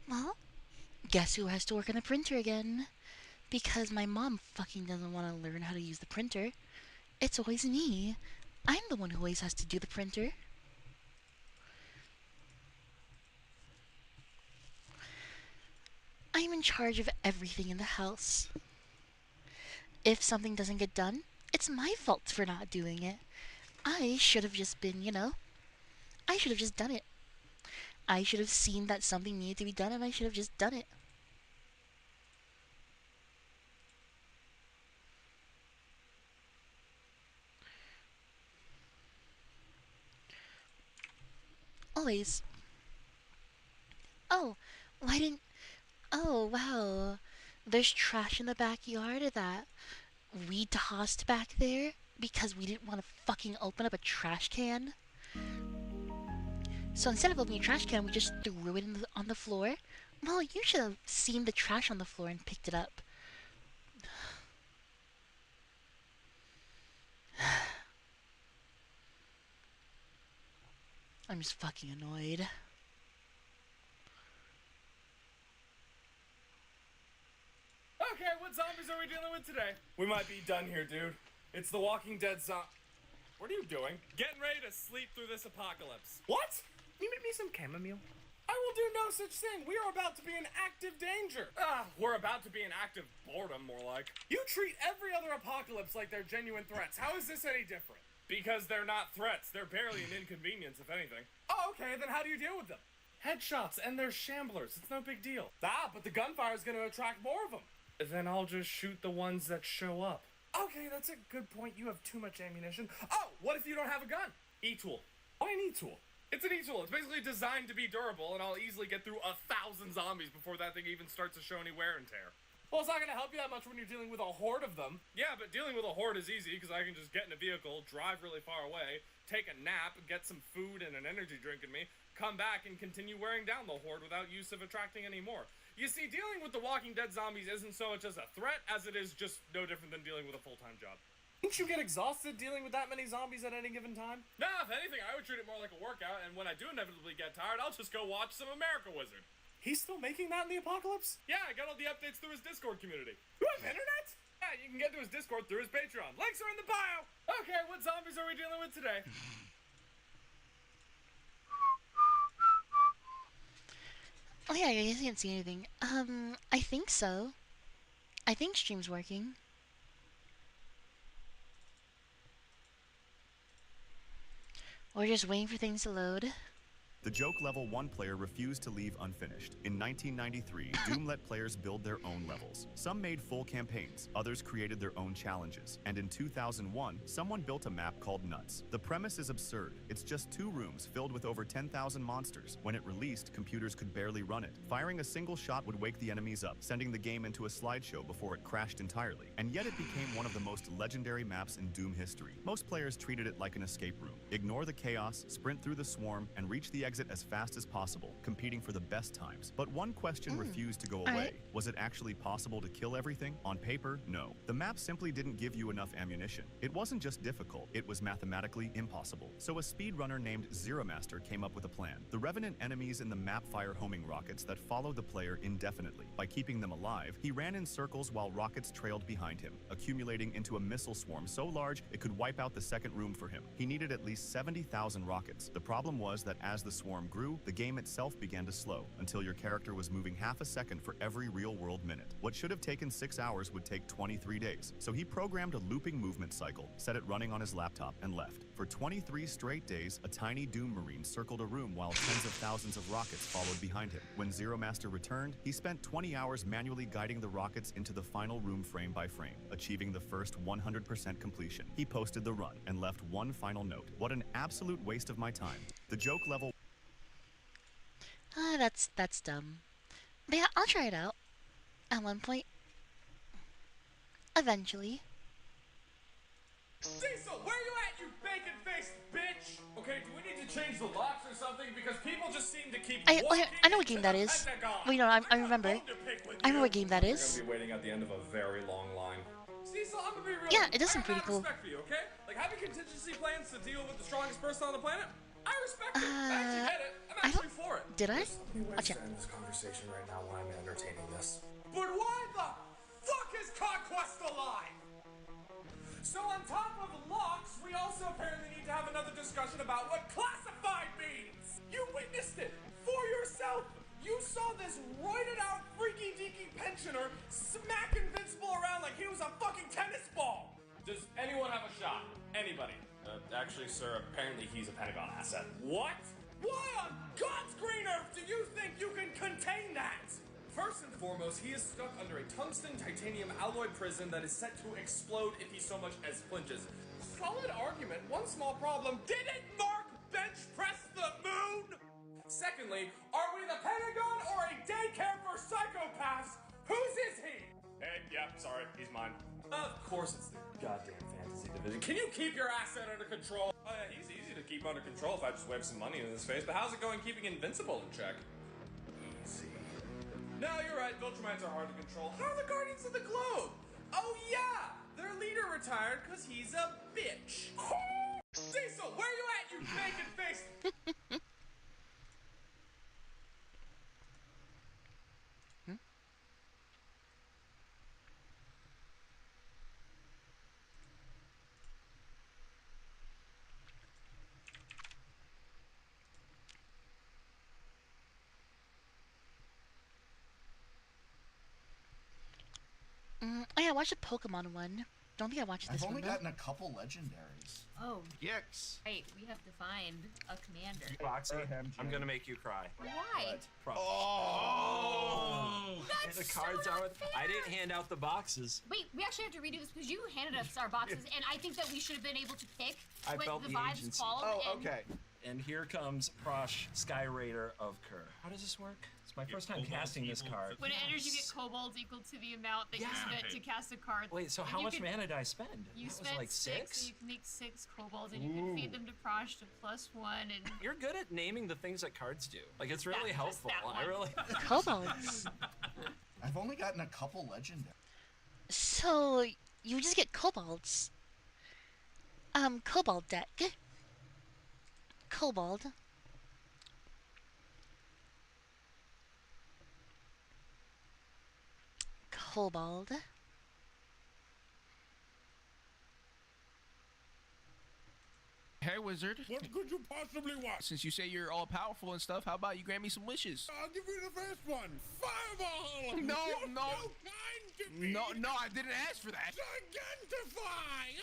Well, guess who has to work on the printer again? Because my mom fucking doesn't want to learn how to use the printer. It's always me. I'm the one who always has to do the printer. I'm in charge of everything in the house. If something doesn't get done, it's my fault for not doing it. I should have just been, I should have just done it. I should have seen that something needed to be done and I should have just done it. Always. Oh, why didn't. Oh, wow. There's trash in the backyard that we tossed back there because we didn't want to fucking open up a trash can. So instead of opening a trash can, we just threw it on the floor. Well, you should have seen the trash on the floor and picked it up. I'm just fucking annoyed. Okay, what zombies are we dealing with today? We might be done here, dude. It's the Walking Dead What are you doing? Getting ready to sleep through this apocalypse. What? Can you make me some chamomile? I will do no such thing. We are about to be in active danger. We're about to be in active boredom, more like. You treat every other apocalypse like they're genuine threats. How is this any different? Because they're not threats. They're barely an inconvenience, if anything. Oh, okay, then how do you deal with them? Headshots, and they're shamblers. It's no big deal. But the gunfire is going to attract more of them. Then I'll just shoot the ones that show up. Okay, that's a good point. You have too much ammunition. Oh, what if you don't have a gun? E-tool. Why an E-tool? It's an E-tool. It's basically designed to be durable, and I'll easily get through 1,000 zombies before that thing even starts to show any wear and tear. Well, it's not going to help you that much when you're dealing with a horde of them. Yeah, but dealing with a horde is easy, because I can just get in a vehicle, drive really far away, take a nap, get some food and an energy drink in me, come back and continue wearing down the horde without use of attracting any more. You see, dealing with the Walking Dead zombies isn't so much as a threat as it is just no different than dealing with a full-time job. Didn't you get exhausted dealing with that many zombies at any given time? Nah, if anything, I would treat it more like a workout, and when I do inevitably get tired, I'll just go watch some America Wizard. He's still making that in the apocalypse? Yeah, I got all the updates through his Discord community. You have internet? Yeah, you can get to his Discord through his Patreon. Links are in the bio! Okay, what zombies are we dealing with today? Oh yeah, I guess you can't see anything. I think so. I think stream's working. We're just waiting for things to load. The joke level 1 player refused to leave unfinished. In 1993, Doom let players build their own levels. Some made full campaigns, others created their own challenges. And in 2001, someone built a map called Nuts. The premise is absurd. It's just 2 rooms filled with over 10,000 monsters. When it released, computers could barely run it. Firing a single shot would wake the enemies up, sending the game into a slideshow before it crashed entirely. And yet it became one of the most legendary maps in Doom history. Most players treated it like an escape room. Ignore the chaos, sprint through the swarm, and reach the exit as fast as possible, competing for the best times. But one question refused to go away. Alright. Was it actually possible to kill everything? On paper, no. The map simply didn't give you enough ammunition. It wasn't just difficult, it was mathematically impossible. So a speedrunner named Zeromaster came up with a plan. The revenant enemies in the map fire homing rockets that followed the player indefinitely. By keeping them alive, he ran in circles while rockets trailed behind him, accumulating into a missile swarm so large it could wipe out the second room for him. He needed at least 70,000 rockets. The problem was that as the swarm grew, the game itself began to slow, until your character was moving half a second for every real-world minute. What should have taken 6 hours would take 23 days. So he programmed a looping movement cycle, set it running on his laptop, and left. For 23 straight days, a tiny Doom Marine circled a room while tens of thousands of rockets followed behind him. When Zeromaster returned, he spent 20 hours manually guiding the rockets into the final room frame by frame, achieving the first 100% completion. He posted the run and left one final note. What an absolute waste of my time. The joke level That's dumb. But yeah, I'll try it out. At one point. Eventually. Cecil, where you at, you bacon-faced bitch? Okay, do we need to change the locks or something? Because people just seem to keep walking I know what into game that the is. Pentagon. Well, you know, I remember. I got a bone to pick with I remember you. what game that You're is. gonna be waiting at the end of a very long line. Cecil, I'm gonna be real. Yeah, it does seem I pretty have cool. respect for you, okay? Like, having contingency plans to deal with the strongest person on the planet, I respect it. I actually get it. I'm actually for it. Did I? I'll To check. end this conversation right now while I'm entertaining this. But why the fuck is Conquest alive? So on top of locks, we also apparently need to have another discussion about what classified means. You witnessed it for yourself. You saw this roided out freaky deaky pensioner smack Invincible around like he was a fucking tennis ball. Does anyone have a shot? Anybody? Actually, sir, apparently he's a Pentagon asset. What? Why on God's green earth do you think you can contain that? First and foremost, he is stuck under a tungsten titanium alloy prison that is set to explode if he so much as flinches. Solid argument. One small problem. Didn't Mark bench press the moon? Secondly, are we the Pentagon or a daycare for psychopaths? Whose is he? Hey, yeah, sorry, he's mine. Of course it's the goddamn fantasy division. Can you keep your asset under control? He's easy to keep under control if I just wave some money in his face, but how's it going keeping Invincible in check? Easy. No, you're right, Viltrumites are hard to control. How are the Guardians of the Globe? Oh yeah, their leader retired because he's a bitch. Cecil, where you at, you bacon-faced... I watched a Pokemon one. Don't think I watched this I've one only though. gotten a couple legendaries. Oh, Yikes. right. We have to find a commander. Foxy, him, I'm Jim. gonna make you cry. Why? Oh! That's The so cards are. unfair. I didn't hand out the boxes. Wait, we actually have to redo this because you handed us our boxes, and I think that we should have been able to pick I what felt the the vibes agency. called. Oh, and okay. And here comes Prosh, Sky Raider of Kerr. How does this work? It's my first time kobolds casting this equal card. When it enters, you get kobolds equal to the amount that you Yeah. spent to cast a card. Wait, so And how you much can- mana did I spend? You That was spent like six, so six? you can make 6 kobolds, and you can feed them to Prosh to +1, and You're good at naming the things that cards do. Like, it's really just helpful. that I one. really. Kobolds. I've only gotten a couple legendaries. So you just get kobolds. Kobold deck. Kobold. Kobold. Hey, wizard. What could you possibly want? Since you say you're all powerful and stuff, how about you grant me some wishes? I'll give you the first one. Fireball! No, You're no. so kind to me. No, I didn't ask for that. Gigantify!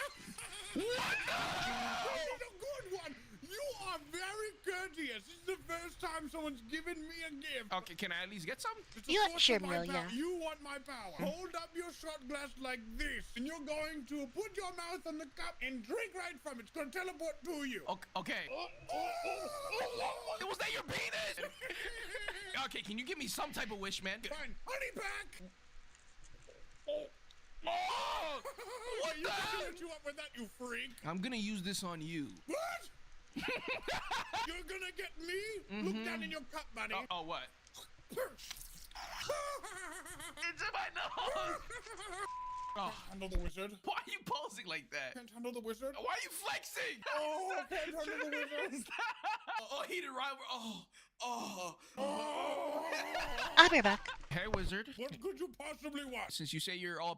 What? This is a good one. You are very courteous. This is the first time someone's given me a gift. Okay, can I at least get some? It's a You want source sure, of my Muriel, power. yeah. You want my power. Hold up your shot glass like this, and you're going to put your mouth on the cup and drink right from it. It's going to teleport to you. Okay. Was that your penis? Okay, can you give me some type of wish, man? Fine. Honey pack! Oh! What You the? can do what you want with that, you freak. I'm gonna use this on you. What? You're gonna get me? Look down in your cup, buddy. Oh, what? It's in my nose! Oh, Handle the wizard. why are you posing like that? Can't handle the wizard. Why are you flexing? Oh, can't handle the wizard. Oh, heated rival. I'll be back. Hey, wizard. What could you possibly want? Since you say you're all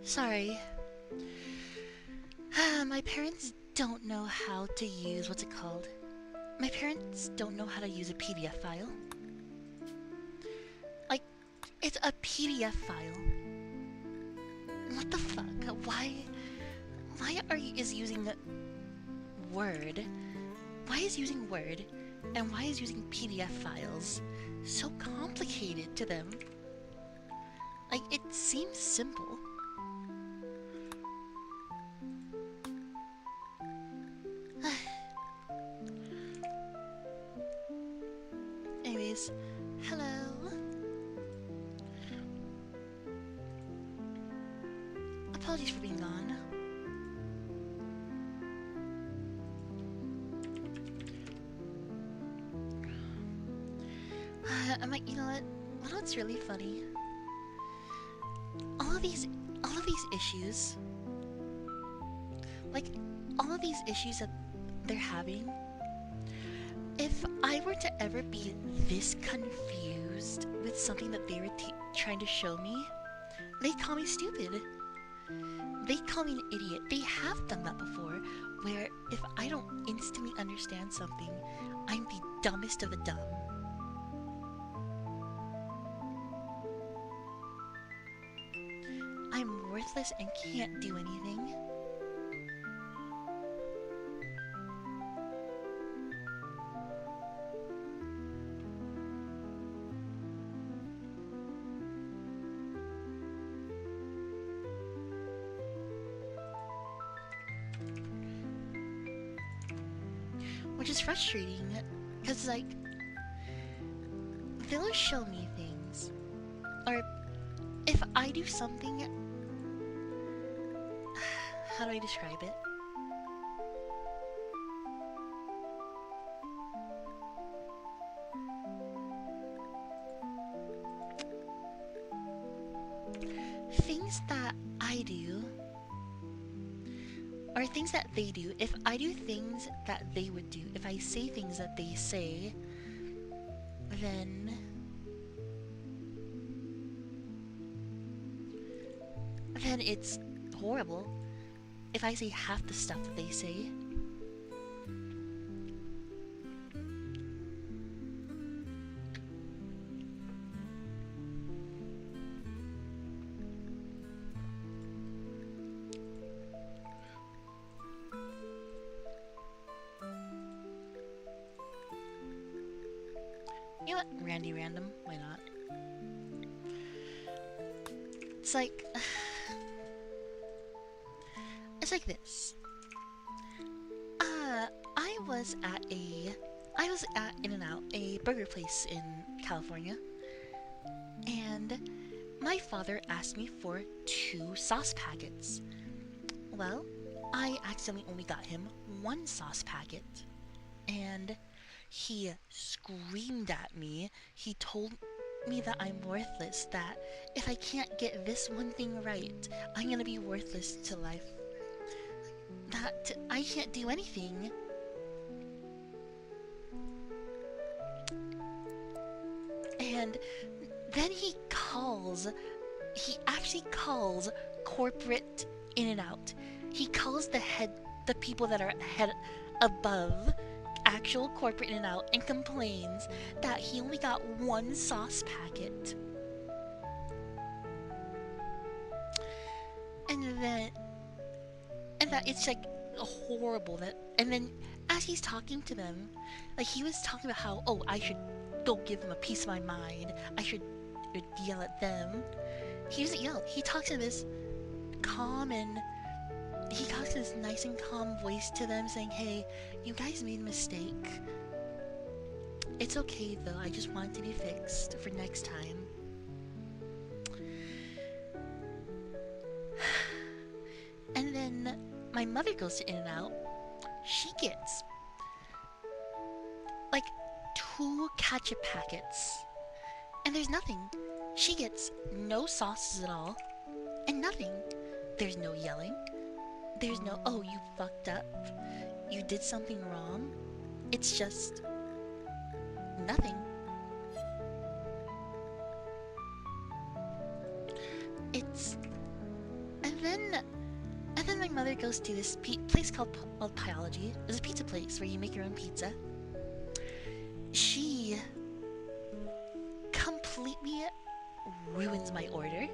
Sorry. My parents don't know how to use, what's it called? My parents don't know how to use a PDF file. Like, it's a PDF file. What the fuck? Why is using Word? Why is using Word and why is using PDF files so complicated to them? Like, it seems simple. Anyways, hello. Apologies for being gone. I'm like, you know what? You know what's really funny? All of these issues, like all of these issues that they're having. If I were to ever be this confused with something that they were trying to show me, they'd call me stupid. They'd call me an idiot. They have done that before, where if I don't instantly understand something, I'm the dumbest of the dumb. I'm worthless and can't do anything. Which is frustrating, because, like, they'll show me things, or if I do something, how do I describe it? things that I do or things that they do, if I do things that they would do, if I say things that they say, then it's horrible. If I say half the stuff that they say, you know what? Randy Random, why not? It's like it's like this. I was at In-N-Out, a burger place in California, and my father asked me for 2 sauce packets. Well, I accidentally only got him 1 sauce packet, and he screamed at me. He told me that I'm worthless, that if I can't get this one thing right, I'm gonna be worthless to life. That I can't do anything. And then he actually calls corporate In-N-Out. He calls the people that are head above actual corporate In-N-Out and complains that he only got 1 sauce packet. And that it's like horrible and then as he's talking to them, like he was talking about how, oh, I should go give them a piece of my mind. I should yell at them. He doesn't yell. He talks in this nice and calm voice to them, saying, hey, you guys made a mistake. It's okay though, I just want it to be fixed for next time. And then my mother goes to In-N-Out. She gets like 2 ketchup packets. And there's nothing. She gets no sauces at all. And nothing. There's no yelling. There's no, oh, you fucked up. You did something wrong. It's just nothing. And then my mother goes to this place called Pyology. It's a pizza place where you make your own pizza. She completely ruins my order.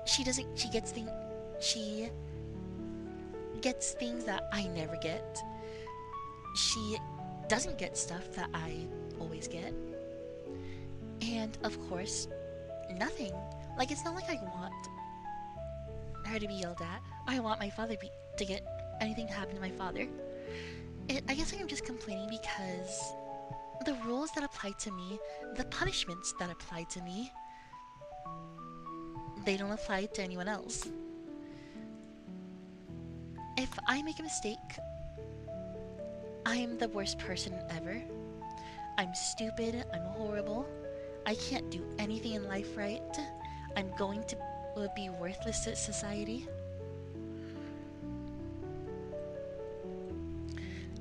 She gets things that I never get. She doesn't get stuff that I always get. And of course, nothing. Like, it's not like I want her to be yelled at. I want my father to get anything to happen to my father. I guess I'm just complaining because the rules that apply to me, the punishments that apply to me, they don't apply to anyone else. If I make a mistake, I'm the worst person ever. I'm stupid, I'm horrible, I can't do anything in life right. I'm going to be worthless to society.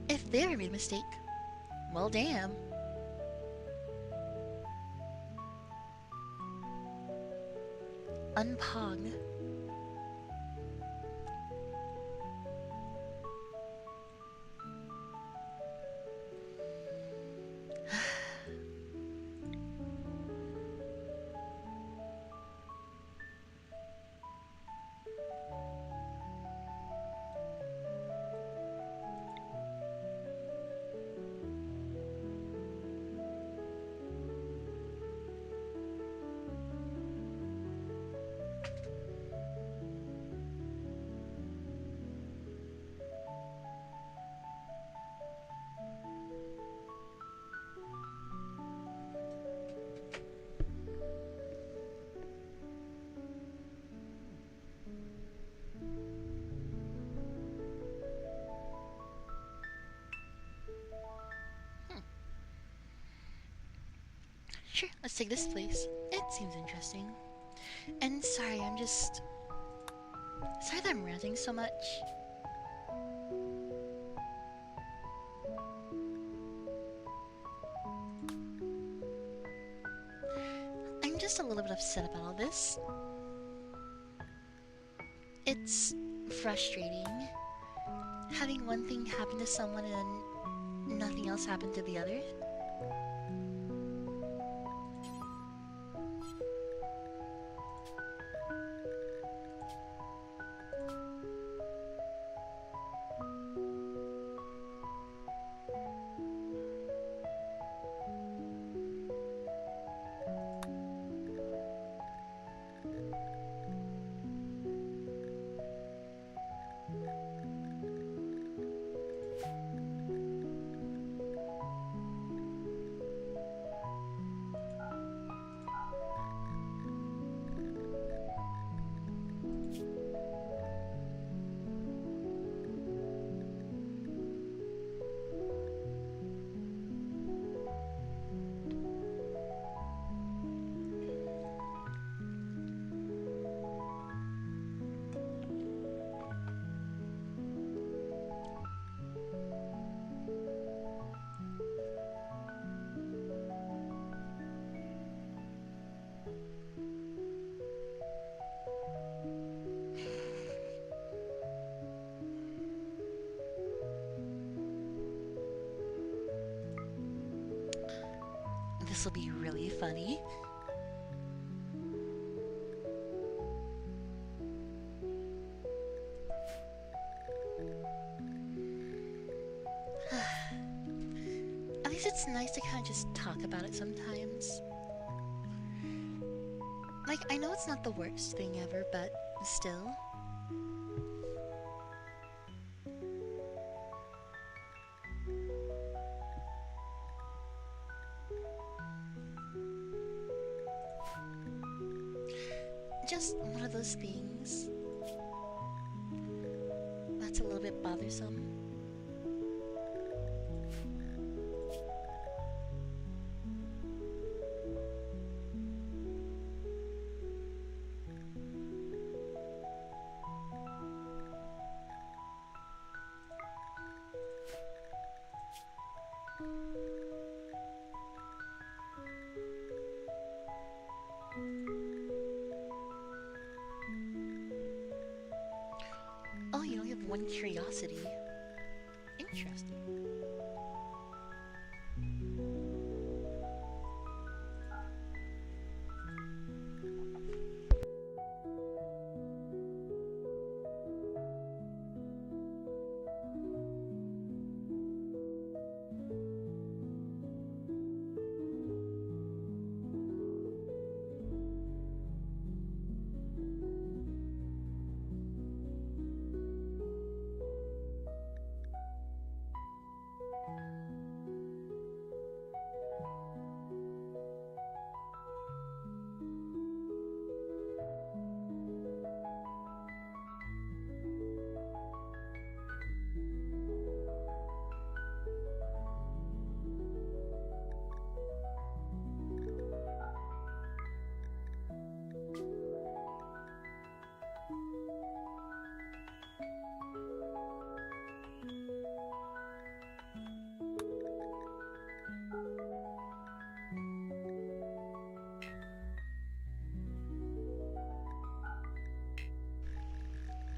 If they ever made a mistake, well, damn. Unpong. Sure, let's take this place. It seems interesting. And sorry, I'm just... Sorry that I'm ranting so much. I'm just a little bit upset about all this. It's frustrating having one thing happen to someone and nothing else happen to the other. This will be really funny. At least it's nice to kind of just talk about it sometimes. Like, I know it's not the worst thing ever, but still. Just one of those things that's a little bit bothersome. Oh, you only have one curiosity. Interesting.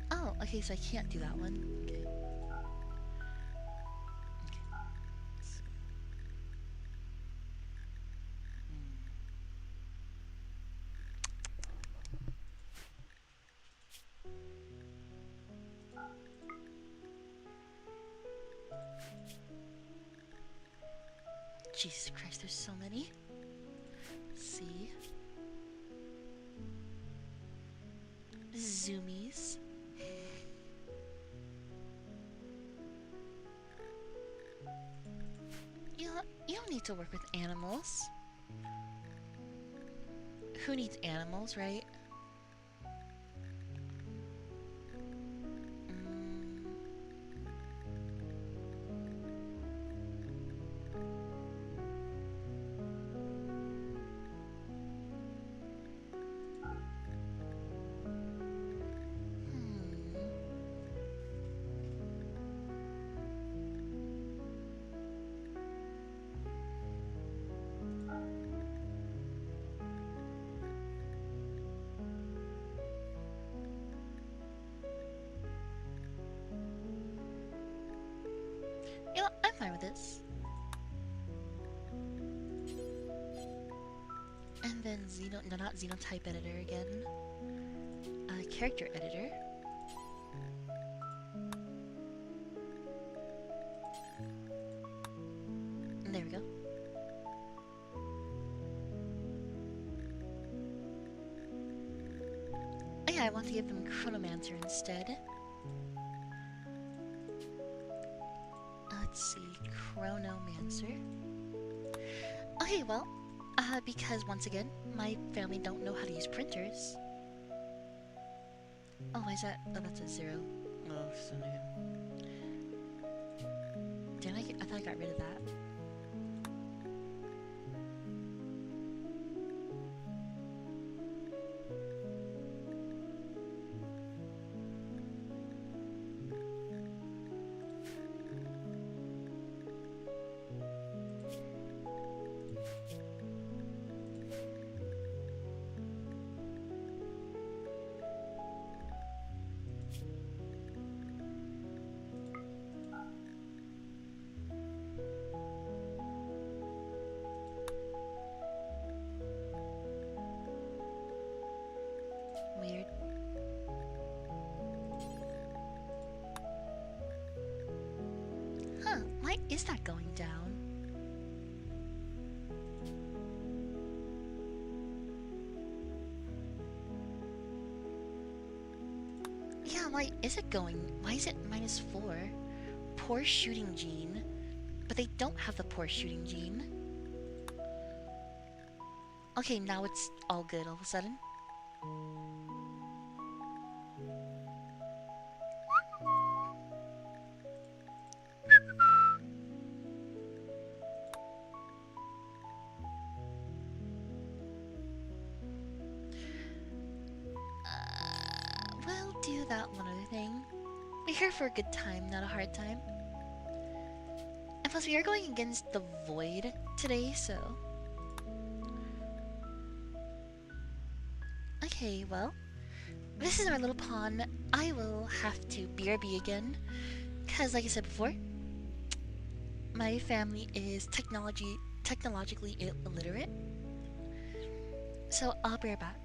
Oh, okay, so I can't do that one. Okay. Jesus Christ, there's so many. Let's see. Zoomies. You don't need to work with animals. Who needs animals, right? this. And then no, not Xenotype editor again. Character editor. And there we go. Oh yeah, I want to give them Chronomancer instead. Let's see, Chronomancer. Okay, well, because once again, my family don't know how to use printers. Oh, why is that? Oh, that's a 0. Oh, son of a... Didn't I thought I got rid of that. Weird. Huh, why is that going down? Yeah, why is it going? Why is it -4? Poor shooting gene. But they don't have the poor shooting gene. Okay, now it's all good all of a sudden. We'll do that one other thing. We're here for a good time, not a hard time. And plus, we are going against the Void today, so... Okay, well, this is our little pawn. I will have to BRB again, because like I said before, my family is technologically illiterate. So I'll be right back.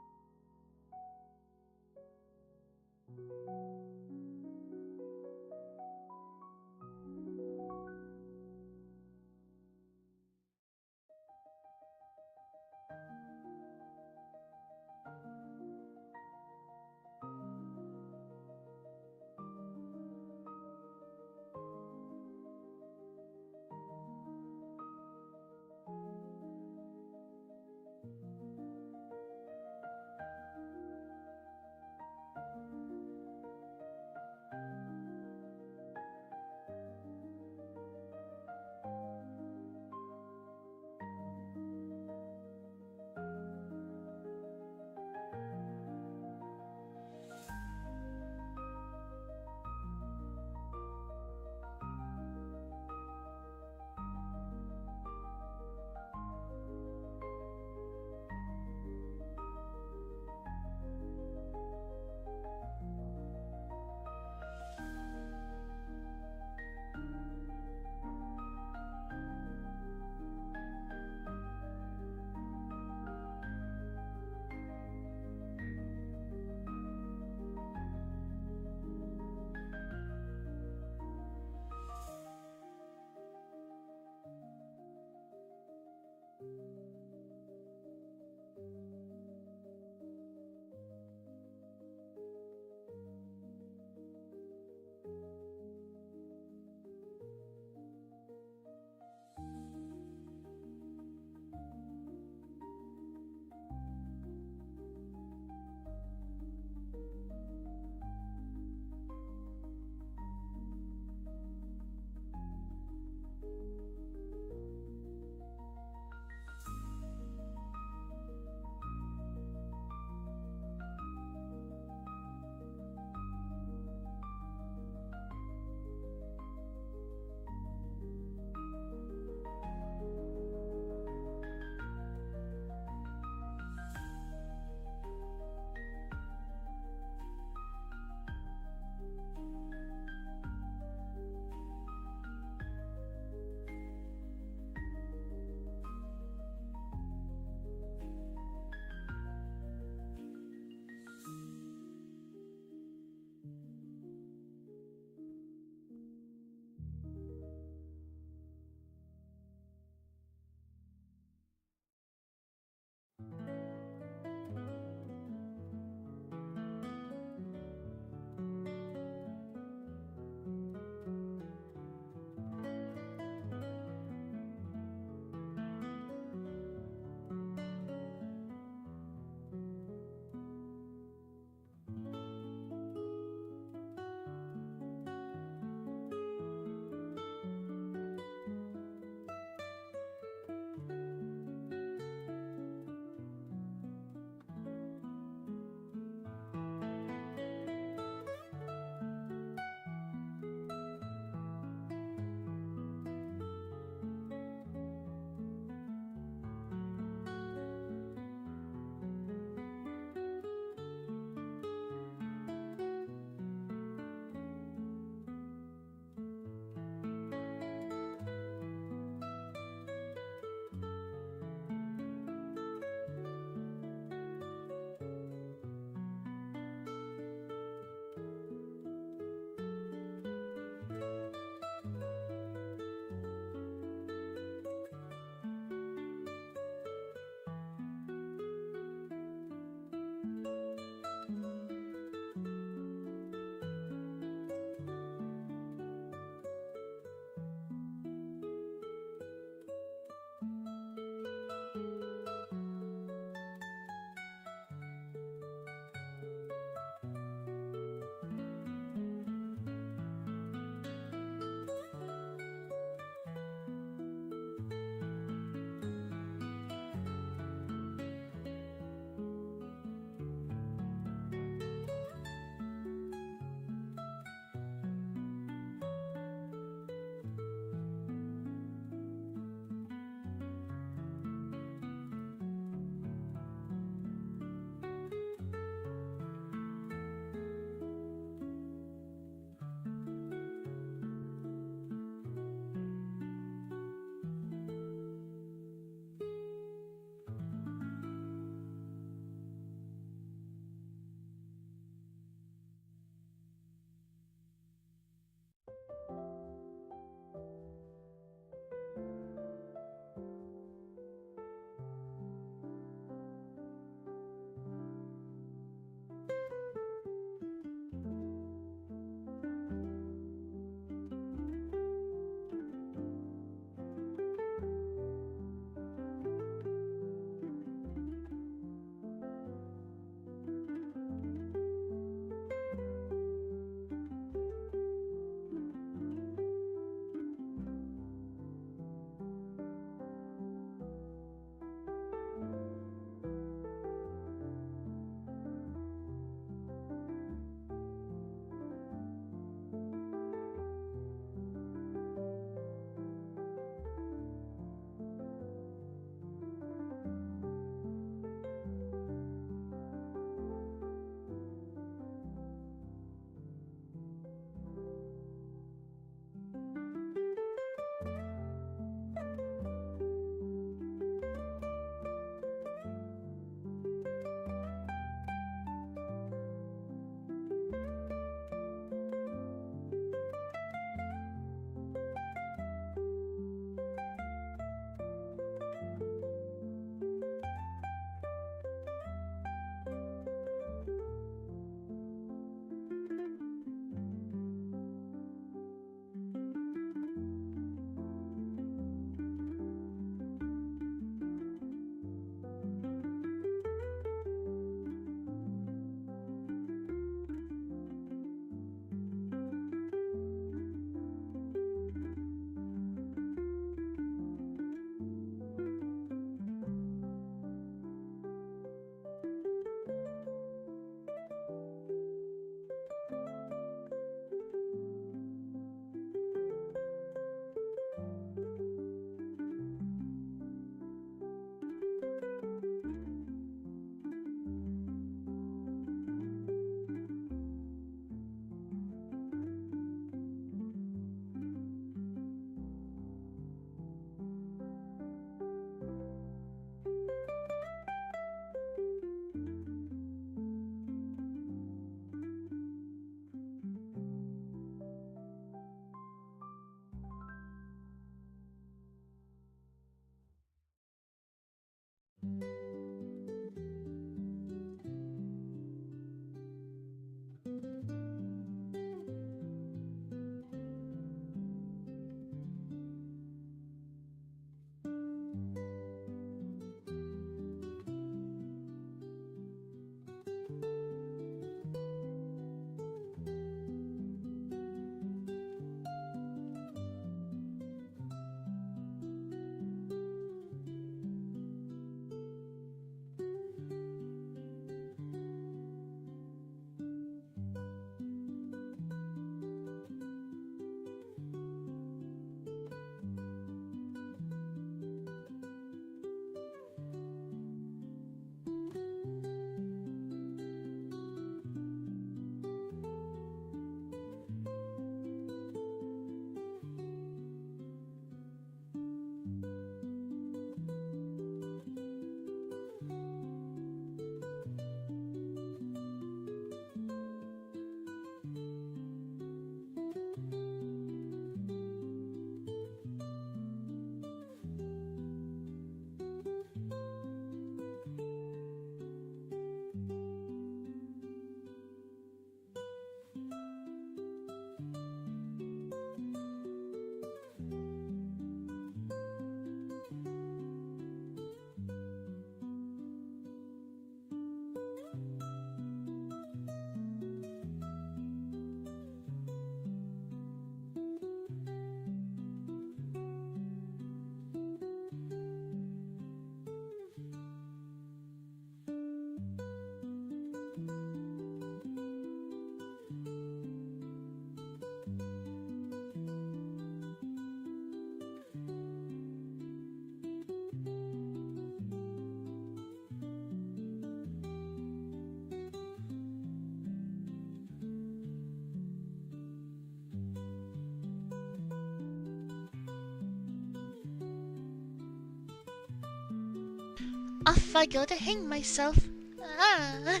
if I go to hang myself. Ah.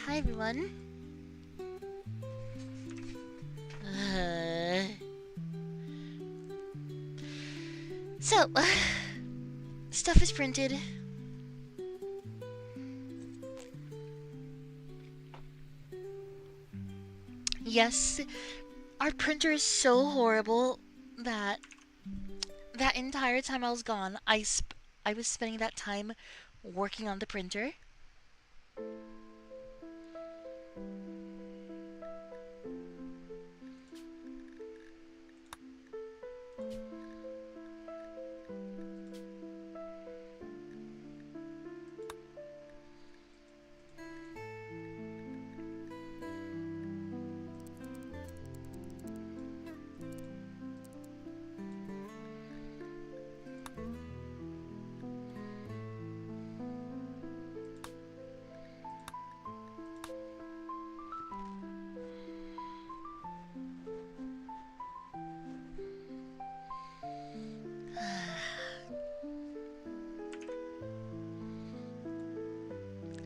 Hi, everyone. So, stuff is printed. Yes, our printer is so horrible that that entire time I was gone, I was spending that time working on the printer.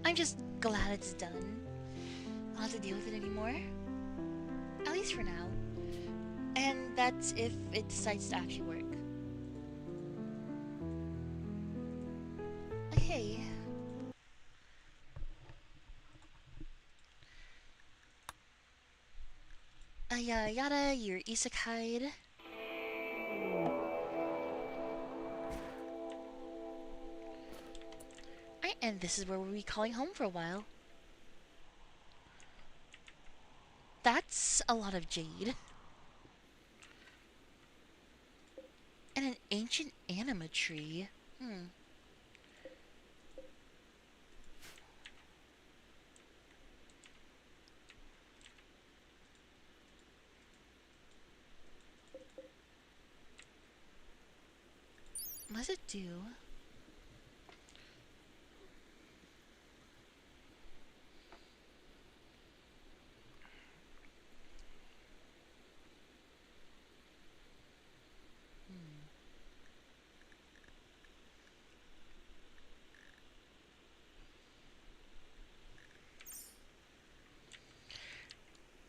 I'm just glad it's done. I don't have to deal with it anymore. At least for now. And that's if it decides to actually work. Okay. Yada yada, you're isekai'd. Alright, and this is where we'll be calling home for a while. That's a lot of jade. And an ancient anima tree. What does it do?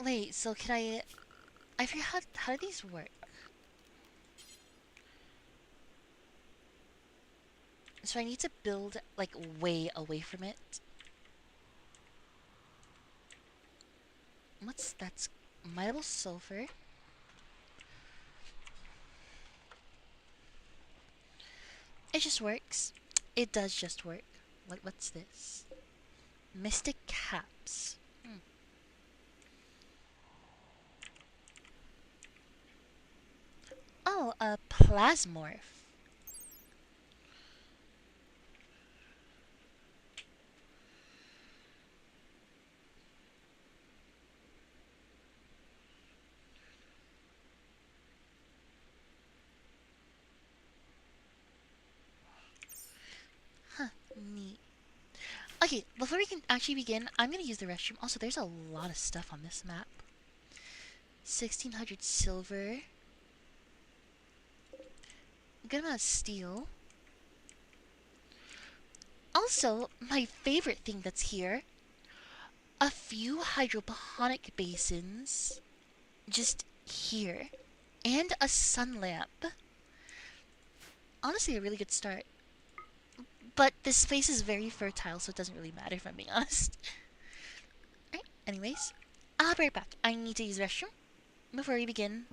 Wait, so can I forget how do these work? So I need to build, like, way away from it. That's mightable sulfur. It just works. It does just work. What's this? Mystic caps. Oh, a plasmorph. Huh, neat. Okay, before we can actually begin, I'm gonna use the restroom. Also, there's a lot of stuff on this map. 1600 silver. Good amount of steel. Also, my favorite thing that's here, a few hydroponic basins just here, and a sun lamp. Honestly, a really good start. But this space is very fertile, so it doesn't really matter if I'm being honest. Alright, anyways, I'll be right back. I need to use the restroom before we begin.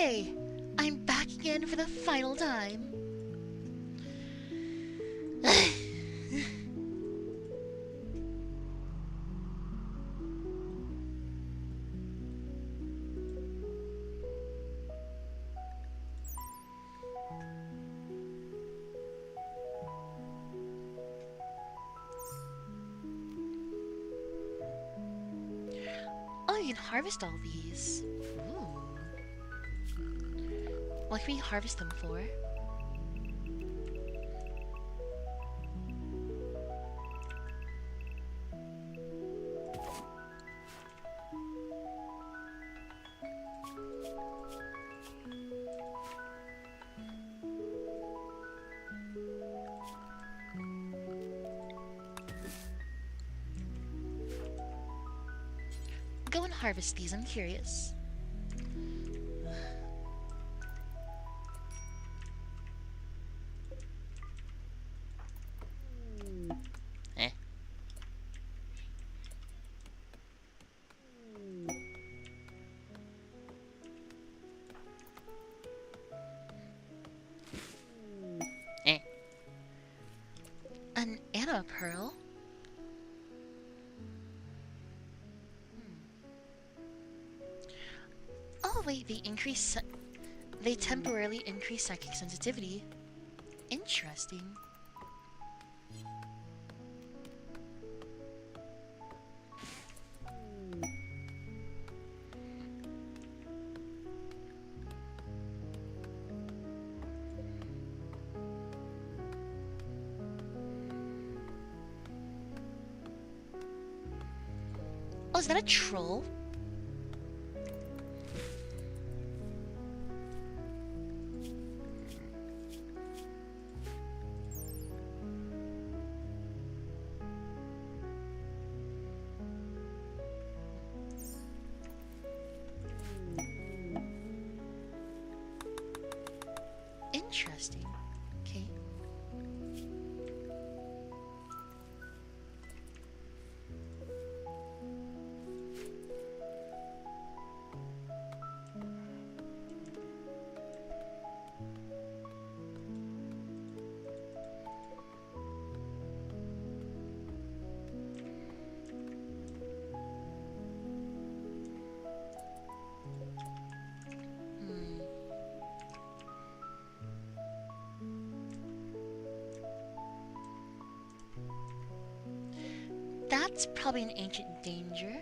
Hooray! I'm back again for the final time. Oh, you can harvest all these. Ooh. What can we harvest them for? Go and harvest these, I'm curious. Eh. Eh. An Anna pearl? Oh wait, they temporarily increase psychic sensitivity. Interesting. Oh, is that a troll? Interesting. Okay. That's probably an ancient danger.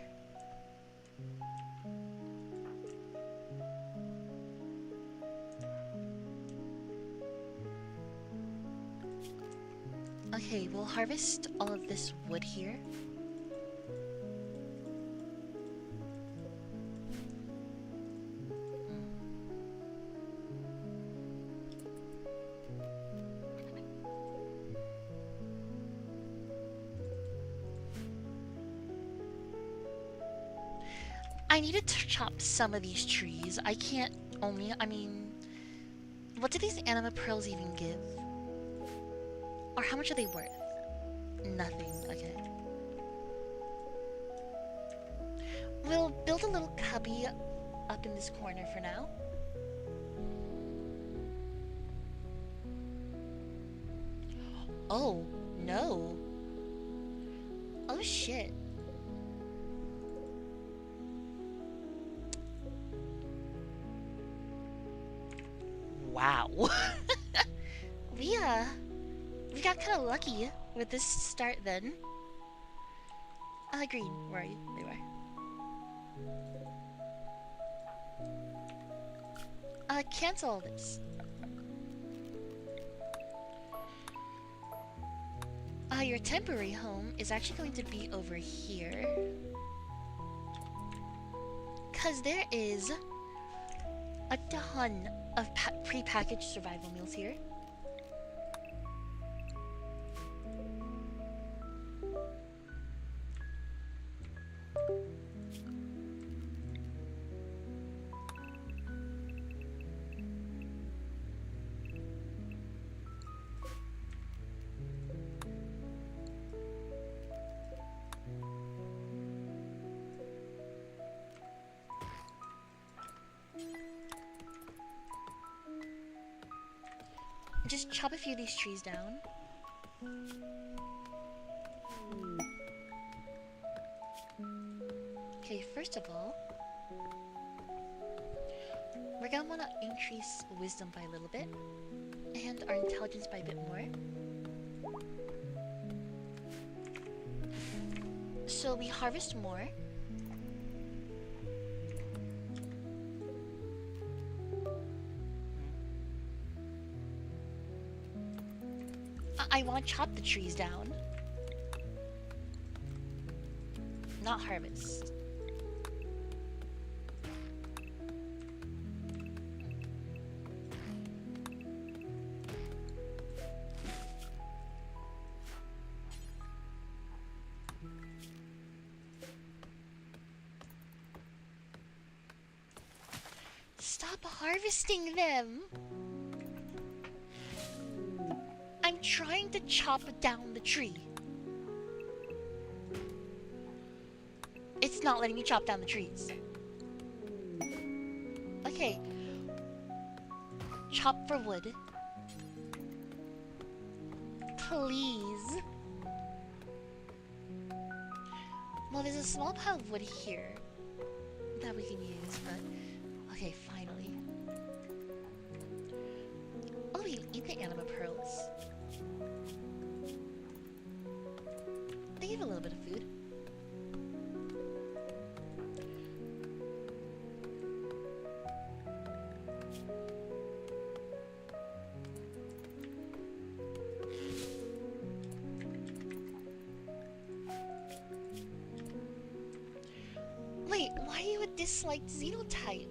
Okay, we'll harvest all of this wood here. I need to chop some of these trees. I can't only, I mean, what do these anima pearls even give? Or how much are they worth? Nothing, okay. We'll build a little cubby up in this corner for now. Oh, no. Oh, shit. Wow. We got kind of lucky with this start then. Green, where are you? There you are. Cancel all this. Your temporary home is actually going to be over here. Because there is a ton of pre-packaged survival meals here. just chop a few of these trees down. Okay, first of all, we're gonna wanna increase wisdom by a little bit, and our intelligence by a bit more. So we harvest more. I want to chop the trees down, not harvest. Stop harvesting them! I'm trying to chop down the tree. It's not letting me chop down the trees. Okay. Chop for wood. Please. Well, there's a small pile of wood here that we can use, but... Okay, finally. Oh, we can eat the anima pearls. They give a little bit of food. Wait, why are you a disliked xenotype?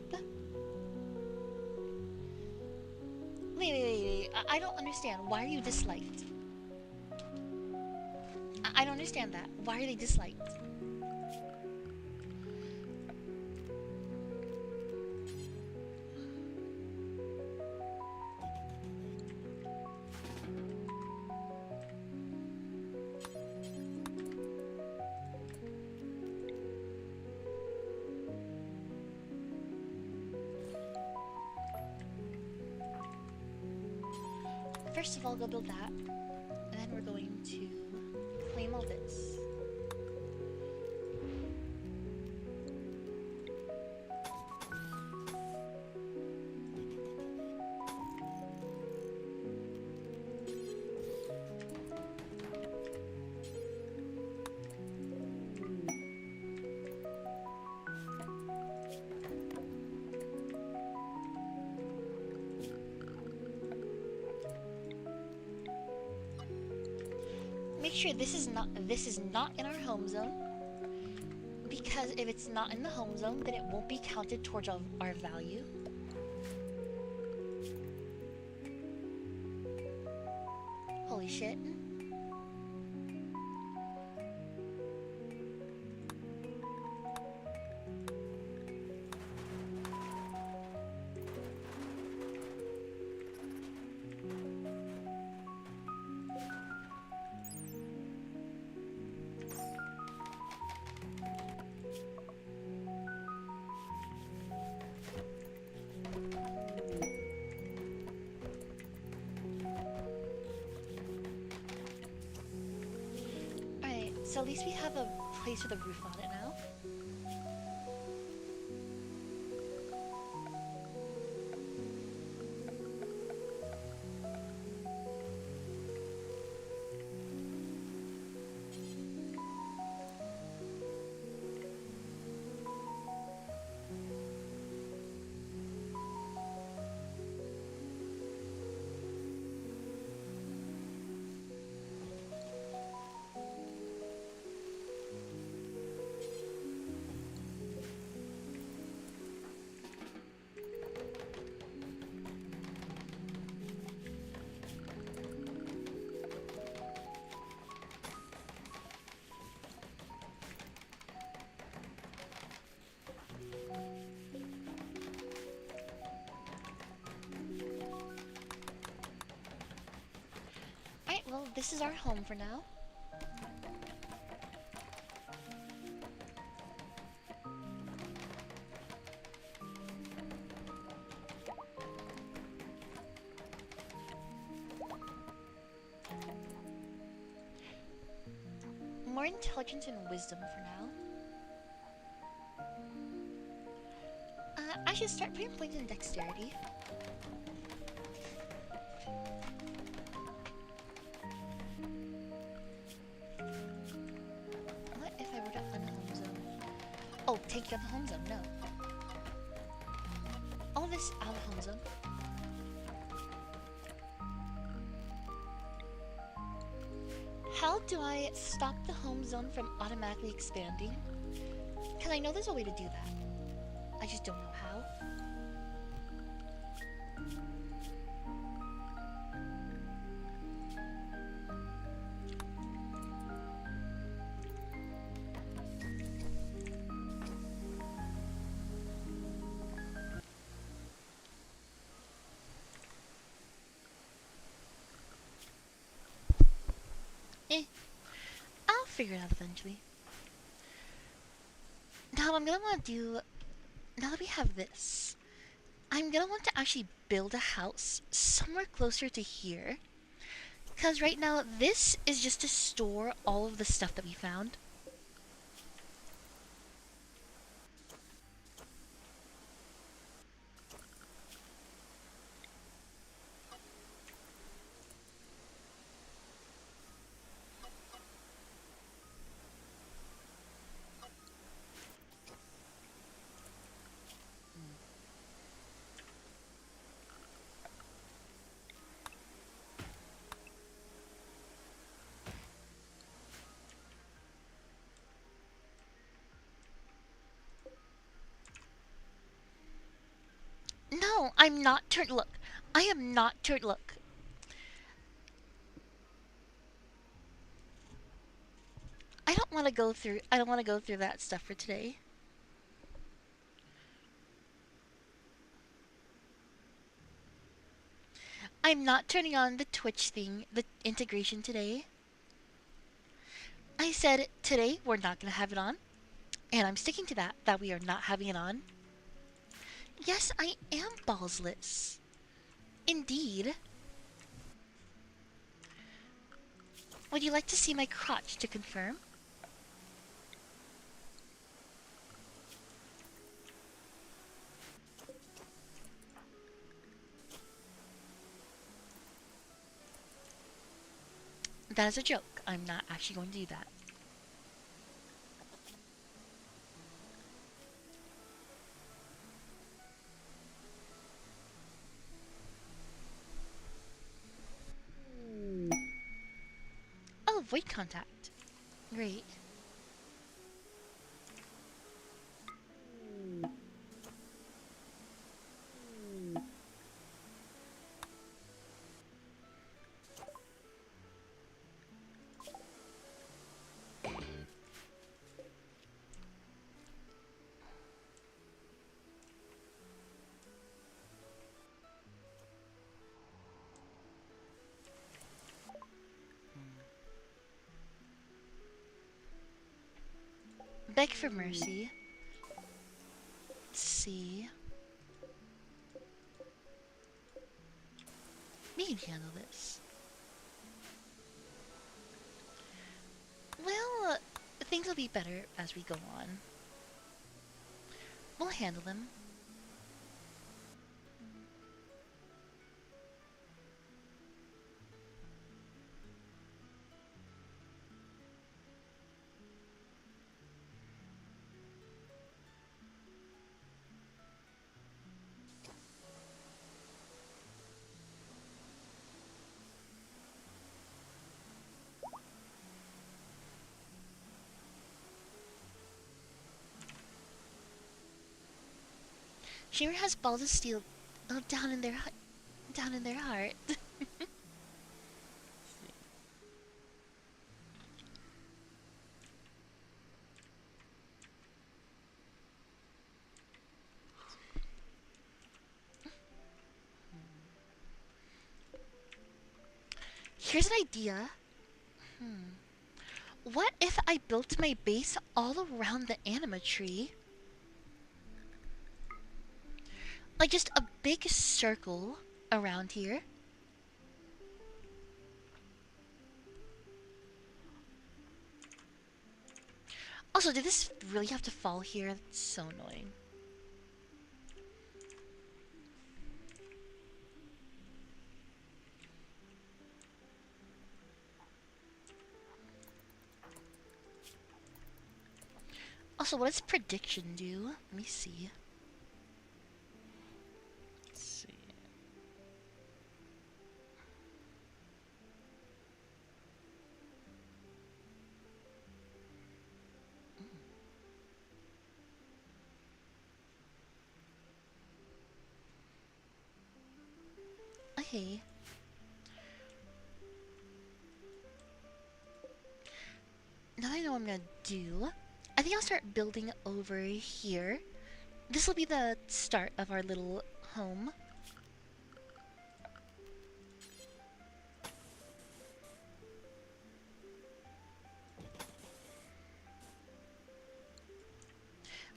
Wait. I don't understand. Why are you disliked? I don't understand that. Why are they disliked? First of all, go build that. And then we're going to claim all this. Make sure this is not in our home zone, because if it's not in the home zone, then it won't be counted towards our value. Holy shit. So at least we have a place with a roof on it now. Alright, well, this is our home for now. more intelligence and wisdom for now. I should start putting points in dexterity. What if I were to unhome zone? Oh, take out the home zone, no. All this out of home zone. How do I stop the home zone from automatically expanding? Because I know there's a way to do that. I just don't know how. I'll figure it out eventually. Now I'm gonna want to do, now that we have this, I'm gonna want to actually build a house somewhere closer to here. Because right now, this is just to store all of the stuff that we found. No, I'm not look. I am not look. I don't want to go through that stuff for today. I'm not turning on the Twitch thing, the integration today. I said today we're not going to have it on, and I'm sticking to that we are not having it on. Yes, I am ballsless. Indeed. Would you like to see my crotch to confirm? That is a joke. I'm not actually going to do that. Oh, void contact. Great. Beg for mercy. Let's see. We can handle this. Well, things will be better as we go on. We'll handle them. Shimmer has balls of steel down in their heart. Here's an idea. What if I built my base all around the anima tree? Like just a big circle around here. Also, did this really have to fall here? That's so annoying. Also, what does prediction do? Let me see. Let's see. Okay. Now I know what I'm gonna do. I think I'll start building over here. This will be the start of our little home.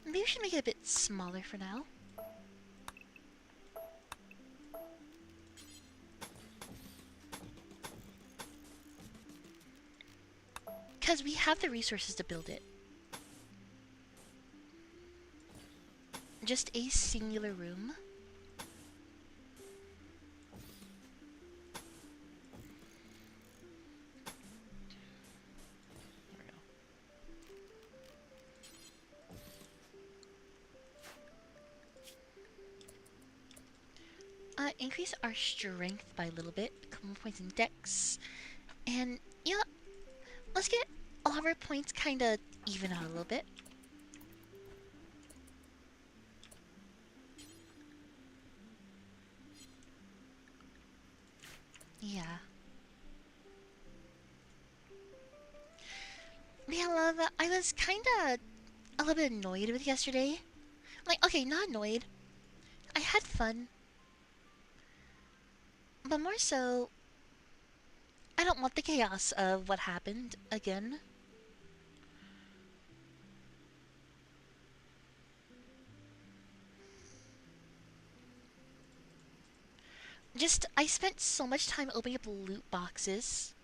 Maybe we should make it a bit smaller for now. Because we have the resources to build it. Just a singular room. There we go. Increase our strength by a little bit. A couple more points in dex. And, you know, let's get all of our points kind of even out a little bit. Yeah. Man, love, I was kind of a little bit annoyed with yesterday. Like, okay, not annoyed. I had fun. But more so, I don't want the chaos of what happened again. Just, I spent so much time opening up loot boxes.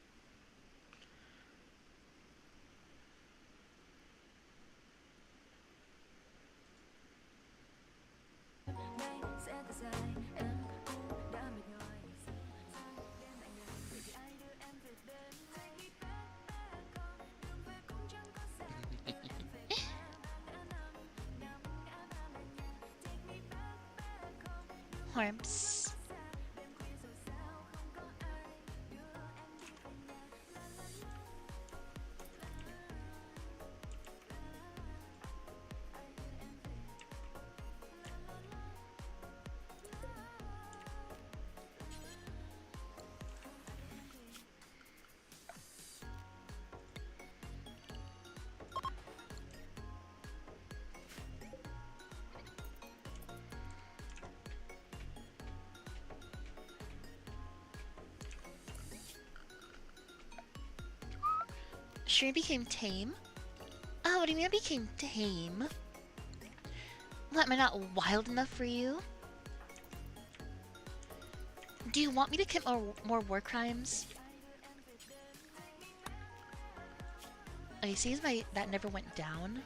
Harms. Sure, it became tame. Oh, what do you mean it became tame? What, am I not wild enough for you? Do you want me to commit more war crimes? Okay, seems that never went down.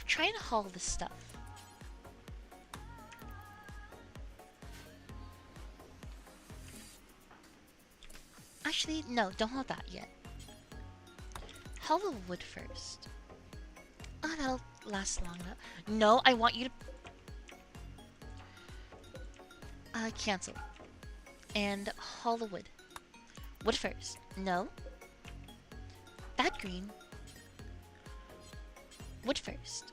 Try and haul this stuff. Actually, no, don't haul that yet. Haul the wood first. Oh, that'll last long enough. No, I want you to... cancel. And haul the wood. Wood first. No. Bad green. Wood first.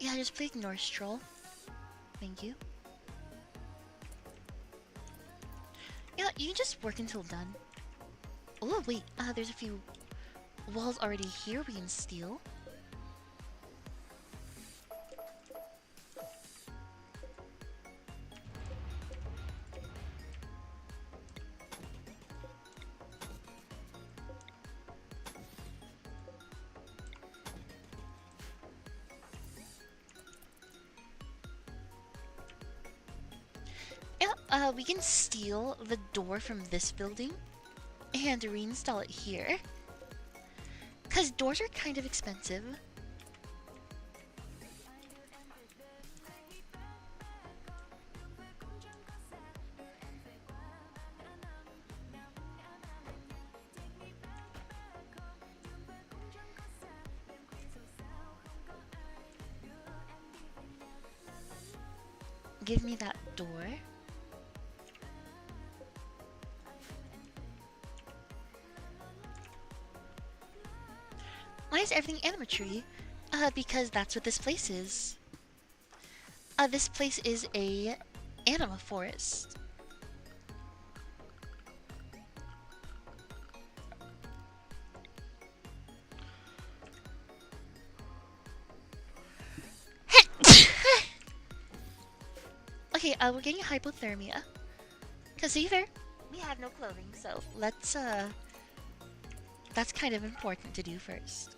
Yeah, just play ignore stroll. Thank you. Yeah, you can just work until done. Oh, wait. There's a few walls already here we can steal. Yeah, we can steal the door from this building and reinstall it here. Because doors are kind of expensive. Give me that door. Why is everything animatory? Because that's what this place is. This place is a anima forest. Okay, we're getting hypothermia. Cause to be fair, we have no clothing, so let's that's kind of important to do first.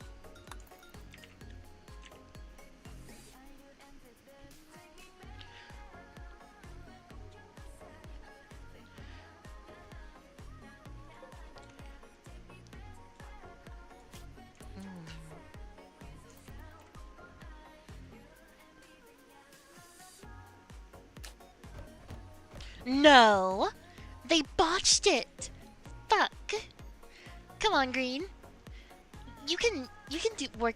No! They botched it! Fuck! Come on, Green. You can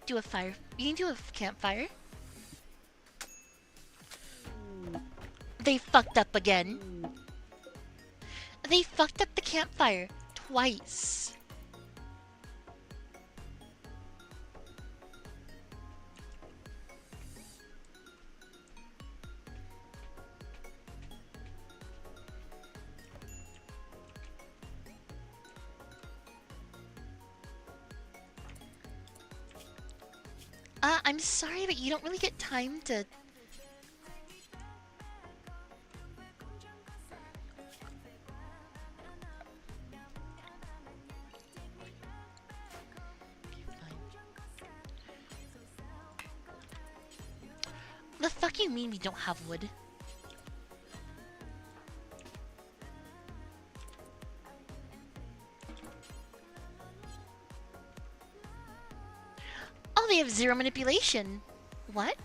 do a fire. You can do a campfire. They fucked up again. They fucked up the campfire twice. I'm sorry, but you don't really get time to... The fuck you mean we don't have wood? Oh, they have 0 manipulation. What?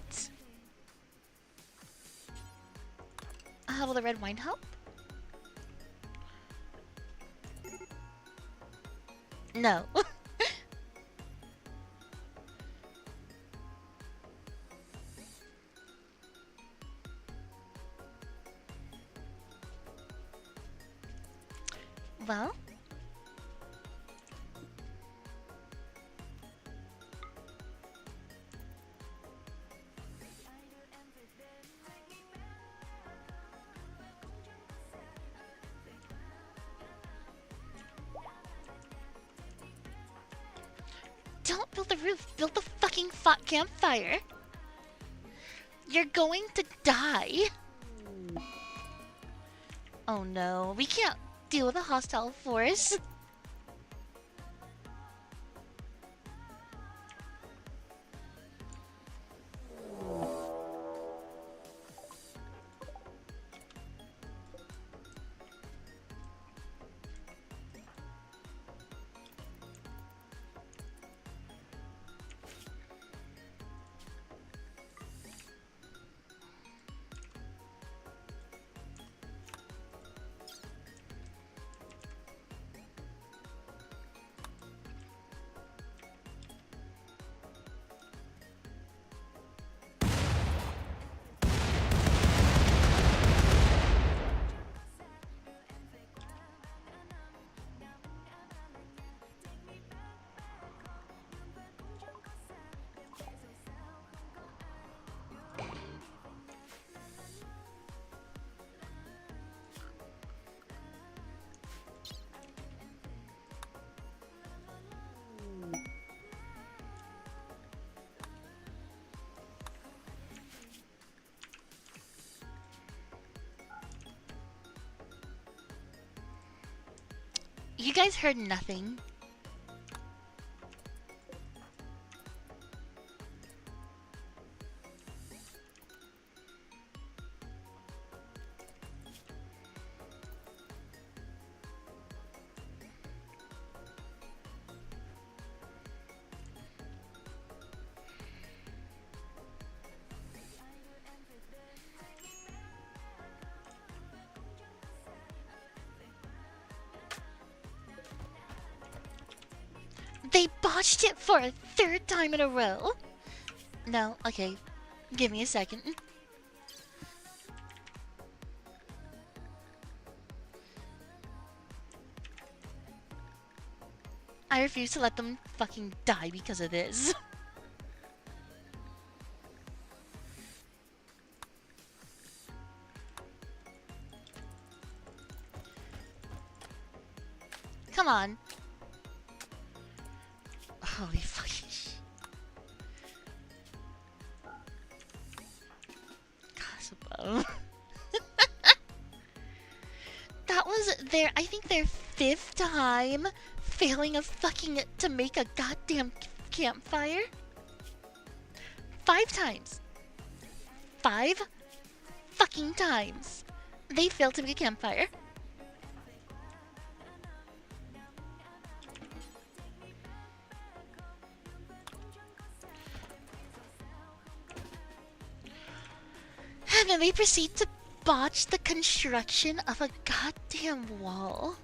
Will the red wine help? No. Well... Don't build the roof, build the fucking campfire. You're going to die. Oh no, we can't deal with a hostile force. You guys heard nothing. They botched it for a third time in a row. No, okay. Give me a second. I refuse to let them fucking die because of this. Come on. Holy fucking shit. Gosh, above. That was I think their 5th time failing a fucking to make a goddamn campfire. 5 times. 5 fucking times. They failed to make a campfire. And then they proceed to botch the construction of a goddamn wall.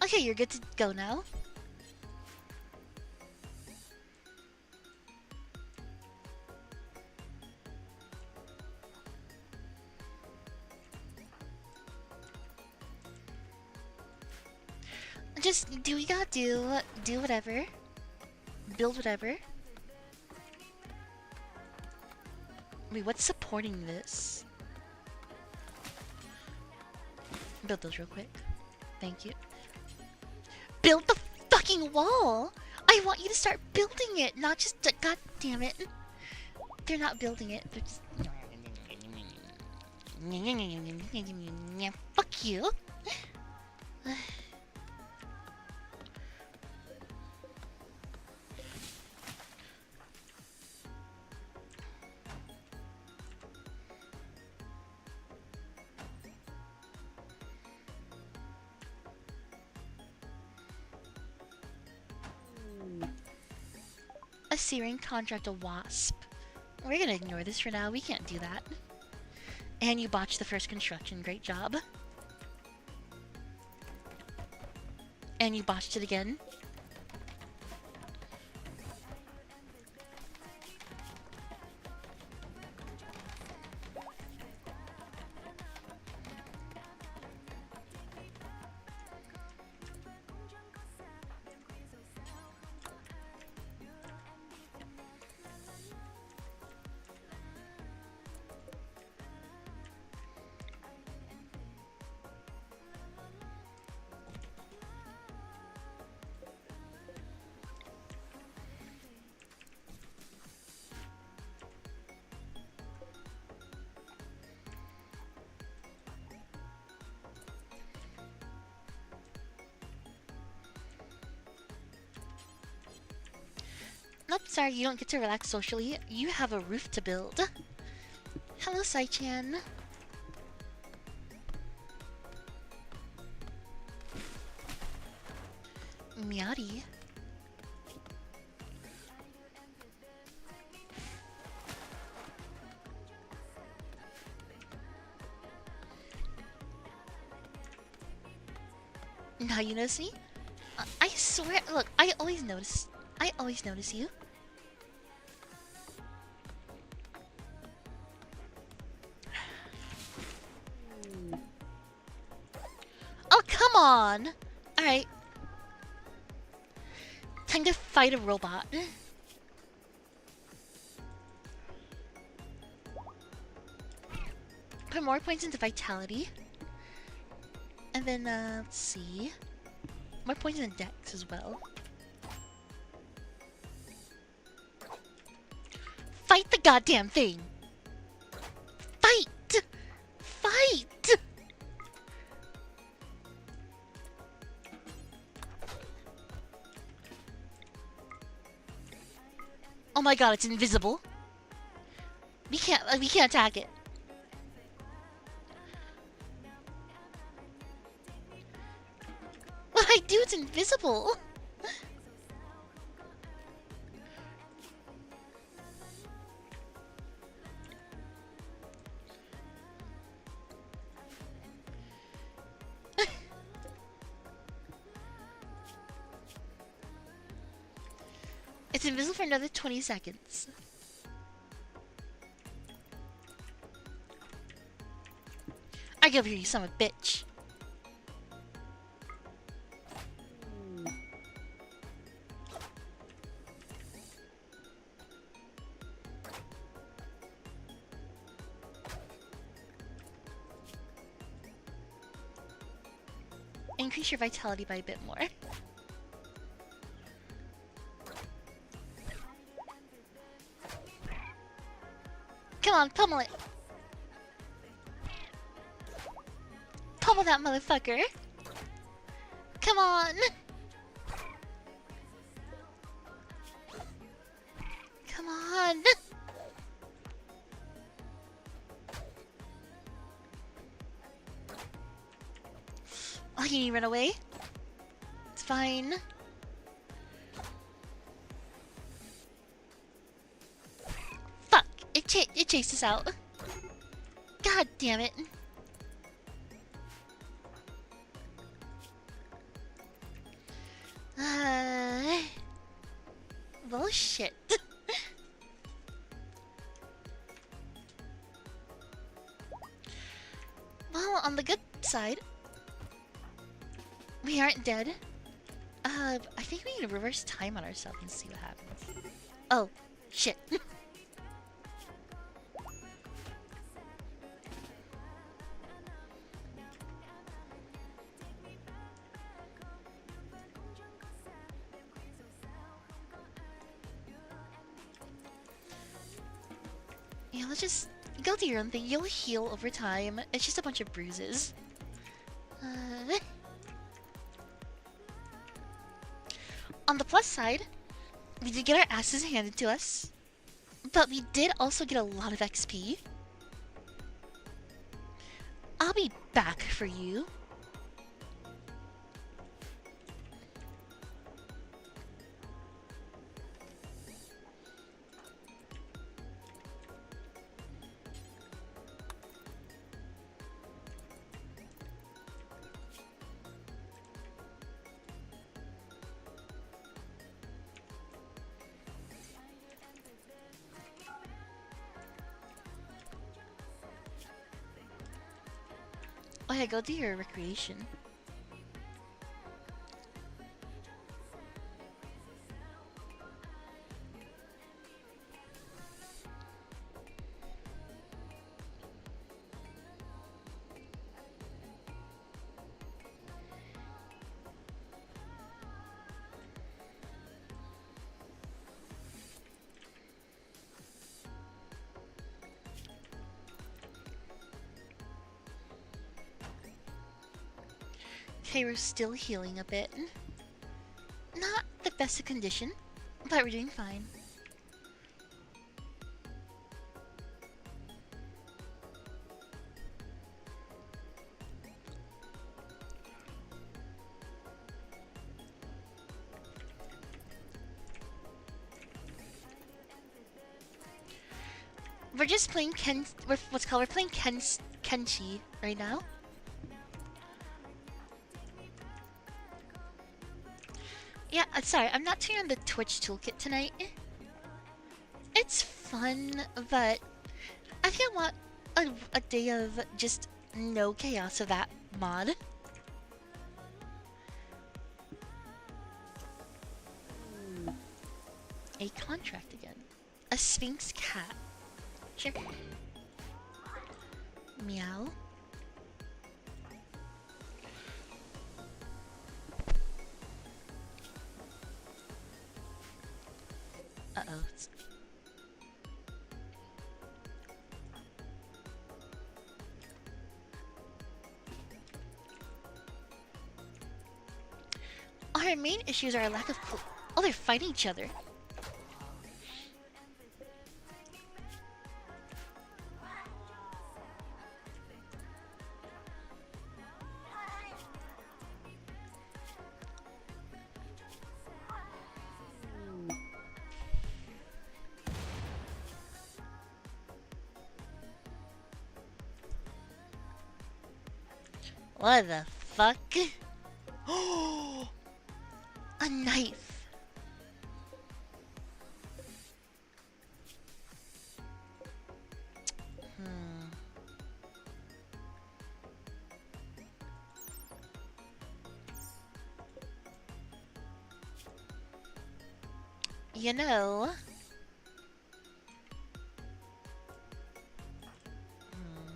Okay, you're good to go now. Just do what you gotta do. Do whatever. Build whatever. Wait, what's supporting this? Build those real quick. Thank you. Build the fucking wall! I want you to start building it, not just... God damn it. They're not building it. They're just... Fuck you. A searing contract, a wasp. We're gonna ignore this for now. We can't do that. And you botched the first construction. Great job. And you botched it again. Nope, sorry, you don't get to relax socially. You have a roof to build. Hello, Sai-chan. Miari. Now you notice me? I swear, look, I always notice you. Oh, come on! Alright. Time to fight a robot. put more points into vitality. And then, let's see. More points in dex as well. Fight the goddamn thing! Fight! Fight! Oh my god, it's invisible. We can't attack it. What I do, it's invisible. It's invisible for another 20 seconds. I give you son of a bitch. Increase your vitality by a bit more. Come on, pummel it. Pummel that motherfucker. Come on. Come on. Oh, you need to run away? It's fine. Fuck! It chased us out. God damn it. Well, shit. Well, on the good side, we aren't dead. I think we need to reverse time on ourselves and see what happens. Oh, shit. Yeah, let's just go do your own thing. You'll heal over time. It's just a bunch of bruises. On the plus side, we did get our asses handed to us, but we did also get a lot of XP. I'll be back for you. Oh yeah, go do your recreation. Okay, we're still healing a bit. Not the best of condition, but we're doing fine. We're just playing we're playing Kenshi right now. Yeah, sorry, I'm not turning on the Twitch toolkit tonight. It's fun, but I think I want a day of just no chaos of that mod. A contract again. A Sphinx cat. Sure. Meow. Uh-oh. Our main issues are a lack of oh, they're fighting each other. What the fuck? Oh, a knife. Hmm. You know. Hmm.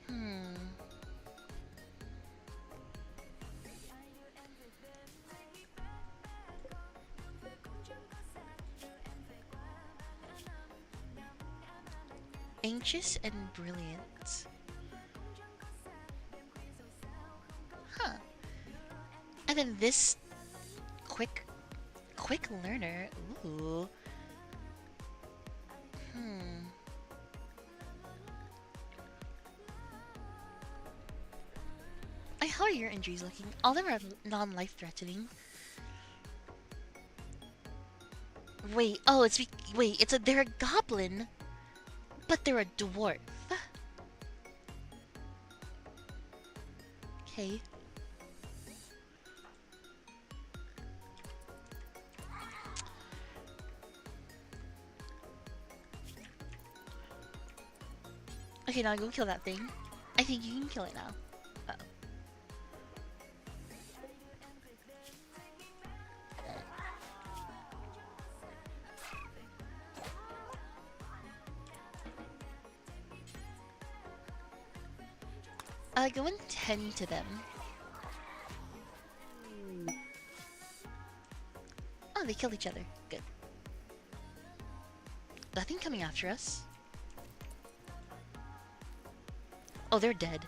Hmm. Anxious and brilliant. Huh. And then this quick learner. Ooh. Hmm. How are your injuries looking? All of them are non-life threatening. Wait, oh, wait, they're a goblin, but they're a dwarf. Okay. Okay, now go kill that thing. I think you can kill it now. Uh-oh. Go and tend to them. Oh, they killed each other. Good. Nothing coming after us. Oh, they're dead.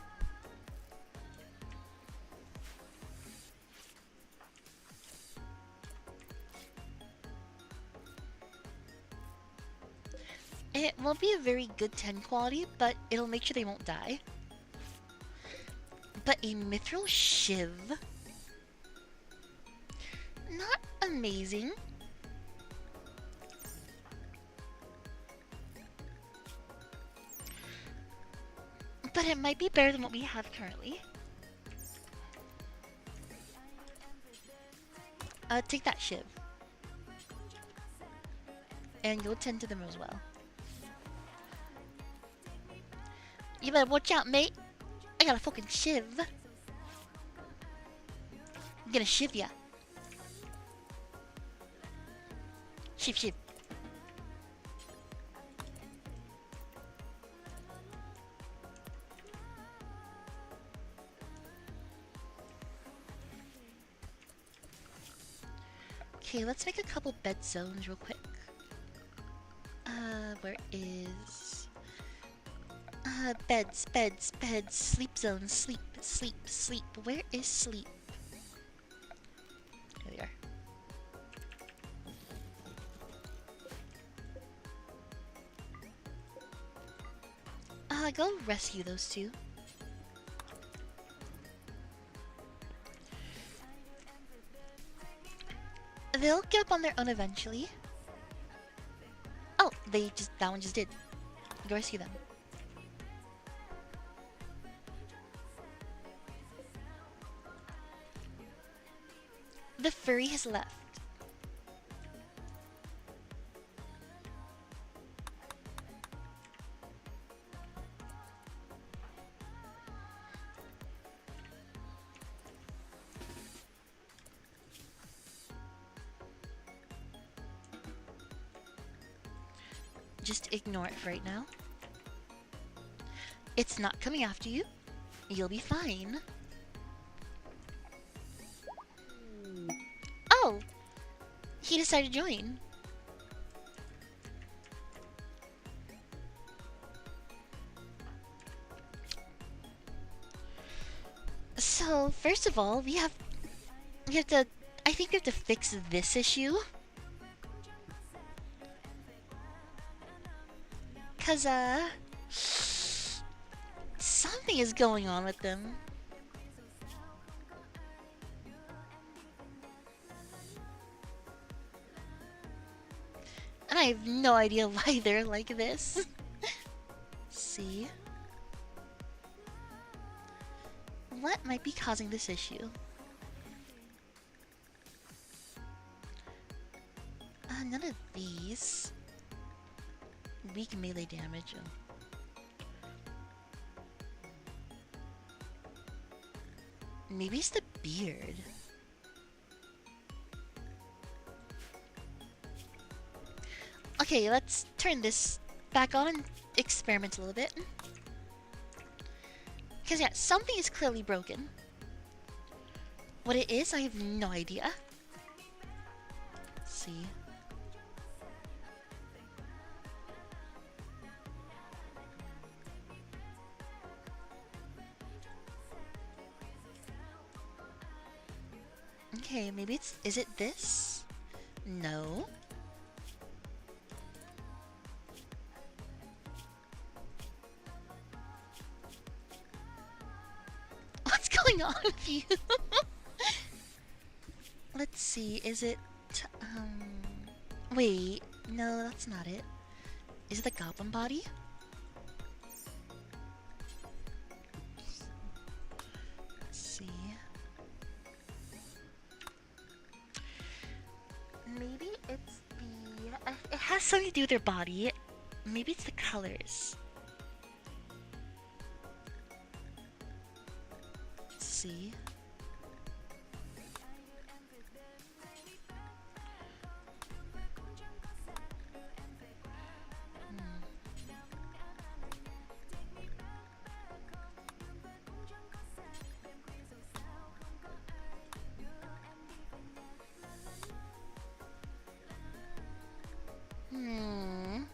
It won't be a very good 10 quality, but it'll make sure they won't die. But a mithril shiv? Not amazing. But it might be better than what we have currently. Take that shiv. And go tend to them as well. You better watch out, mate. I got a fucking shiv. I'm gonna shiv ya. Shiv, shiv. Okay, let's make a couple bed zones real quick. Where is... beds, beds, beds, sleep zones, sleep, sleep, sleep. Where is sleep? Here we are. Go rescue those two. They'll get up on their own eventually. Oh, that one just did. Go rescue them. The furry has left. Just ignore it for right now. It's not coming after you. You'll be fine. Oh! He decided to join. So, first of all, we have to, I think we have to fix this issue. Cause, something is going on with them. And I have no idea why they're like this. See? What might be causing this issue? None of these. Weak melee damage. Maybe it's the beard. Okay, let's turn this back on and experiment a little bit. Because, yeah, something is clearly broken. What it is, I have no idea. Let's see. Okay, maybe it's... Is it this? No. What's going on with you? Let's see, is it... Wait, no, that's not it. Is it the goblin body? Let's see. Maybe it's the... It has something to do with their body. Maybe it's the colors. Let's see. Hmm.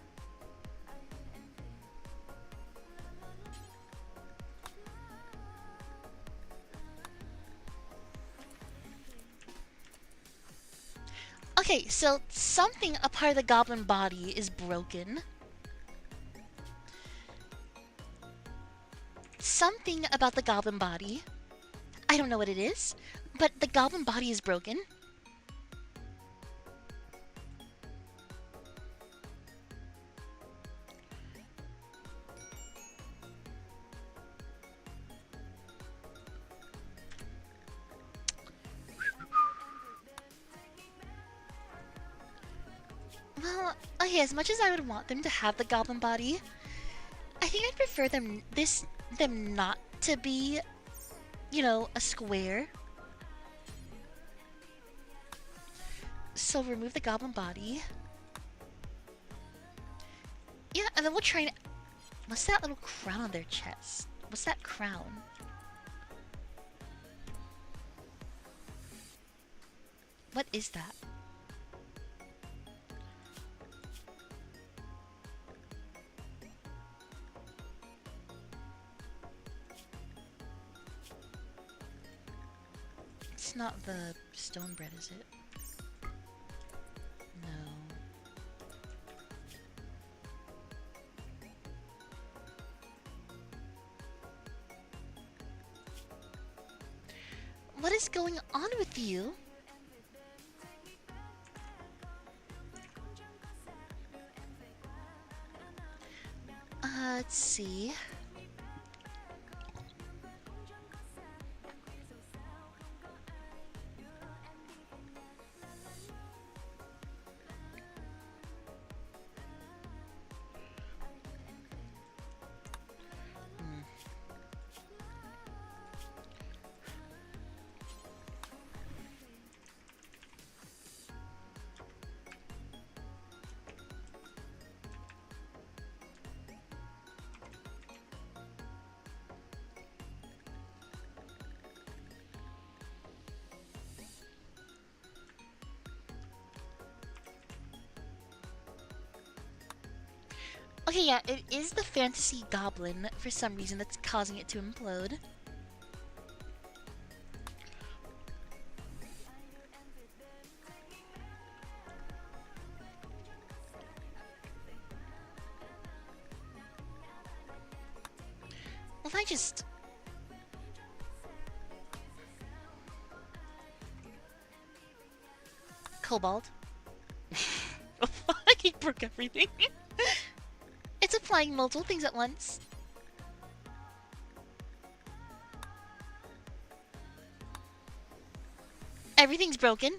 Okay, so something a part of the goblin body is broken. Something about the goblin body. I don't know what it is, but the goblin body is broken. Well, okay, as much as I would want them to have the goblin body, I think I'd prefer them not to be, you know, a square. So remove the goblin body. Yeah, and then we'll try and... What's that little crown on their chest? What's that crown? What is that? It's not the stone bread, is it? No. What is going on with you? Let's see. Okay, yeah, it is the fantasy goblin for some reason that's causing it to implode. Well, if I just... Cobalt. He broke everything. It's applying multiple things at once. Everything's broken.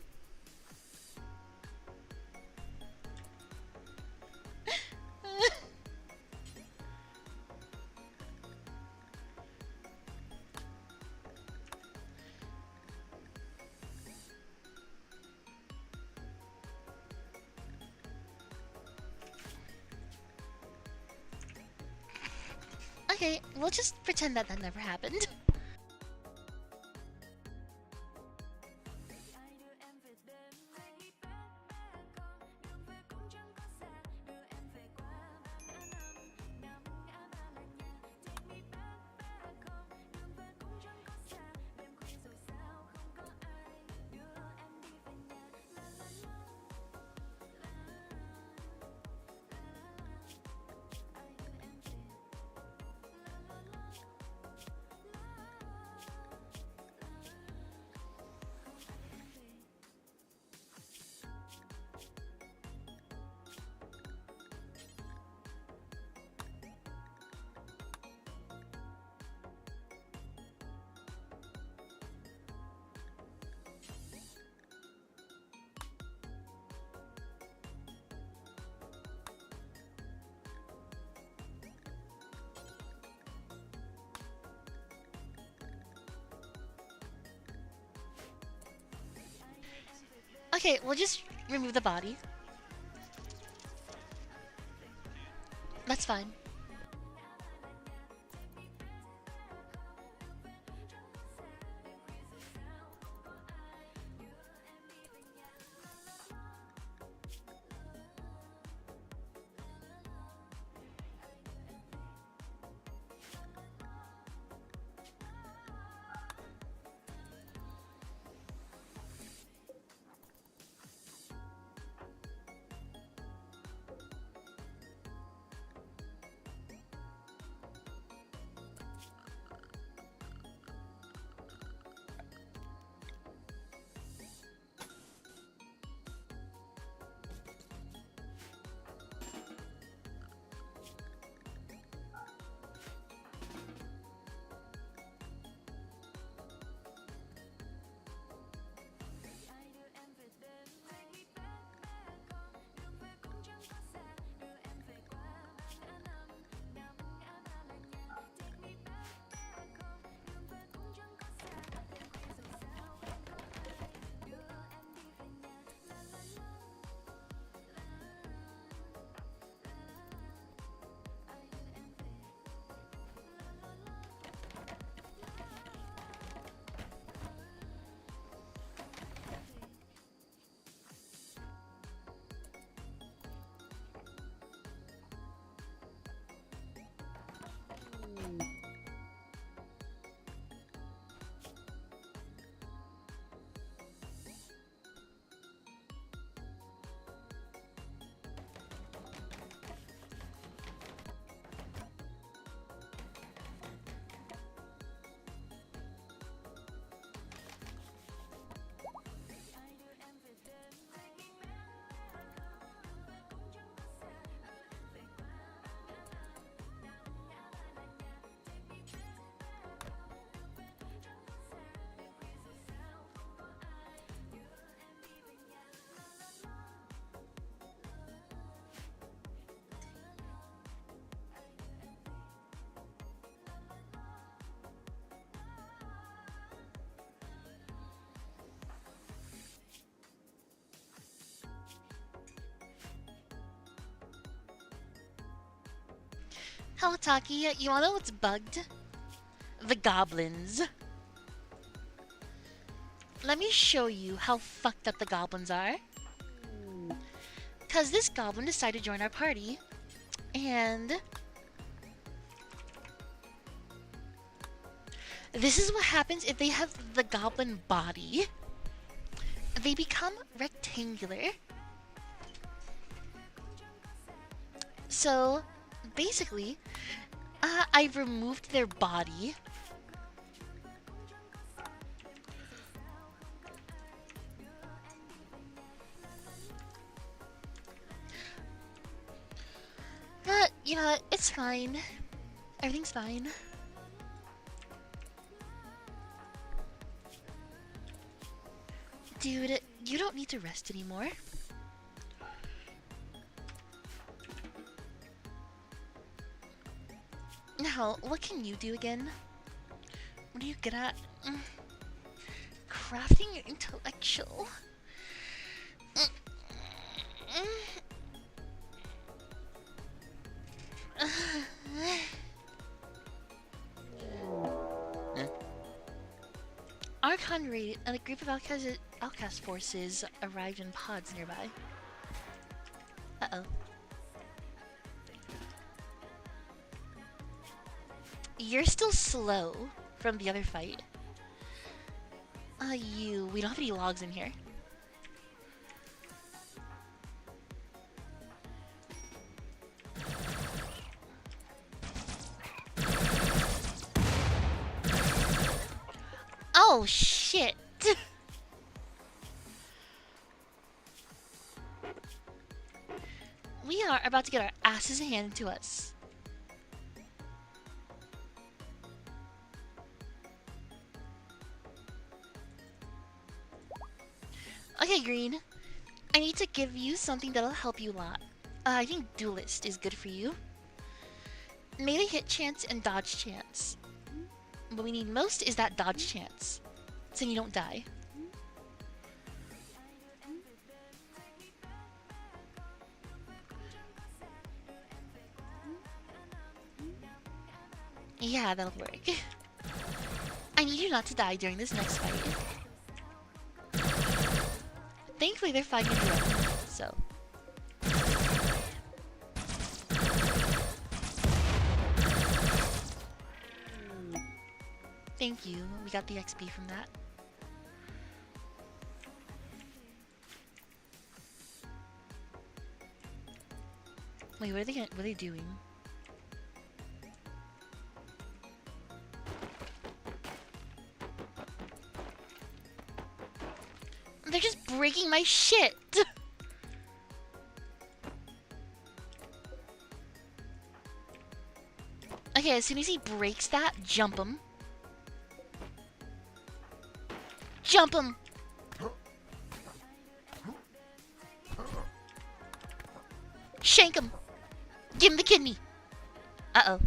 Okay, we'll just pretend that that never happened. Okay, we'll just remove the body. That's fine. Hello, Taki. You wanna know what's bugged? The goblins. Let me show you how fucked up the goblins are. Cause this goblin decided to join our party, And this is what happens if they have the goblin body. They become rectangular. So, basically, I've removed their body. But, you know, it's fine. Everything's fine. Dude, you don't need to rest anymore. Now, what can you do again? What are you good at? Crafting your intellectual. Archon raid and a group of outcast forces arrived in pods nearby. Uh-oh. You're still slow from the other fight. We don't have any logs in here. Oh, shit! We are about to get our asses handed to us. Okay, Green. I need to give you something that'll help you a lot. I think Duelist is good for you. Melee hit chance and dodge chance. What we need most is that dodge chance, so you don't die. Yeah, that'll work. I need you not to die during this next fight. Thankfully, they're fighting in drone, so. Thank you. We got the XP from that. Wait, what are they doing? They're just breaking my shit! Okay, as soon as he breaks that, jump him. Jump him! Shank him! Give him the kidney! Uh-oh.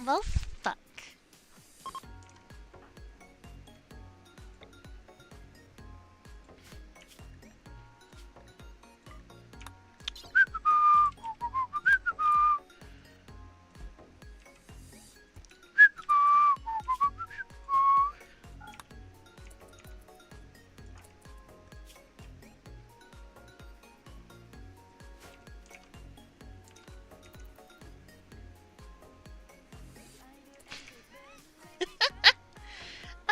Well, fuck.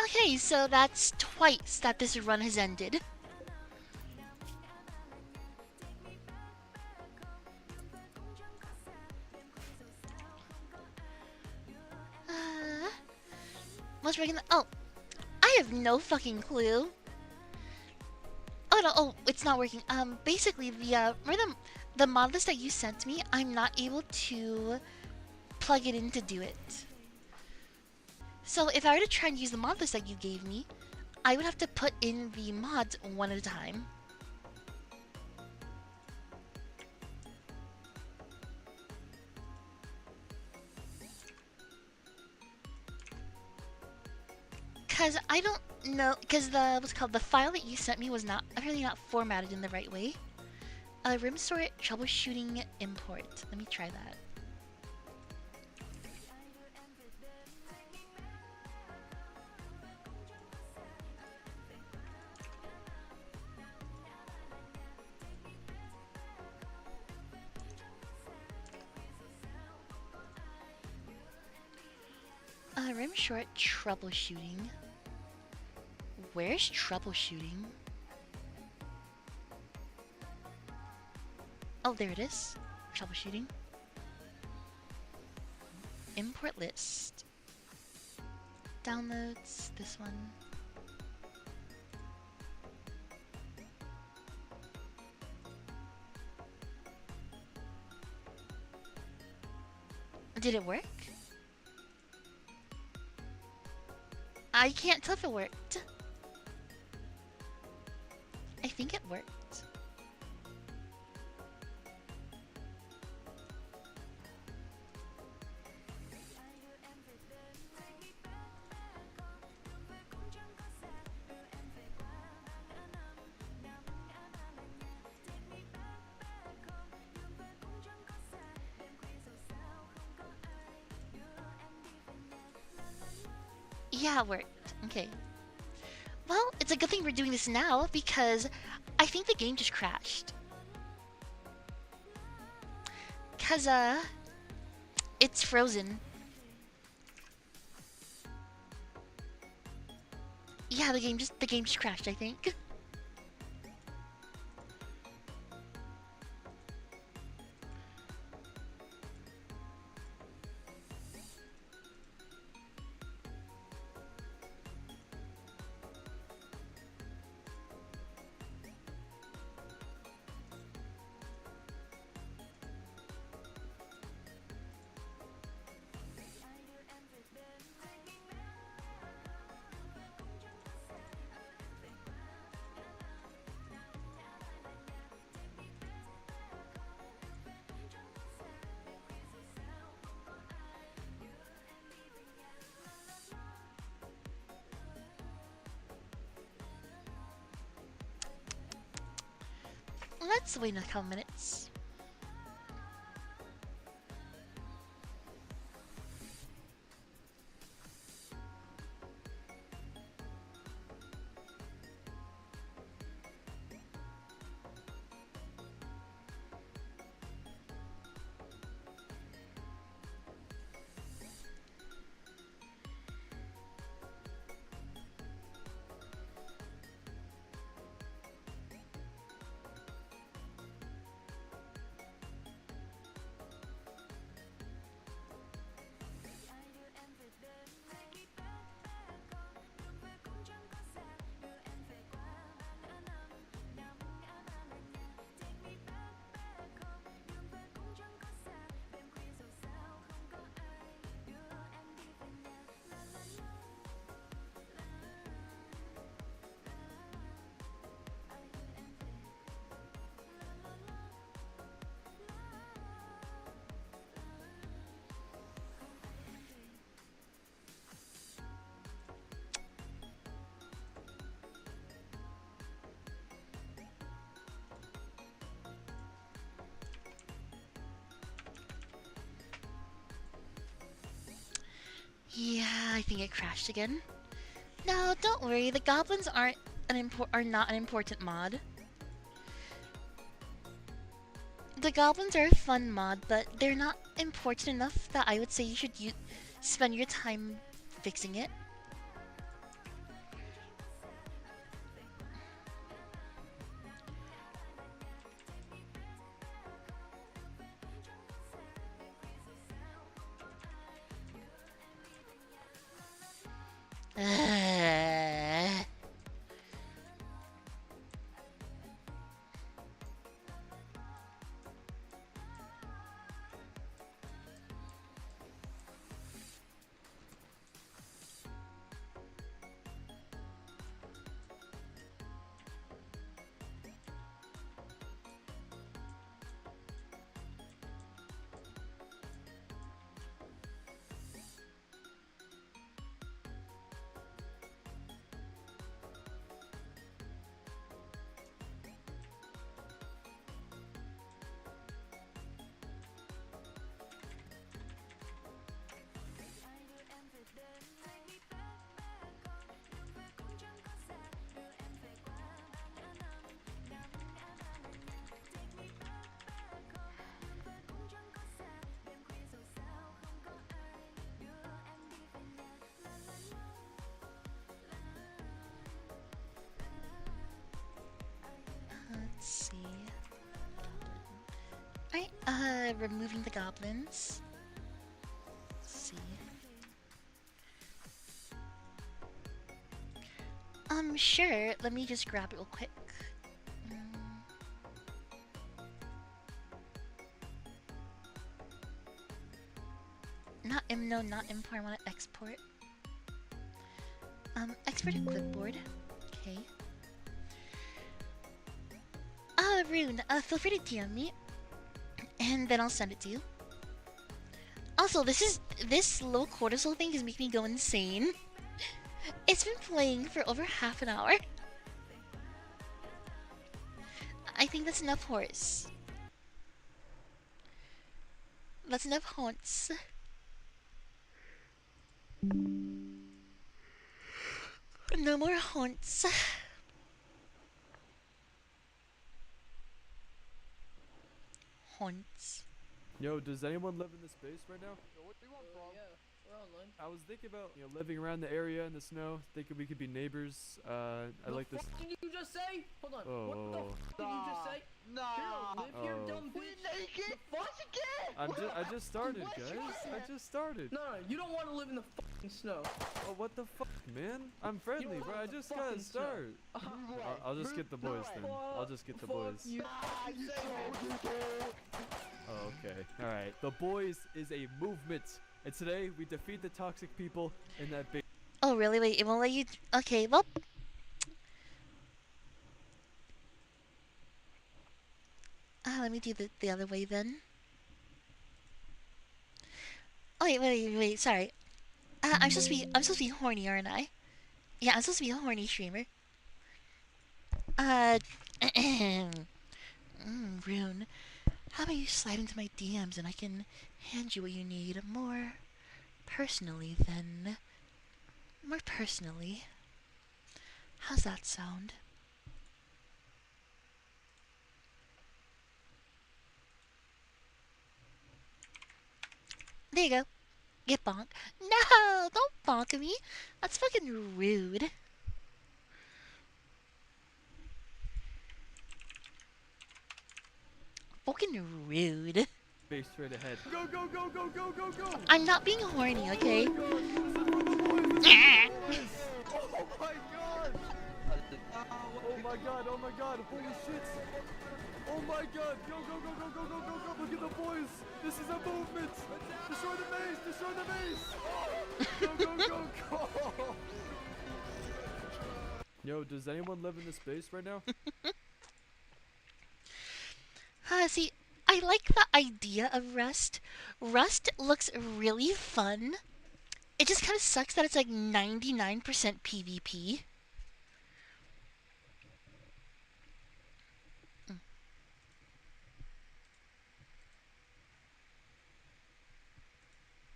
Okay, so that's twice that this run has ended. What's breaking the— oh, I have no fucking clue. Oh no, oh, it's not working. Basically remember the mod list that you sent me, I'm not able to plug it in to do it. So if I were to try and use the mod list that you gave me, I would have to put in the mods one at a time. Because I don't know, because the file that you sent me was not, apparently not formatted in the right way. Rim sort troubleshooting import. Let me try that. Rim short troubleshooting. Where's troubleshooting? Oh, there it is. Troubleshooting. Import list. Downloads. This one. Did it work? I can't tell if it worked. I think it worked. Yeah, it worked. Okay. Well, it's a good thing we're doing this now because I think the game just crashed. Cause it's frozen. Yeah, the game just crashed, I think. Let's wait a couple minutes. Yeah, I think it crashed again. No, don't worry. The goblins are not an important mod. The goblins are a fun mod, but they're not important enough that I would say you should spend your time fixing it. Removing the goblins. Let's see. Sure. Let me just grab it real quick. No, not import. I want to export. Export to clipboard. Okay. Rune, feel free to DM me, and then I'll send it to you. Also, this low cortisol thing is making me go insane. It's been playing for over half an hour. I think that's enough horse. That's enough haunts. No more haunts. Haunts. Yo, does anyone live in this space right now? Yo, what do you want, bro? Yeah, we're online. I was thinking about, living around the area in the snow. Thinking we could be neighbors. I like this. What did you just say? Hold on. Oh. What the f did you just say? Nah. Hero, live here, dumb bitch. Naked? What again? I just started, guys. I just started. No, you don't want to live in the fucking snow. Oh, what the fuck, man? I'm friendly, bro. I just got to start. I'll just get the boys then. I'll just get the boys. Oh, okay. Alright. The boys is a movement. And today, we defeat the toxic people in that big... Oh, really? Wait, it won't let you... Okay, well... let me do the other way then. Oh, wait, sorry. I'm supposed to be horny, aren't I? Yeah, I'm supposed to be a horny streamer. Rune, how about you slide into my DMs and I can hand you what you need more personally then. More personally. How's that sound? There you go. Get bonk. No! Don't bonk me. That's fucking rude. Fucking rude. Base straight ahead. Go, go, go, go, go, go, go! I'm not being horny, okay? Oh my god! Oh my god, oh my god, holy shit! Oh my god, go, go, go, go, go, go, go, go, look at the boys! This is a movement! Destroy the base, destroy the base! Go, go, go, go! Yo, does anyone live in this space right now? See, I like the idea of Rust. Rust looks really fun. It just kind of sucks that it's like 99% PvP.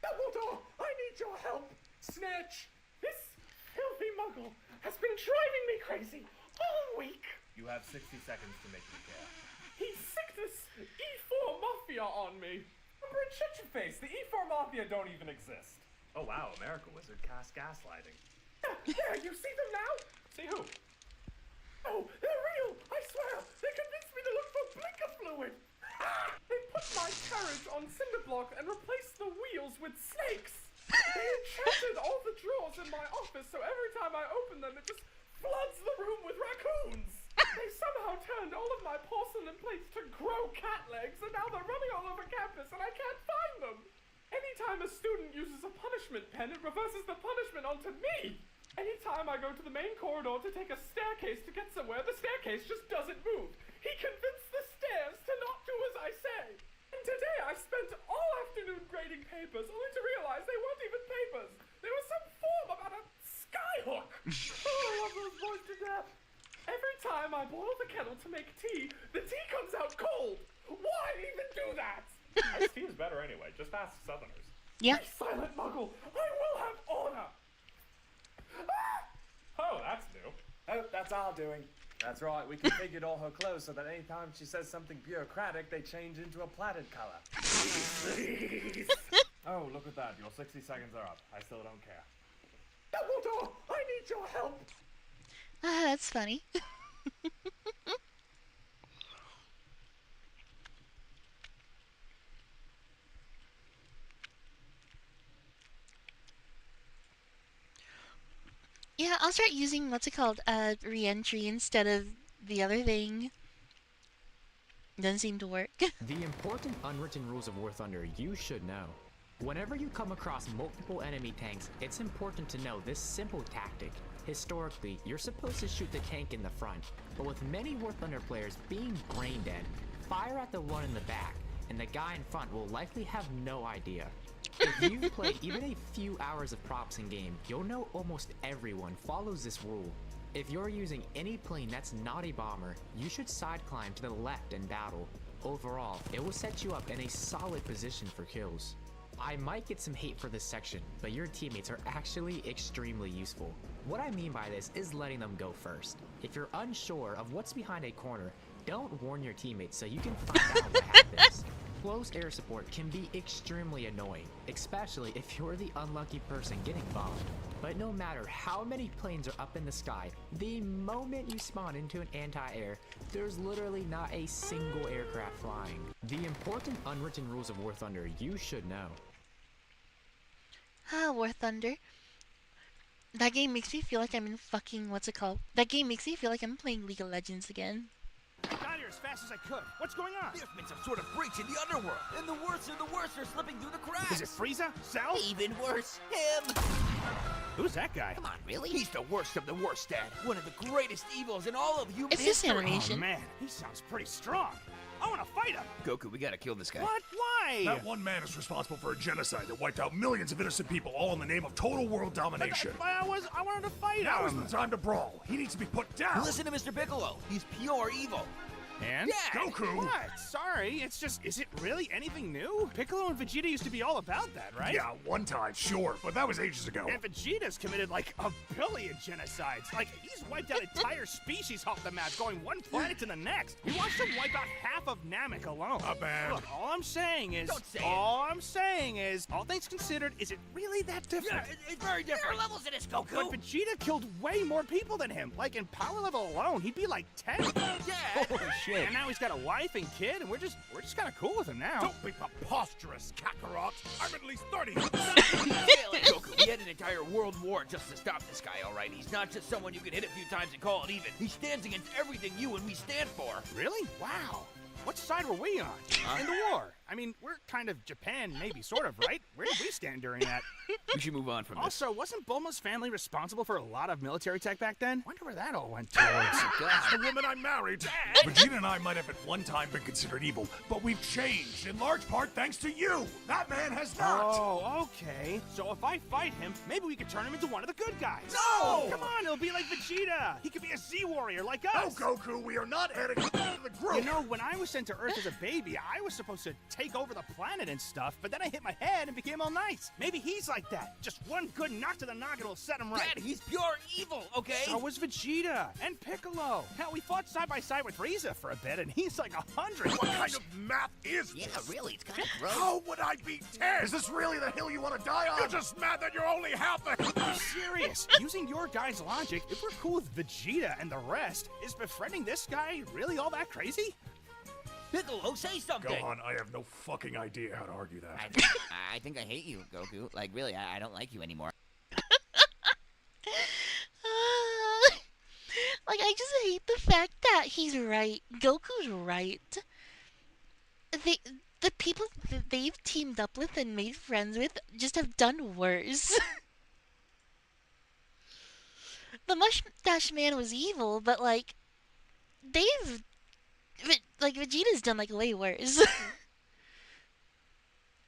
Dumbledore, I need your help! Snitch! This filthy muggle has been driving me crazy all week! You have 60 seconds to make me care. He sicked this E4 Mafia on me! Remember in Shut Your Face, the E4 Mafia don't even exist. Oh wow, America Wizard cast gaslighting. Yeah, you see them now? See who? Oh, they're real! I swear! They convinced me to look for blinker fluid! They put my carriage on cinder block and replaced the wheels with snakes! They enchanted all the drawers in my office so every time I open them it just floods the room with raccoons! They somehow turned all of my porcelain plates to grow cat legs and now they're running all over campus and I can't find them! Anytime a student uses a punishment pen, it reverses the punishment onto me! Anytime I go to the main corridor to take a staircase to get somewhere, the staircase just doesn't move. He convinced the stairs to not do as I say. And today I spent all afternoon grading papers, only to realize they weren't even papers. They were some form about a skyhook. Oh, I love those boys to death. Every time I boil the kettle to make tea, the tea comes out cold. Why even do that? Iced tea is better anyway. Just ask Southerners. Yeah. Silent muggle, I will have honor. Oh, that's new. Oh, that's our doing. That's right, we configured all her clothes so that anytime she says something bureaucratic, they change into a plaited color. Please. Oh, look at that. Your 60 seconds are up. I still don't care. Dumbledore, I need your help. That's funny. start using what's it called? Re-entry instead of the other thing. Doesn't seem to work. The important unwritten rules of War Thunder you should know. Whenever you come across multiple enemy tanks, it's important to know this simple tactic. Historically, you're supposed to shoot the tank in the front, but with many War Thunder players being brain dead, fire at the one in the back, and the guy in front will likely have no idea. If you've played even a few hours of props in game, you'll know almost everyone follows this rule. If you're using any plane that's not a bomber, you should side climb to the left in battle. Overall, it will set you up in a solid position for kills. I might get some hate for this section, but your teammates are actually extremely useful. What I mean by this is letting them go first. If you're unsure of what's behind a corner, don't warn your teammates so you can find out what happens. Close air support can be extremely annoying, especially if you're the unlucky person getting bombed. But no matter how many planes are up in the sky, the moment you spawn into an anti-air, there's literally not a single aircraft flying. The important unwritten rules of War Thunder you should know. War Thunder. That game makes me feel like I'm in fucking, what's it called? That game makes me feel like I'm playing League of Legends again. I got here as fast as I could. What's going on? There's been some sort of breach in the underworld, and the worst of the worst are slipping through the cracks. Is it Frieza? Cell? Even worse, him. Who's that guy? Come on, really? He's the worst of the worst, Dad. One of the greatest evils in all of human It's this history. animation. Oh, man, he sounds pretty strong. I want to fight him. Goku, we gotta kill this guy. What? Why? That one man is responsible for a genocide that wiped out millions of innocent people, all in the name of total world domination. But I wanted to fight Now him. is the time to brawl. He needs to be put down. Listen to Mr. Piccolo. He's pure evil. And? Dad! Goku! What? Sorry, it's just, is it really anything new? Piccolo and Vegeta used to be all about that, right? Yeah, one time, sure, but that was ages ago. And Vegeta's committed like a billion genocides. Like, he's wiped out entire species off the map, going one planet to the next. We watched him wipe out half of Namek alone. Not bad. Look, all I'm saying is, Don't say all things considered, is it really that different? Yeah, it's very different. There are levels to this, Goku. But Vegeta killed way more people than him. Like, in power level alone, he'd be like 10. Dad! Holy shit. And now he's got a wife and kid, and we're just kind of cool with him now. Don't be preposterous, Kakarot. I'm at least 30. Goku, we had an entire world war just to stop this guy, all right? He's not just someone you can hit a few times and call it even. He stands against everything you and me stand for. Really? Wow. What side were we on? In the war. I mean, we're kind of Japan, maybe, sort of, right? Where did we stand during that? We should move on from this. Also, wasn't Bulma's family responsible for a lot of military tech back then? Wonder where that all went towards. That's the woman I married. Vegeta and I might have at one time been considered evil, but we've changed, in large part thanks to you. That man has not. Oh, okay. So if I fight him, maybe we could turn him into one of the good guys. No! Come on, it'll be like Vegeta. He could be a Z-warrior like us. No, Goku, we are not adding to the group. You know, when I was sent to Earth as a baby, I was supposed to take over the planet and stuff, but then I hit my head and became all nice. Maybe he's like that. Just one good knock to the noggin will set him right. Dad, he's pure evil, okay? So was Vegeta and Piccolo. Hell, we fought side by side with Frieza for a bit, and he's like 100. What kind of math is this? Yeah, really, it's kind of gross. How would I be 10? Is this really the hill you want to die on? You're just mad that you're only half a... I'm serious. Using your guys' logic, if we're cool with Vegeta and the rest, is befriending this guy really all that crazy? Piccolo, say something! Gohan, I have no fucking idea how to argue that. I think I hate you, Goku. Like, really, I don't like you anymore. Like, I just hate the fact that he's right. Goku's right. The people that they've teamed up with and made friends with just have done worse. The Mustache Man was evil, but, like, Vegeta's done, like, way worse.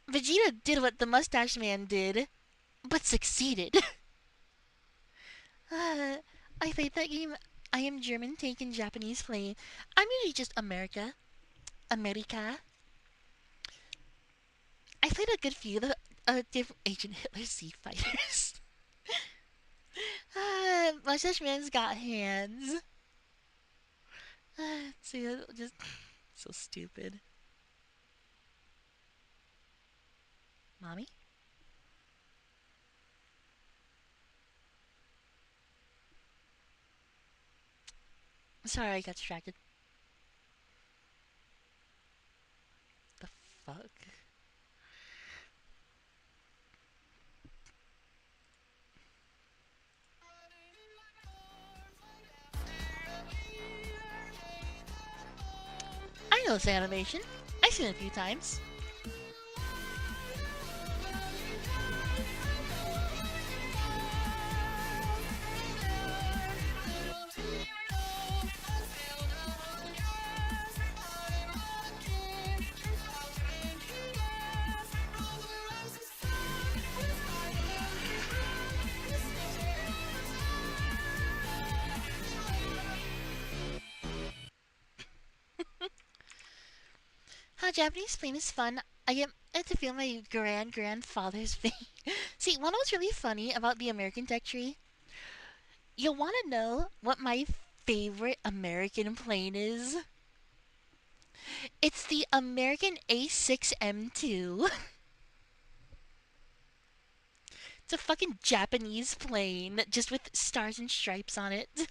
Vegeta did what the Mustache Man did, but succeeded. I played that game. I am German, taking Japanese play. I'm usually just America. America. I played a good few of different Agent Hitler Z fighters. Mustache Man's got hands. See, just so stupid. Mommy? Sorry, I got distracted. The fuck? know this animation. I've seen it a few times. How Japanese pain is fun. I get to feel my grandfather's pain. See, one was really funny about the American tech tree. You want to know what my favorite American plane is? It's the American A6M2. It's a fucking Japanese plane, just with stars and stripes on it.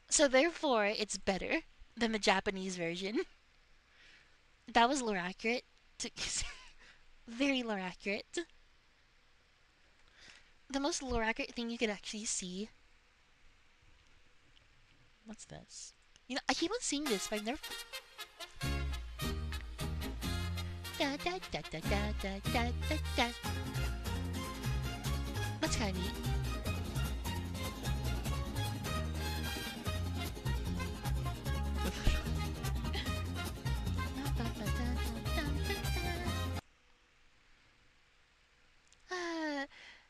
So therefore, it's better than the Japanese version. That was lore accurate. Very lore accurate. The most lore accurate thing you could actually see. What's this? You know, I keep on seeing this, but I've never. Da da da da da da da da da. That's kind of neat.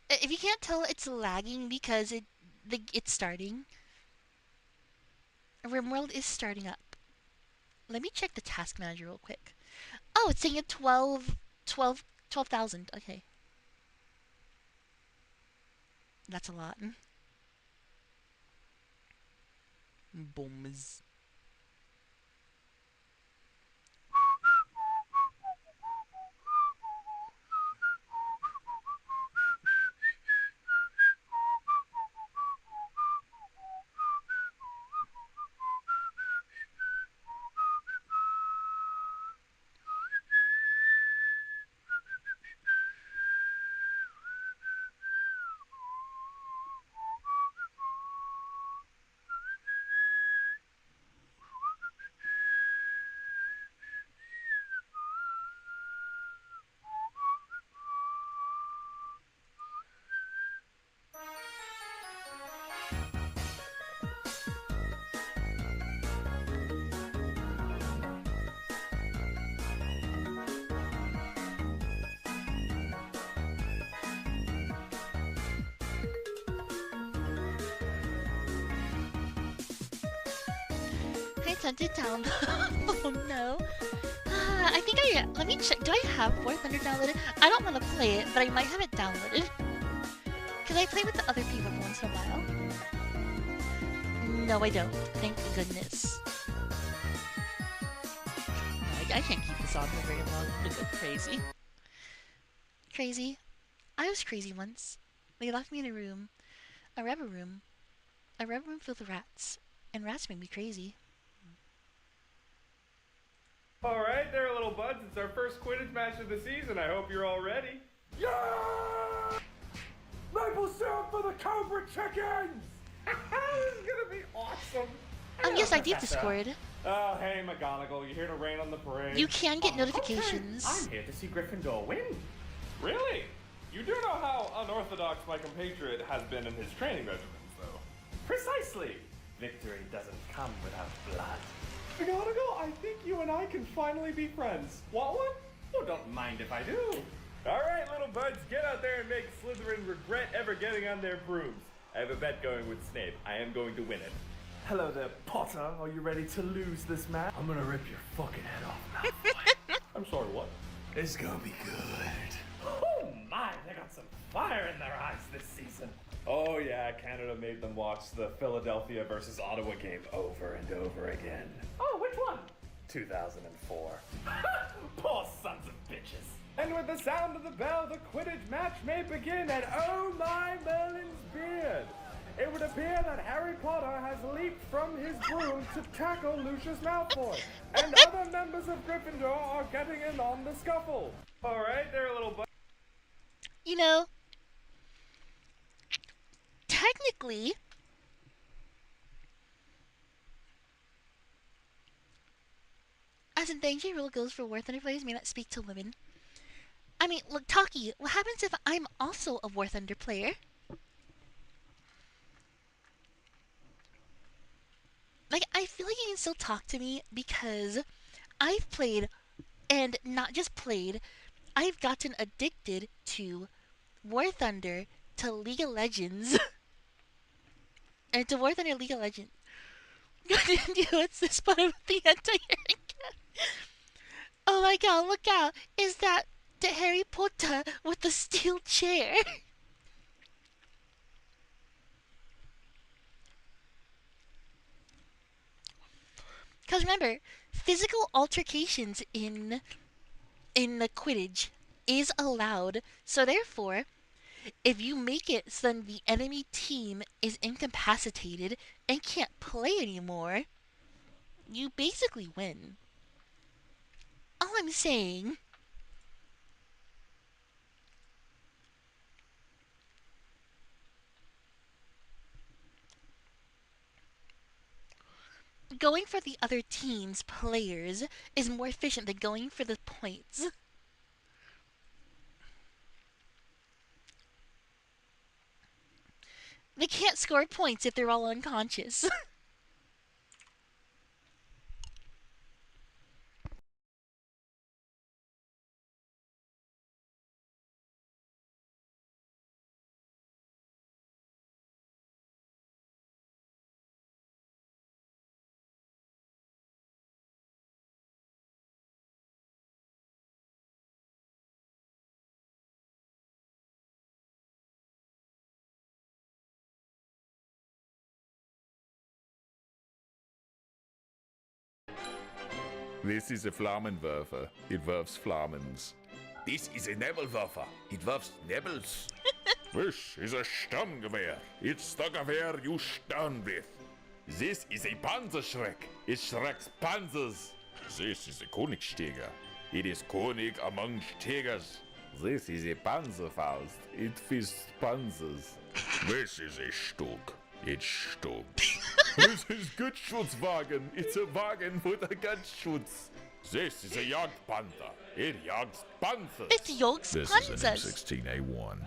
If you can't tell, it's lagging because it's starting. RimWorld is starting up. Let me check the task manager real quick. Oh, it's saying at 12,000. Okay. That's a lot. Bombs. I sent it down. Oh no. I think let me check. Do I have War Thunder downloaded? I don't want to play it, but I might have it downloaded. Because I play with the other people once in a while. No, I don't. Thank goodness. I can't keep this on for very long. It's crazy. Crazy. I was crazy once. They locked me in a room. A rubber room. A rubber room filled with rats. And rats make me crazy. Alright there, little buds. It's our first Quidditch match of the season. I hope you're all ready. Yeah! Maple syrup for the Cobra chickens! This is gonna be awesome. Yes, I did Discord. Oh, hey, McGonagall. You here to rain on the parade? You can get notifications. Okay. I'm here to see Gryffindor win. Really? You do know how unorthodox my compatriot has been in his training regimens, though. Precisely. Victory doesn't come without blood. McGonagall, I think you and I can finally be friends. Want one? Oh, don't mind if I do. All right, little buds, get out there and make Slytherin regret ever getting on their brooms. I have a bet going with Snape. I am going to win it. Hello there, Potter. Are you ready to lose this match? I'm gonna rip your fucking head off, Malfoy. I'm sorry, what? It's gonna be good. Oh my, they got some fire in their eyes this season. Oh yeah, Canada made them watch the Philadelphia versus Ottawa game over and over again. Oh, which one? 2004. Poor sons of bitches. And with the sound of the bell, the Quidditch match may begin, and oh my Merlin's beard! It would appear that Harry Potter has leaped from his broom to tackle Lucius Malfoy, and other members of Gryffindor are getting in on the scuffle. Alright, there, little bud. You know, technically, As in, the ancient rule goes for War Thunder players may not speak to women. I mean, look, Taki, what happens if I'm also a War Thunder player? Like, I feel like you can still talk to me because I've played, and not just played, I've gotten addicted to War Thunder, to League of Legends, and to War Thunder League of Legends. What's this part of the anti-Harry? Oh my god, look out! Is that the Harry Potter with the steel chair? Because remember, physical altercations in the Quidditch is allowed, so therefore, if you make it so then the enemy team is incapacitated and can't play anymore, you basically win. All I'm saying. Going for the other team's players is more efficient than going for the points. They can't score points if they're all unconscious. This is a Flammenwerfer. It werfs Flammens. This is a Nebelwerfer. It werfs Nebels. This is a Sturmgewehr. It's the Gewehr you stun with. This is a Panzerschreck. It schrecks Panzers. This is a Königsteiger. It is König among Steigers. This is a Panzerfaust. It fists Panzers. This is a Stug. It stunk. This is Gutschutzwagen. It's a wagon with a Gutsschutz. This is a Jagdpanther. It jags panthers. It jags This panthers. is an M16A1.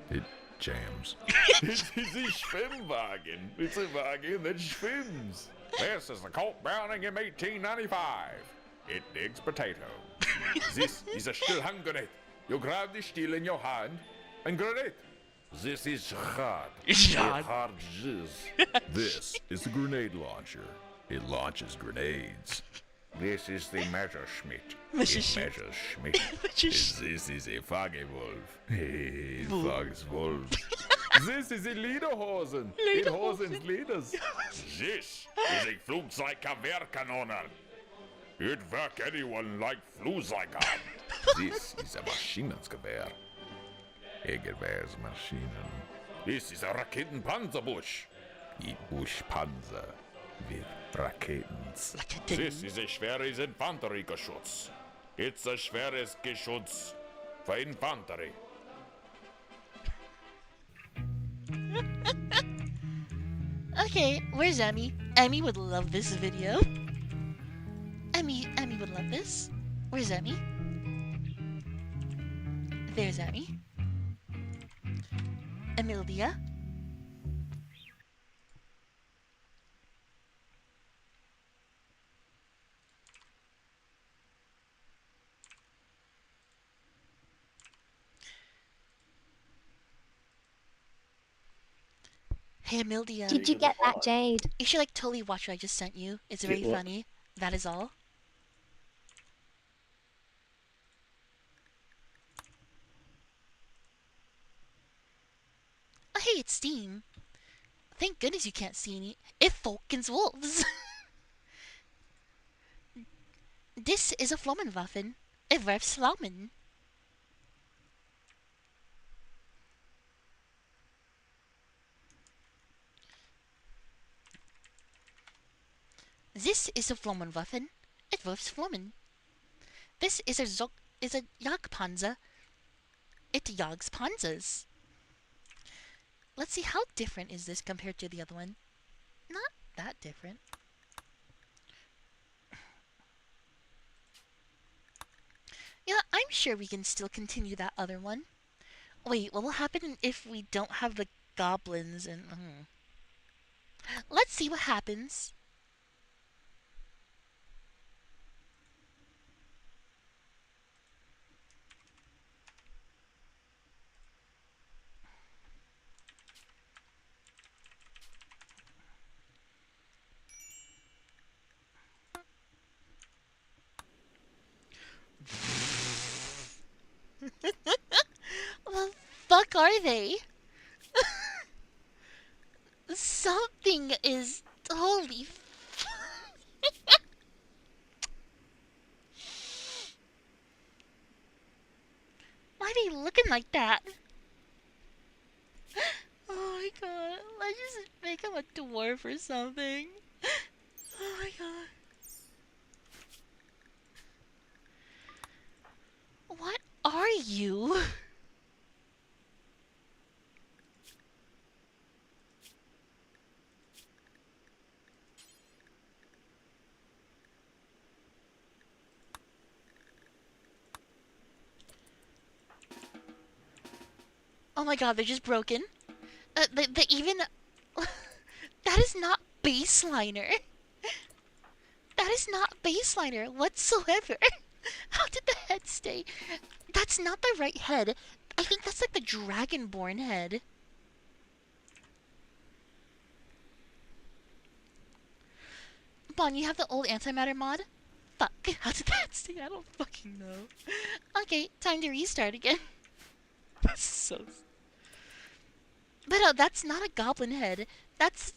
It jams. It is a Schwimmwagen. It's a wagon that swims. This is the Colt Browning M1895. It digs potato. This is a Stillhandgrenade. You grab the steel in your hand and grenade. This is hard. Hard jizz. This is the grenade launcher. It launches grenades. This is the Messerschmitt. It measures Schmidt. This is a Foggy-Wolf. It fogs wolves. This is a Lederhosen. It hosens leaders. This is a Flugzeuggewehrkanoner. It work anyone like Flugzeuger. This is a Maschinengewehr. Gewehrsmaschinen. This is a Raketenpanzerbusch. It bush Panzer with Raketens. This is a schweres Infanteriegeschutz. It's a schweres Geschutz for Infanterie. Okay, where's Emmy? Emmy would love this video. Emmy would love this. Where's Emmy? There's Emmy. Emilia. Hey, Emilia. Did you get that, Jade? You should like totally watch what I just sent you. It's very funny. That is all. Oh, hey, it's Steam. Thank goodness you can't see me. It Falcons Wolves. This is a Flammenwaffen. It werfs Flammen. This is a Flammenwaffen. It werfs Flammen. This is a Jagdpanzer. It jags panzers. Let's see, how different is this compared to the other one? Not that different. sure we can still continue that other one. Wait, what will happen if we don't have the goblins and... Let's see what happens. The fuck are they? Something is totally... Why are they looking like that? Oh my god, let's just make him a dwarf or something. Oh my god. What are you? Oh my god, they're just broken. They even... That is not baseliner. That is not baseliner whatsoever. How did the head stay? That's not the right head. I think that's like the Dragonborn head. Bon, you have the old antimatter mod? Fuck, how did that stay? I don't fucking know. Okay, time to restart again. That's so... But that's not a goblin head. That's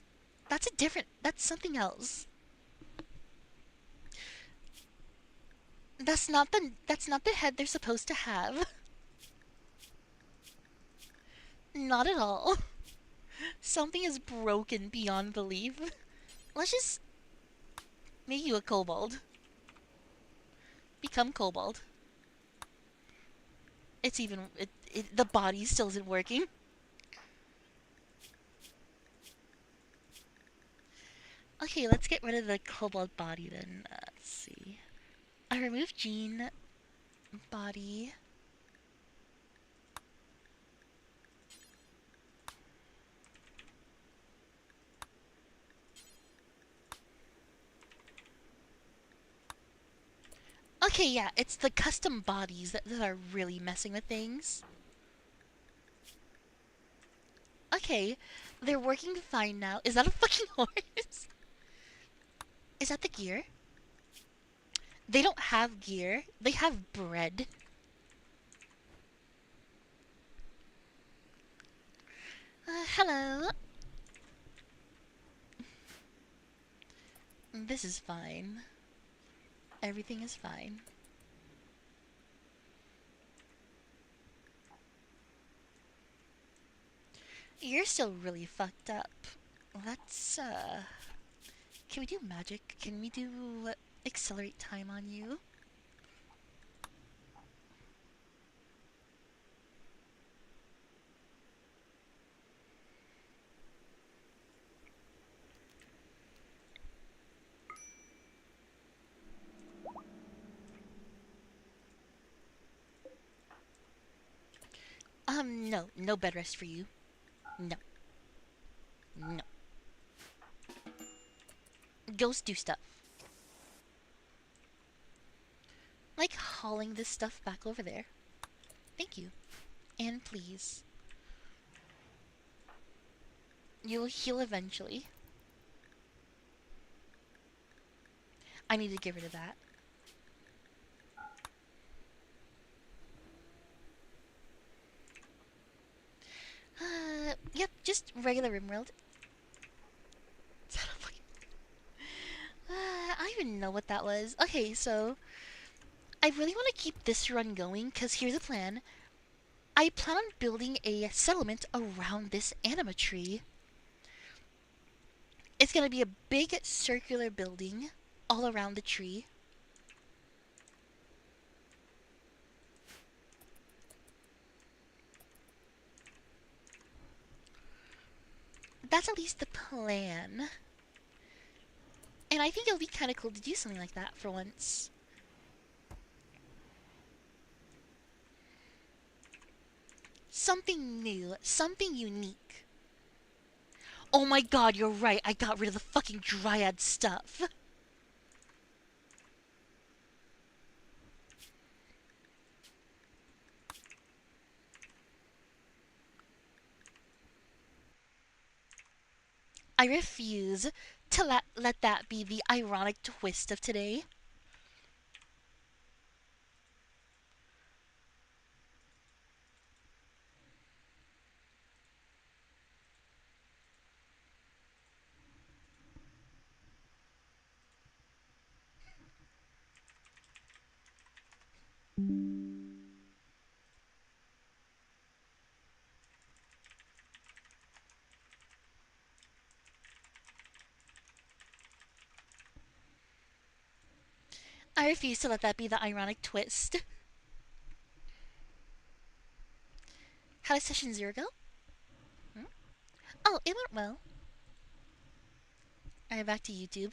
a different... That's something else. That's not the head they're supposed to have. Not at all. Something is broken beyond belief. Let's just make you a kobold. Become kobold. It's even... the body still isn't working. Okay, let's get rid of the kobold body then. Let's see. I remove gene, body. Okay, yeah, it's the custom bodies that are really messing with things. Okay, they're working fine now. Is that a fucking horse? Is that the gear? They don't have gear. They have bread. Hello. This is fine. Everything is fine. You're still really fucked up. Let's, can we do magic? Can we do accelerate time on you? No. No bed rest for you. No. No. Ghosts do stuff. Like hauling this stuff back over there. Thank you. And please. You'll heal eventually. I need to get rid of that. Yep, just regular RimWorld. I don't even know what that was. Okay, so... I really want to keep this run going, because here's the plan. I plan on building a settlement around this anima tree. It's going to be a big circular building all around the tree. That's at least the plan. And I think it'll be kind of cool to do something like that for once. Something new, something unique. Oh my god, you're right. I got rid of the fucking dryad stuff. I refuse to let that be the ironic twist of today. I refuse to let that be the ironic twist. How did session 0 go? Oh, it went well. Alright, back to YouTube.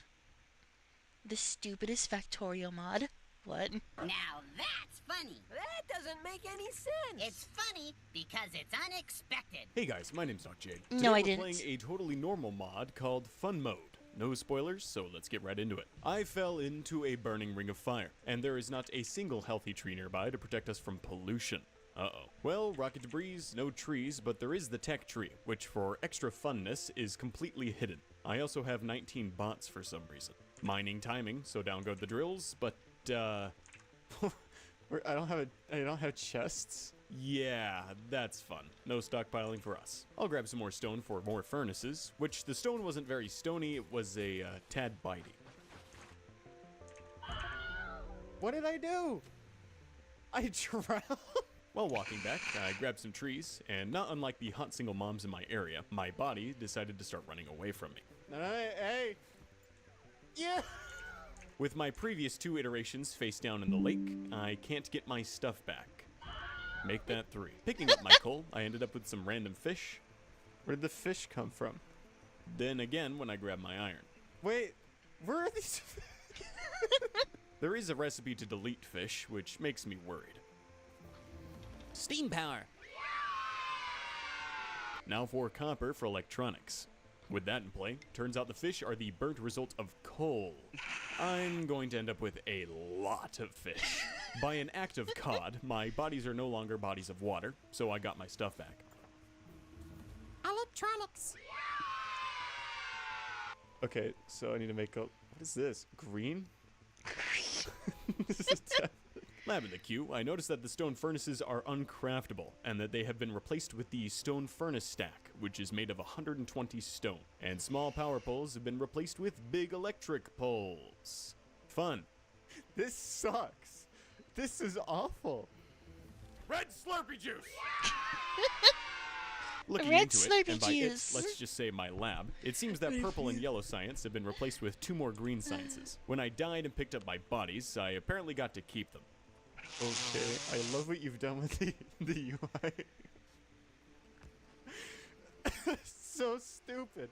The stupidest factorial mod. What? Now that's funny. That doesn't make any sense. It's funny because it's unexpected. Hey guys, my name's Jade. No, Today I we're didn't. playing a totally normal mod called Fun Mode. No spoilers, so let's get right into it. I fell into a burning ring of fire, and there is not a single healthy tree nearby to protect us from pollution. Uh-oh. Well, rocket debris, no trees, but there is the tech tree, which for extra funness is completely hidden. I also have 19 bots for some reason. Mining timing, so down go the drills, but I don't have chests. Yeah, that's fun. No stockpiling for us. I'll grab some more stone for more furnaces, which the stone wasn't very stony, it was a tad bitey. What did I do? I drowned. While walking back, I grabbed some trees, and not unlike the hot single moms in my area, my body decided to start running away from me. Hey! Yeah! With my previous 2 iterations face down in the lake, I can't get my stuff back. Make that 3. Picking up my coal, I ended up with some random fish. Where did the fish come from? Then again, when I grabbed my iron. Wait, where are these? There is a recipe to delete fish, which makes me worried. Steam power! Now for copper for electronics. With that in play, turns out the fish are the burnt result of coal. I'm going to end up with a lot of fish. By an act of COD, my bodies are no longer bodies of water, so I got my stuff back. Electronics. Okay, so I need to make a... What is this? Green? This is Lab in the queue, I noticed that the stone furnaces are uncraftable, and that they have been replaced with the stone furnace stack, which is made of 120 stone. And small power poles have been replaced with big electric poles. Fun. This sucks. This is awful. Red Slurpee juice! Looking Red into Slurpee it, and by juice. it, let's just say my lab, it seems that purple and yellow science have been replaced with 2 more green sciences. When I died and picked up my bodies, I apparently got to keep them. Okay, I love what you've done with the UI. So stupid.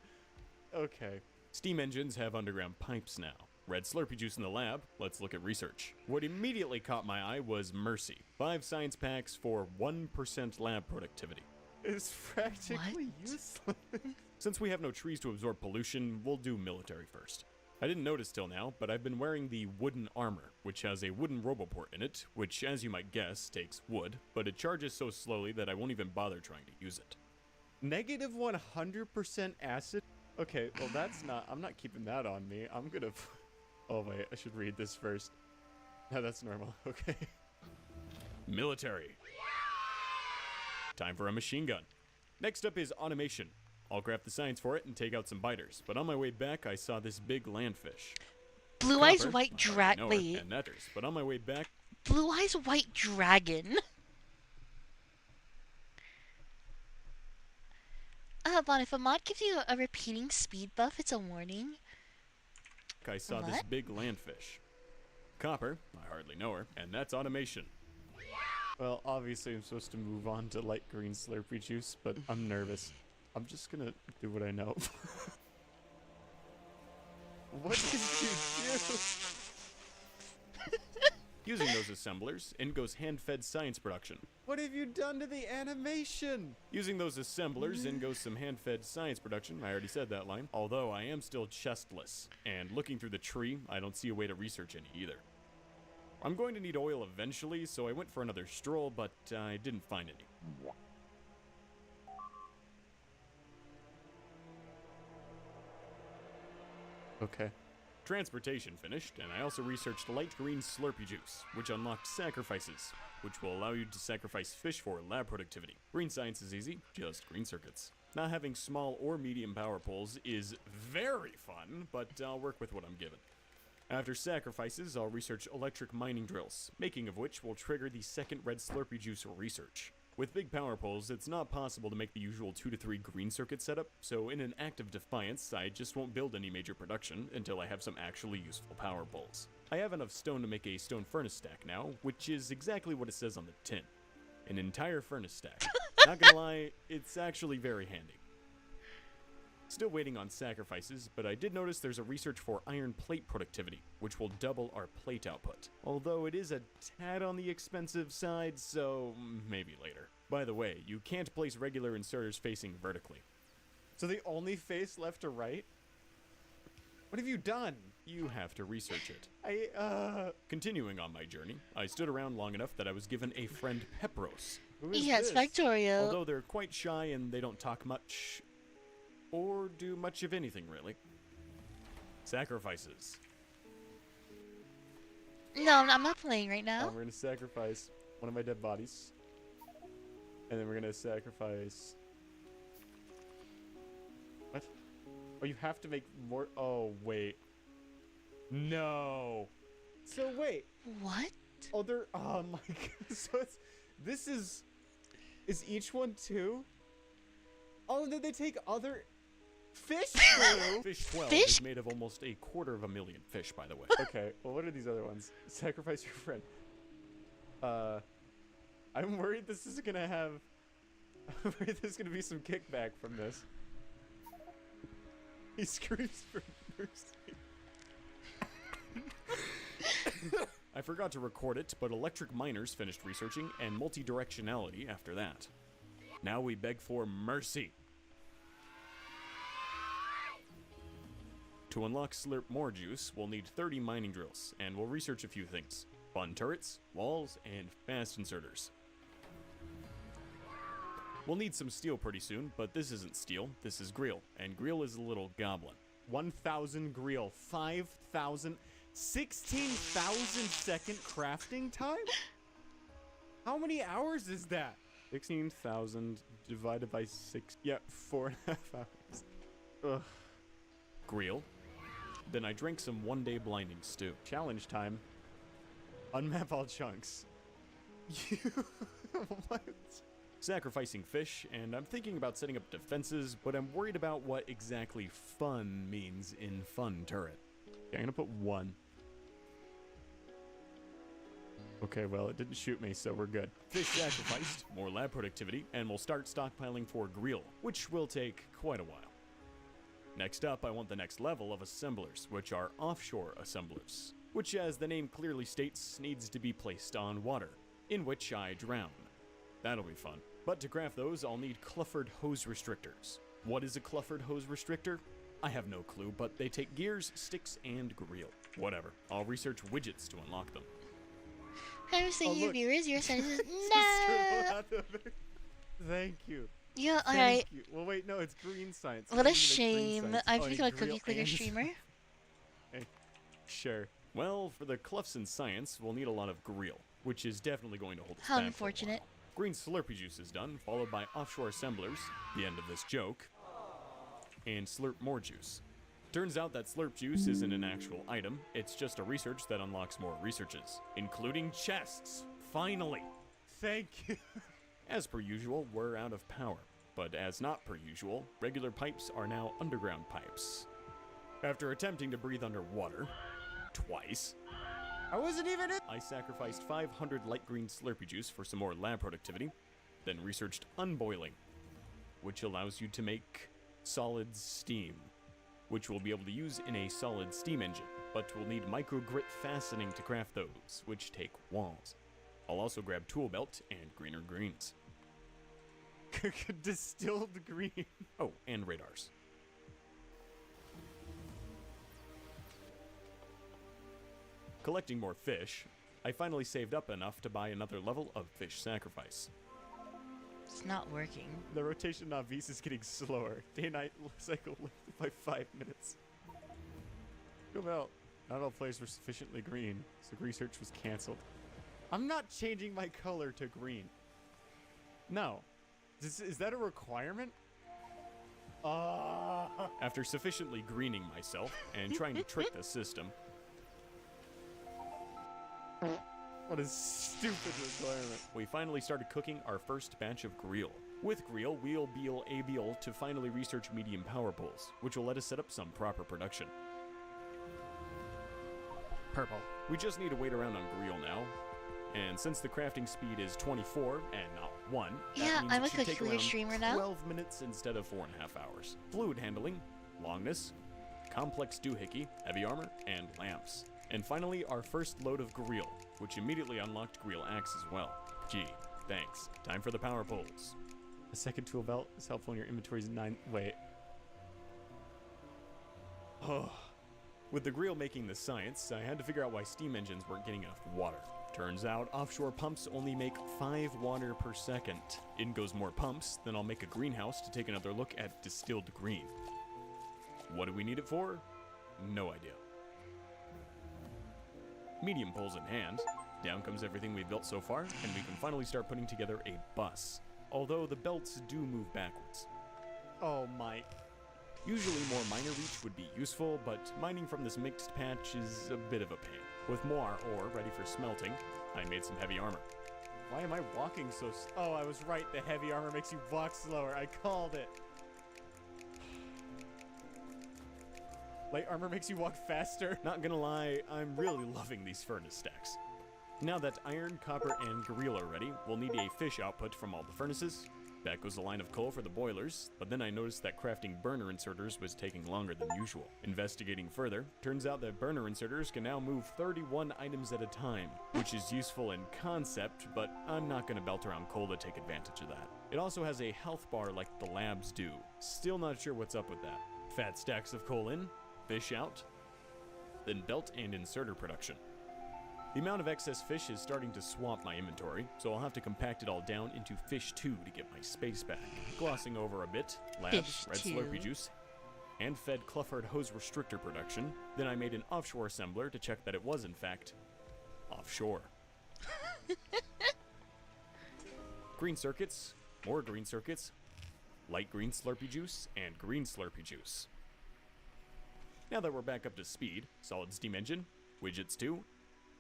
Okay. Steam engines have underground pipes now. Red Slurpee juice in the lab. Let's look at research. What immediately caught my eye was Mercy. 5 science packs for 1% lab productivity. It's practically useless. Since we have no trees to absorb pollution, we'll do military first. I didn't notice till now, but I've been wearing the wooden armor, which has a wooden roboport in it, which, as you might guess, takes wood, but it charges so slowly that I won't even bother trying to use it. Negative 100% acid? Okay, well that's not, I'm not keeping that on me. I'm gonna, oh wait, I should read this first. No, that's normal, okay. Military. Time for a machine gun. Next up is automation. I'll craft the science for it and take out some biters, but on my way back I saw this big landfish. Blue Eyes White Dragon. Wait. And netters, but on my way back... Blue Eyes White Dragon? Bon, if a mod gives you a repeating speed buff, it's a warning. I saw this big landfish. Copper, I hardly know her, and that's automation. Well, obviously I'm supposed to move on to light green Slurpee juice, but I'm nervous. I'm just gonna do what I know. What did you do? Using those assemblers, in goes hand-fed science production. What have you done to the animation? Using those assemblers, in goes some hand-fed science production. I already said that line. Although I am still chestless, and looking through the tree, I don't see a way to research any either. I'm going to need oil eventually, so I went for another stroll, but I didn't find any. Okay. Transportation finished, and I also researched light green Slurpee juice, which unlocked sacrifices, which will allow you to sacrifice fish for lab productivity. Green science is easy, just green circuits. Not having small or medium power poles is very fun, but I'll work with what I'm given. After sacrifices, I'll research electric mining drills, making of which will trigger the second red Slurpee juice research. With big power poles, it's not possible to make the usual 2 to 3 green circuit setup, so in an act of defiance, I just won't build any major production until I have some actually useful power poles. I have enough stone to make a stone furnace stack now, which is exactly what it says on the tin. An entire furnace stack. Not gonna lie, it's actually very handy. Still waiting on sacrifices, but I did notice there's a research for iron plate productivity, which will double our plate output. Although it is a tad on the expensive side, so maybe later. By the way, you can't place regular inserters facing vertically. So they only face left to right? What have you done? You have to research it. Continuing on my journey, I stood around long enough that I was given a friend Pepros. Who is Yes, this? Factorio. Although they're quite shy and they don't talk much, or do much of anything, really. Sacrifices. No, I'm not playing right now. We're gonna sacrifice one of my dead bodies. And then we're gonna sacrifice... What? Oh, you have to make more... Oh, wait. No. So, wait. What? Oh, they're... Oh, my God. So, it's... This is... Is each one two? Oh, and then they take other... Fish too? Fish 12 is made of almost 250,000 fish, by the way. Okay, well, what are these other ones? Sacrifice your friend. I'm worried this is gonna have... I'm worried there's gonna be some kickback from this. He screams for mercy. I forgot to record it, but electric miners finished researching, and multi-directionality after that. Now we beg for mercy. To unlock Slurp More Juice, we'll need 30 mining drills, and we'll research a few things. Fun turrets, walls, and fast inserters. We'll need some steel pretty soon, but this isn't steel, this is Greel, and Greel is a little goblin. 1,000 Greel, 5,000, 16,000 second crafting time? How many hours is that? 16,000 divided by 6, yeah, 4.5 hours. Ugh. Greel. Then I drank some one-day blinding stew. Challenge time. Unmap all chunks. What? Sacrificing fish, and I'm thinking about setting up defenses, but I'm worried about what exactly fun means in fun turret. Okay, I'm gonna put 1. Okay, well, it didn't shoot me, so we're good. Fish sacrificed, more lab productivity, and we'll start stockpiling for Greel, which will take quite a while. Next up, I want the next level of assemblers, which are offshore assemblers, which, as the name clearly states, needs to be placed on water, in which I drown. That'll be fun. But to craft those, I'll need Clufford hose restrictors. What is a Clufford hose restrictor? I have no clue, but they take gears, sticks, and Greel. Whatever. I'll research widgets to unlock them. I'm saying your viewers, your senses. No! Thank you. Yeah, alright. Well, wait, no, it's green science. What a shame. I feel like a cookie clicker streamer. Hey, sure. Well, for the Cluffs in science, we'll need a lot of Greel, which is definitely going to hold us How back unfortunate. for a while. Green Slurpee juice is done, followed by offshore assemblers, the end of this joke, and Slurp More Juice. Turns out that Slurp Juice isn't an actual item, it's just a research that unlocks more researches, including chests. Finally! Thank you! As per usual, we're out of power. But as not per usual, regular pipes are now underground pipes. After attempting to breathe underwater, twice, I wasn't even in. I sacrificed 500 light green Slurpee juice for some more lab productivity, then researched unboiling, which allows you to make solid steam, which we'll be able to use in a solid steam engine. but we'll need micro-grit fastening to craft those, which take walls. I'll also grab tool belt and greener greens. Distilled green. Oh, and radars. Collecting more fish, I finally saved up enough to buy another level of fish sacrifice. It's not working. The rotation of Vis is getting slower. Day-night cycle lifted by 5 minutes. Well, not all players were sufficiently green, so research was cancelled. I'm not changing my color to green. No. Is that a requirement? After sufficiently greening myself and trying to trick the system. What a stupid requirement. We finally started cooking our first batch of grill. With grill, we'll be able to finally research medium power pools, which will let us set up some proper production. Purple. We just need to wait around on grill now. And since the crafting speed is 24 and not 1, Yeah, that means I'm it a should take cookie around streamer now. 12 minutes instead of 4.5 hours. Fluid handling, longness, complex doohickey, heavy armor, and lamps. And finally, our first load of grill, which immediately unlocked grill axe as well. Gee, thanks. Time for the power poles. A second tool belt is helpful when your inventory's 9. Wait. Oh. With the grill making the science, I had to figure out why steam engines weren't getting enough water. Turns out offshore pumps only make 5 water per second. In goes more pumps, then I'll make a greenhouse to take another look at distilled green. What do we need it for? No idea. Medium poles in hand, down comes everything we've built so far, and we can finally start putting together a bus. Although the belts do move backwards. Oh my. Usually more miner reach would be useful, but mining from this mixed patch is a bit of a pain. With more ore ready for smelting, I made some heavy armor. Why am I walking so Oh, I was right, the heavy armor makes you walk slower. I called it. Light armor makes you walk faster. Not gonna lie, I'm really loving these furnace stacks. Now that iron, copper, and grill are ready, we'll need a fish output from all the furnaces. Back goes a line of coal for the boilers, but then I noticed that crafting burner inserters was taking longer than usual. Investigating further, turns out that burner inserters can now move 31 items at a time, which is useful in concept, but I'm not gonna belt around coal to take advantage of that. It also has a health bar like the labs do. Still not sure what's up with that. Fat stacks of coal in, fish out, then belt and inserter production. The amount of excess fish is starting to swamp my inventory, so I'll have to compact it all down into fish 2 to get my space back. Glossing over a bit, labs, Fish red 2. Slurpee juice, and fed Clufford hose restrictor production. Then I made an offshore assembler to check that it was in fact offshore. Green circuits, more green circuits, light green Slurpee juice, and green Slurpee juice. Now that we're back up to speed, solid steam engine, widgets 2,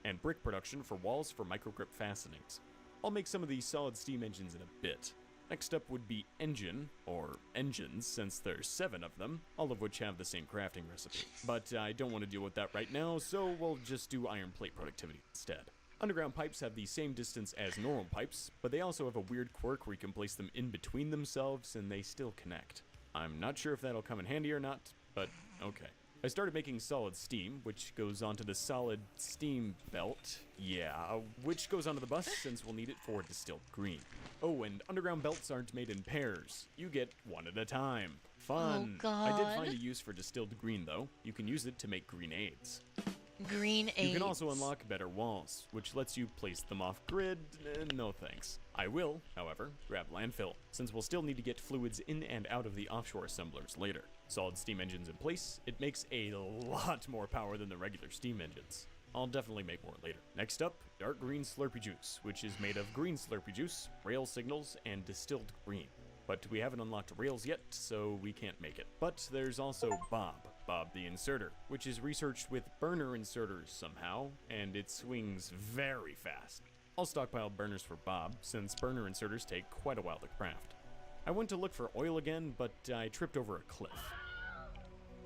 and brick production for walls for microgrip fastenings. I'll make some of these solid steam engines in a bit. Next up would be engine, or engines, since there's 7 of them, all of which have the same crafting recipe. But I don't want to deal with that right now, so we'll just do iron plate productivity instead. Underground pipes have the same distance as normal pipes, but they also have a weird quirk where you can place them in between themselves and they still connect. I'm not sure if that'll come in handy or not, but okay. I started making solid steam, which goes onto the solid steam belt. Yeah, which goes onto the bus since we'll need it for distilled green. Oh, and underground belts aren't made in pairs. You get one at a time. Fun. Oh, God. I did find a use for distilled green, though. You can use it to make grenades. Green You can aids. also unlock better walls, which lets you place them off grid. No thanks. I will, however, grab landfill, since we'll still need to get fluids in and out of the offshore assemblers later. Solid steam engines in place, it makes a lot more power than the regular steam engines. I'll definitely make more later. Next up, dark green Slurpee juice, which is made of green Slurpee juice, rail signals, and distilled green. But we haven't unlocked rails yet, so we can't make it. But there's also Bob the inserter, which is researched with burner inserters somehow, and it swings very fast. I'll stockpile burners for Bob, since burner inserters take quite a while to craft. I went to look for oil again, but I tripped over a cliff.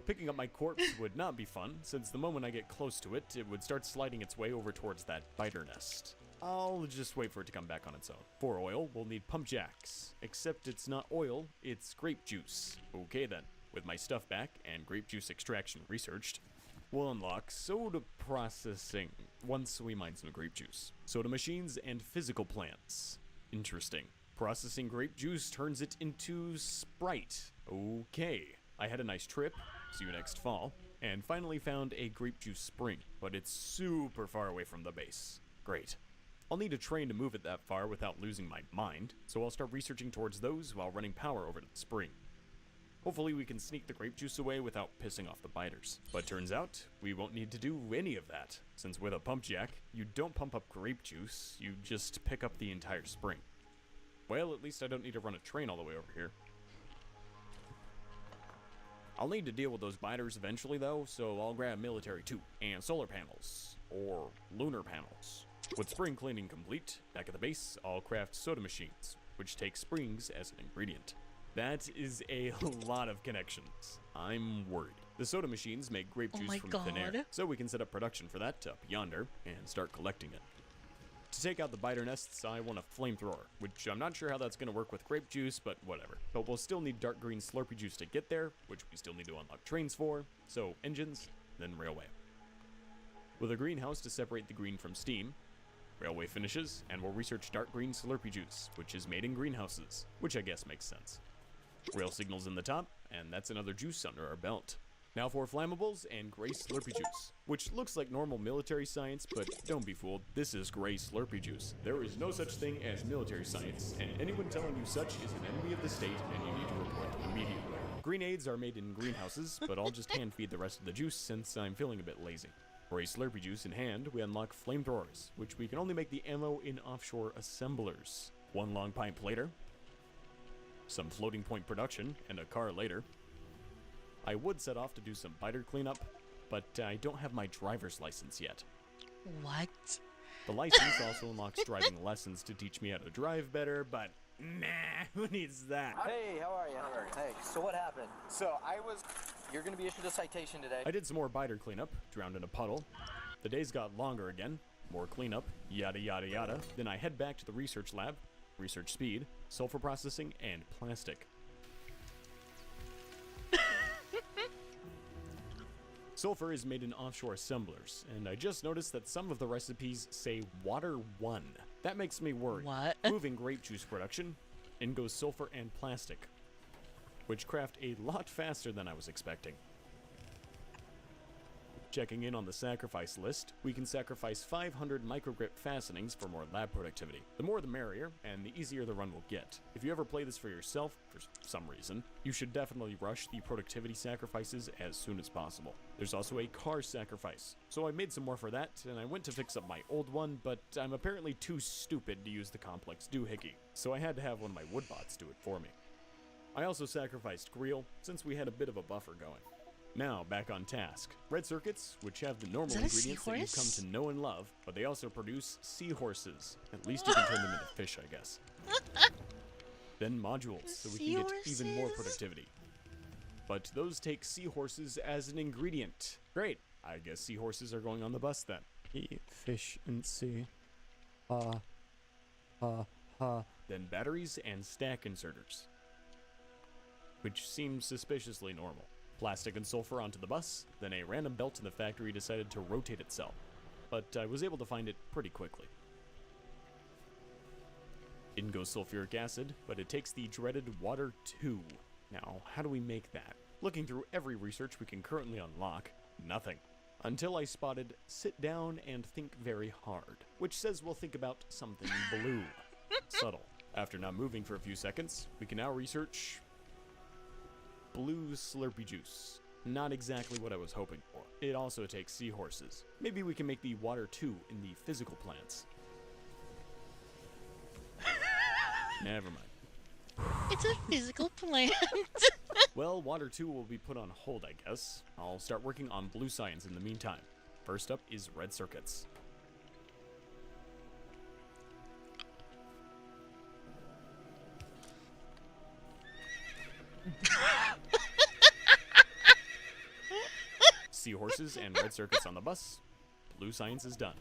Picking up my corpse would not be fun, since the moment I get close to it, it would start sliding its way over towards that biter nest. I'll just wait for it to come back on its own. For oil, we'll need pump jacks, except it's not oil, it's grape juice. Okay then. With my stuff back and grape juice extraction researched, We'll unlock soda processing once we mine some grape juice. Soda machines and physical plants. Interesting. Processing grape juice turns it into Sprite. Okay. I had a nice trip, see you next fall, and finally found a grape juice spring, but it's super far away from the base. Great. I'll need a train to move it that far without losing my mind, so I'll start researching towards those while running power over to the spring. Hopefully we can sneak the grape juice away without pissing off the biters. But turns out, we won't need to do any of that, since with a pump jack, you don't pump up grape juice, you just pick up the entire spring. Well, at least I don't need to run a train all the way over here. I'll need to deal with those biters eventually though, so I'll grab military too, and solar panels, or lunar panels. With spring cleaning complete, back at the base, I'll craft soda machines, which take springs as an ingredient. That is a lot of connections. I'm worried. The soda machines make grape juice from thin air, so we can set up production for that up yonder and start collecting it. To take out the biter nests, I want a flamethrower, which I'm not sure how that's going to work with grape juice, but whatever. But we'll still need dark green Slurpee juice to get there, which we still need to unlock trains for, so engines, then railway. With a greenhouse to separate the green from steam, railway finishes, and we'll research dark green Slurpee juice, which is made in greenhouses, which I guess makes sense. Rail signals in the top, and that's another juice under our belt. Now for flammables and gray Slurpee juice, which looks like normal military science, but don't be fooled, this is gray Slurpee juice. There is no such thing as military science, and anyone telling you such is an enemy of the state, and you need to report immediately. Grenades are made in greenhouses, but I'll just hand feed the rest of the juice since I'm feeling a bit lazy. Gray Slurpee juice in hand, we unlock flamethrowers, which we can only make the ammo in offshore assemblers. One long pipe later, some floating point production, and a car later. I would set off to do some biter cleanup, but I don't have my driver's license yet. What? The license also unlocks driving lessons to teach me how to drive better, but nah, who needs that? Hey, how are you? Hey, so what happened? You're gonna be issued a citation today. I did some more biter cleanup, drowned in a puddle. The days got longer again, more cleanup, yada yada yada. Then I head back to the research lab, research speed, sulfur processing, and plastic. Sulfur is made in offshore assemblers, and I just noticed that some of the recipes say water 1. That makes me worry. What? Moving grape juice production, in goes sulfur and plastic, which craft a lot faster than I was expecting. Checking in on the sacrifice list, we can sacrifice 500 microgrip fastenings for more lab productivity. The more the merrier, and the easier the run will get. If you ever play this for yourself, for some reason, you should definitely rush the productivity sacrifices as soon as possible. There's also a car sacrifice, so I made some more for that, and I went to fix up my old one, but I'm apparently too stupid to use the complex doohickey, so I had to have one of my woodbots do it for me. I also sacrificed Greel, since we had a bit of a buffer going. Now, back on task. Red circuits, which have the normal ingredients that you've come to know and love, but they also produce seahorses. At least you can turn them into fish, I guess. Then modules, so we can get even more productivity. But those take seahorses as an ingredient. Great. I guess seahorses are going on the bus then. Efficiency. Then batteries and stack inserters, which seems suspiciously normal. Plastic and sulfur onto the bus, then a random belt in the factory decided to rotate itself, but I was able to find it pretty quickly. In goes sulfuric acid, but it takes the dreaded water 2. Now, how do we make that? Looking through every research we can currently unlock, nothing. Until I spotted sit down and think very hard, which says we'll think about something blue. Subtle. After not moving for a few seconds, we can now research blue Slurpee juice. Not exactly what I was hoping for. It also takes seahorses. Maybe we can make the water 2 in the physical plants. Never mind. It's a physical plant. Well, water 2 will be put on hold, I guess. I'll start working on blue science in the meantime. First up is red circuits. Seahorses and red circuits on the bus. Blue science is done.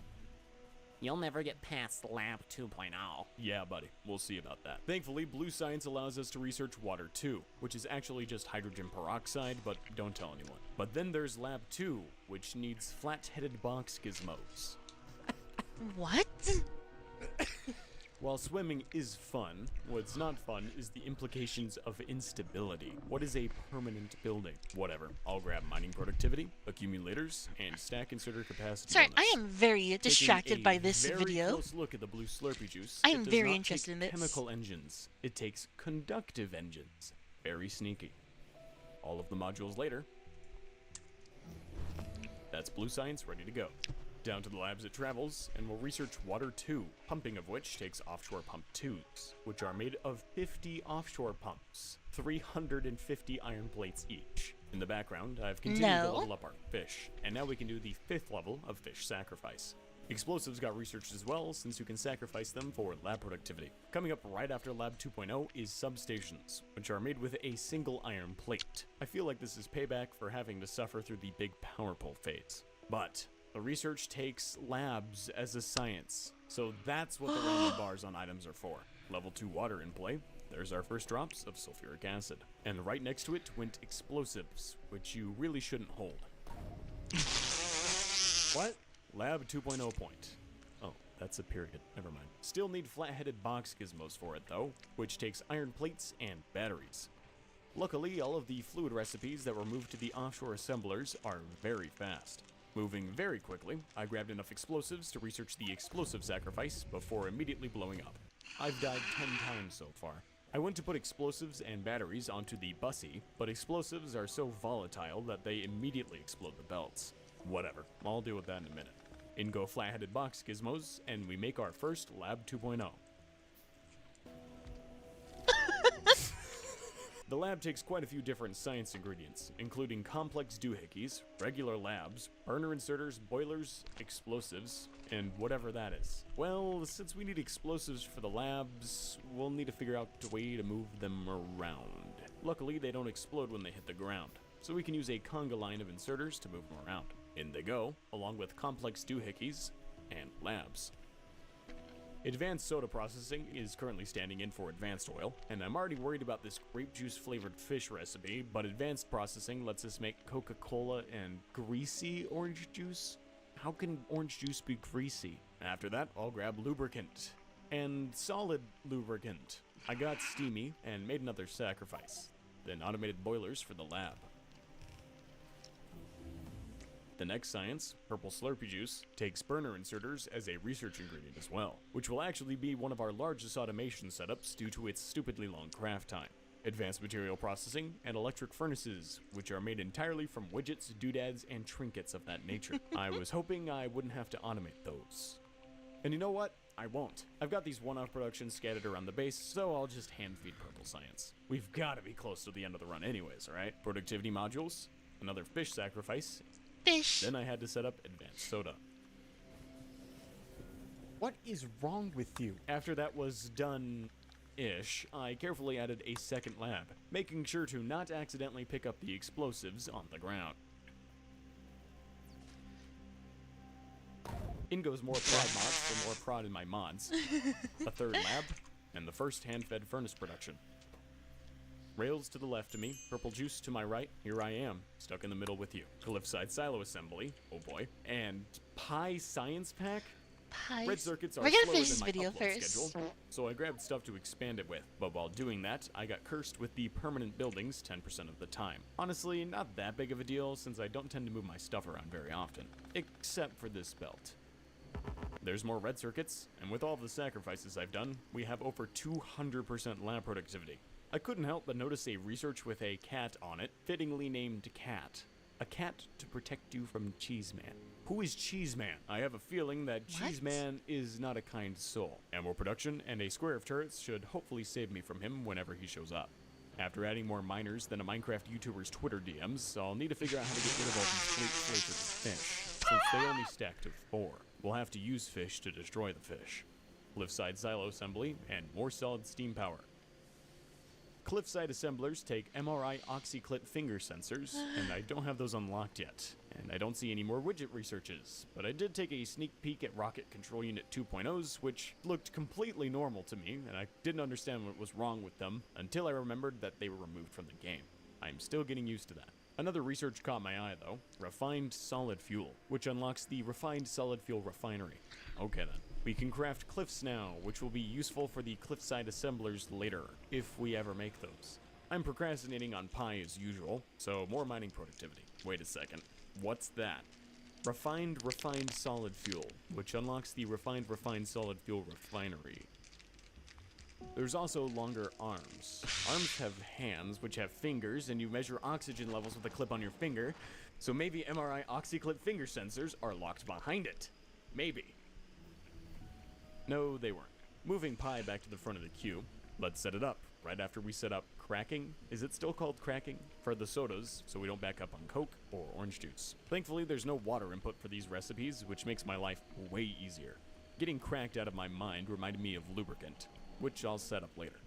You'll never get past Lab 2.0. Yeah, buddy, we'll see about that. Thankfully, Blue Science allows us to research Water 2, which is actually just hydrogen peroxide, but don't tell anyone. But then there's Lab 2, which needs flat-headed box gizmos. What? While swimming is fun, what's not fun is the implications of instability. What is a permanent building? Whatever. I'll grab mining productivity, accumulators, and stack inserter capacity. Sorry, bonus. I am very distracted by this Very video. close look at the blue Slurpee juice. I It am does very not interested take in this. chemical engines. It takes conductive engines. Very sneaky. All of the modules later. That's Blue Science ready to go. Down to the labs it travels, and we'll research Water 2, pumping of which takes offshore pump tubes, which are made of 50 offshore pumps, 350 iron plates each. In the background, I've continued to level up our fish, and now we can do the 5th level of fish sacrifice. Explosives got researched as well, since you can sacrifice them for lab productivity. Coming up right after Lab 2.0 is substations, which are made with a single iron plate. I feel like this is payback for having to suffer through the big power pole phase. But the research takes labs as a science, so that's what the random bars on items are for. Level 2 water in play. There's our first drops of sulfuric acid. And right next to it went explosives, which you really shouldn't hold. What? Lab 2.0 point. Oh, that's a period. Never mind. Still need flat-headed box gizmos for it, though, which takes iron plates and batteries. Luckily, all of the fluid recipes that were moved to the offshore assemblers are very fast. Moving very quickly, I grabbed enough explosives to research the explosive sacrifice before immediately blowing up. I've died 10 times so far. I went to put explosives and batteries onto the bussy, but explosives are so volatile that they immediately explode the belts. Whatever, I'll deal with that in a minute. In go flat-headed box gizmos, and we make our first Lab 2.0. The lab takes quite a few different science ingredients, including complex doohickeys, regular labs, burner inserters, boilers, explosives, and whatever that is. Well, since we need explosives for the labs, we'll need to figure out a way to move them around. Luckily, they don't explode when they hit the ground, so we can use a conga line of inserters to move them around. In they go, along with complex doohickeys and labs. Advanced soda processing is currently standing in for advanced oil, and I'm already worried about this grape juice flavored fish recipe, but advanced processing lets us make Coca-Cola and greasy orange juice? How can orange juice be greasy? After that, I'll grab lubricant. And solid lubricant. I got steamy and made another sacrifice. Then automated boilers for the lab. The next science, purple Slurpee juice, takes burner inserters as a research ingredient as well, which will actually be one of our largest automation setups due to its stupidly long craft time. Advanced material processing, and electric furnaces, which are made entirely from widgets, doodads, and trinkets of that nature. I was hoping I wouldn't have to automate those. And you know what? I won't. I've got these one-off productions scattered around the base, so I'll just hand-feed purple science. We've got to be close to the end of the run anyways, alright? Productivity modules, another fish sacrifice. Fish. Then I had to set up advanced soda. What is wrong with you? After that was done-ish, I carefully added a second lab, making sure to not accidentally pick up the explosives on the ground. In goes more prod mods for more prod in my mods. A third lab, and the first hand-fed furnace production. Rails to the left of me, purple juice to my right, here I am, stuck in the middle with you. Cliffside silo assembly, oh boy, and pie science pack? Pies. Red circuits are We're gonna slower finish than this my video upload first. schedule, so I grabbed stuff to expand it with. But while doing that, I got cursed with the permanent buildings 10% of the time. Honestly, not that big of a deal since I don't tend to move my stuff around very often, except for this belt. There's more red circuits, and with all the sacrifices I've done, we have over 200% lab productivity. I couldn't help but notice a research with a cat on it, fittingly named Cat. A cat to protect you from Cheeseman. Who is Cheeseman? I have a feeling that Cheeseman is not a kind soul. Ammo production and a square of turrets should hopefully save me from him whenever he shows up. After adding more miners than a Minecraft YouTuber's Twitter DMs, I'll need to figure out how to get rid of all these flavors of fish, since they only stack to 4. We'll have to use fish to destroy the fish. Cliffside silo assembly, and more solid steam power. Cliffside assemblers take MRI oxyclit finger sensors, and I don't have those unlocked yet. And I don't see any more widget researches, but I did take a sneak peek at Rocket Control Unit 2.0's, which looked completely normal to me, and I didn't understand what was wrong with them until I remembered that they were removed from the game. I'm still getting used to that. Another research caught my eye though, refined solid fuel, which unlocks the refined solid fuel refinery. Okay then. We can craft cliffs now, which will be useful for the cliffside assemblers later, if we ever make those. I'm procrastinating on pie as usual, so more mining productivity. Wait a second. What's that? Refined solid fuel, which unlocks the refined solid fuel refinery. There's also longer arms. Arms have hands, which have fingers, and you measure oxygen levels with a clip on your finger, so maybe MRI OxyClip finger sensors are locked behind it. Maybe. No, they weren't. Moving pie back to the front of the queue, let's set it up. Right after we set up cracking, is it still called cracking? For the sodas, so we don't back up on Coke or orange juice. Thankfully, there's no water input for these recipes, which makes my life way easier. Getting cracked out of my mind reminded me of lubricant, which I'll set up later.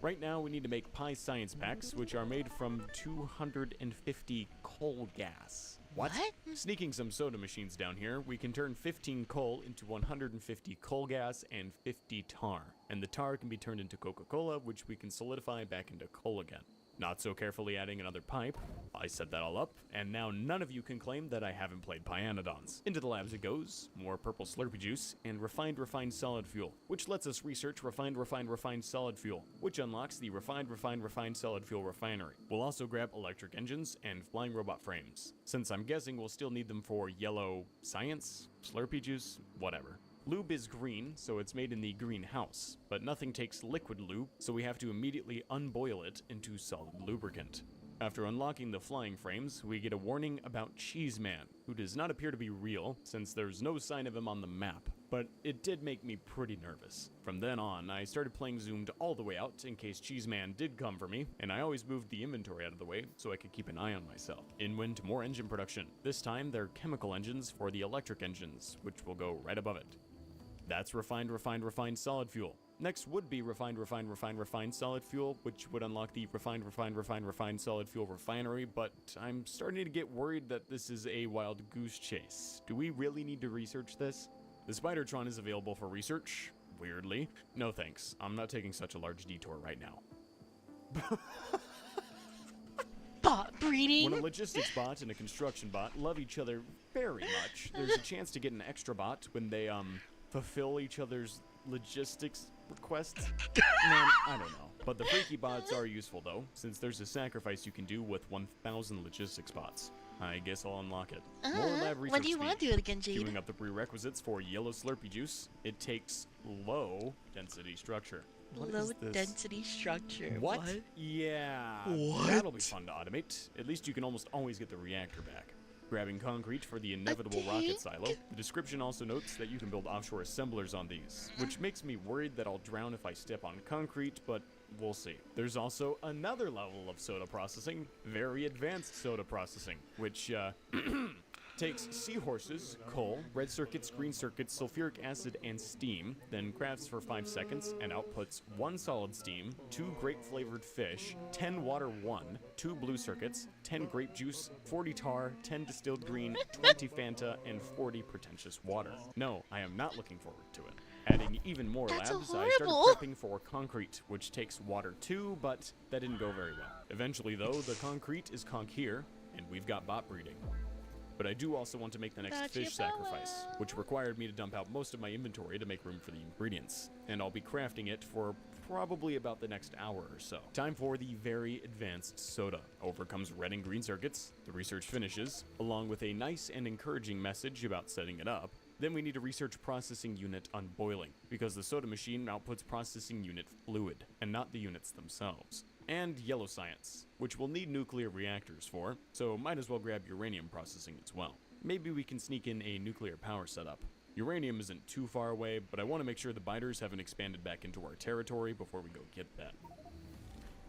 Right now, we need to make pie science packs, which are made from 250 coal gas. What? Sneaking some soda machines down here, we can turn 15 coal into 150 coal gas and 50 tar. And the tar can be turned into Coca-Cola, which we can solidify back into coal again. Not so carefully adding another pipe. I set that all up, and now none of you can claim that I haven't played Pyanodons. Into the labs it goes, more purple Slurpee juice, and refined solid fuel, which lets us research refined solid fuel, which unlocks the refined solid fuel refinery. We'll also grab electric engines and flying robot frames, since I'm guessing we'll still need them for yellow science, Slurpee juice, whatever. Lube is green, so it's made in the greenhouse, but nothing takes liquid lube, so we have to immediately unboil it into solid lubricant. After unlocking the flying frames, we get a warning about Cheese Man, who does not appear to be real, since there's no sign of him on the map, but it did make me pretty nervous. From then on, I started playing zoomed all the way out in case Cheese Man did come for me, and I always moved the inventory out of the way so I could keep an eye on myself. In went more engine production. This time, they're chemical engines for the electric engines, which will go right above it. That's refined solid fuel. Next would be refined solid fuel, which would unlock the refined solid fuel refinery, but I'm starting to get worried that this is a wild goose chase. Do we really need to research this? The Spidertron is available for research, weirdly. No thanks, I'm not taking such a large detour right now. Bot breeding? When a logistics bot and a construction bot love each other very much, there's a chance to get an extra bot when they, fulfill each other's logistics requests. Man, I don't know. But the freaky bots are useful though, since there's a sacrifice you can do with 1,000 logistics bots. I guess I'll unlock it. More lab research when do you want to do it again, Jade? Queuing up the prerequisites for yellow Slurpee juice, it takes low density structure. Low density structure. What? Yeah. What? That'll be fun to automate. At least you can almost always get the reactor back. Grabbing concrete for the inevitable rocket silo. The description also notes that you can build offshore assemblers on these, which makes me worried that I'll drown if I step on concrete, but we'll see. There's also another level of soda processing, very advanced soda processing, which takes seahorses, coal, red circuits, green circuits, sulfuric acid, and steam, then crafts for 5 seconds and outputs 1 solid steam, 2 grape-flavored fish, 10 water 1, 2 blue circuits, 10 grape juice, 40 tar, 10 distilled green, 20 Fanta, and 40 pretentious water. No, I am not looking forward to it. Adding even more labs, I started prepping for concrete, which takes water too, but that didn't go very well. Eventually, though, the concrete is conk here, and we've got bot breeding. But I do also want to make the next fish sacrifice, which required me to dump out most of my inventory to make room for the ingredients. And I'll be crafting it for probably about the next hour or so. Time for the very advanced soda. Over comes red and green circuits, the research finishes, along with a nice and encouraging message about setting it up. Then we need a research processing unit on boiling, because the soda machine outputs processing unit fluid, and not the units themselves. And yellow science, which we'll need nuclear reactors for, so might as well grab uranium processing as well. Maybe we can sneak in a nuclear power setup. Uranium isn't too far away, but I want to make sure the biters haven't expanded back into our territory before we go get that.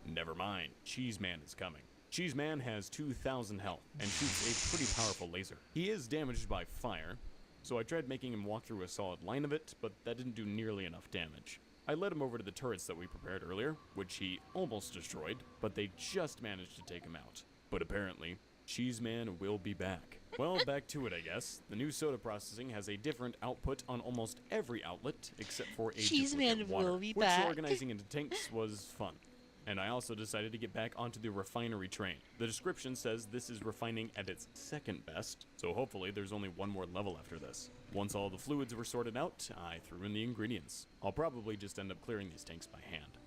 Never mind, Cheese Man is coming. Cheese Man has 2,000 health and shoots a pretty powerful laser. He is damaged by fire, so I tried making him walk through a solid line of it, but that didn't do nearly enough damage. I led him over to the turrets that we prepared earlier, which he almost destroyed, but they just managed to take him out. But apparently, Cheese Man will be back. Well, back to it, I guess. The new soda processing has a different output on almost every outlet except for a Cheese Man duplicate water, will be which back. organizing into tanks was fun. And I also decided to get back onto the refinery train. The description says this is refining at its second best, so hopefully there's only one more level after this. Once all the fluids were sorted out, I threw in the ingredients. I'll probably just end up clearing these tanks by hand.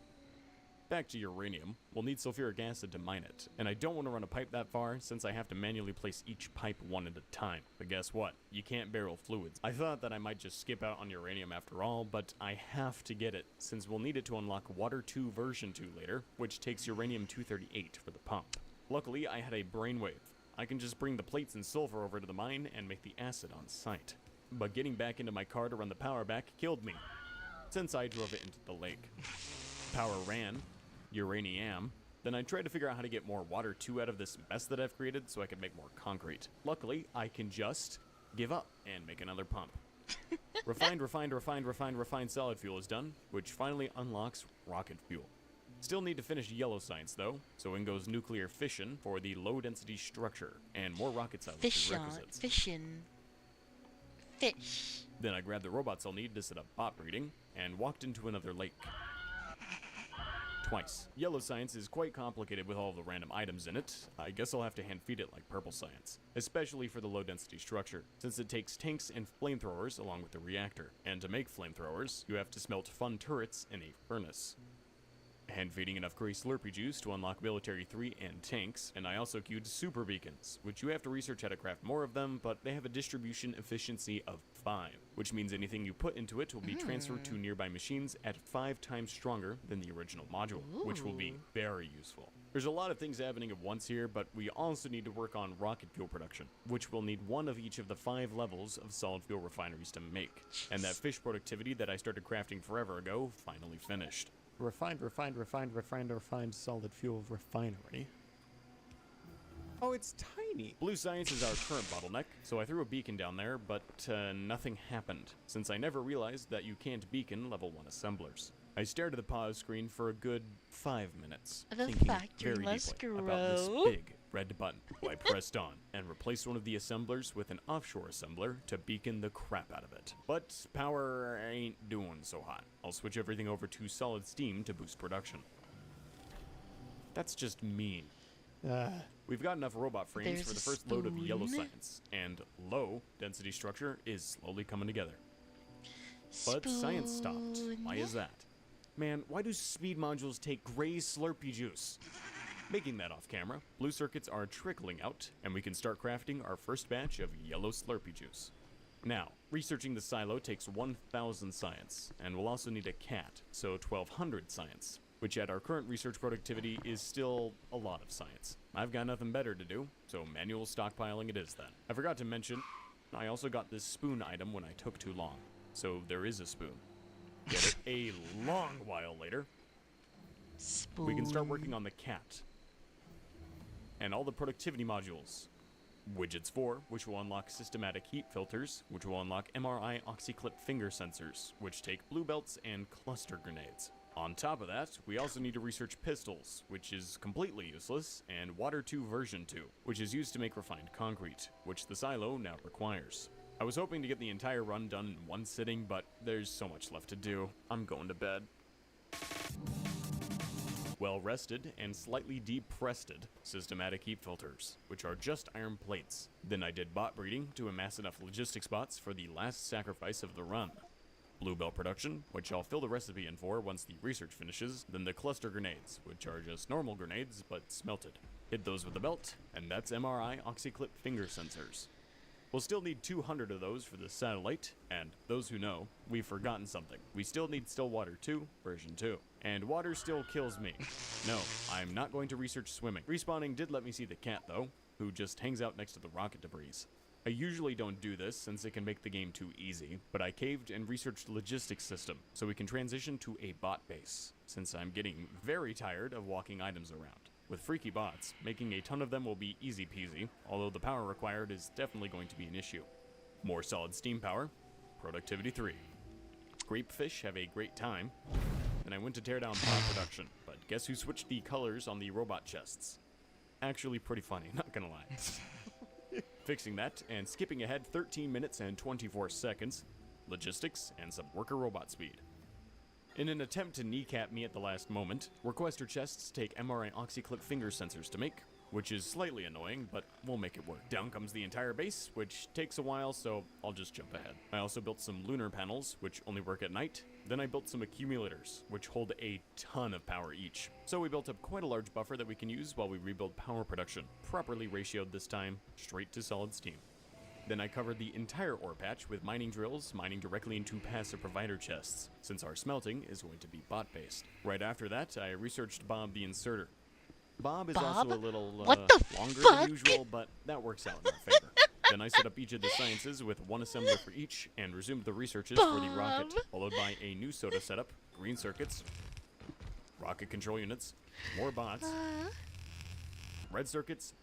Back to uranium, we'll need sulfuric acid to mine it, and I don't want to run a pipe that far since I have to manually place each pipe one at a time. But guess what? You can't barrel fluids. I thought that I might just skip out on uranium after all, but I have to get it since we'll need it to unlock Water 2 version 2 later, which takes uranium-238 for the pump. Luckily, I had a brainwave. I can just bring the plates and sulfur over to the mine and make the acid on site. But getting back into my car to run the power back killed me, since I drove it into the lake. Power ran, uranium. Then I tried to figure out how to get more Water 2 out of this mess that I've created so I can make more concrete. Luckily, I can just give up and make another pump. Refined solid fuel is done, which finally unlocks rocket fuel. Still need to finish yellow science though, so in goes nuclear fission for the low density structure and more rocket science prerequisites. Fish. Then I grabbed the robots I'll need to set up bot breeding and walked into another lake. Twice. Yellow science is quite complicated with all the random items in it. I guess I'll have to hand feed it like purple science, especially for the low density structure, since it takes tanks and flamethrowers along with the reactor. And to make flamethrowers, you have to smelt fun turrets in a furnace. Hand feeding enough gray Slurpee juice to unlock military 3 and tanks, and I also queued super beacons, which you have to research how to craft more of them, but they have a distribution efficiency of 5, which means anything you put into it will be transferred to nearby machines at 5 times stronger than the original module, which will be very useful. There's a lot of things happening at once here, but we also need to work on rocket fuel production, which will need one of each of the 5 levels of solid fuel refineries to make, and that fish productivity that I started crafting forever ago finally finished. Refined solid fuel refinery. Oh, it's tiny. Blue science is our current bottleneck, so I threw a beacon down there, but nothing happened, since I never realized that you can't beacon level 1 assemblers. I stared at the pause screen for a good 5 minutes, The thinking factory very must deeply about this grow. big red button. I pressed on and replaced one of the assemblers with an offshore assembler to beacon the crap out of it. But power ain't doing so hot. I'll switch everything over to solid steam to boost production. That's just mean. We've got enough robot frames There's for the a first load of yellow spoon. science, and low density structure is slowly coming together. But science stopped. Why is that? Man, why do speed modules take gray Slurpee juice? Making that off camera, blue circuits are trickling out, and we can start crafting our first batch of yellow Slurpee juice. Now, researching the silo takes 1,000 science, and we'll also need a cat, so 1,200 science, which at our current research productivity is still a lot of science. I've got nothing better to do, so manual stockpiling it is then. I forgot to mention, I also got this spoon item when I took too long, so there is a spoon. Get it a long while later. We can start working on the cat. And all the productivity modules. Widgets 4, which will unlock systematic heat filters, which will unlock MRI oxyclip finger sensors, which take blue belts and cluster grenades. On top of that, we also need to research pistols, which is completely useless, and Water 2 version 2, which is used to make refined concrete, which the silo now requires. I was hoping to get the entire run done in one sitting, but there's so much left to do. I'm going to bed. Well rested and slightly depressed systematic heat filters, which are just iron plates. Then I did bot breeding to amass enough logistics bots for the last sacrifice of the run. Blue belt production, which I'll fill the recipe in for once the research finishes, then the cluster grenades, which are just normal grenades but smelted. Hit those with the belt, and that's MRI oxyclip finger sensors. We'll still need 200 of those for the satellite, and those who know, we've forgotten something. We still need Stillwater 2, version 2. And water still kills me. No, I'm not going to research swimming. Respawning did let me see the cat though, who just hangs out next to the rocket debris. I usually don't do this since it can make the game too easy, but I caved and researched logistics system so we can transition to a bot base, since I'm getting very tired of walking items around. With freaky bots, making a ton of them will be easy peasy, although the power required is definitely going to be an issue. More solid steam power, productivity 3. Grapefish have a great time, and I went to tear down pot production, but guess who switched the colors on the robot chests? actually pretty funny, not gonna lie. Fixing that and skipping ahead 13 minutes and 24 seconds, logistics and some worker robot speed. In an attempt to kneecap me at the last moment, requester chests take MRI oxyclip finger sensors to make, which is slightly annoying, but we'll make it work. Down comes the entire base, which takes a while, so I'll just jump ahead. I also built some lunar panels, which only work at night. Then I built some accumulators, which hold a ton of power each. So we built up quite a large buffer that we can use while we rebuild power production, properly ratioed this time, straight to solid steam. Then I covered the entire ore patch with mining drills, mining directly into passive provider chests, since our smelting is going to be bot-based. Right after that, I researched Bob the Inserter. Bob is also a little longer than usual, but that works out in our favor. Then I set up each of the sciences with one assembler for each, and resumed the researches for the rocket, followed by a new soda setup, green circuits, rocket control units, more bots, red circuits,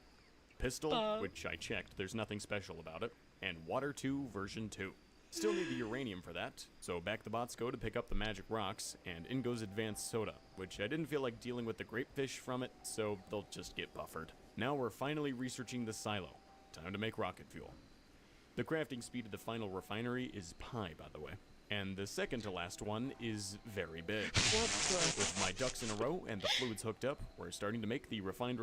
pistol, which I checked, there's nothing special about it, and Water 2 version 2. Still need the uranium for that, so back the bots go to pick up the magic rocks, and in goes advanced soda, which I didn't feel like dealing with the grapefish from it, so they'll just get buffered. Now we're finally researching the silo. Time to make rocket fuel. The crafting speed of the final refinery is pi, by the way. And the second to last one is very big. With my ducks in a row and the fluids hooked up, we're starting to make the refined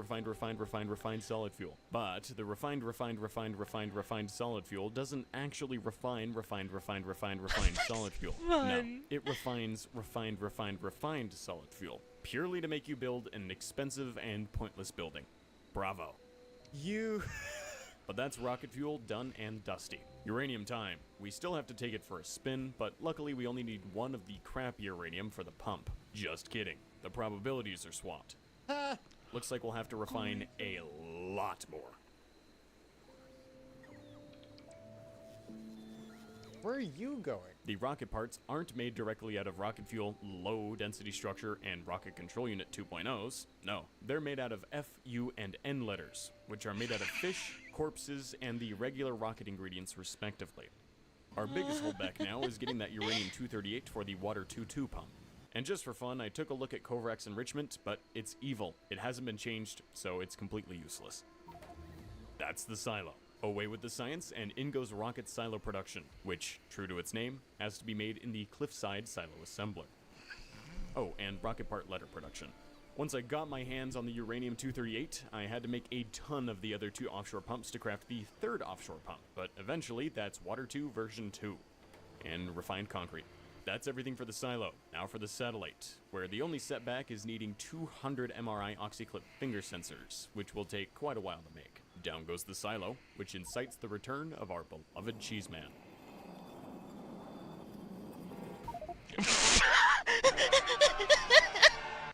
solid fuel. But the refined solid fuel doesn't actually refine refined solid fuel. No, it refines refined solid fuel, purely to make you build an expensive and pointless building. Bravo. But that's rocket fuel done and dusty. Uranium time. We still have to take it for a spin, but luckily we only need one of the crappy uranium for the pump. Just kidding. The probabilities are swapped. Looks like we'll have to refine a lot more. Where are you going? The rocket parts aren't made directly out of rocket fuel, low density structure, and rocket control unit 2.0s. No, they're made out of F, U, and N letters, which are made out of fish, corpses, and the regular rocket ingredients respectively. Our biggest holdback now is getting that uranium-238 for the Water 2.2 pump. And just for fun, I took a look at Kovrak's enrichment, but it's evil. It hasn't been changed, so it's completely useless. That's the silo. Away with the science, and in goes rocket silo production, which, true to its name, has to be made in the cliffside silo assembler. Oh, and rocket part letter production. Once I got my hands on the uranium-238, I had to make a ton of the other two offshore pumps to craft the third offshore pump, but eventually that's Water 2 version 2. And refined concrete. That's everything for the silo. Now for the satellite, where the only setback is needing 200 MRI oxyclip finger sensors, which will take quite a while to make. Down goes the silo, which incites the return of our beloved Cheeseman.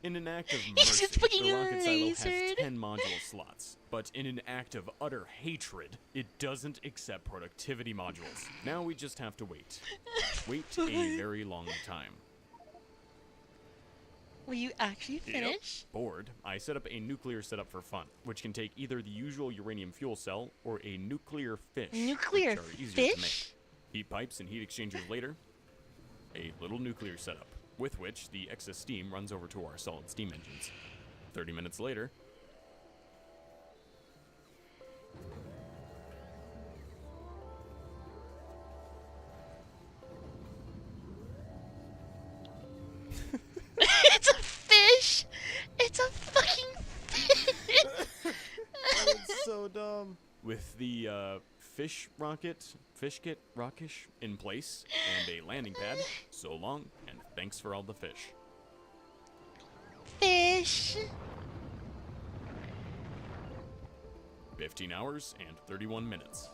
In an act of mercy, the rocket silo has 10 module slots, but in an act of utter hatred, it doesn't accept productivity modules. Now we just have to wait. Wait a very long time. Will you actually finish? Yep. Bored, I set up a nuclear setup for fun, which can take either the usual uranium fuel cell or a nuclear fish. Nuclear which are easier to make. Heat pipes and heat exchangers later. A little nuclear setup, with which the excess steam runs over to our solid steam engines. 30 minutes later, It's a fish! It's a fucking fish! That's so dumb. With the fish kit rockish in place, and a landing pad, so long, and thanks for all the fish. Fish! 15 hours and 31 minutes.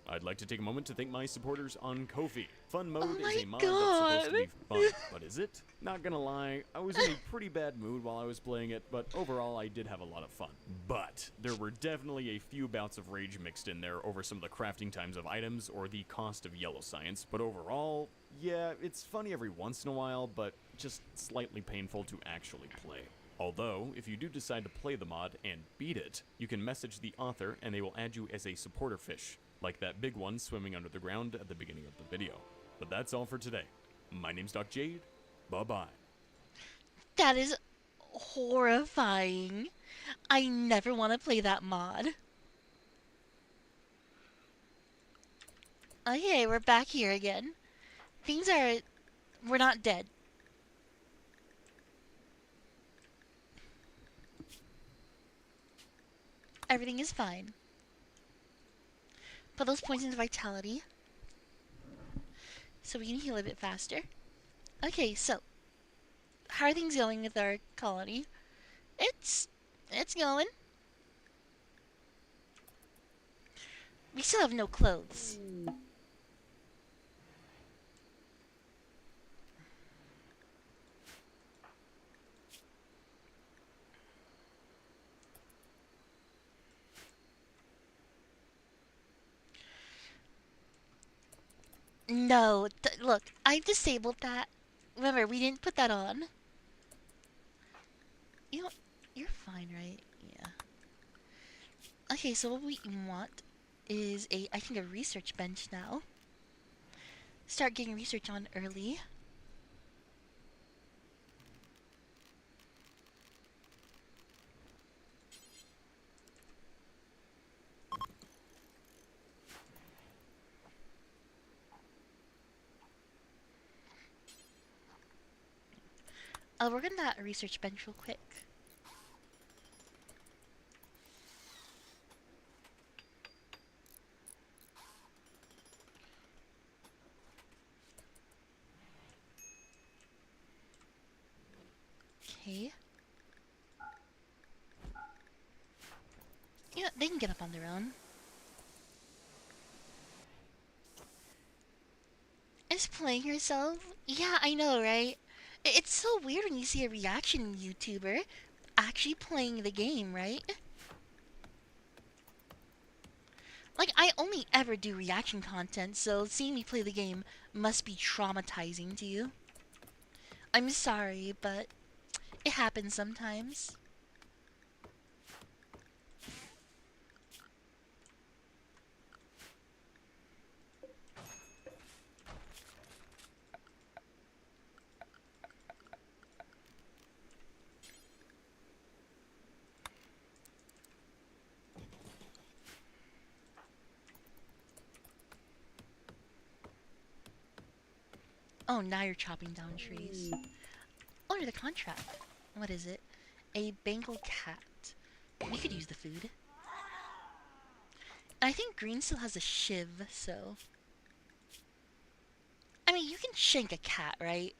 I'd like to take a moment to thank my supporters on Ko-fi. Fun mode is a mod that's supposed to be fun, but is it? Not gonna lie, I was in a pretty bad mood while I was playing it, but overall I did have a lot of fun. But there were definitely a few bouts of rage mixed in there over some of the crafting times of items or the cost of yellow science, but overall, yeah, it's funny every once in a while, but just slightly painful to actually play. Although, if you do decide to play the mod and beat it, you can message the author and they will add you as a supporter fish, like that big one swimming under the ground at the beginning of the video. But that's all for today. My name's Doc Jade. Bye-bye. That is horrifying. I never want to play that mod. Okay, we're back here again. Things are... We're not dead. Everything is fine. Put those points into vitality, so we can heal a bit faster. Okay, so... How are things going with our colony? It's going. We still have no clothes. No, look, I've disabled that. Remember, we didn't put that on. You know, you're fine, right? Yeah. Okay, so what we want is I think a research bench now. Start getting research on early. I'll work on that research bench real quick. Okay. Yeah, they can get up on their own. Is playing herself? Yeah, I know, right? It's so weird when you see a reaction YouTuber actually playing the game, right? Like, I only ever do reaction content, so seeing me play the game must be traumatizing to you. I'm sorry, but it happens sometimes. Oh, now you're chopping down trees. Under the contract. What is it? A Bengal cat. We could use the food. I think Green still has a shiv, so... I mean, you can shank a cat, right?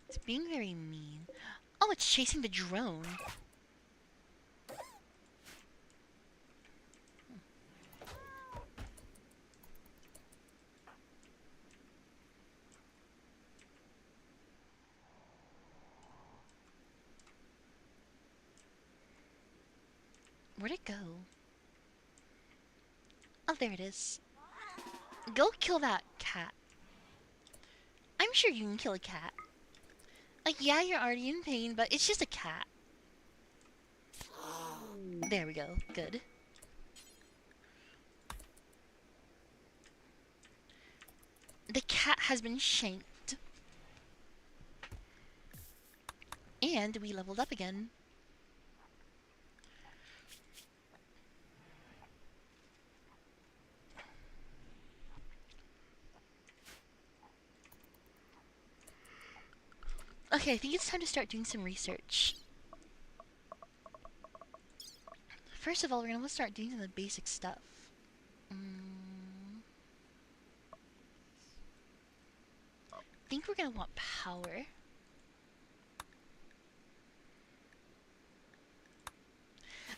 It's being very mean. Oh, it's chasing the drone. Where'd it go? Oh, there it is. Go kill that cat. I'm sure you can kill a cat. Like, yeah, you're already in pain, but it's just a cat. There we go. Good. The cat has been shanked. And we leveled up again. Okay, I think it's time to start doing some research. First of all, we're gonna start doing some of the basic stuff. I think we're gonna want power.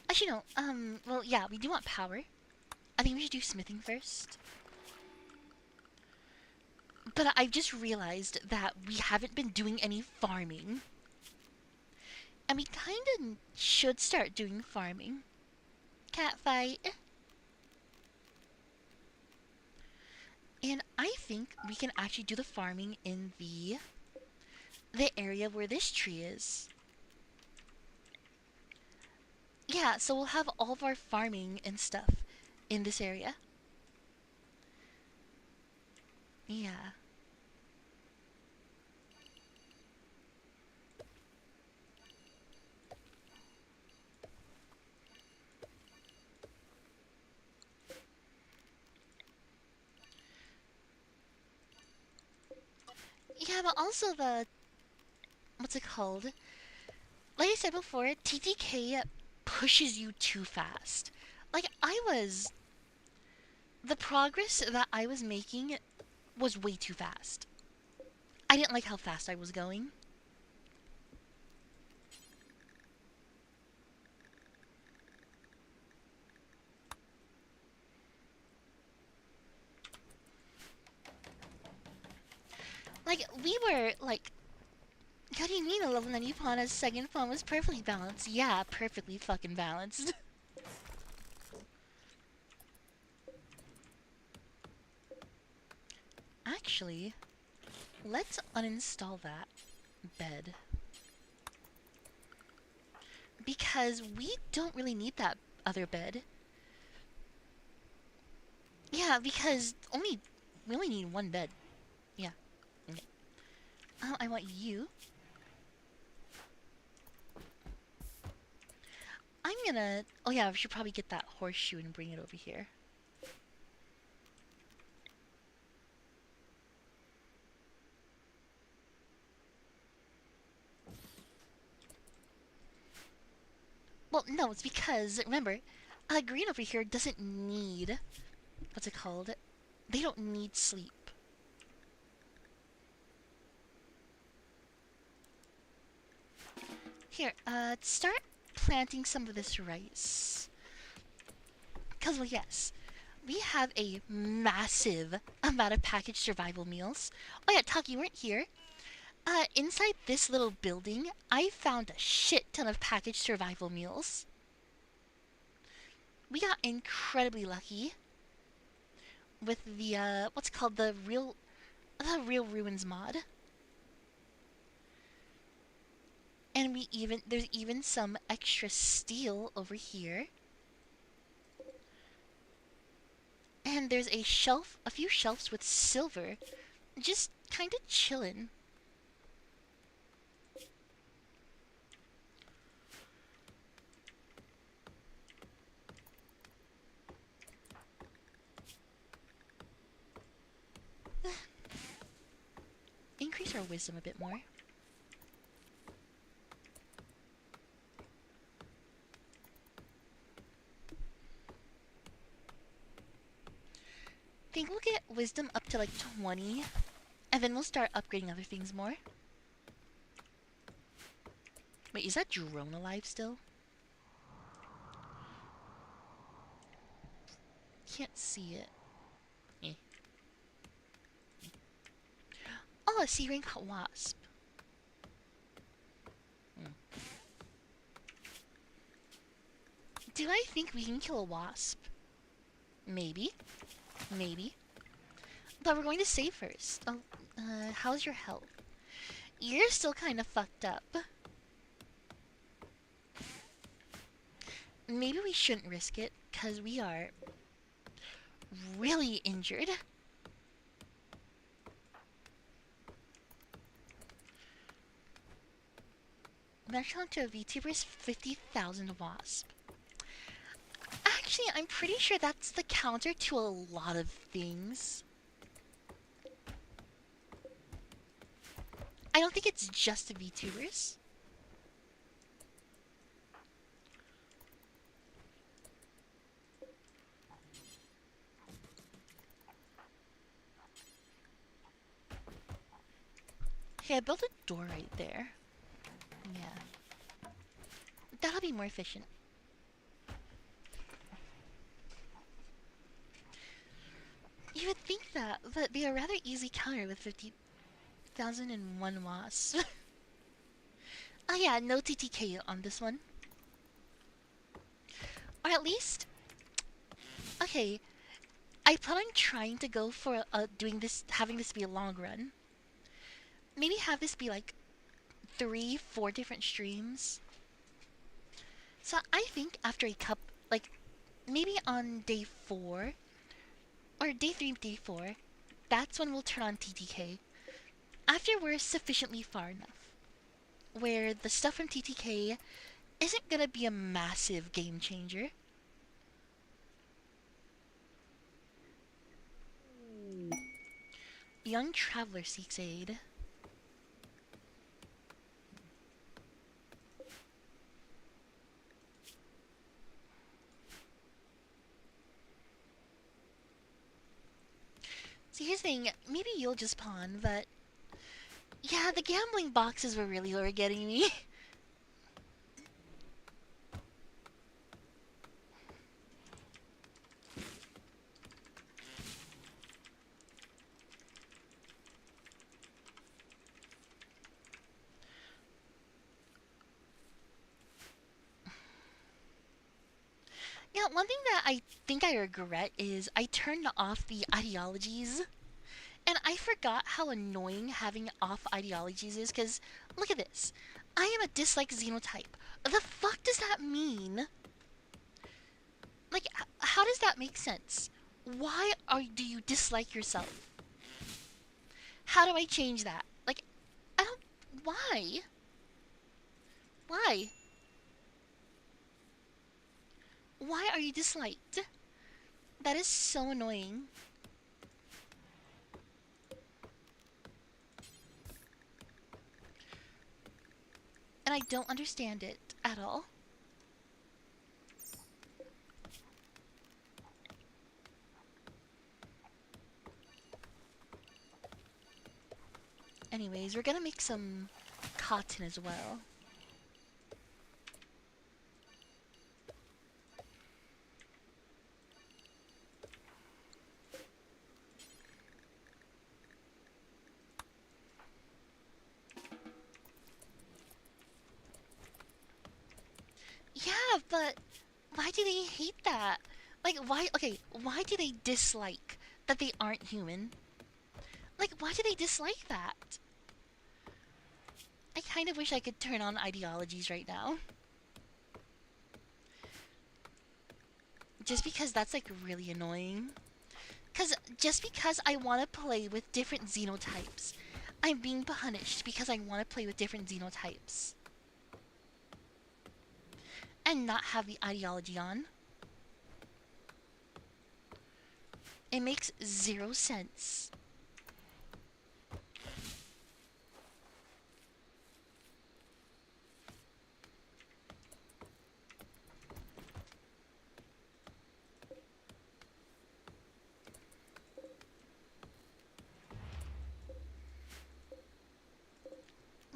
Actually, no. Well, yeah, we do want power. I think we should do smithing first. But I've just realized that we haven't been doing any farming. And we kinda should start doing farming. Cat fight. And I think we can actually do the farming in the area where this tree is. Yeah, so we'll have all of our farming and stuff in this area. Yeah. Yeah, but also what's it called? Like I said before, TTK pushes you too fast. Like, the progress that I was making was way too fast. I didn't like how fast I was going. Like, we were, like, what do you mean a level 90 pawn as second pawn was perfectly balanced? Yeah, perfectly fucking balanced. Actually, let's uninstall that bed. Because we don't really need that other bed. Yeah, because we only need one bed. Yeah. Okay. I want you. I'm gonna... Oh yeah, we should probably get that horseshoe and bring it over here. Well, no, it's because, remember, green over here doesn't need... What's it called? They don't need sleep. Here, start planting some of this rice. Because, well, yes, we have a massive amount of packaged survival meals. Oh yeah, Taki, you weren't here. Inside this little building, I found a shit ton of packaged survival meals. We got incredibly lucky with the, what's it called, the Real Ruins mod. And there's even some extra steel over here. And there's a few shelves with silver, just kinda chillin'. Increase our wisdom a bit more. I think we'll get wisdom up to like 20, and then we'll start upgrading other things more. Wait, is that drone alive still? Can't see it. Eh. Oh, a C-rank wasp. Do I think we can kill a wasp? Maybe. Maybe. But we're going to save first. Oh, how's your health? You're still kind of fucked up. Maybe we shouldn't risk it, because we are really injured. Match on to a VTuber's 50,000 wasp. Actually, I'm pretty sure that's the counter to a lot of things. I don't think it's just the VTubers. Hey, I built a door right there. Yeah. That'll be more efficient. You would think that, but it'd be a rather easy counter with 50,001 wasps. Oh yeah, no TTK on this one. Or at least... Okay, I plan on trying to go for having this be a long run. Maybe have this be like 3-4 different streams. So I think after like maybe on day 4 or day 3, day 4, that's when we'll turn on TTK. After we're sufficiently far enough where the stuff from TTK isn't gonna be a massive game changer. Young traveler seeks aid. See, here's the thing, maybe you'll just pawn, but yeah, the gambling boxes were really what were getting me. Yeah, one thing that I think I regret is I turned off the ideologies. And I forgot how annoying having off ideologies is, because look at this. I am a dislike xenotype. The fuck does that mean? Like, how does that make sense? Why do you dislike yourself? How do I change that? Like, I don't... Why? Why? Why are you disliked? That is so annoying. And I don't understand it at all. Anyways, we're gonna make some cotton as well. Yeah, but why do they hate that? Like, why do they dislike that they aren't human? Like, why do they dislike that? I kind of wish I could turn on ideologies right now. Just because that's, like, really annoying. Just because I want to play with different xenotypes, I'm being punished because I want to play with different xenotypes. And not have the ideology on. It makes 0 sense.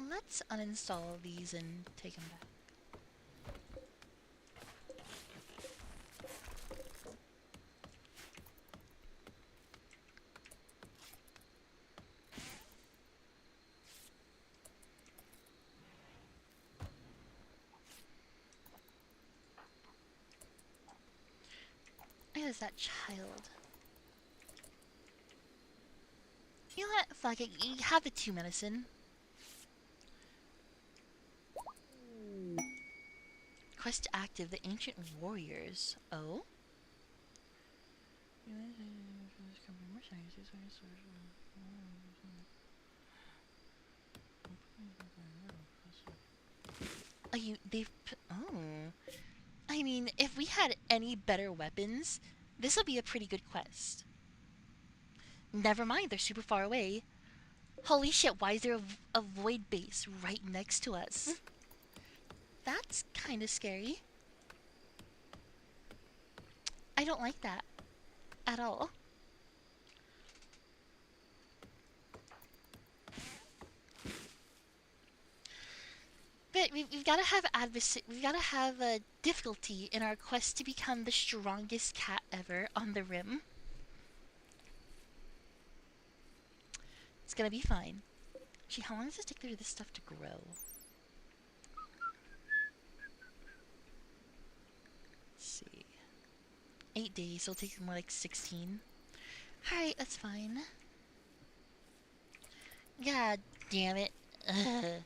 Let's uninstall these and take them back. Where is that child? You know what? Fuck it. You have the 2 medicine. Quest active. The ancient warriors. Oh? Oh, oh. I mean, if we had any better weapons, this would be a pretty good quest. Never mind, they're super far away. Holy shit, why is there a void base right next to us? That's kind of scary. I don't like that. At all. But we've got to have we've got to have a difficulty in our quest to become the strongest cat ever on the rim. It's gonna be fine. Gee, how long does it take for this stuff to grow? Let's see. 8 days, so it'll take more like 16. Alright, that's fine. God damn it. Ugh.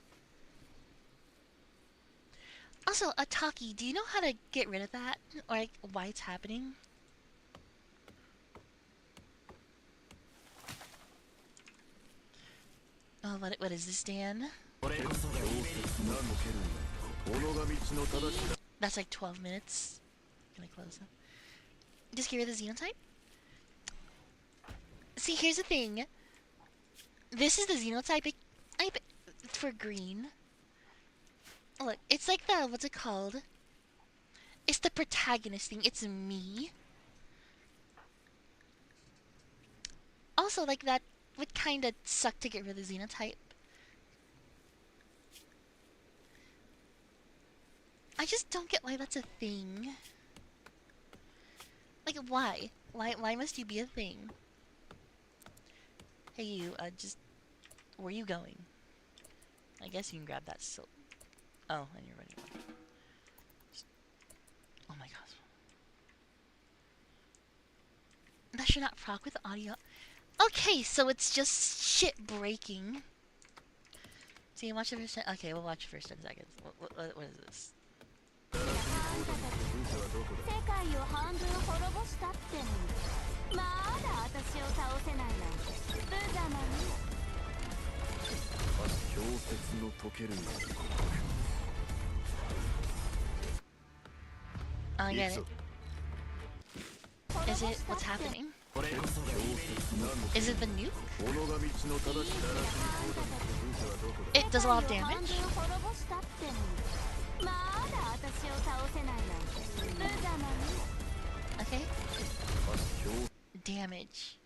Also, Ataki, do you know how to get rid of that? Or like, why it's happening? Oh, what is this, Dan? That's like 12 minutes. Can I close them? Just get rid of the xenotype? See, here's the thing. This is the xenotype for green. Look, it's like the, what's it called? It's the protagonist thing. It's me. Also, like, that would kind of suck to get rid of the xenotype. I just don't get why that's a thing. Like, why? Why must you be a thing? Hey, you, just... Where are you going? I guess you can grab that silk. Oh, and you're ready. Oh my gosh. That should not proc with audio. Okay, so it's just shit breaking. So you watch the first 10... Okay, we'll watch the first 10 seconds. What is this? I get it. Is it what's happening? Is it the nuke? It does a lot of damage? Okay. Damage.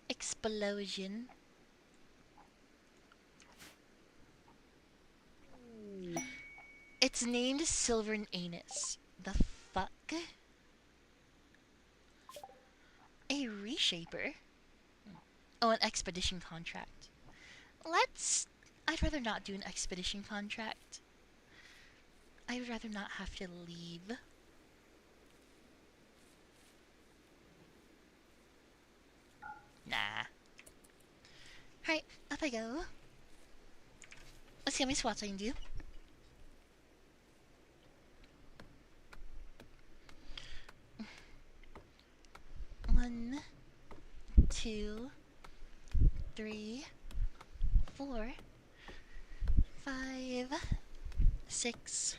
Explosion. It's named Silver Anus. The fuck? A reshaper? Oh, an expedition contract. I'd rather not do an expedition contract. I would rather not have to leave. Nah. Alright, up I go. Let's see how many swats I can do. 1, 2, 3, 4, 5, 6,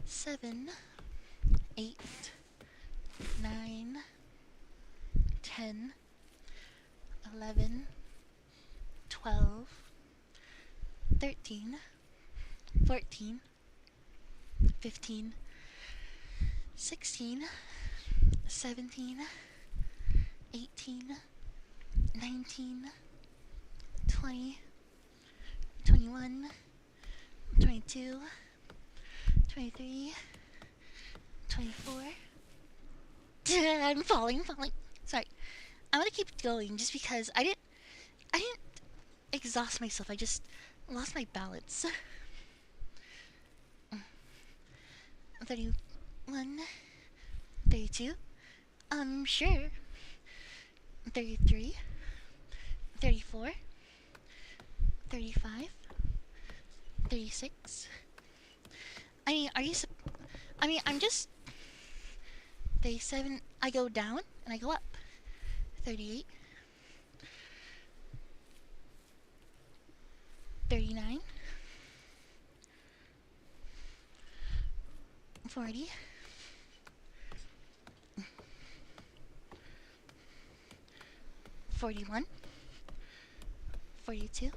7, 8, 9, 10, 11, 12, 13, 14, 15, 16, 17, 18, 19, 20, 21, 22, 23, 24. I'm falling. Sorry. I'm gonna keep going just because I didn't exhaust myself. I just lost my balance. 31, 32, sure. 33, 34, 35, 36. I'm just 37. I go down and I go up. 38, 39, 40, 41, 42,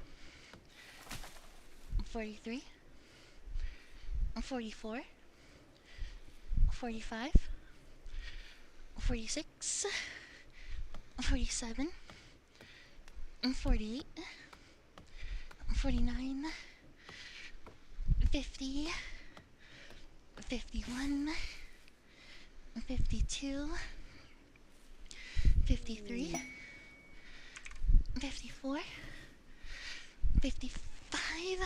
43, 44, 45, 46, 47, 48, 49, 50, 51, 52, 53, 54, 55,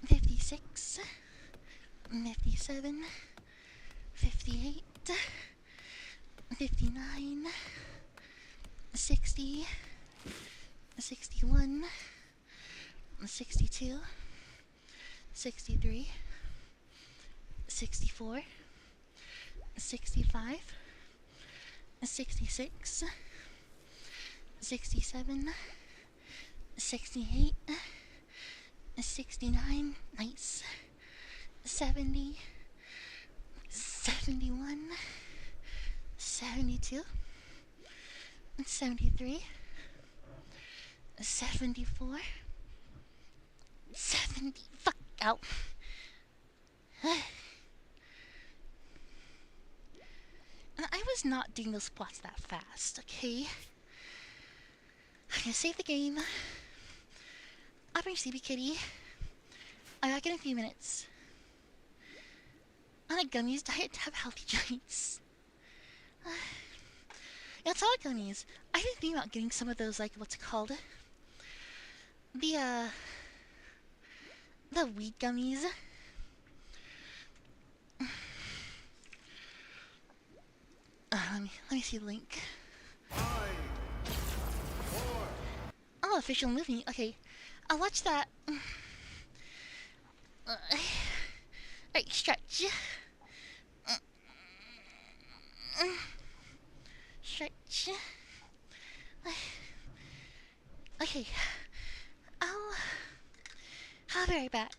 56, 57, 58, 59, 60, 61, 62, 63, 64, 65, 66, 67, 68, 69, nice, 70, 71, 72, 73, 74, 70, fuck out. And I was not doing those plots that fast, okay? I'm gonna save the game. I'll bring Sleepy Kitty. I'm back in a few minutes. On a gummies diet to have healthy joints. Yeah, it's all gummies. I've been thinking about getting some of those, like, what's it called? The weed gummies. Let me see the link. Oh, official movie. Okay, I'll watch that. Alright, stretch. Stretch. Okay, I'll be right back.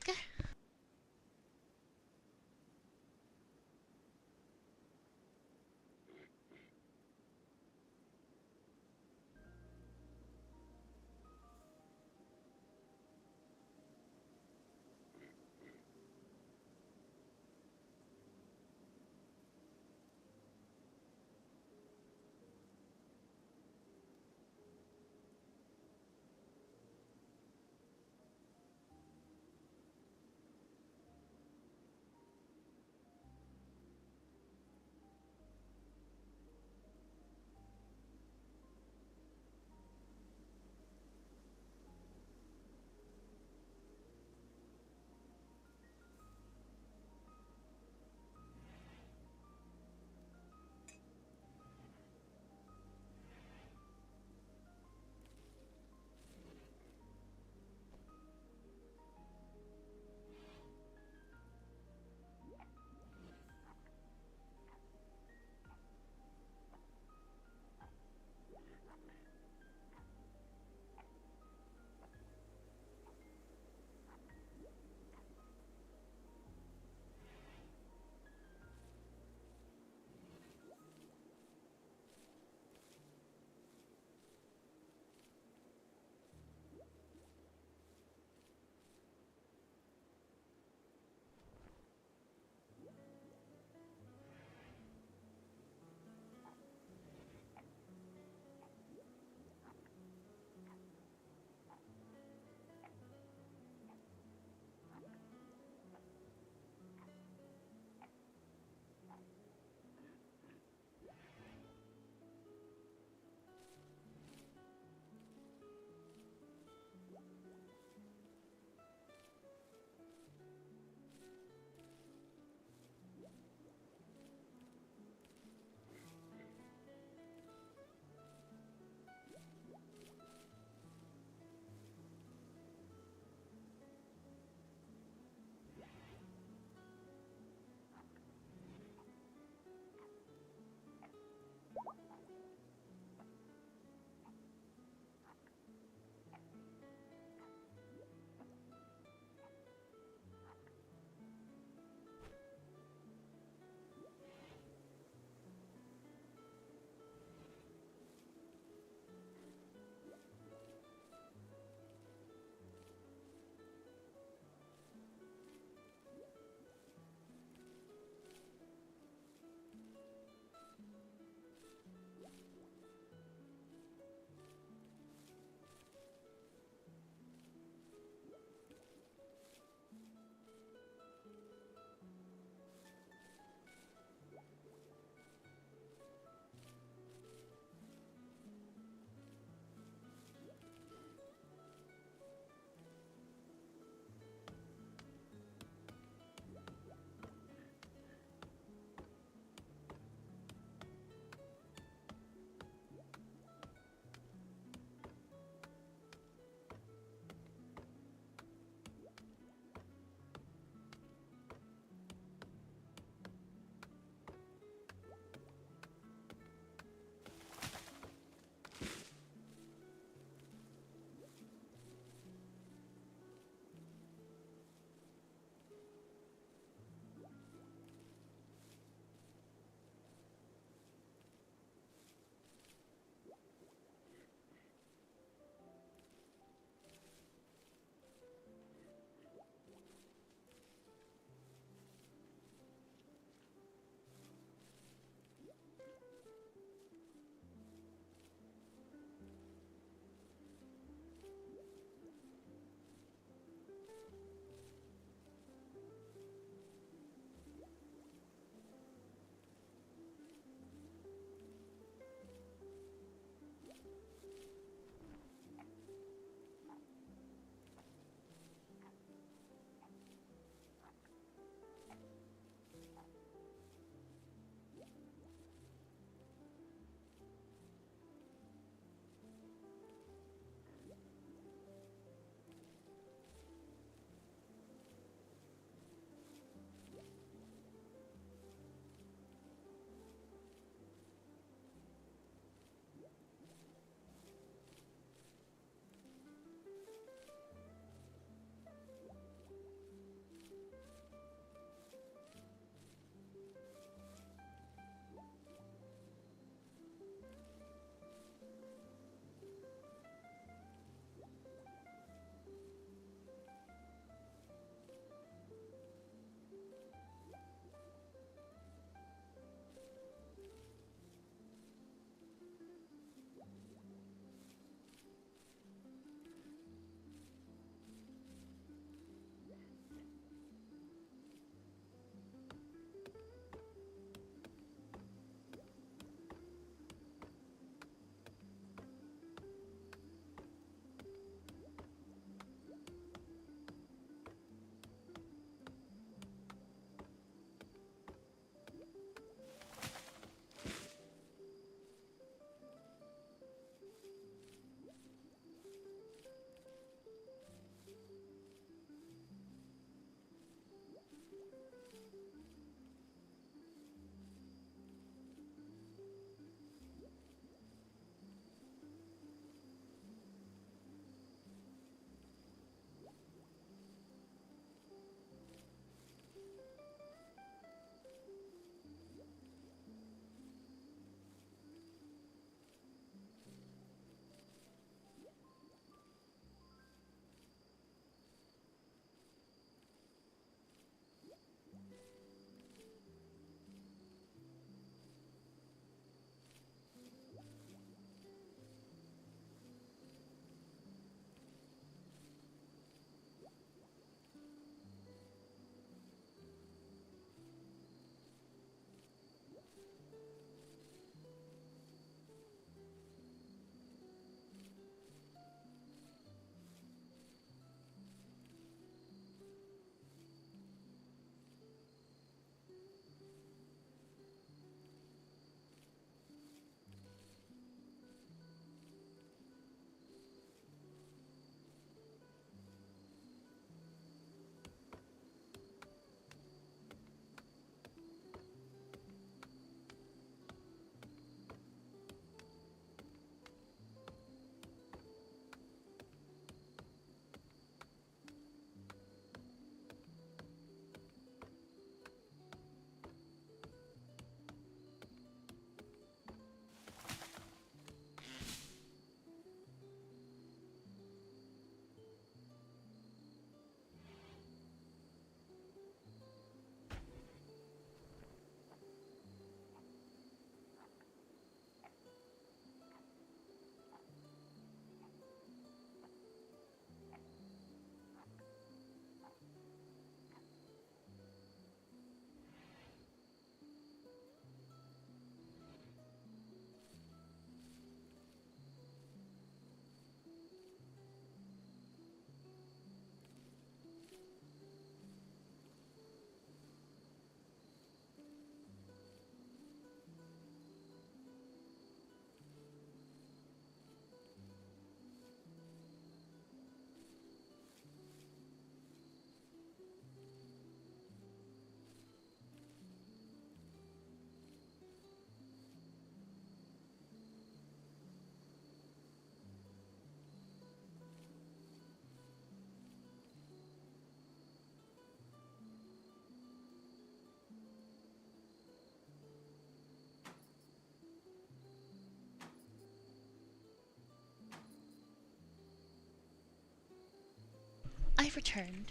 returned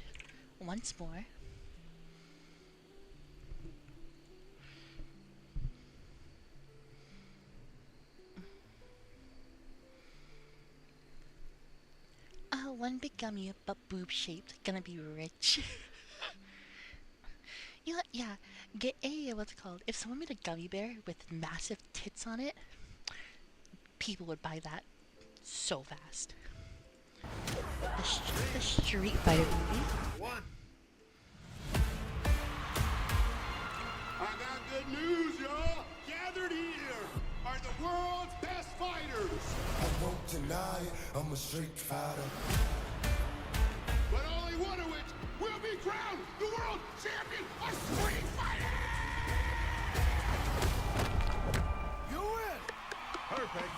once more. One big gummy, but boob-shaped. Gonna be rich. You know, yeah, get a, what's it called? If someone made a gummy bear with massive tits on it, people would buy that so fast. The Street Fighter movie. One. I got good news, y'all. Gathered here are the world's best fighters. I won't deny I'm a street fighter. But only one of which will be crowned the world champion of street fighting. You win. Perfect.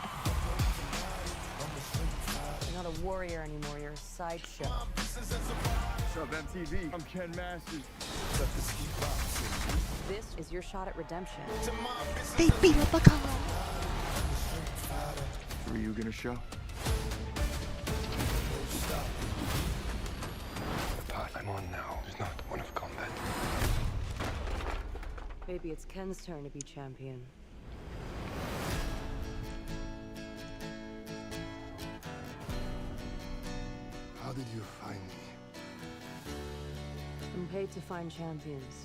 You're not a warrior anymore, you're a sideshow. What's up, MTV? I'm Ken Masters. This is your shot at redemption. They beat up a cop. Were you gonna show? The path I'm on now is not one of combat. Maybe it's Ken's turn to be champion. How did you find me? I'm paid to find champions.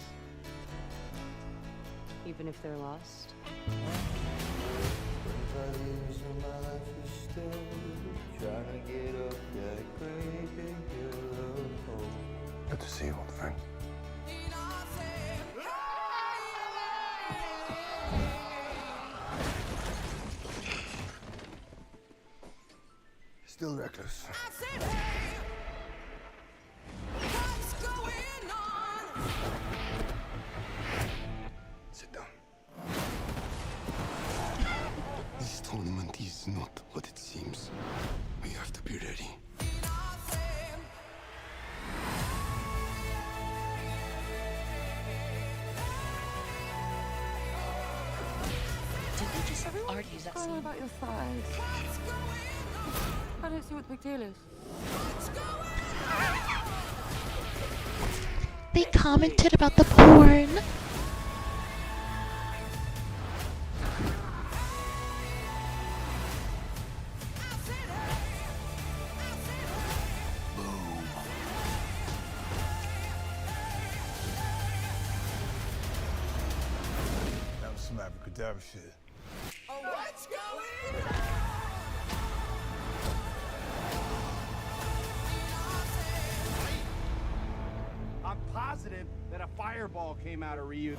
Even if they're lost. Good to see you, old friend. Still reckless. Sit down. This tournament is not what it seems. We have to be ready. Did they just already use that Crying scene? about your thighs. I don't see what the big deal is. They commented about the porn. That was some abracadabra shit. What's going on? I'm positive that a fireball came out of Ryu.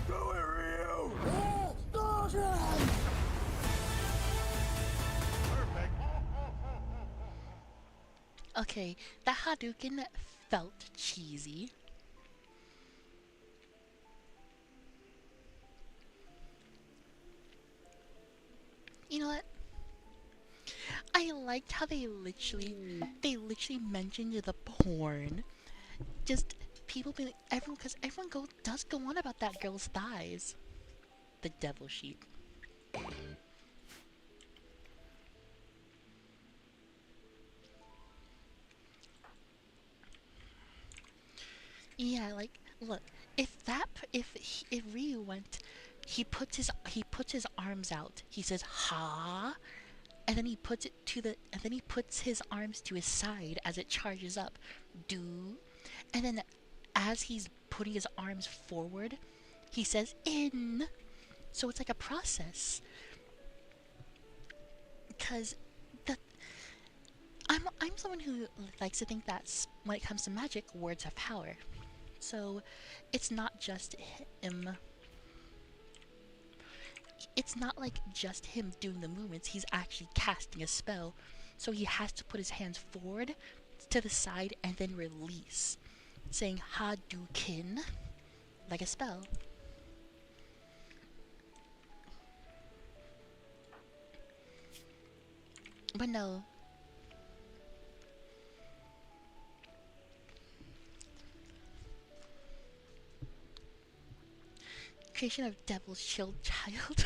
Go it, Ryu! Okay, that Hadouken felt cheesy. You know what? I liked how they literally mentioned the porn. Just people being everyone, because everyone does go on about that girl's thighs. The devil sheep. Yeah, like, look, if Ryu went, he puts his arms out. He says ha, and then he puts his arms to his side as it charges up. Do, and then as he's putting his arms forward, he says in. So it's like a process. Because I'm someone who likes to think that when it comes to magic, words have power. So it's not just him. It's not like just him doing the movements. He's actually casting a spell. So he has to put his hands forward, to the side, and then release, saying Hadouken, like a spell. But no. Creation of Devil's Child.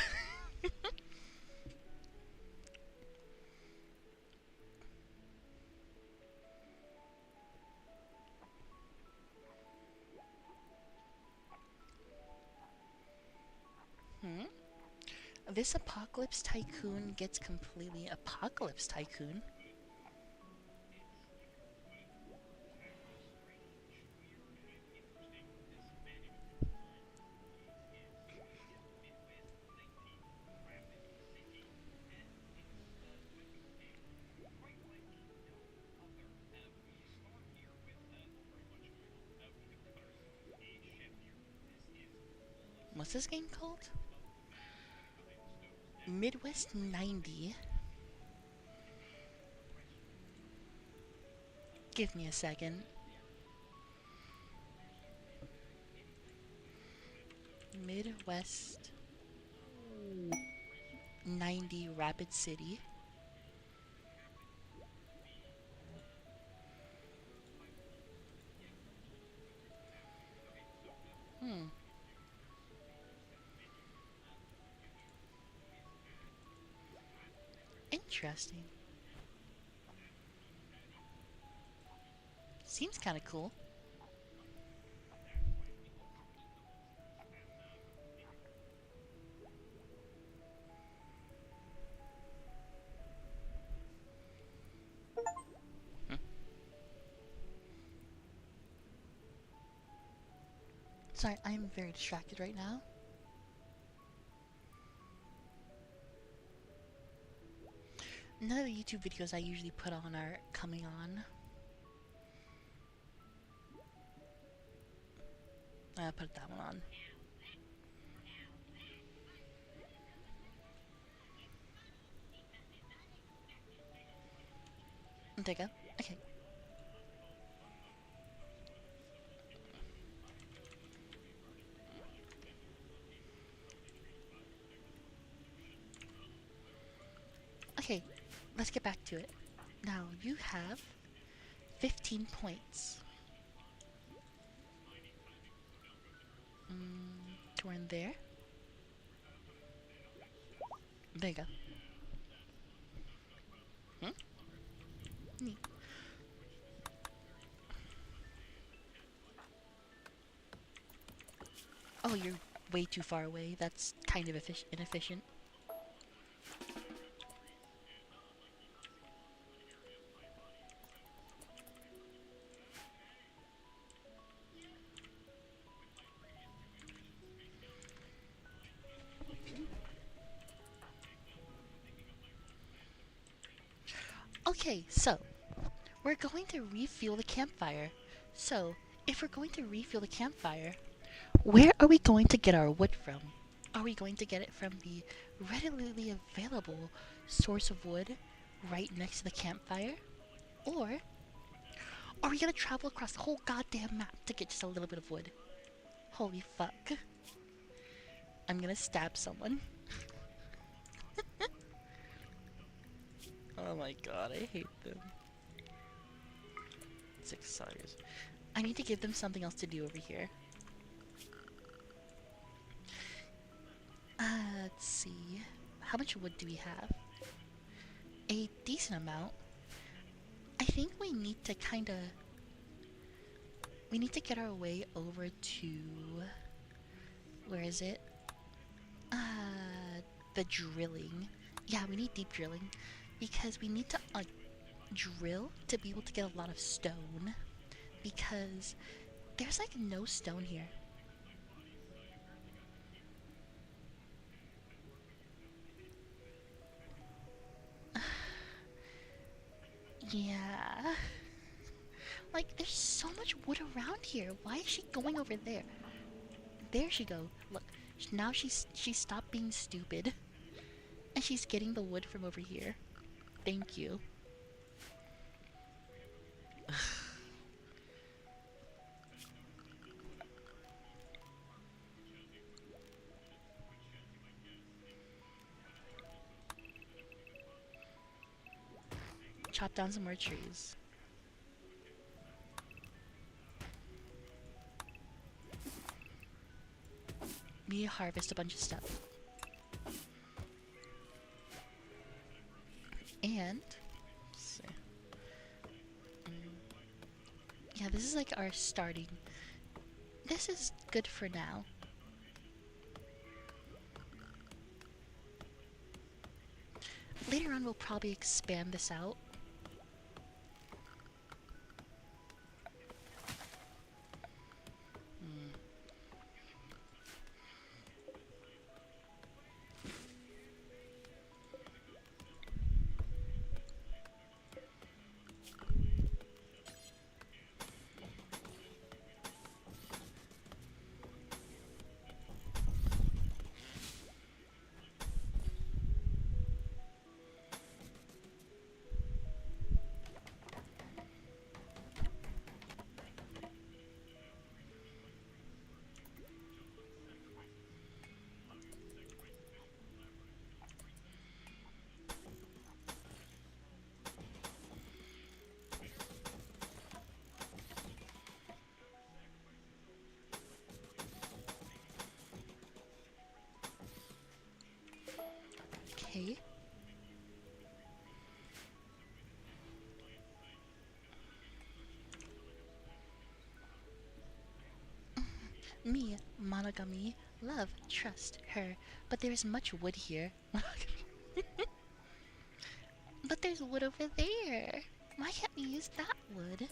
This Apocalypse Tycoon gets completely Apocalypse Tycoon. What's this game called? Midwest 90. Give me a second. Midwest 90 Rapid City. Interesting. Seems kind of cool. Sorry, I'm very distracted right now. None of the YouTube videos I usually put on are coming on. I'll put that one on. There you go. Okay. Okay, let's get back to it. Now, you have 15 points. We're in there. There you go. Neat. Oh, you're way too far away. That's kind of inefficient. Okay, so we're going to refuel the campfire. So, if we're going to refuel the campfire, where are we going to get our wood from? Are we going to get it from the readily available source of wood right next to the campfire? Or are we going to travel across the whole goddamn map to get just a little bit of wood? Holy fuck. I'm going to stab someone. Oh my god, I hate them. 6 sawyers. I need to give them something else to do over here. Let's see. How much wood do we have? A decent amount. I think we need to we need to get our way over to... Where is it? The drilling. Yeah, we need deep drilling. Because we need to drill to be able to get a lot of stone. Because there's like no stone here. Yeah. Like, there's so much wood around here. Why is she going over there? There she go. Look, now she's stopped being stupid. And she's getting the wood from over here. Thank you. Chop down some more trees. We harvest a bunch of stuff. And let's see. Yeah, this is like our starting. This is good for now. Later on, we'll probably expand this out. Okay. Me, monogamy, love, trust, her. But there is much wood here. But there's wood over there. Why can't we use that wood?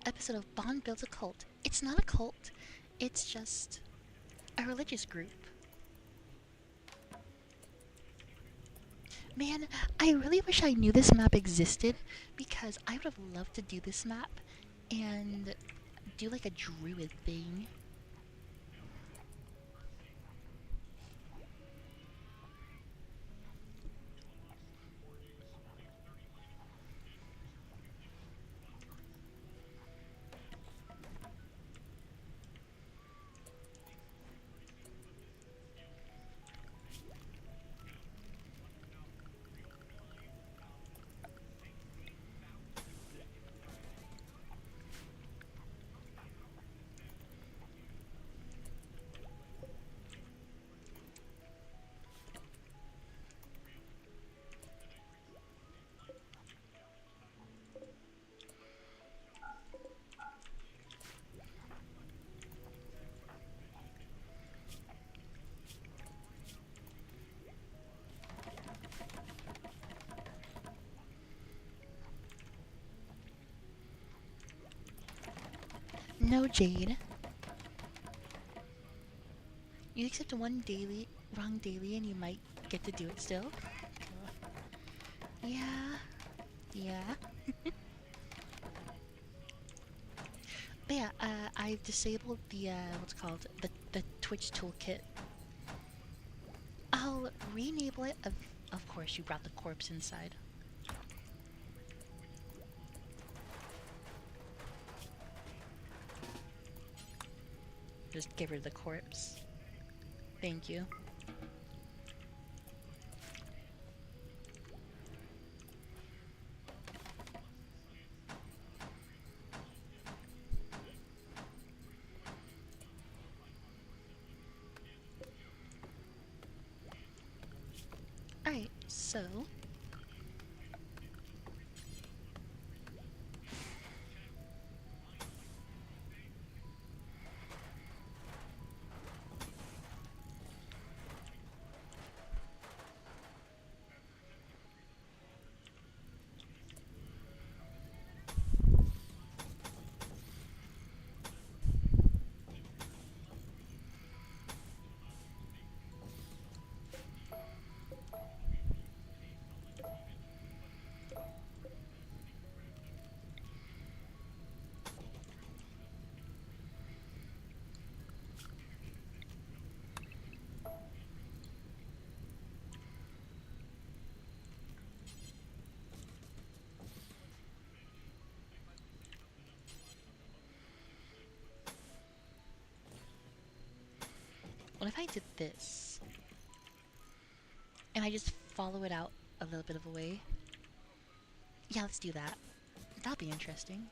Episode of Bond Builds a Cult. It's not a cult, it's just a religious group. Man, I really wish I knew this map existed, because I would have loved to do this map and do like a druid thing. No, Jade. You accept one daily, wrong daily, and you might get to do it still. Yeah. Yeah. But yeah, I've disabled the, what's it called? The Twitch toolkit. I'll re-enable it. Of course, you brought the corpse inside. Just get rid of the corpse. Thank you. Alright, so... What if I did this? And I just follow it out a little bit of a way? Yeah, let's do that. That'll be interesting.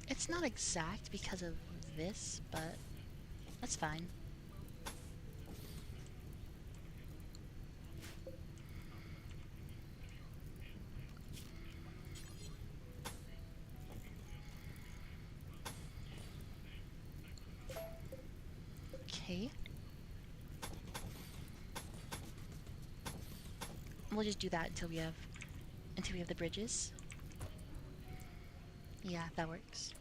It's not exact because of this, but that's fine. Okay. We'll just do that until we have the bridges. Yeah, that works.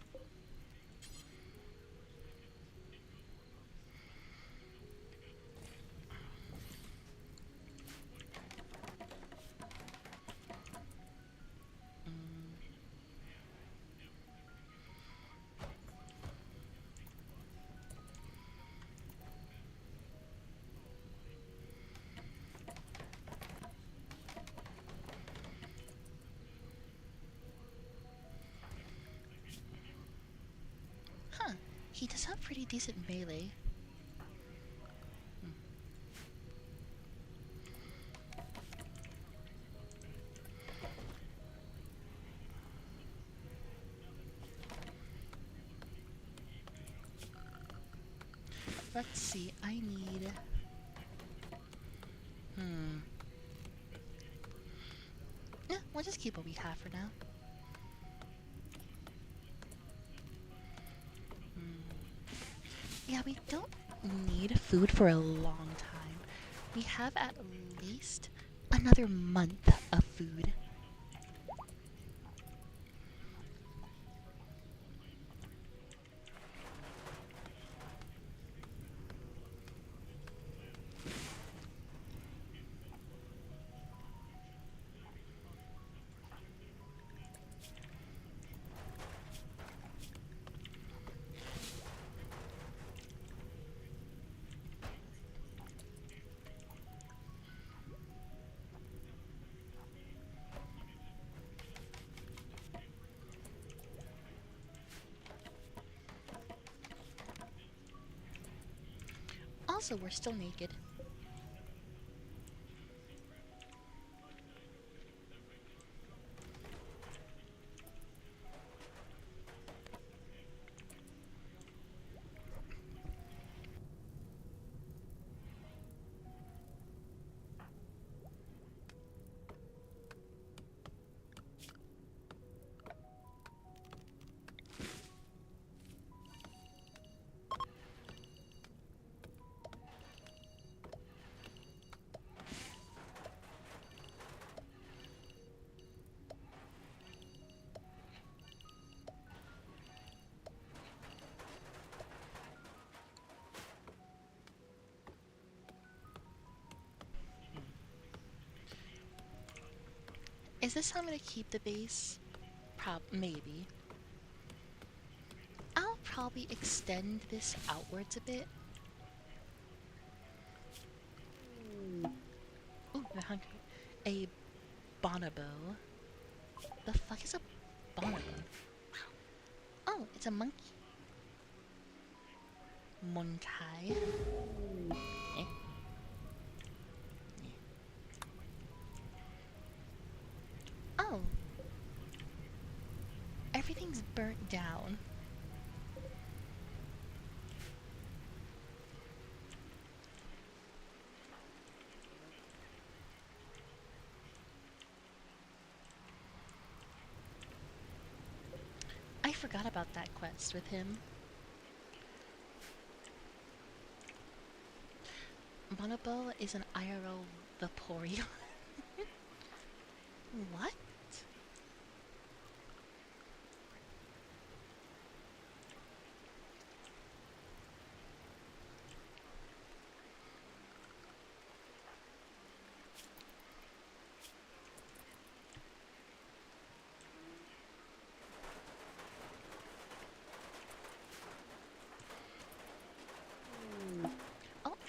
Huh. He does have pretty decent melee. Let's see, I need... Yeah, we'll just keep what we have for now. Yeah, we don't need food for a long time. We have at least another month of food. Also, we're still naked. Is this how I'm gonna keep the base? Maybe. I'll probably extend this outwards a bit. Ooh, I'm hungry. A bonobo. The fuck is a bonobo? Oh, it's a monkey. Monkai. Eh? Oh. Everything's burnt down. I forgot about that quest with him. Bonobo is an IRL Vaporeon. What?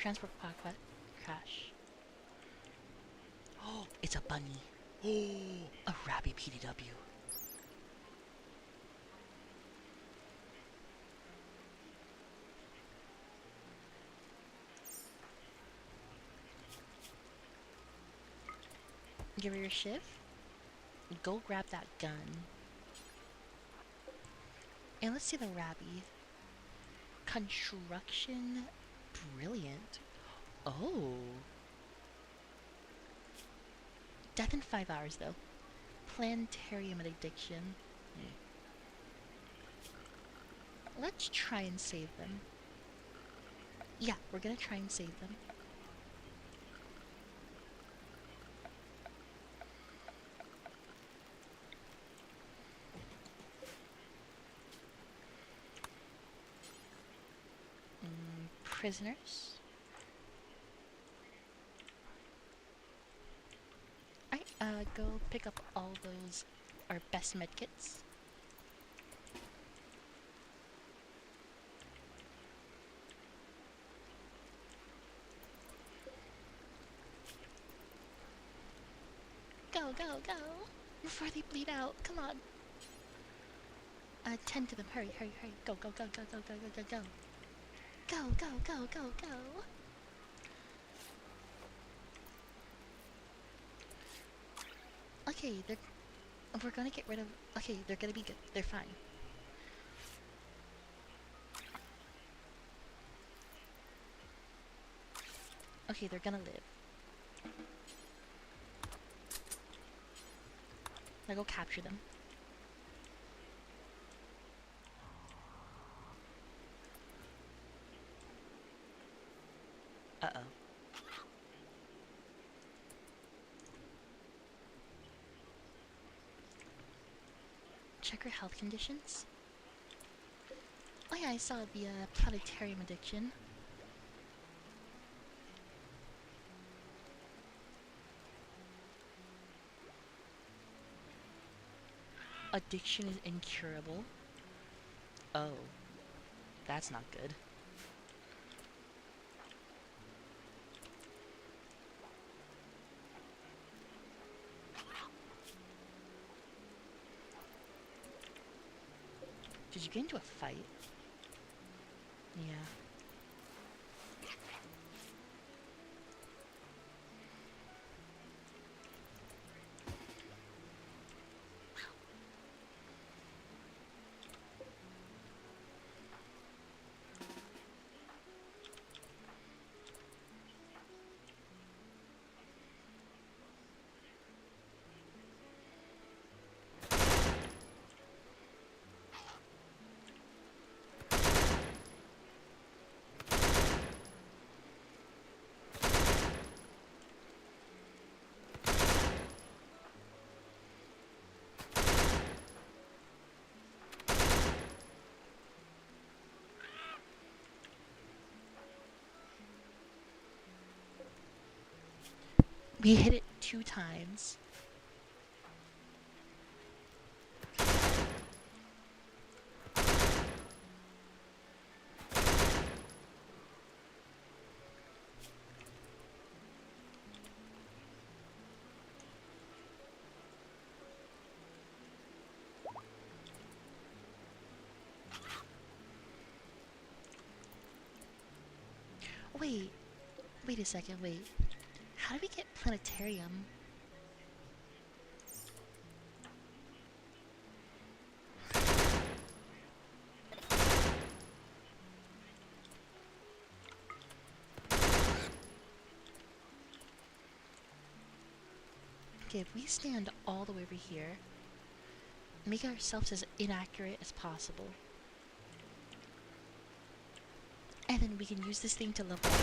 transport pod crash. Oh, it's a bunny. Oh, a rabby PDW. Give her your shift. Go grab that gun. And let's see the rabby. Construction. Brilliant. Oh. Death in 5 hours, though. Planetarium addiction. Let's try and save them. Yeah, we're gonna try and save them. Prisoners. Alright, go pick up all those, our best medkits. Go, go, go! Before they bleed out, come on! Tend to them, hurry, hurry, hurry! Go, go, go, go, go, go, go, go, go! Go, go, go, go, go! Okay, we're gonna get rid of... Okay, they're gonna be good. They're fine. Okay, they're gonna live. Now go capture them. Uh-oh. Check her health conditions. Oh yeah, I saw the planetarium addiction. Addiction is incurable. Oh. That's not good. Did you get into a fight? Yeah. We hit it 2 times. Wait a second, wait. How do we get planetarium? Okay, if we stand all the way over here, make ourselves as inaccurate as possible, and then we can use this thing to level up.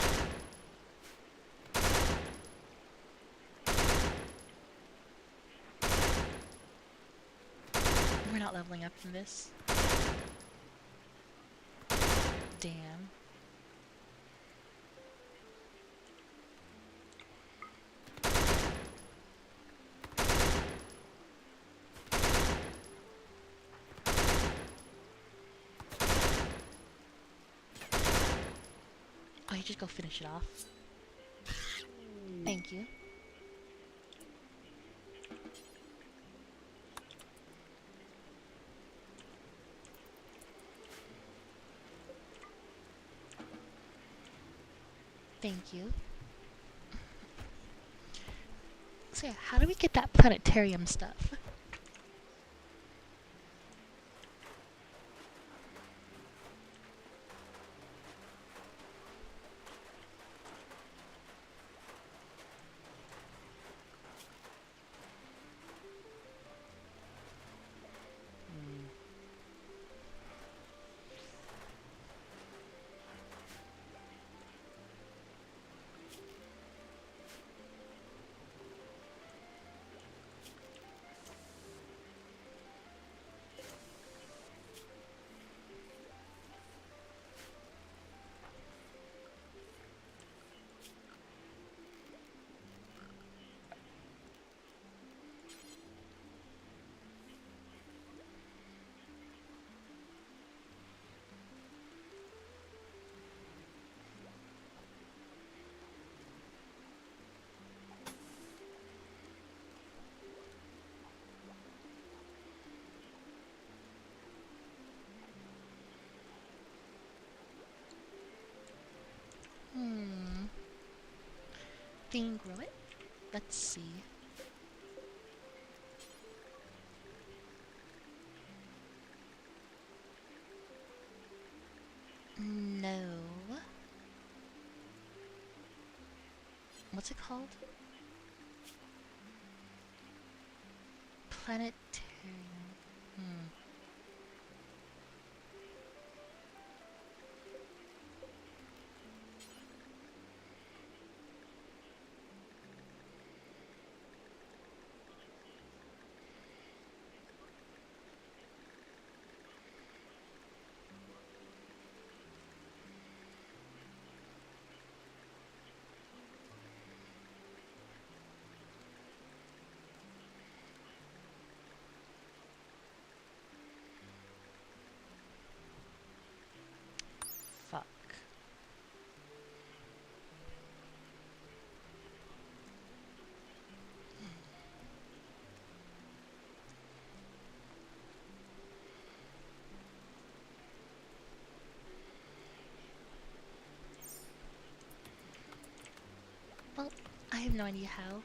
We're not leveling up from this. Damn. I just go finish it off? Thank you. Thank you. So yeah, how do we get that planetarium stuff? Thing grow it? Let's see. No. What's it called? Planetarium. Fuck. Well, I have no idea how.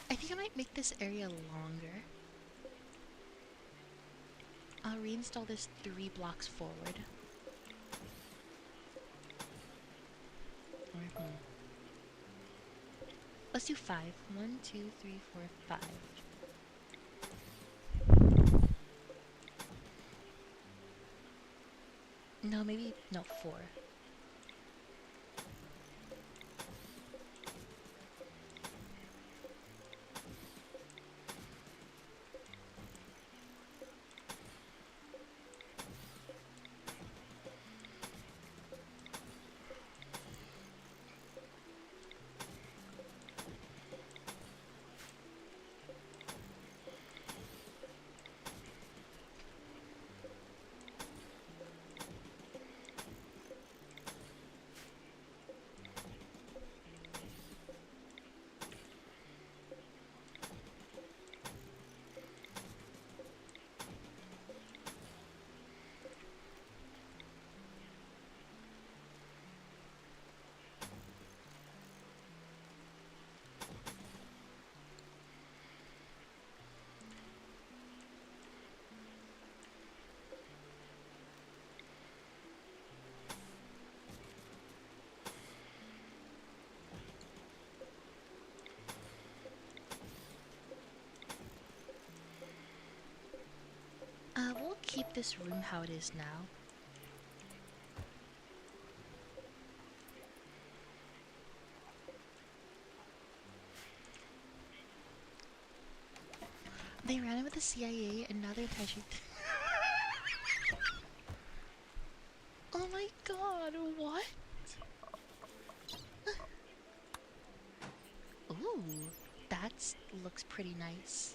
I think I might make this area longer. I'll reinstall this 3 blocks forward. Let's do 5. 1, 2, 3, 4, 5. No, maybe, no, 4. We'll keep this room how it is now. They ran it with the CIA and now they're attaching. looks pretty nice.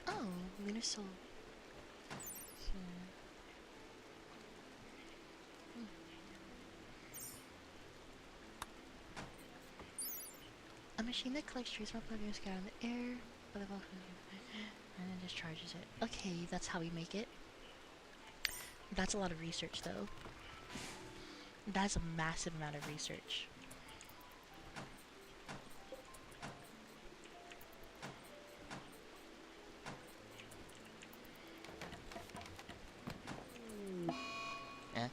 Oh, lunar soul. So, a machine that collects trace mark plugins sky in the air, and then discharges it. Okay, that's how we make it. That's a lot of research, though. That's a massive amount of research. Eh?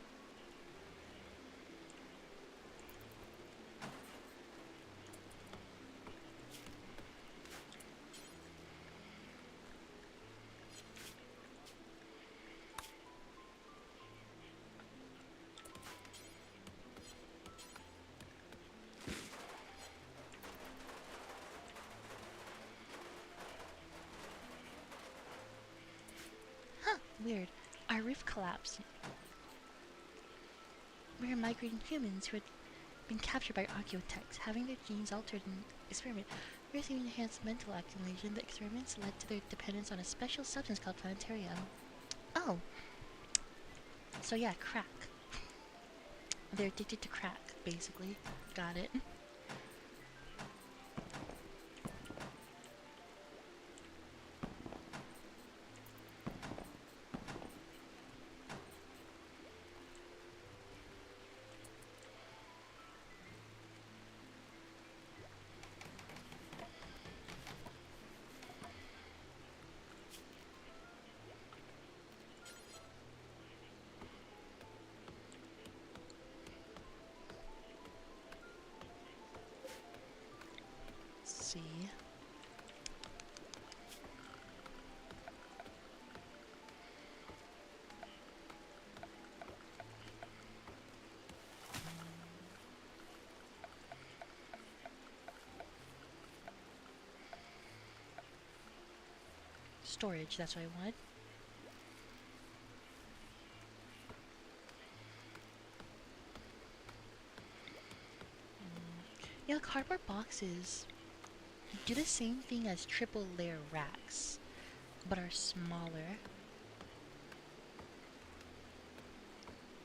Huh, weird. Our roof collapsed. We are migrating humans who had been captured by archaeotechs, having their genes altered in experiment. Receiving enhanced mental activation, the experiments led to their dependence on a special substance called planetarium. Oh. So yeah, crack. They're addicted to crack, basically. Got it. See. Storage, that's what I wanted. Yeah, cardboard boxes do the same thing as triple layer racks, but are smaller.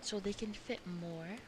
So they can fit more.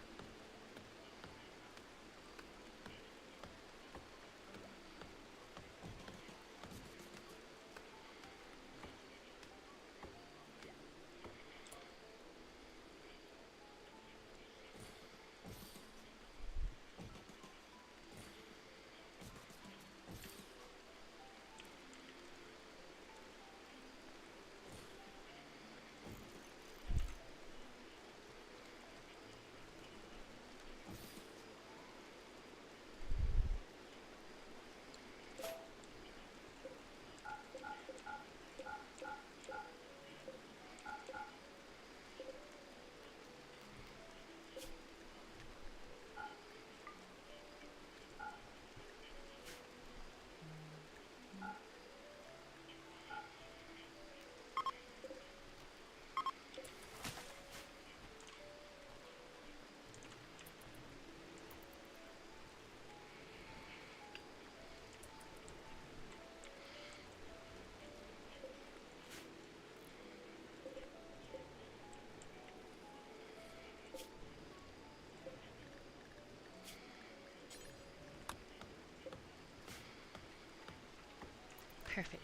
Perfect.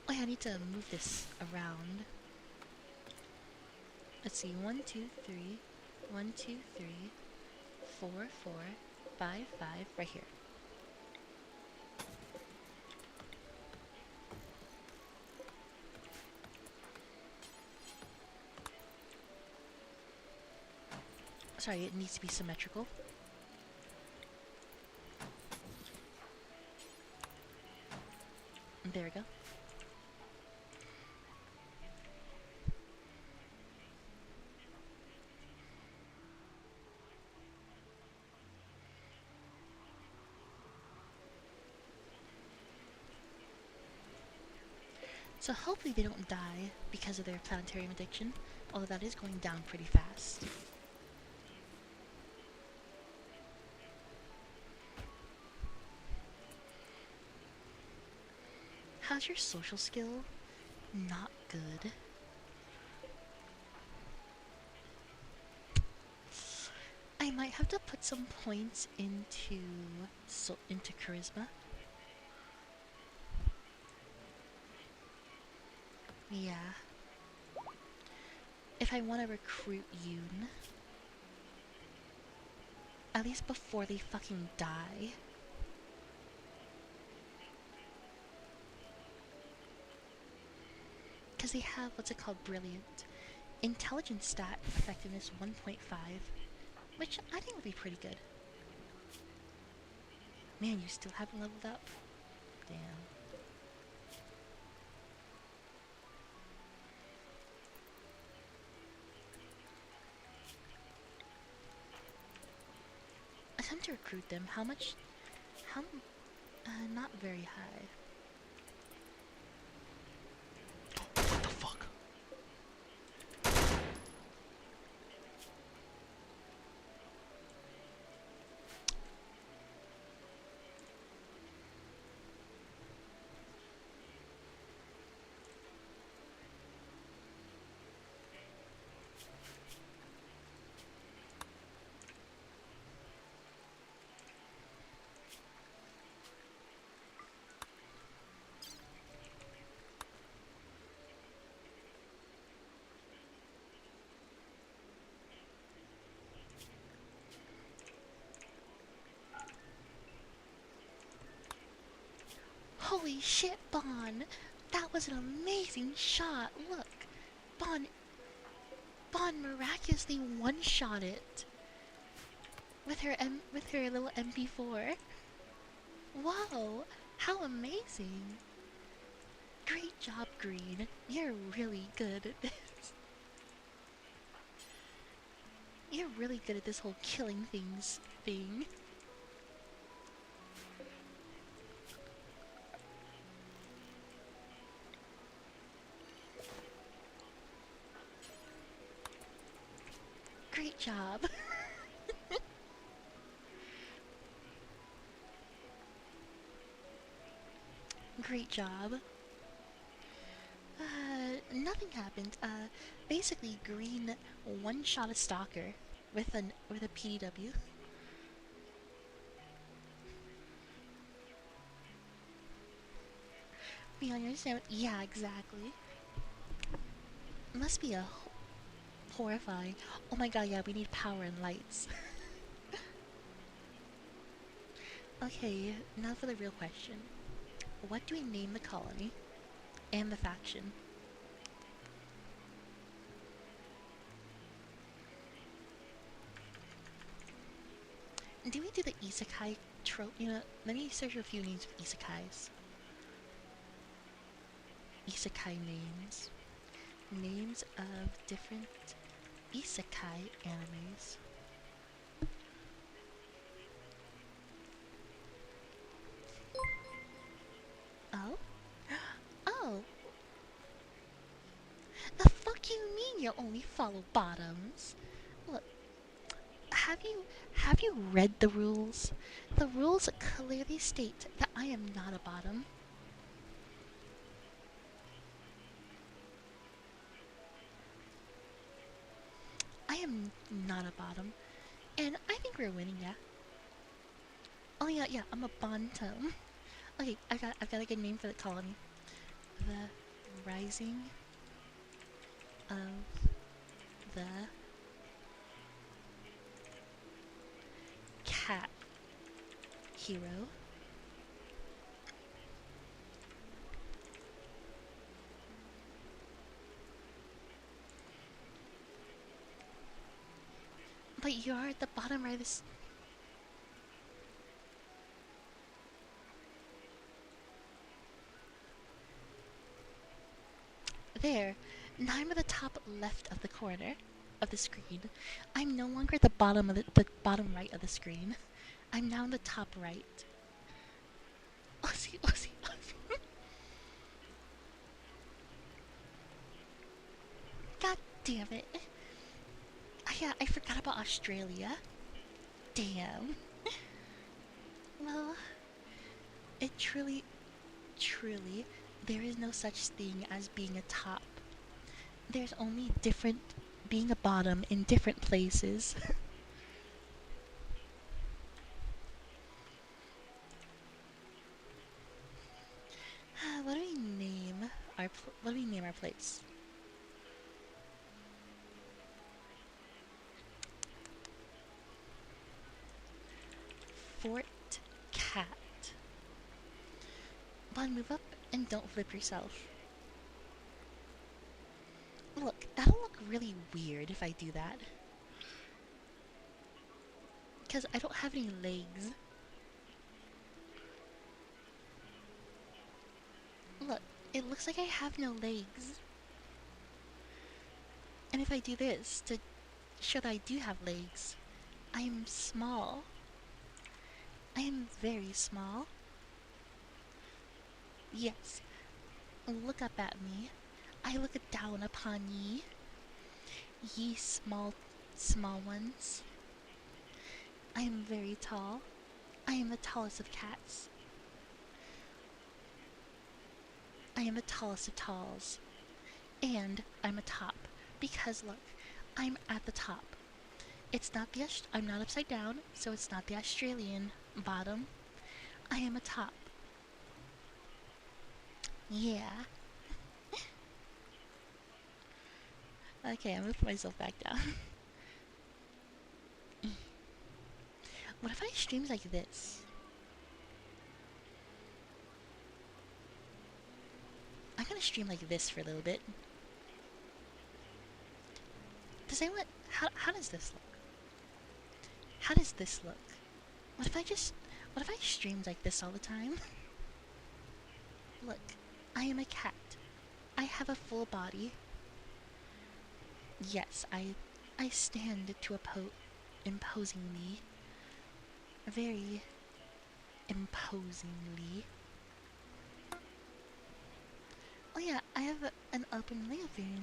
Oh yeah, I need to move this around. Let's see, 1, 2, 3, 1, 2, 3, 4, 4, 5, 5, right here. Sorry, it needs to be symmetrical. There we go. So hopefully they don't die because of their planetarium addiction, although that is going down pretty fast. How's your social skill? Not good. I might have to put some points into charisma. Yeah. If I want to recruit Yoon, at least before they fucking die. Because they have, what's it called, brilliant. Intelligence stat effectiveness 1.5, which I think would be pretty good. Man, you still haven't leveled up? Damn. Attempt to recruit them. How much? Not very high. What the fuck? Holy shit, Bon! That was an amazing shot! Look! Bon miraculously one-shot it! With her little MP4. Whoa! How amazing! Great job, Green. You're really good at this. You're really good at this whole killing things thing. Great job. Great job. Nothing happened. Basically, Green one-shot a stalker with a PDW. We understand. Yeah, exactly. Must be a horrifying. Oh my god, yeah, we need power and lights. Okay, now for the real question. What do we name the colony? And the faction? Do we do the isekai trope? You know, let me search a few names of isekais. Isekai names. Names of different isekai animes. Oh? Oh! The fuck you mean you only follow bottoms? Look, have you read the rules? The rules clearly state that I am not a bottom. I am not a bottom. And I think we're winning, yeah. Oh yeah, yeah, I'm a bontum. Okay, I've got a good name for the colony. The Rising of the Cat Hero. But you're at the bottom right of this. There. Now I'm at the top left of the corner of the screen. I'm no longer at the bottom of the bottom right of the screen. I'm now in the top right. Aussie. Damn it. Yeah, I forgot about Australia. Damn. Well, it truly, there is no such thing as being a top. There's only being a bottom in different places. What do we name our place? Fort Cat. Bon, move up and don't flip yourself. Look, that'll look really weird if I do that. Because I don't have any legs. Look, it looks like I have no legs. And if I do this to show that I do have legs, I am small. I am very small. Yes, look up at me. I look down upon ye. Ye small ones. I am very tall. I am the tallest of cats. I am the tallest of talls. And I'm a top. Because look, I'm at the top. It's not I'm not upside down, so it's not the Australian bottom. I am a top. Yeah. Okay, I'm gonna put myself back down. What if I streamed like this? I'm gonna stream like this for a little bit. Does anyone... How does this look? How does this look? What if I streamed like this all the time? Look, I am a cat. I have a full body. Yes, I stand to imposingly. Very imposingly. Oh yeah, I have an open living.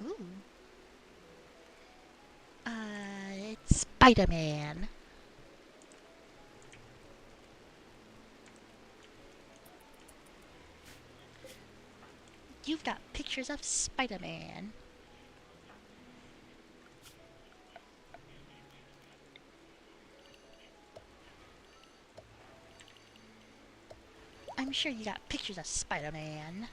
Ooh. It's Spider-Man. You've got pictures of Spider-Man. I'm sure you got pictures of Spider-Man.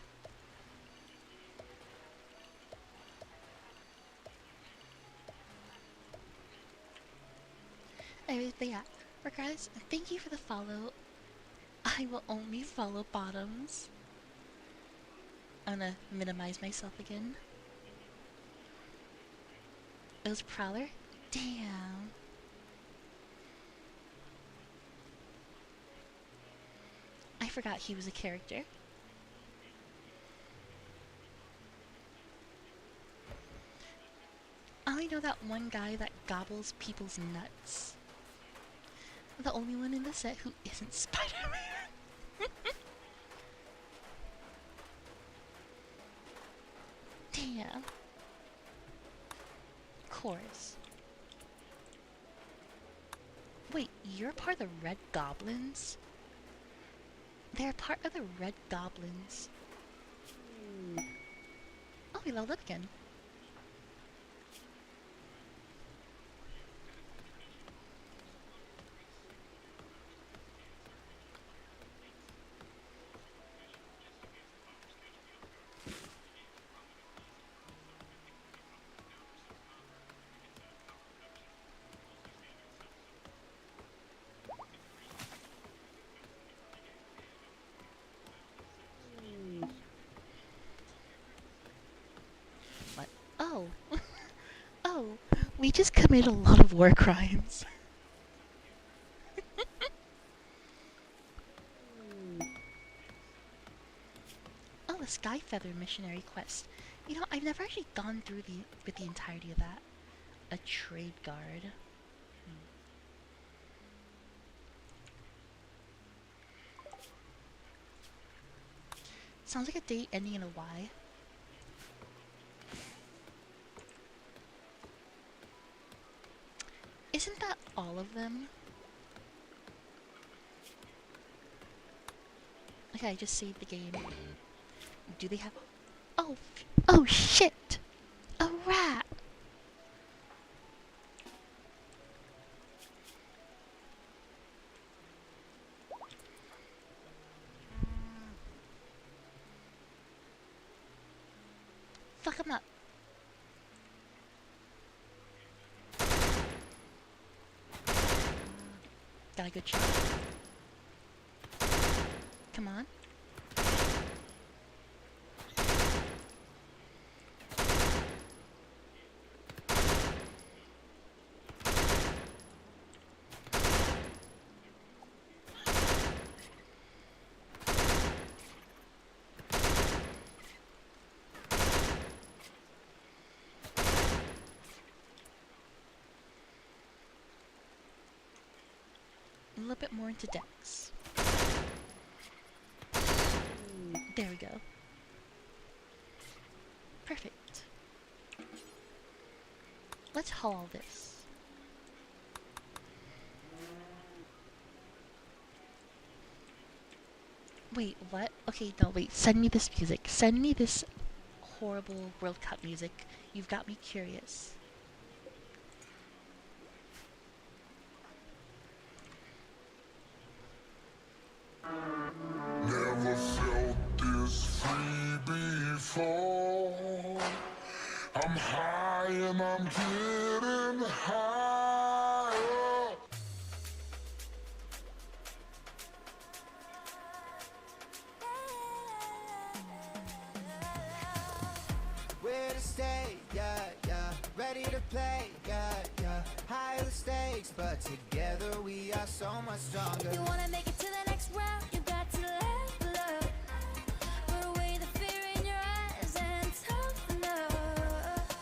Anyways, but yeah, regardless, thank you for the follow. I will only follow bottoms. I'm gonna minimize myself again. It was Prowler? Damn. I forgot he was a character. I only know that one guy that gobbles people's nuts. The only one in the set who isn't Spider-Man. Damn. Chorus. Wait, you're part of the Red Goblins? They're part of the Red Goblins. Oh, we leveled up again. What? Oh. Oh, we just committed a lot of war crimes. Oh, a Sky Feather missionary quest. You know, I've never actually gone through with the entirety of that. A trade guard. Sounds like a date ending in a Y. Isn't that all of them? Okay, I just saved the game. Do they have... Oh, oh shit! A rat! Fuck him up. Got a good shot. Come on. A little bit more into Dex. There we go. Perfect. Let's haul this. Wait, what? Okay, no, wait. Send me this music. Send me this horrible World Cup music. You've got me curious. Never felt this free before. I'm high and I'm getting higher. Where to stay, yeah, yeah. Ready to play, yeah, yeah. Higher the stakes, but together we are so much stronger. You wanna make it to the next round, you got to level up. Put away the fear in your eyes and toughen up.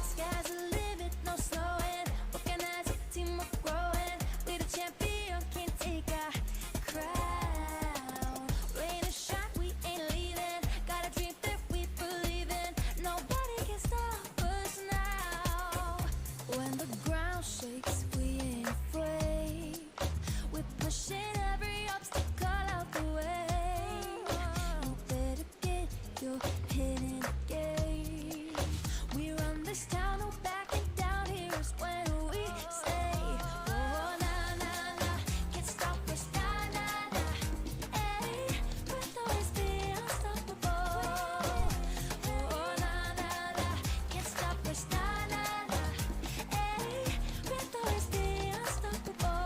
Sky's the limit, no slowing. Working as a team, we're growing. We the champion, can't take our crown. Rain or shine, we ain't leaving. Got a dream that we believe in. Nobody can stop us now. When the ground shakes, we ain't afraid. We're pushing every obstacle out the way. You better get your head in the game. We run this town, no backing down. Here is when we say, oh, na, na, na. Can't stop us, na, na, na. Hey, we'll always be unstoppable. Oh, na, na, na. Can't stop us, na, na, na. Hey, we'll always be unstoppable.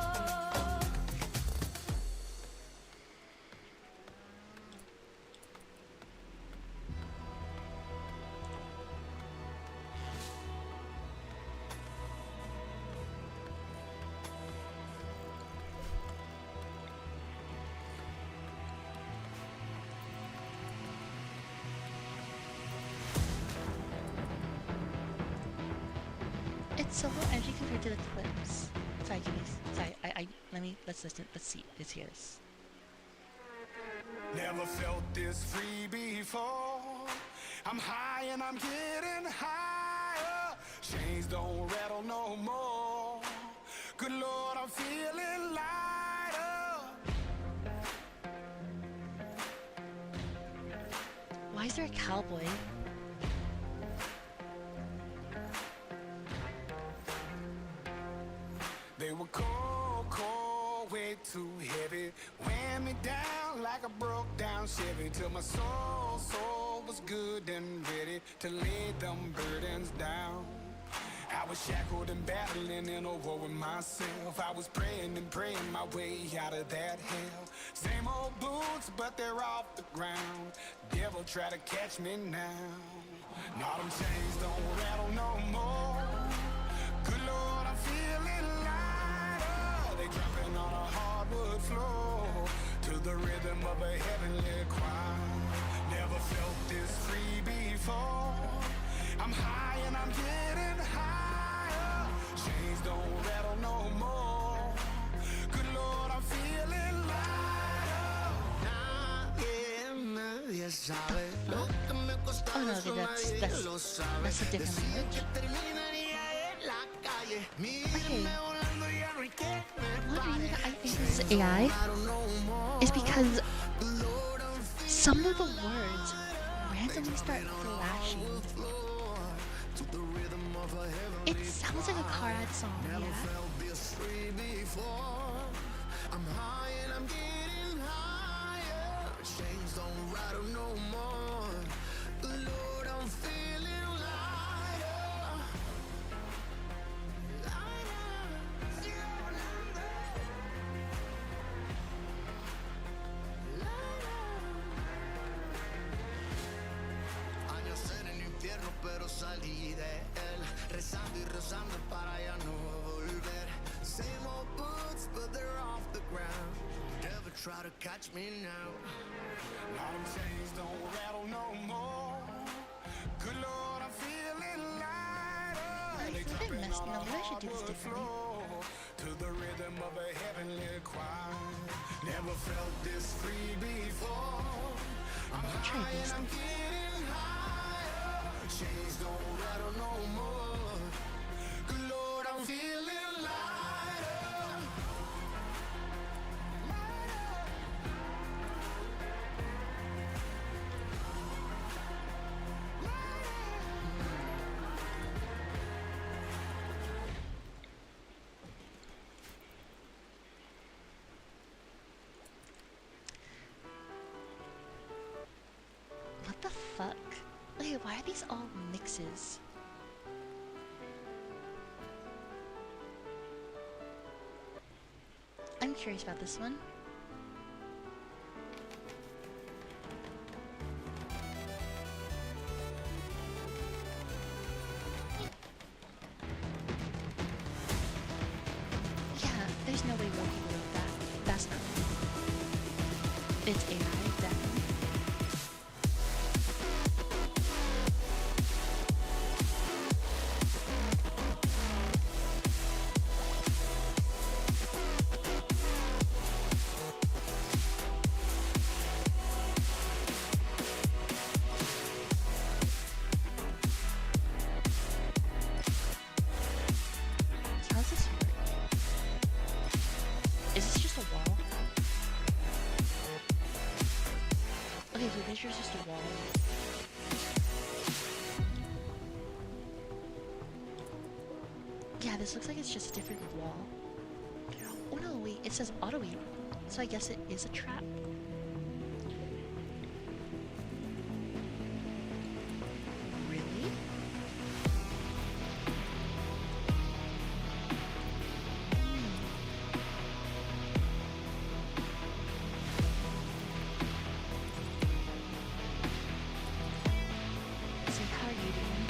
It's so low energy compared to the clips. Sorry, give me. Sorry, let's listen. Let's see. Let's hear this. Never felt this free before. I'm high and I'm getting higher. Chains don't rattle no more. Good Lord, I'm feeling lighter. Why is there a cowboy? They were cold, cold, way too heavy. Weighed me down like a broke down Chevy. Till my soul was good and ready to lay them burdens down. I was shackled and battling in a war with myself. I was praying and praying my way out of that hell. Same old boots, but they're off the ground. Devil try to catch me now. Now them chains don't rattle no more. Good Lord, I'm feeling lighter. They jumping on a hardwood floor to the rhythm of a heavenly choir. Never felt this free before. I'm high and I'm getting higher. Chains don't rattle no more. Good Lord, I'm feeling lighter. Nadie sabe lo que me Oh no, okay, that's a different language. One reason I think this is AI is because some of the words randomly start flashing. It sounds like a car ad song, yeah. I'm high and I'm getting higher. Chains don't rattle no more. Lord, I'm feeling lighter. Años en el infierno, pero salí de él. Rezando y rezando para ya no volver. Same old boots, but they're off the ground. Never try to catch me now. Long chains don't rattle no more. Good Lord, I'm feeling lighter. It's a bit messed up. Maybe I should do this differently. To the rhythm of a heavenly choir. Never felt this free before. I'm high and I'm getting higher. Chains don't rattle no more. Good Lord, I'm feeling lighter. What the fuck? Wait, why are these all mixes? I'm curious about this one. Yeah, there's no way Loki wrote that. That's not me. It's AI, definitely. How's this work? Is this just a wall? Okay, so this is just a wall. Yeah, this looks like it's just a different wall. Oh no, wait, it says auto aim. So I guess it is a trap. Really? So how are you doing?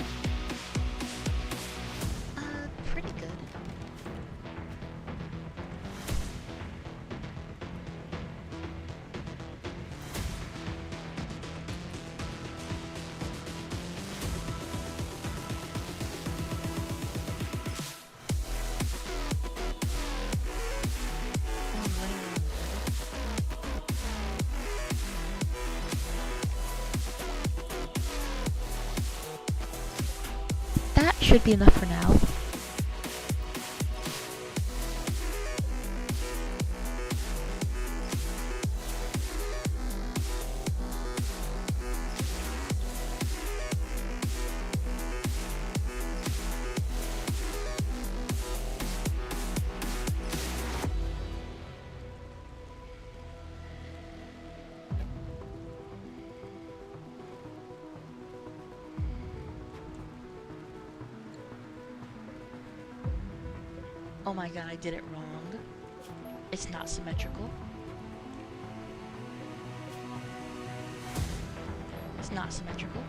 Pretty good. That should be enough for now. Oh my god, I did it wrong. It's not symmetrical. It's not symmetrical.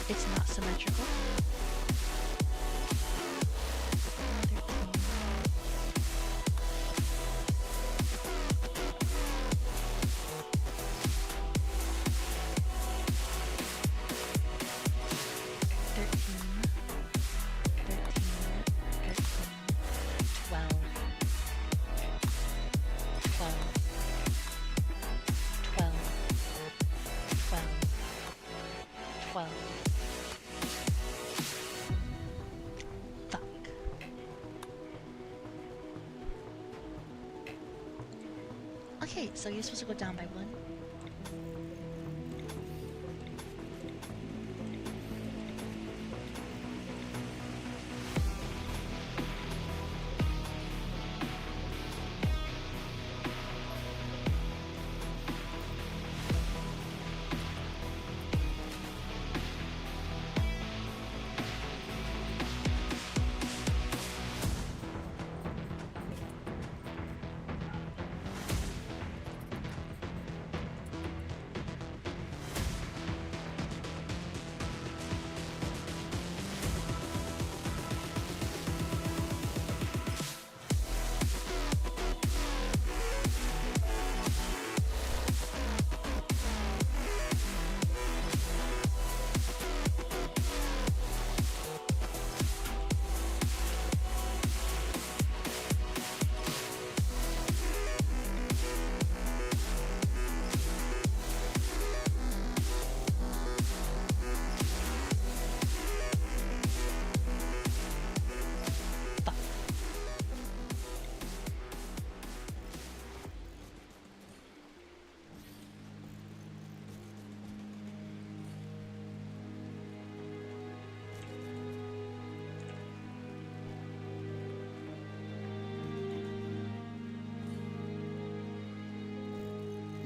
It's not symmetrical. Okay, so you're supposed to go down by one.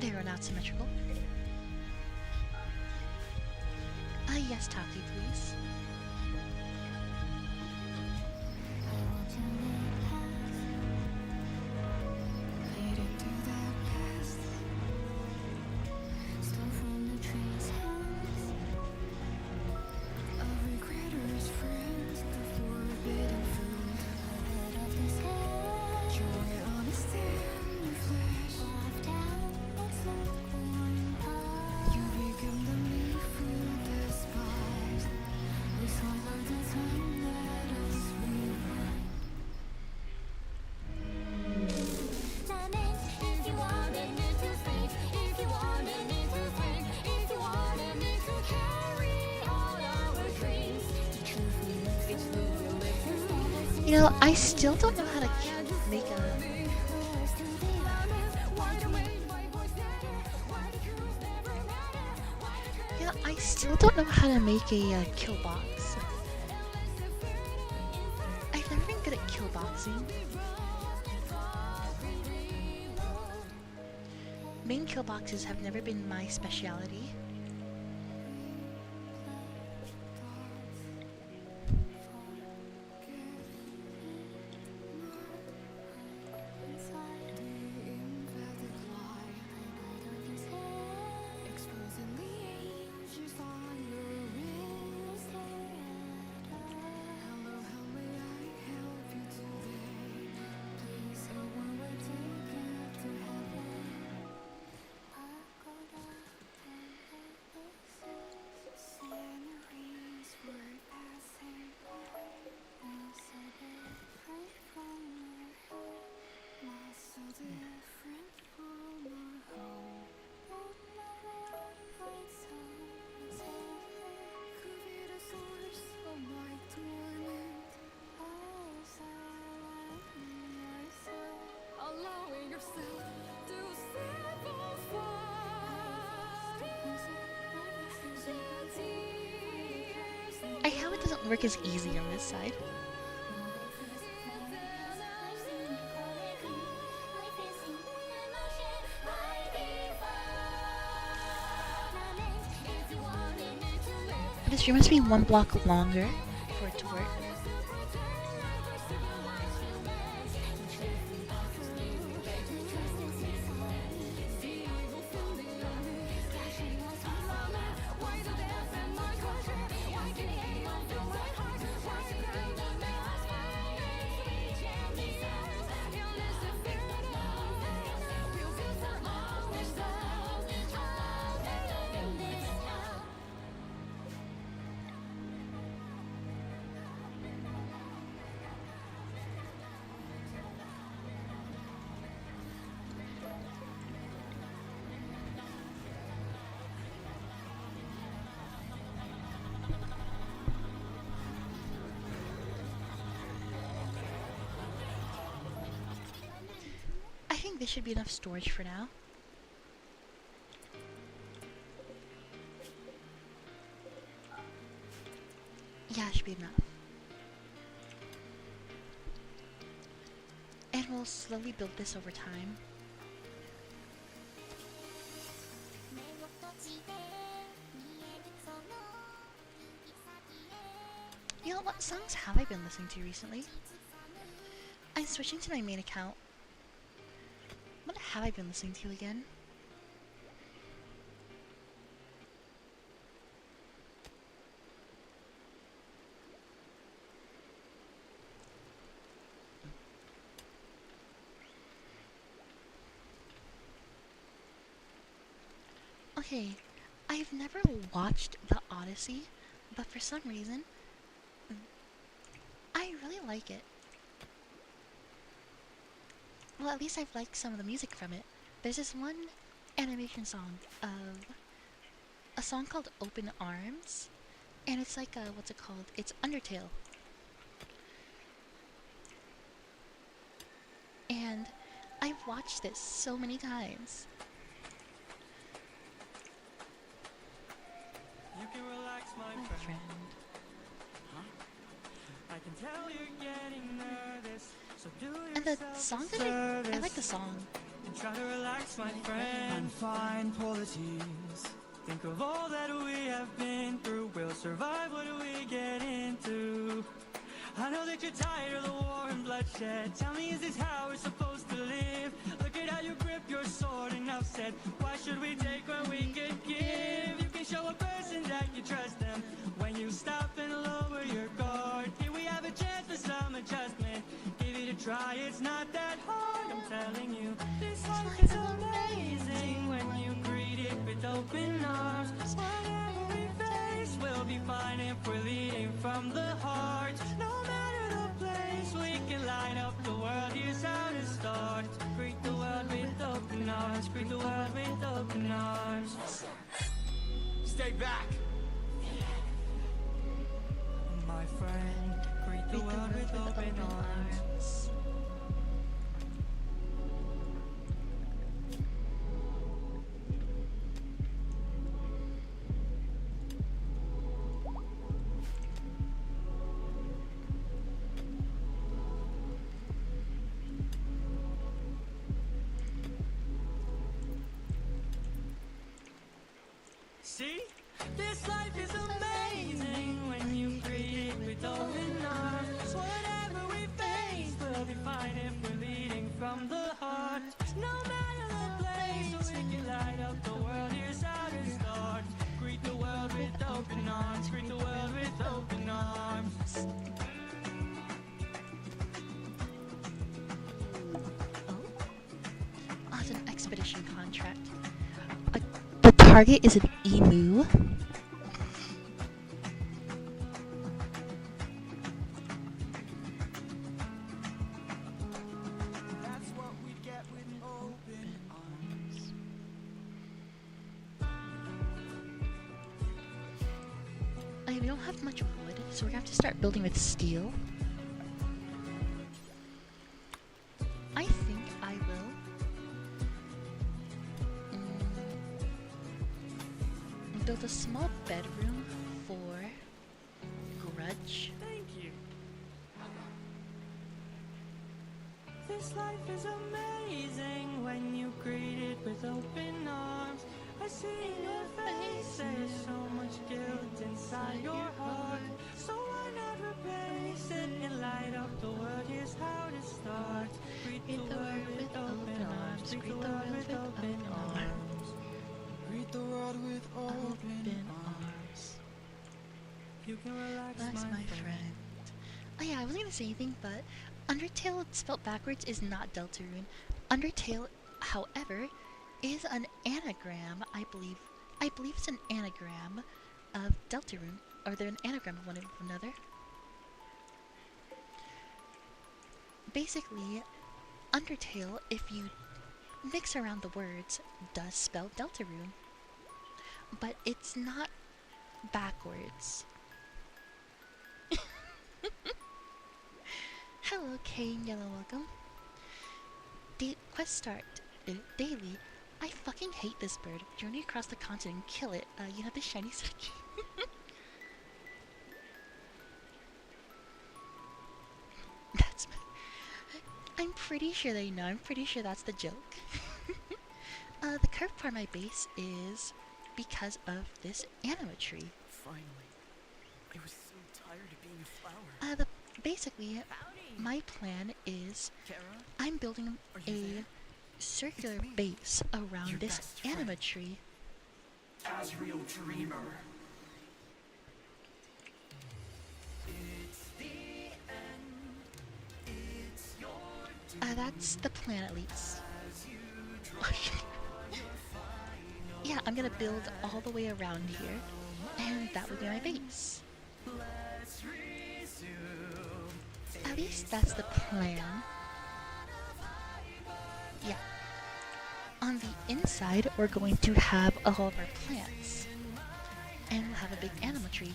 They are not symmetrical. Yes, Taki, please. You know, I still don't know how to make a... Yeah, I still don't know how to make a kill box. I've never been good at kill boxing. Main kill boxes have never been my speciality. I how it doesn't work as easy on this side. This room must be one block longer for it to work. I think this should be enough storage for now. Yeah, it should be enough. And we'll slowly build this over time. You know, what songs have I been listening to recently? I'm switching to my main account. What have I been listening to again? Okay, I've never watched The Odyssey, but for some reason, I really like it. Well, at least I've liked some of the music from it. There's this one animation song of a song called Open Arms, and it's like what's it called? It's Undertale. And I've watched this so many times. You can relax, my friend. I can tell you're getting nervous, so do And the song that I like the song. and try to relax, my friend. And find qualities. Think of all that we have been through. We'll survive what we get into. I know that you're tired of the war and bloodshed. Tell me, is this how we're supposed to live? Look at how you grip your sword, enough said. Why should we take when we can give? You can show a person that you trust them when you stop and lower your guard. Here we have a chance for some adjustment. Give it a try, it's not that hard. I'm telling you, this life is amazing when you greet it with open arms. Whatever we face, we'll be fine if we're leading from the heart. No matter the place, we can light up the world. Here's how to start. Greet the world with open arms. Greet the world with open arms. Stay back, my friend. Greet the world with open arms. See? This life is amazing when you greet it with open arms. Whatever we face, we'll be fine if we're leading from the heart. No matter the place, we can light up the world. Here's how to start. Greet the world with open arms. Greet the world with open arms. Oh, it's an expedition contract. The target is an emu. That's what we get with open arms. Okay, we don't have much wood, so we're gonna have to start building with steel. I think I will. Build a small bedroom for Grudge. Thank you. This life is amazing when you greet it with open arms. I see in your face there's so much guilt inside your heart. So why not replace it and light up the world? Here's how to start. Greet the world with open arms. Greet the world with open arms. Greet the world with open arms. You can relax, my friend. Oh yeah, I wasn't gonna say anything, but Undertale spelled backwards is not Deltarune. Undertale, however, is an anagram, I believe. I believe it's an anagram of Deltarune, or they're an anagram of one another. Basically, Undertale, if you mix around the words, does spell Deltarune. But it's not backwards. Hello, Kane Yellow, welcome. Quest start. Daily. I fucking hate this bird. Journey across the continent and kill it. You have the shiny sucky. I'm pretty sure they know. I'm pretty sure that's the joke. The curved part of my base is because of this anima tree. Finally. I was so tired of being a flower. Basically, my plan is I'm building a circular base around this anima tree. Asriel Dreamer. That's the plan at least. Yeah, I'm gonna build all the way around here, and that would be my base. At least that's the plan. Yeah. On the inside, we're going to have all of our plants. And we'll have a big anima tree.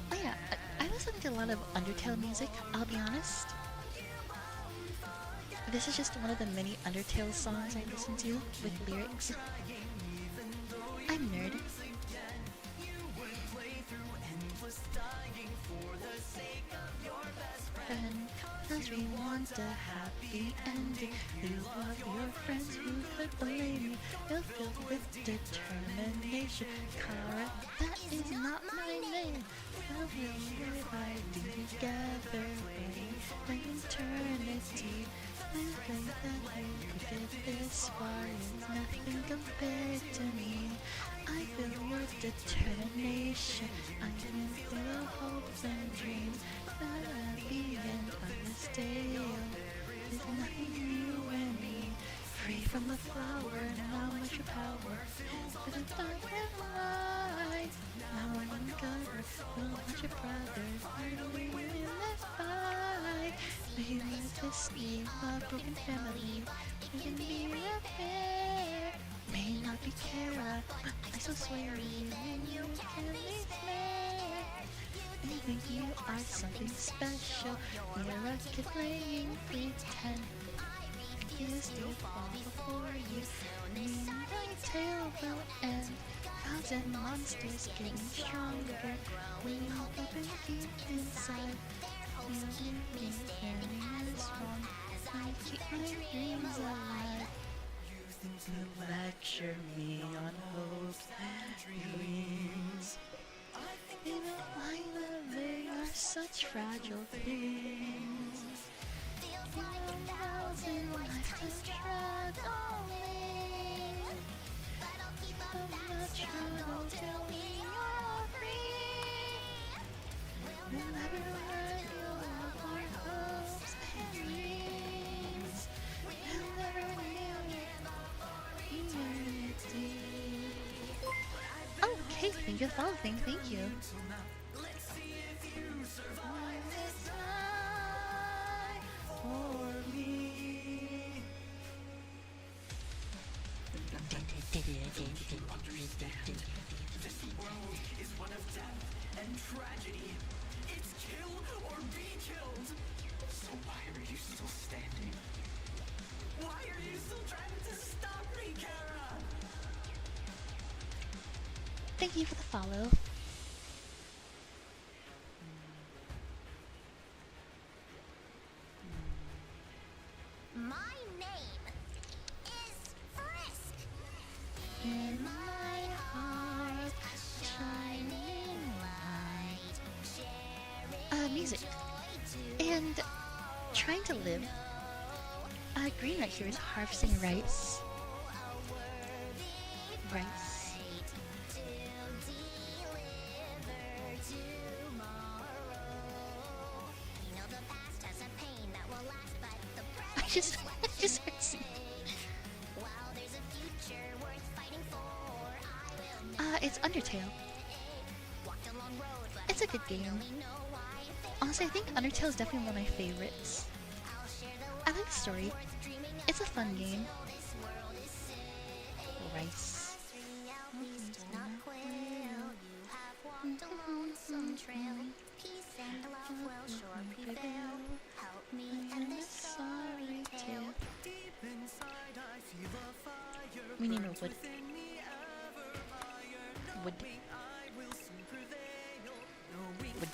Oh yeah, I listen to a lot of Undertale music, I'll be honest. This is just one of the many Undertale songs I listen to with lyrics. I'm nerdy. Cause we want a happy ending. You love your friends who could blame you. You're filled with determination. Kara, that is not my name. But we'll revive together in eternity. I think that you could get this far is nothing compared to me. I feel your determination. I can feel hopes and dreams. But at the end of this tale, there's nothing you and me. Free from the flower, now much your power. For the dark and light, now I'm uncovered. We'll watch your brothers, finally we live by. Maybe this be a broken family. We can be repair. May not be Kara, but I so swear you and you can leave me. I think you are something special. You're a kid playing pretend. You still fall before you. My tail will end. Gods and monsters getting stronger. We hope and keep inside. You and is wrong. I keep my dreams alive. You lecture me on hopes and dreams. You know why they are such fragile things. You know how's in life to struggle me. I'm not struggle till we are free. We'll never let you off our hopes and dreams. We'll never leave eternity. Okay, thank you for following, thank you. This world is one of death and tragedy. It's kill or be killed. So why are you still standing? Why are you still trying to stop me, Kara? Thank you for the follow. My name is Frisk. In my heart, shining light. Music. And trying to live. Green right here is harvesting rice. Rice. I just heard singing. It's Undertale. It's a good game. Honestly, I think Undertale is definitely one of my favorites. I like the story. It's a fun game. Rice. We need more wood. Would. Would.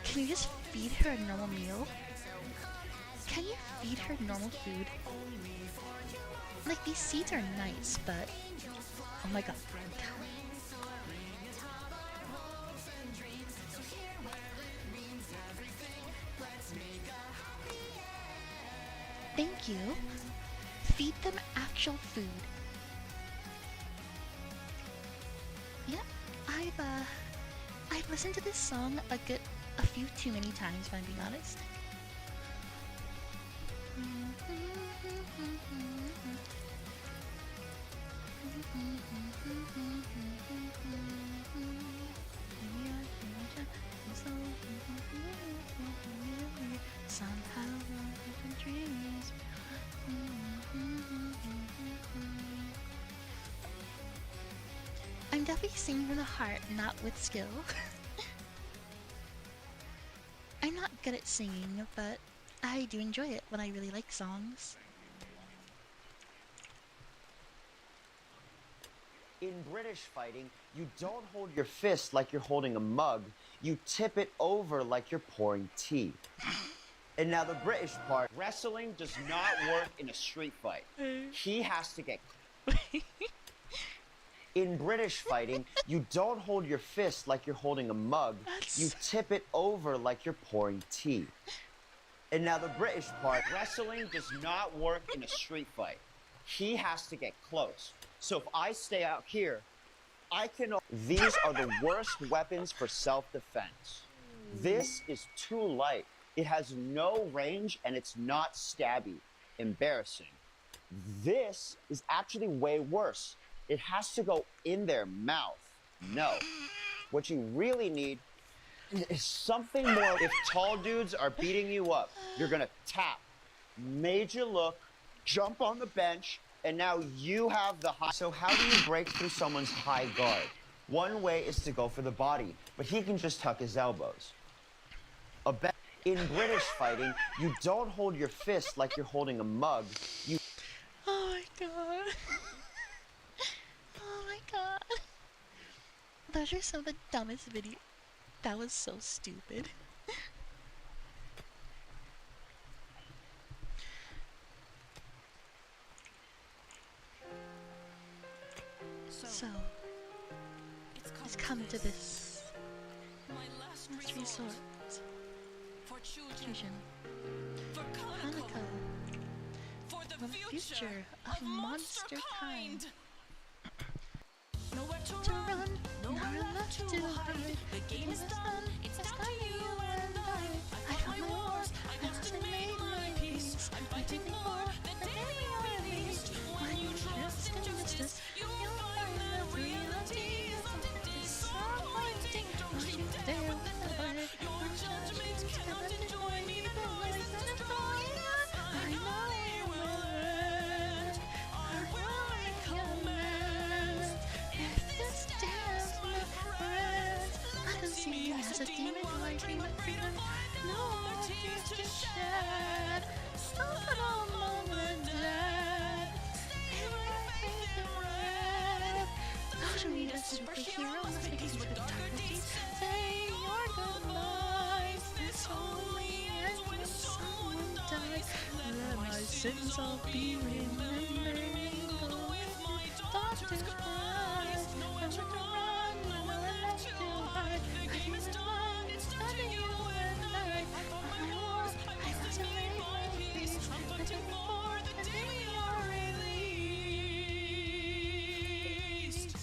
Can you just feed her a normal meal? Can you feed her normal food? Like, these seeds are nice, but... Oh my god. Thank you. Feed them actual food. Yeah, I've listened to this song a few too many times, if I'm being honest. Somehow dreams. I'm definitely singing from the heart, not with skill. I'm not good at singing, but I do enjoy it when I really like songs. In British fighting, you don't hold your fist like you're holding a mug. You tip it over like you're pouring tea. And now the British part, wrestling does not work in a street fight. He has to get... In British fighting, you don't hold your fist like you're holding a mug. You tip it over like you're pouring tea. And now the British part, wrestling does not work in a street fight. He has to get close. So if I stay out here, I can... These are the worst weapons for self-defense. This is too light. It has no range and it's not stabby. Embarrassing. This is actually way worse. It has to go in their mouth. No. What you really need is something more. If tall dudes are beating you up, you're gonna tap. Made you look, jump on the bench, and now you have the high. So how do you break through someone's high guard? One way is to go for the body, but he can just tuck his elbows. In British fighting, you don't hold your fist like you're holding a mug. You... Oh my god. Oh my god. Those are some of the dumbest videos. That was so stupid. So, it's come to this last resort. Fusion. Hanukkah. For the future of monster kind. Nowhere to run, nowhere left to hide. The game is done, it's down to you and I fought my wars, I lost and made my peace. I'm fighting for the day we are released. When you trust in justice, you'll find that reality is disappointing. Don't you dare with the fight. Your judgment cannot enjoy me. The voice that is calling us, I know you will end. Our will command. If this dance will rest, I can see you as a demon who I dream of freedom. No more tears to shed. Stop it all, mom and dad. Stay my faith in red. Don't need a superhero, must make us with darker deeds. Say your goodbyes. This only ends when someone dies. Let my sins all be remembered. Mingled with my daughter's cries. Nowhere to run, nowhere left to hide. The game is done, it's down to you and I fought my wars, I lost and made my peace. I'm fighting for the day we are released.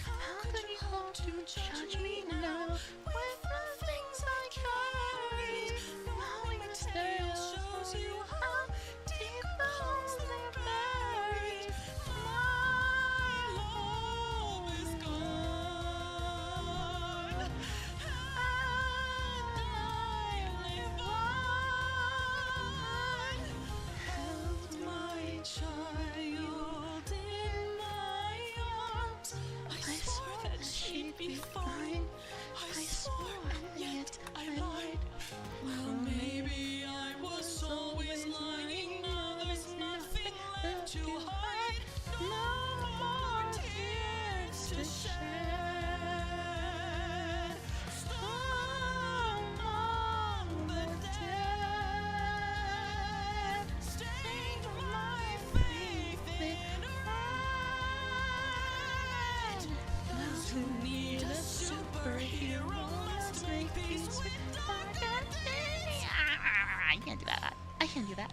How could you hope to judge me now with the things I carry? can't do that. I can't do that.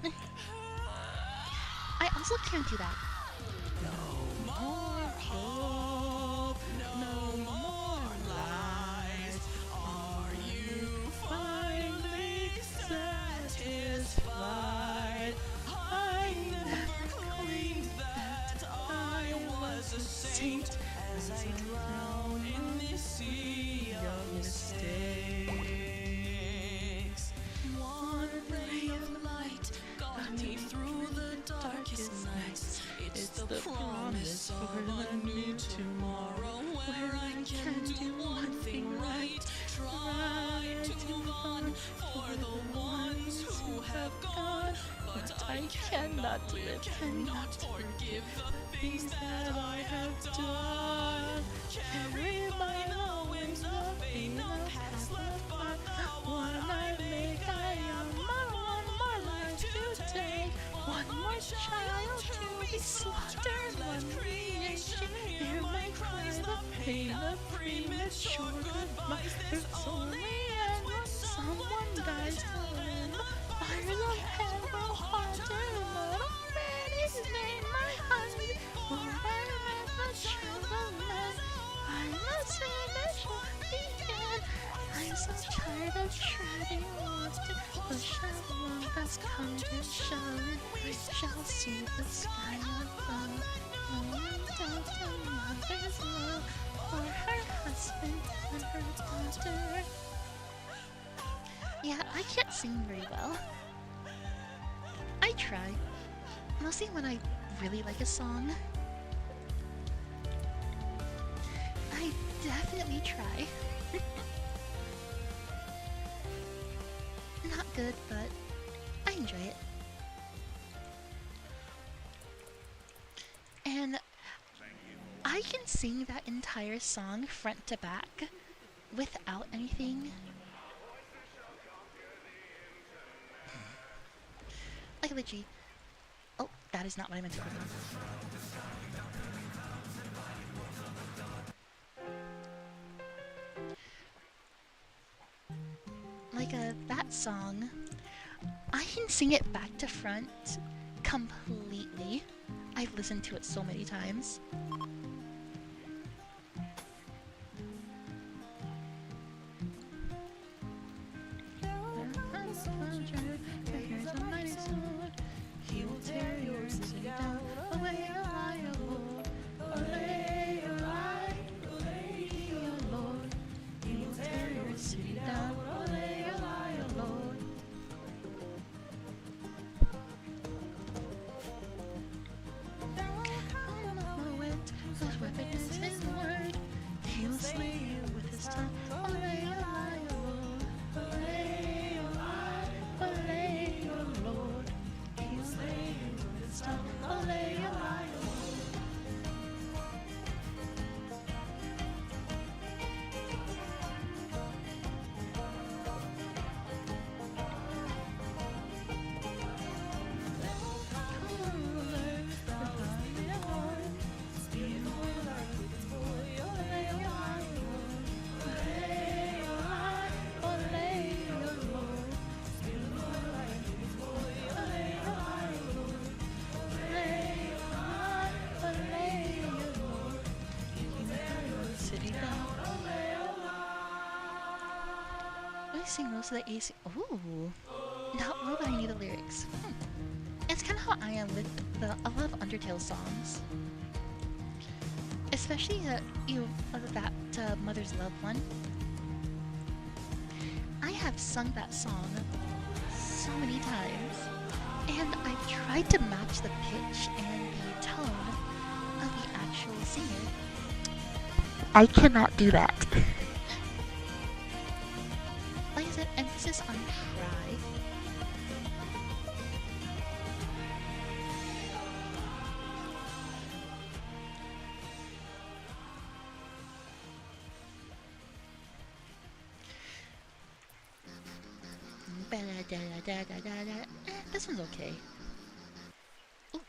I also can't do that. No more hope, no more lies. Are you finally satisfied? I never claimed that I was a saint as I drown in this sea of mistakes. One ray of light got me through the darkest nights. It's the promise of a new tomorrow where I can do one thing right. Try to move on for the ones who have gone, but I cannot forgive the things that I have done. Carry by the winds of fate, the past left, but the one I make. I am one more life to take, one more child to be slaughtered, one creation. Hear my cries, the pain of premature goodbyes. There's only end when someone dies. When the fires of hell will haunt and already stain my heart. For I am the child of man. I must finish what began. I'm so tired of treading water. Push along that's come to shine. We shall see the sky above. No one doubts a mother's love for her husband and her daughter. Yeah, I can't sing very well. I try. Mostly when I really like a song. I definitely try. Not good, but I enjoy it. And I can sing that entire song front to back without anything. Like literally. Oh, that is not what I meant to click on. Like that song, I can sing it back to front completely. I've listened to it so many times. He will tear your city down. Away, Lord. Away, Lord. He will tear your city down. Away, Lord. His weapon is his word. He will slay you with his tongue. Olay, Lord. Olay, Lord. He will slay you with his tongue. Olay, Lord. Sing most of the AC. Ooh, not well, but I knew the lyrics. It's kind of how I am with a lot of Undertale songs, especially that Mother's Love one. I have sung that song so many times, and I've tried to match the pitch and the tone of the actual singer. I cannot do that. Like I said, emphasis on try. This one's okay. Ooh.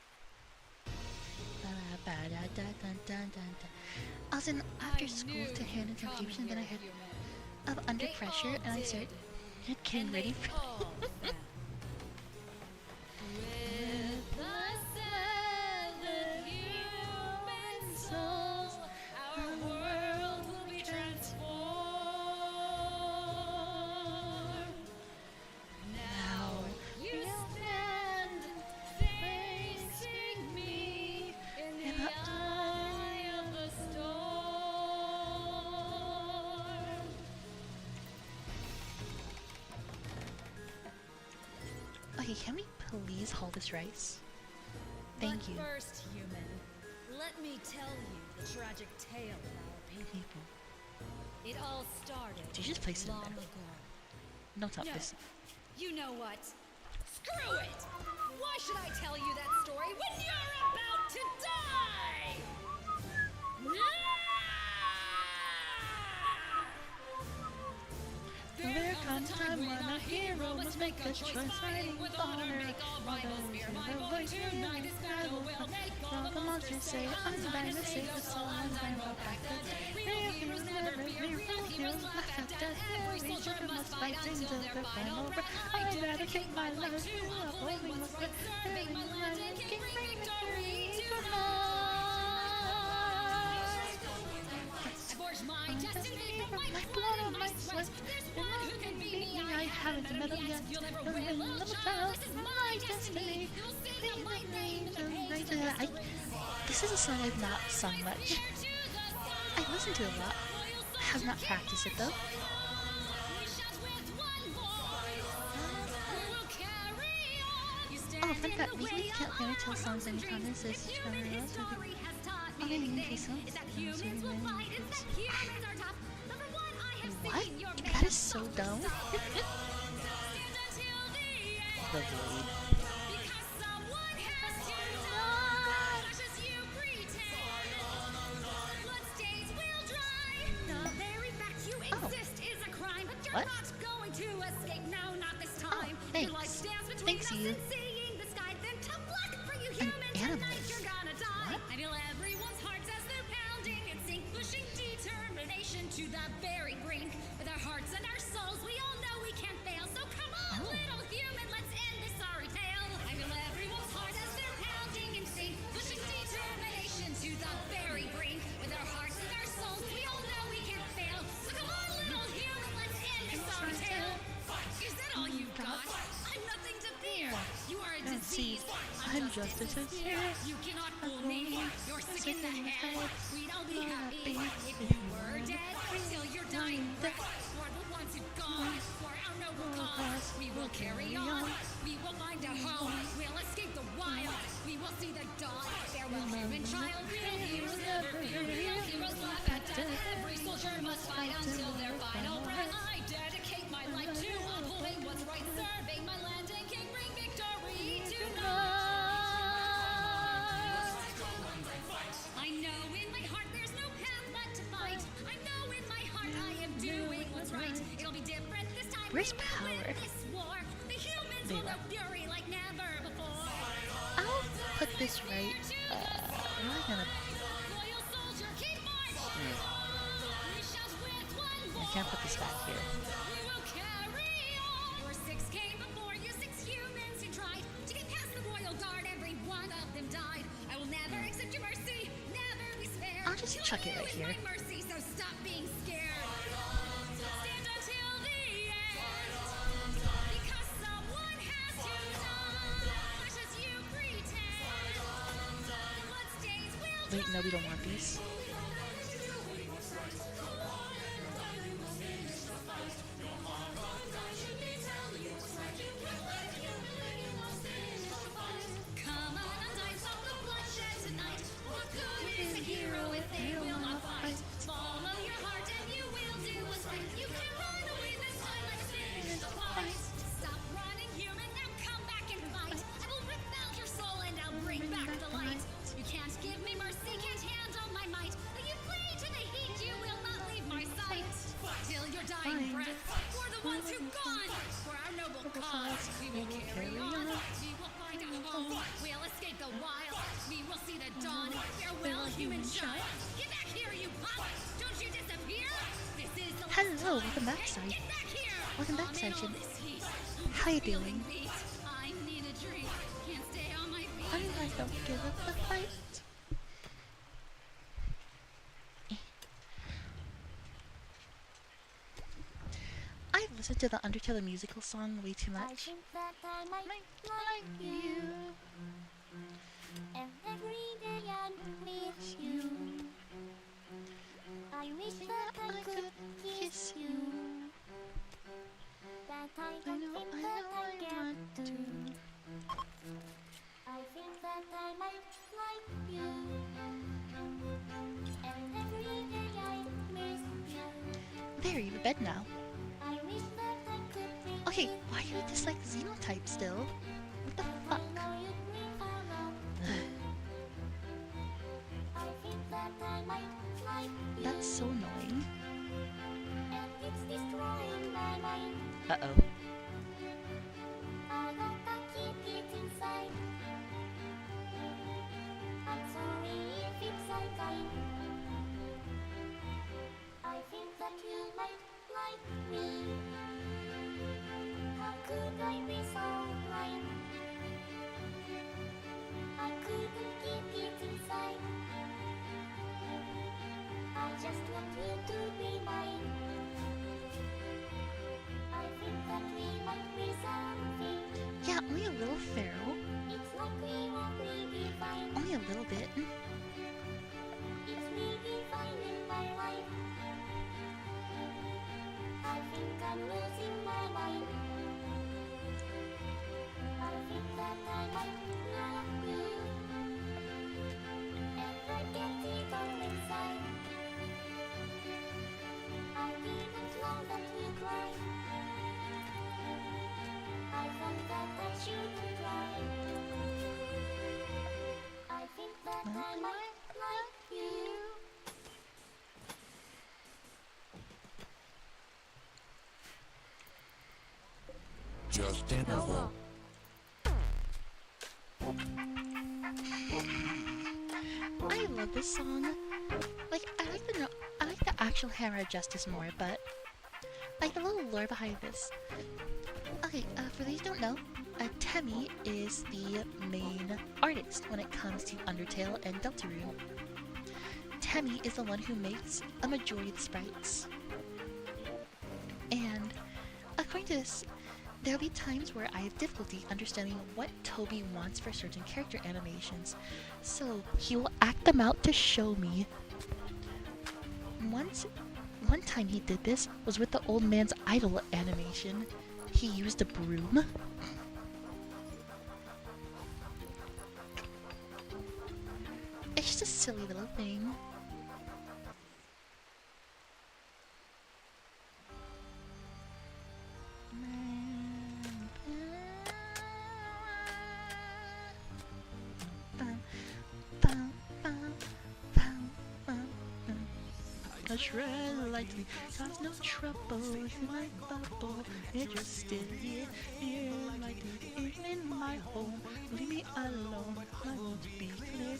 I was in after school to hand in confusion, then I heard of Under Pressure, and I started getting ready for Okay, can we please haul this rice? Thank you. First, human, let me tell you the tragic tale of our people. It all started Did you just place it in long there? ago. No, top No. this. You know what? Screw it! Why should I tell you that story when you're about to die? There comes a time when a hero must make a choice, fighting with honor, make all rivals fear. My boy, tonight this battle will make all the monsters say, I'm dying to save us all, I'm dying for back the day. Real heroes never fear, real heroes laugh at death. Every soldier must fight until their final breath. I dedicate my life to upholding what's right, serving my land and King bring victory tonight. I forged my destiny from my blood and my sweat. There's one who can beat me, I haven't met him yet. You'll never win, little child, this is my destiny. You'll see the light name in the pages. This is a song I've not sung much. I listen to it a lot. I have not practiced it though. Oh, fun fact, we can't fairy tale songs and contests is What? That is so dumb. The void. What? Thanks. Thanks, you. An animal. What? I feel everyone's hearts as they're pounding and sink, pushing determination to the very brink. With our hearts and our souls, we all know we can't fail. So come on, little human, let's end this sorry tale. I feel everyone's hearts as they're pounding and sink, pushing determination to the very brink. With our hearts and our souls, we all know we can't fail. So come on, little human, let's end this sorry tale. Is that all you got? I'm nothing to fear. You are a disease. I'm just a sincere. You cannot fool me. You're sick in the head. We'd all be happy if you were dead. Till your dying breath. For the ones who've gone. For our noble cause. We will carry on. We will find a home. We'll escape the wild. We will see the dawn. Farewell, human child. Real heroes never fear. Real heroes laugh at death. Every soldier must fight until their final breath. I dedicate my life to upholding what's right. Serving my land and king. Bring victory tonight. I know in my heart there's no path but to fight. I know in my heart I am doing what's right. It'll be different this time. Where's We will power? win this war. The humans will know fury like never before. I'll put this right. Am I gonna? Loyal soldier, keep marching. We shout with one I voice. can't put this back here. We will carry on. Your 6 came before you, 6 humans who tried to get past the royal guard. Every one of them died. I will never accept your mercy. Never be spared. I'll just chuck it right here. My mercy, so stop being scared. Stand until the end. Because someone has to die. Much as you pretend. Bloodstains will Wait, no, we don't want these. come on and die, stop the bloodshed tonight. What good is a hero if they will not fight? Follow your heart and you will do what's right. You can run away this time, let's finish the fight. Stop running, human, now come back and fight. I will rip out your soul and I'll bring back the light. You can't give me mercy, can't handle my might. When you flee to the heat, you will not leave my sight. Till your dying breath, for the ones who've gone, for our noble cause, we will carry on. We will find a home, we'll escape the wild. We will see the dawn, farewell, human child. Get back here, you pop! Don't you disappear! This is the last Hello, time. welcome back, Sai. Get back here! Welcome back, I'm in all Saichin. this heat. How you doing? Beat. I need a drink. Can't stay on my feet. I don't give up the fight. I've listened to the Undertale musical song way too I much. think that I might like you. Every day I miss you. I wish that I could kiss you. That I don't think that I get to. that I might like you. And every day I miss you. There, you have a bed now. I wish that I could be Okay, why are you dislike Xenotype still? What the fuck? I think that I might like you. That's so annoying. And it's destroying my mind. Uh-oh. I gotta keep it inside. I'm sorry if it's unkind. I think that you might like me. How could I be so blind? I couldn't keep it inside. I just want you to be mine. I think that we might be something. Yeah, only a little feral. It's like we won't be fine. Only a little bit. It's really fine in my life. I think I'm losing my mind. I think that I might love you. And I get it all inside. I didn't know that you cried. I thought that I shouldn't try. I think that I might like you. Just interval. I love this song. Like, I like the actual Hammer Justice more, but like the little lore behind this. Okay, for those who don't know, Temmie is the main artist when it comes to Undertale and Deltarune. Temmie is the one who makes a majority of the sprites. And according to this, there'll be times where I have difficulty understanding what Toby wants for certain character animations, so he will act them out to show me. One time he did this was with the old man's idol animation. He used a broom. It's just a silly little thing. I shred lightly, cause no trouble in my bubble. It just still here, lightly in my home. Leave me alone, I won't be clear.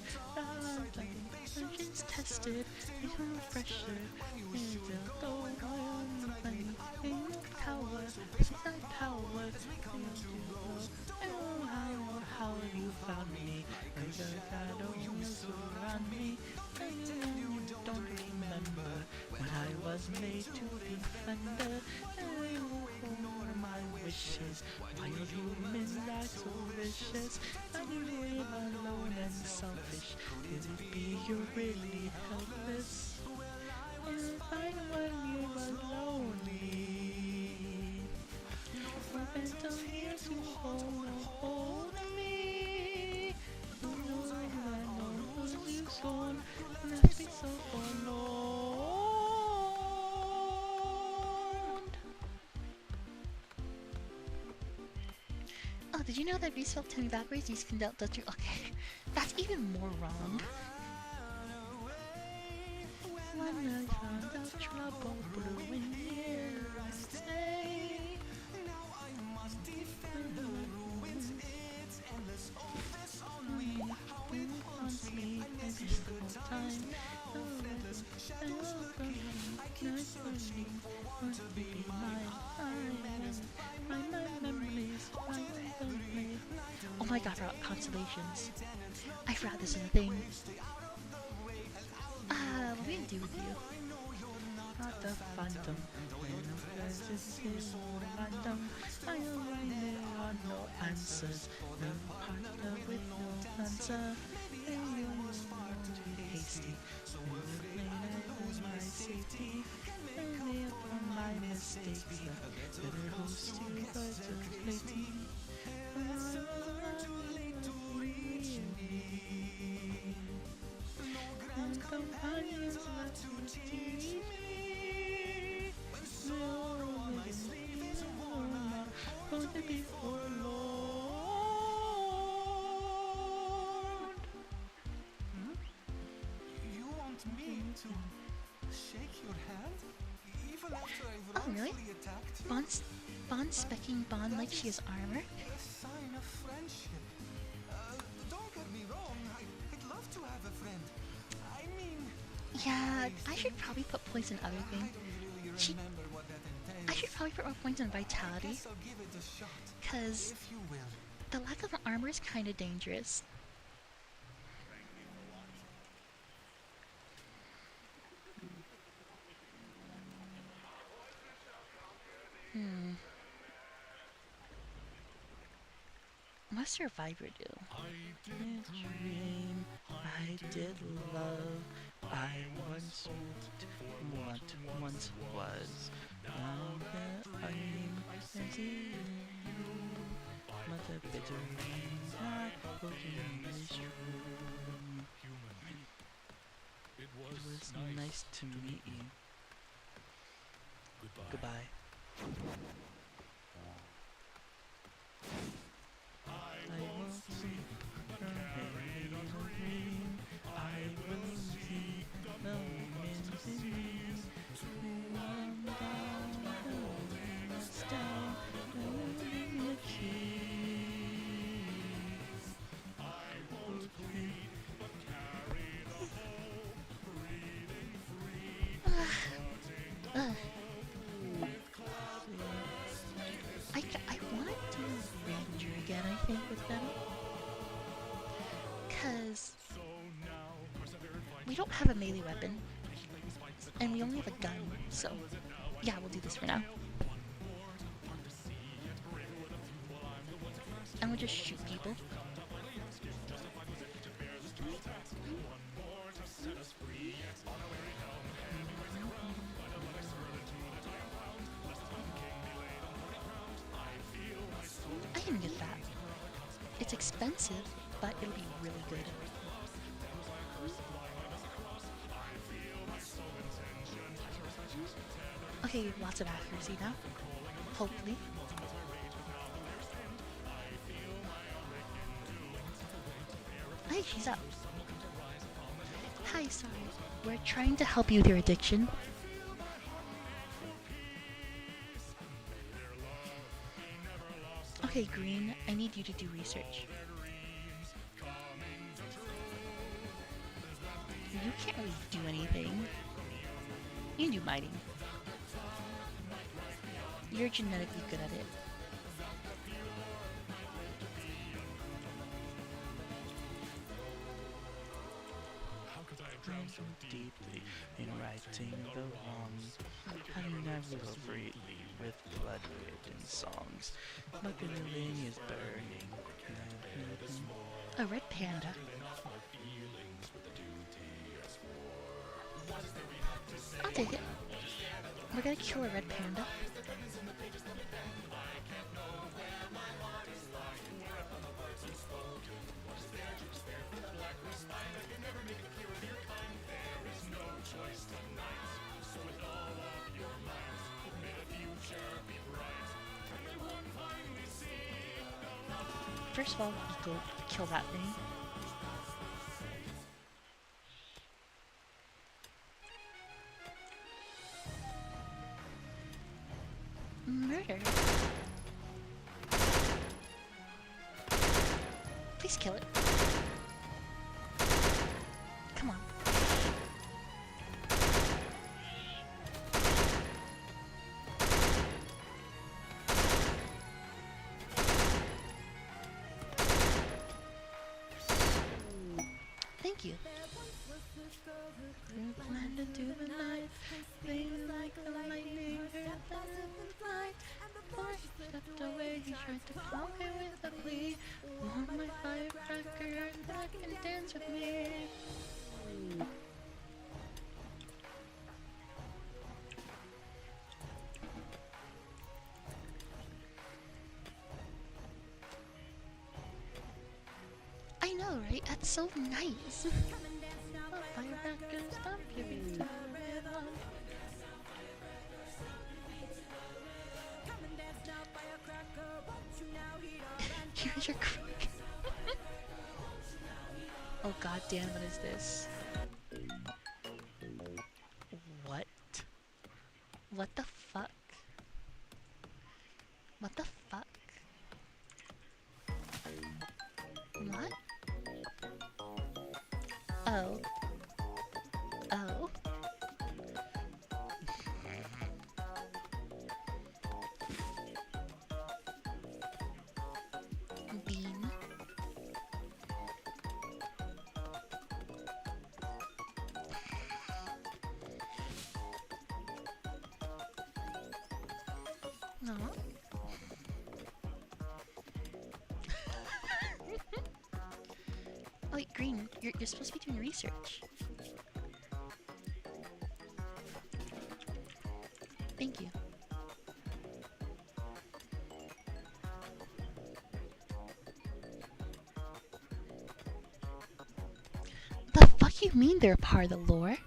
Engines tested, become fresher. It'll go on, power, inside power. Oh, how you found me? Cause I don't know around me. You don't remember when I was made to be thunder. For my wishes, wild humans are so vicious. And you live alone and selfish. Could it be you're really helpless? And I when you were lonely. We're meant to here to hold me. Who knows I know who you gone. Left me so forlorn. Oh, did you know that if you spell Temmie backwards, you can delta through? Okay, that's even more wrong. When I found out trouble brewing here, I stay. Now I must defend the ruins. It's endless. Oh, this on me. How it haunts me. I miss the good times. Now feathers, shadows lurking. I keep searching for one to be mine. My memories, my memories. Oh my god, I forgot constellations. I forgot this is a thing. What are we gonna do with you? Not the phantom. Random. I know there are no answers. No partner with no answer. And too hasty. So I lose my safety. And live from my mistakes. Better host to birds of plenty. forlorn. You want me to shake your hand? Even after I've Oh, really? wrongfully attacked you? Bond specking Bond like she has armor? A sign of friendship. Don't get me wrong, I'd love to have a friend. I mean... Yeah, I should probably put points in other things. I should probably put more points in vitality. I'll give it a shot. Because If you will. the lack of armor is kind of dangerous. What's Survivor do? I did dream, I did love, I once hoped what once was. Now that I'm empty, but the bitter winds are blowing is true. It was nice to meet you. Goodbye. I will see the rain of green. I will see the moments in me. Down, holding us down, holding the keys. I won't plead, but carry the hope, breathing free. I want to do Ranger again, I think, with them. Because we don't have a melee weapon. And we only have a gun, so yeah, we'll do this for now. And we'll just shoot people. I can get that. It's expensive, but it'll be really good. Okay, lots of accuracy now. Hopefully. Hey, she's up. Hi, sorry. We're trying to help you with your addiction. Okay, Green, I need you to do research. You can't really do anything. You can do mighty. You're genetically good at it. How could I drown so deeply in righting the wrongs? I never freely with blood written songs. My feeling is burning. A red panda. I'll take it. We're gonna kill a red panda. First of all, we go kill that thing. Murder. Please kill it. Come on. Thank you. Blended to the night, things like the lightning, and before she stepped away, he tried to call me with a plea. Want my firecracker back and dance with me. I know, right? That's so nice. Firecrackers, stop your beat to the rhythm. Come and dance now, firecracker, won't you now Here's your crook. Oh god damn, what is this? What? What the fuck? What the fuck? What? Oh. Oh. Bean. No. Oh wait, Green, you're supposed to be doing research. Thank you. The fuck you mean they're part of the lore?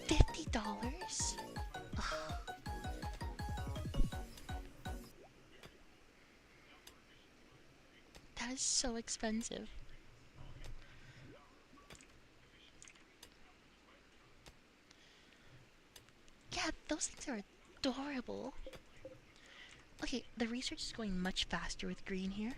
$50? That is so expensive. Yeah, those things are adorable. Okay, the research is going much faster with Green here.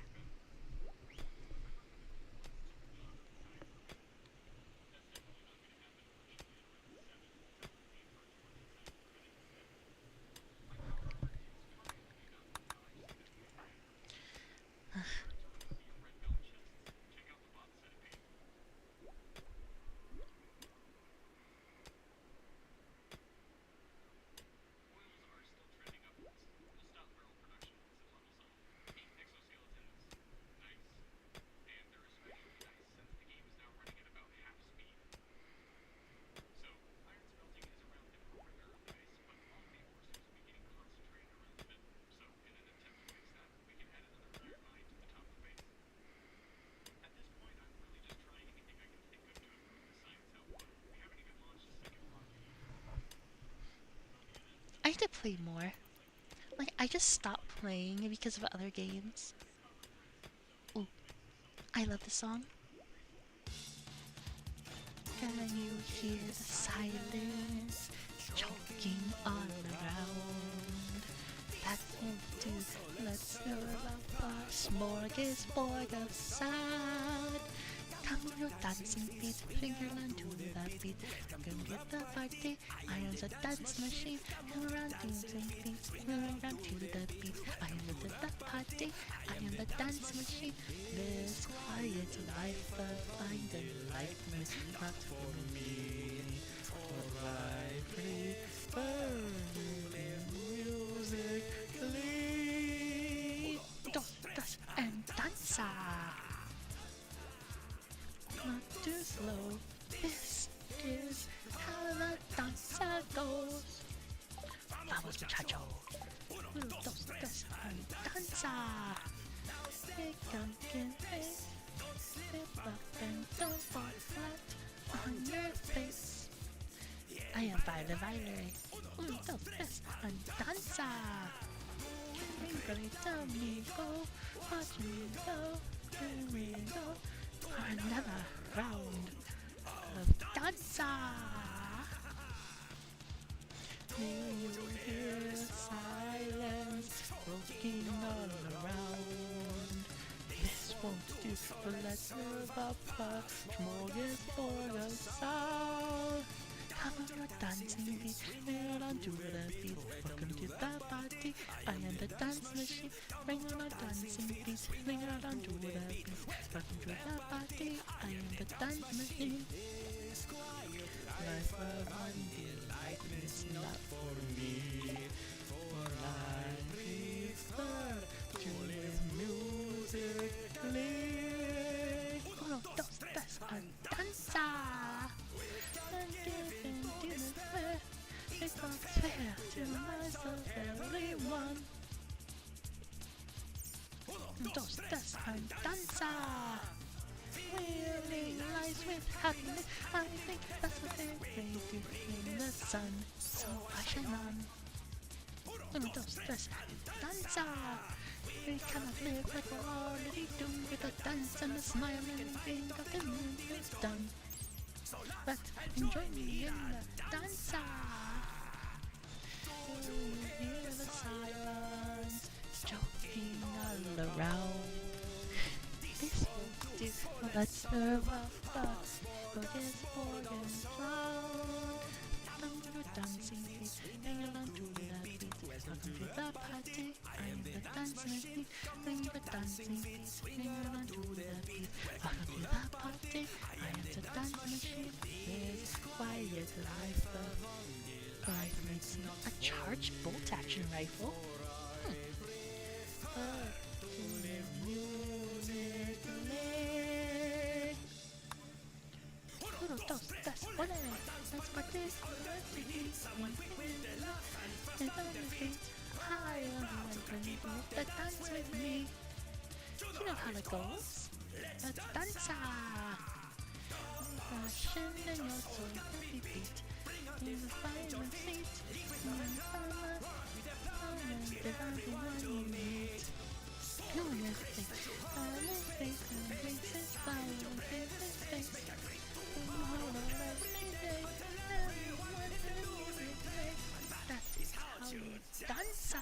I need to play more. Like, I just stopped playing because of other games. Ooh, I love the song. Can you hear the silence choking all around? That won't do. Let's go up our smorgasbord of sad. Come on your dancing feet, fingerland to the beat. Come get the party, iron's a dance machine. Come around dancing feet, move around to the beat. I am the party, I am the dance machine. This quiet life of find and lightness not for me. For I prefer musically. Dos and danza. Not too slow. This is how the danza goes. Vamos, muchacho. Uno, dos, tres, and danza. Pick up and step up and don't fall flat on your face. I am Violet. Uno, dos, tres, and danza. Twinkle, amigo, watch me go, here we go. Another round of danza. Do you hear silence broken all around? This won't do, but let's move up a smorgasbord of sound. Come on, your dancing feet, bring it on to the beat. Welcome to the party, I am the dance machine. Bring on our dancing feet, bring it on to the beat. Welcome to the party, I am the dance machine. Life of one delight is not for me, for I prefer to live musically. Uno, dos, tres, and danza. And give in to the fair, it's not fair to the eyes of everyone. Uno, dos, tres, and danza! Winning lies with happiness. I think that's what they do in the sun. So I shine on. Uno, dos, tres, and danza! We cannot live like we're already doomed with a dance and a smile and think of the moon is done. But enjoy me in the danza! You hear the silence joking all around. This will do. Let's serve up the boogie's organ cloud. Under dancing feet, hang along to the beat. Welcome to the party. I'm the dancing feet. I'm the dancing feet. Hang along to the beat. Welcome to the party. I am the dancing machine. This quiet life of life makes me a charged bolt action rifle. Uno, dos, tres, one. Let's party. Let's dance with me. You know how it goes. Let's dance. Passion in your soul, happy beat. In the final seat. No mistake. That is how you dance.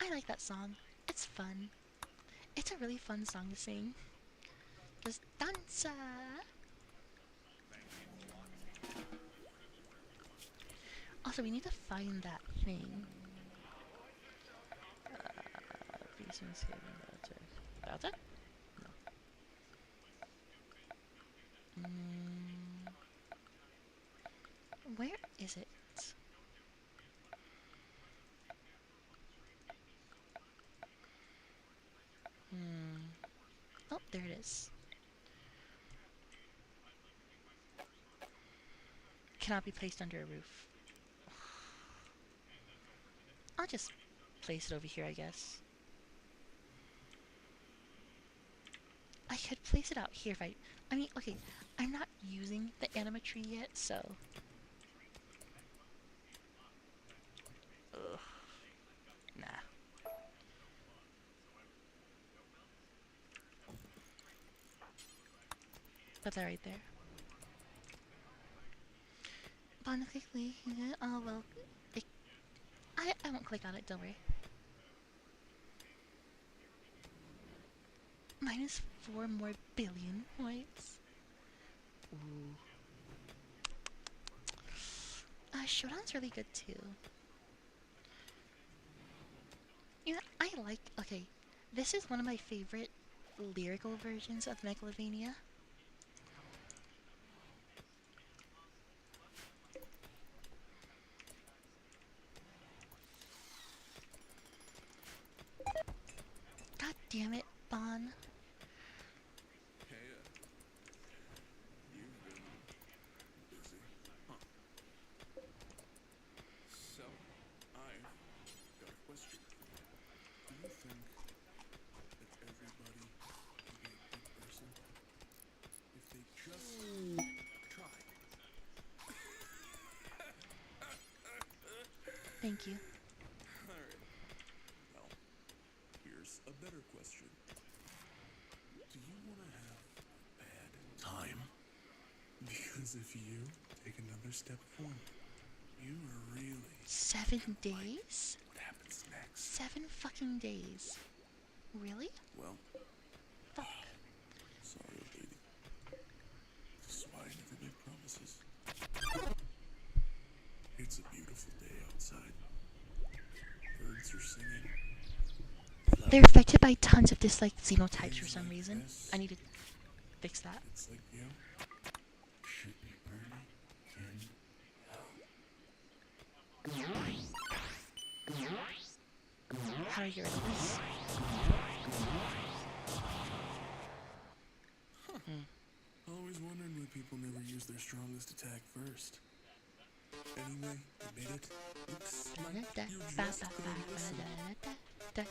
I like that song. It's fun. It's a really fun song to sing. Just dance. Also, we need to find that thing. That's it? No. Where is it? Oh, there it is. Cannot be placed under a roof. I'll just place it over here, I guess. I could place it out here if I mean, okay, I'm not using the animatree yet, so... Ugh. Nah. Put that right there. Quickly. Oh, well. I won't click on it, don't worry. Minus 4 more billion points. Ooh. Showdown's really good too. You know, I like... Okay, this is one of my favorite lyrical versions of Megalovania. God damn it, Bon. Hey, you've been busy, huh? So, I've got a question. Do you think that everybody can be a good person if they just try? Thank you. Alright. Well, here's a better question. Do you want to have a bad time? Because if you take another step forward, you are really... 7 days? What happens next? 7 fucking days. Really? Well, fuck. Sorry, old lady. This is why I never make promises. It's a beautiful day outside. Birds are singing. They're affected by tons of disliked xenotypes for some reason. I need to fix that. It's like you should be burning in hell. How do I get rid of this? Always wondering why people never use their strongest attack first. Anyway, I made it. Oops. Wanna die? You just couldn't listen. You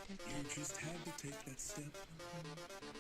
just had to take that step.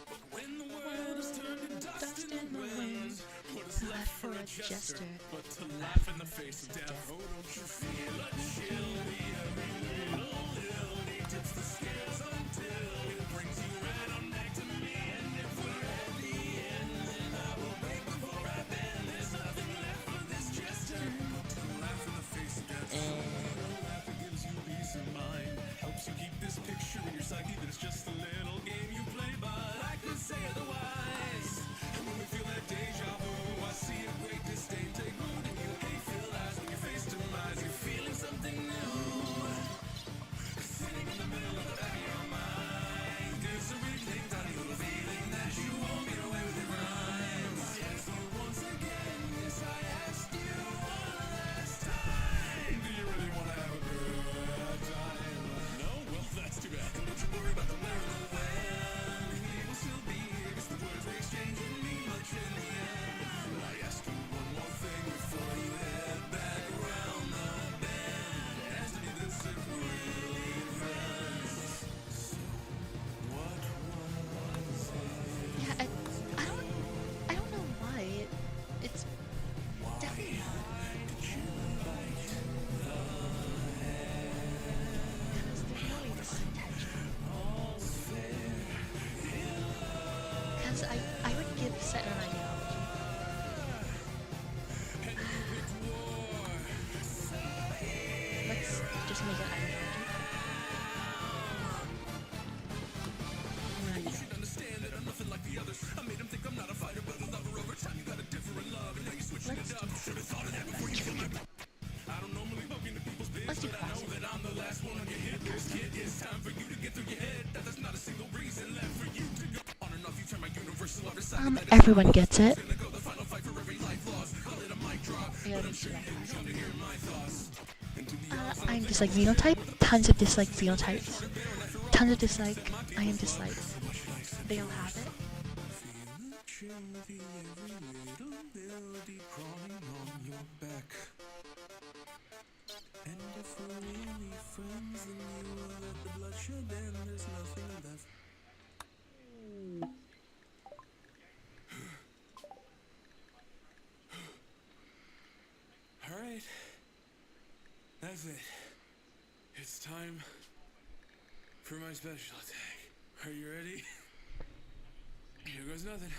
But when the world is turned to dust in the wind, what is left for a jester but to laugh in the face of death? Oh, don't you feel a chill? Every little ill, he tips the scales until it brings you right on back to me. And if we're at the end, then I will break before I bend. There's nothing left for this jester but to laugh in the face of death. So a laugh that gives you peace of mind, helps you keep this picture in your psyche that it's just a little game you play. But I could say otherwise. And when we feel that deja vu, I see a great disdain take root in you. Hate filled eyes when you face demise. You're feeling something new. Sitting in the middle of the back of your mind is a wriggling tiny little feeling that you won't get away with it rhymes. I ask you once again, yes I asked you one last time. Do you really want to have a good time? No? Well, that's too bad. Don't you worry about the where and the when. We will still be here, 'cause the words we exchange wouldn't mean much in the end. But I ask you one more thing before you head back around the bend. Answer me this if we're really friends. So, what was it? Yeah, I don't know why. It's definitely not. Did you bite the Because there's no way it's unintentional. all's fair in love? Because I would give set an ideology. And you picked war. Let's just make it ideology. You should understand that I'm nothing like the others. I made him think I'm not a fighter, but a lover. Over time, you got a different love, and now you're switching it up. Should have thought of that before you killed me. I don't normally poke into people's biz, Let's do but I know that I'm the last one on your hit list. Kid, it's time for you to get through your head that there's not a single reason left for you to go on and off. You turn my universal other side. Everyone gets it. Gonna go the final fight for every life lost. Call it a mic drop, but I'm sure you didn't come to hear my thoughts. And to be honest, I'm dislike phenotype. Tons of dislike phenotypes. Tons of dislike. I am dislike. They all have it. feel the chill, feel every little melody crawling on your back. And if we're really friends, then you will let the bloodshed end. There's nothing left. All right, that's it. It's time for my special attack. Are you ready? Here goes nothing.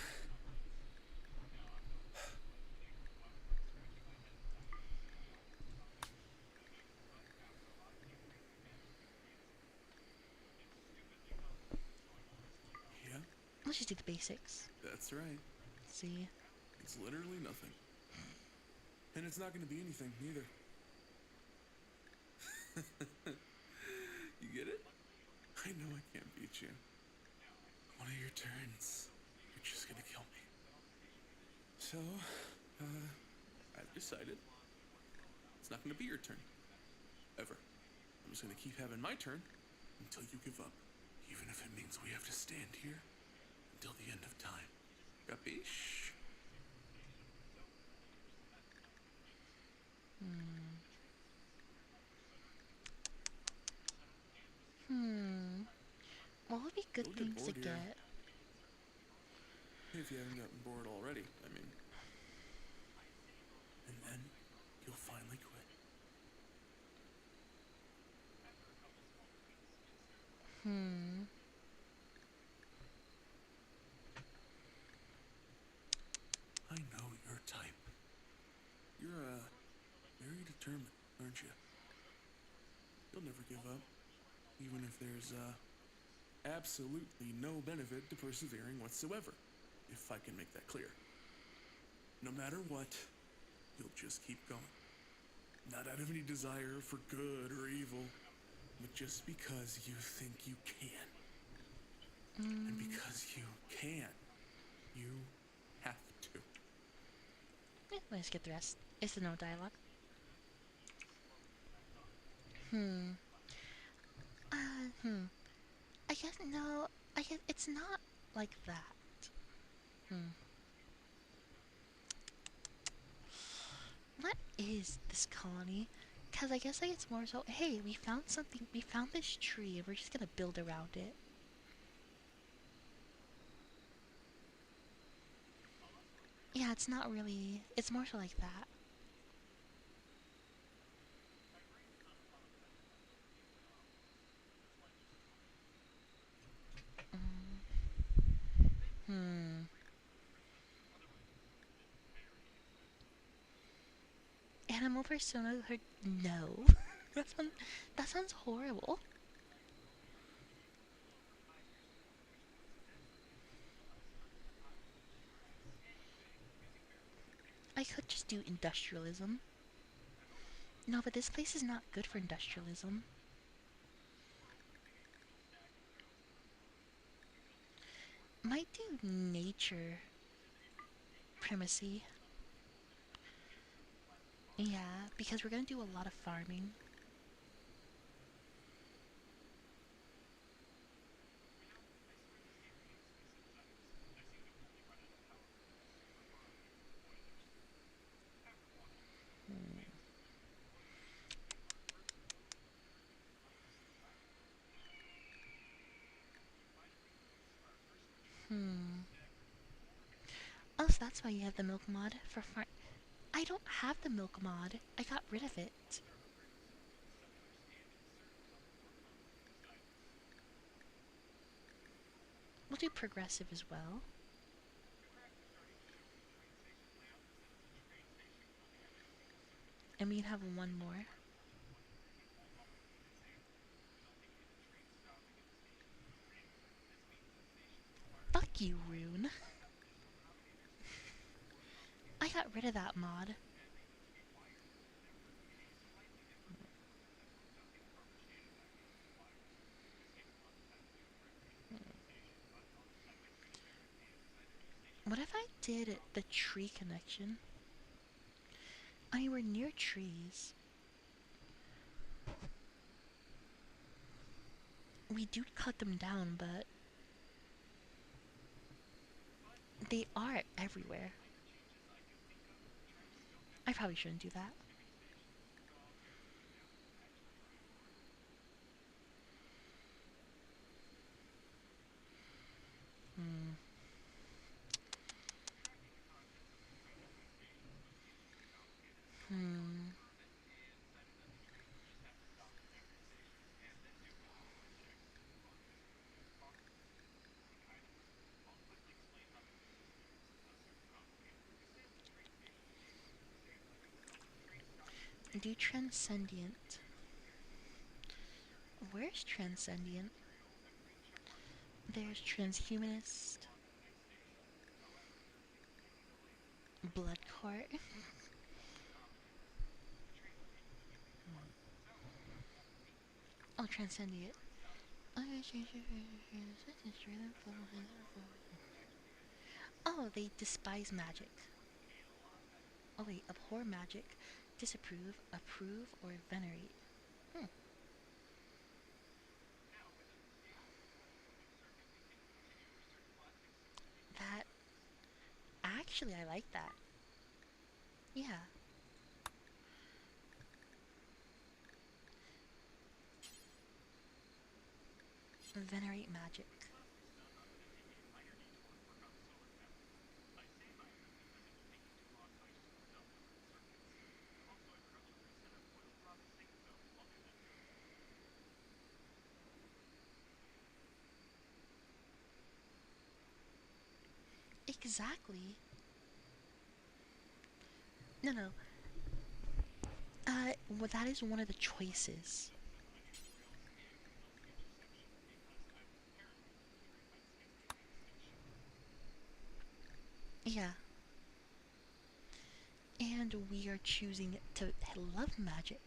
Yeah, Let's just do the basics. that's right. See. It's literally nothing. And it's not going to be anything, neither. You get it? I know I can't beat you. One of your turns, you're just going to kill me. So, I've decided it's not going to be your turn. Ever. I'm just going to keep having my turn until you give up. Even if it means we have to stand here until the end of time. Capiche? What would be good You'll get things to bored here. get? If you haven't gotten bored already, I mean. And then you'll finally quit. I know your type. You're, very determined, aren't you? You'll never give up, even if there's, absolutely no benefit to persevering whatsoever, if I can make that clear. No matter what, you'll just keep going. Not out of any desire for good or evil, but just because you think you can. And because you can, you have to. Let's get the rest. It's the no dialogue. I guess no. I guess it's not like that. What is this colony? Cause I guess like it's more so, hey, we found something, we found this tree, and we're just gonna build around it. Yeah, it's not really, it's more so like that. Hmm. Animal persona her no. That sounds horrible. I could just do industrialism. No, but this place is not good for industrialism. Might do nature primacy. Yeah, because we're gonna do a lot of farming. Hmm. Oh, so that's why you have the milk mod for farm. I don't have the milk mod. I got rid of it. We'll do progressive as well. And we can have one more. Fuck you, Rune. I got rid of that mod. What if I did the tree connection? I mean, we're near trees. We do cut them down, but they are everywhere. I probably shouldn't do that. Hmm. Hmm. Do transcendent. Where's transcendent? There's transhumanist. Blood court. Oh, transcendent. Oh, they despise magic. Oh wait, abhor magic, disapprove, approve, or venerate. Hmm. That actually, I like that. Yeah. Venerate magic. Exactly. No, no. Well, that is one of the choices. Yeah. And we are choosing to love magic.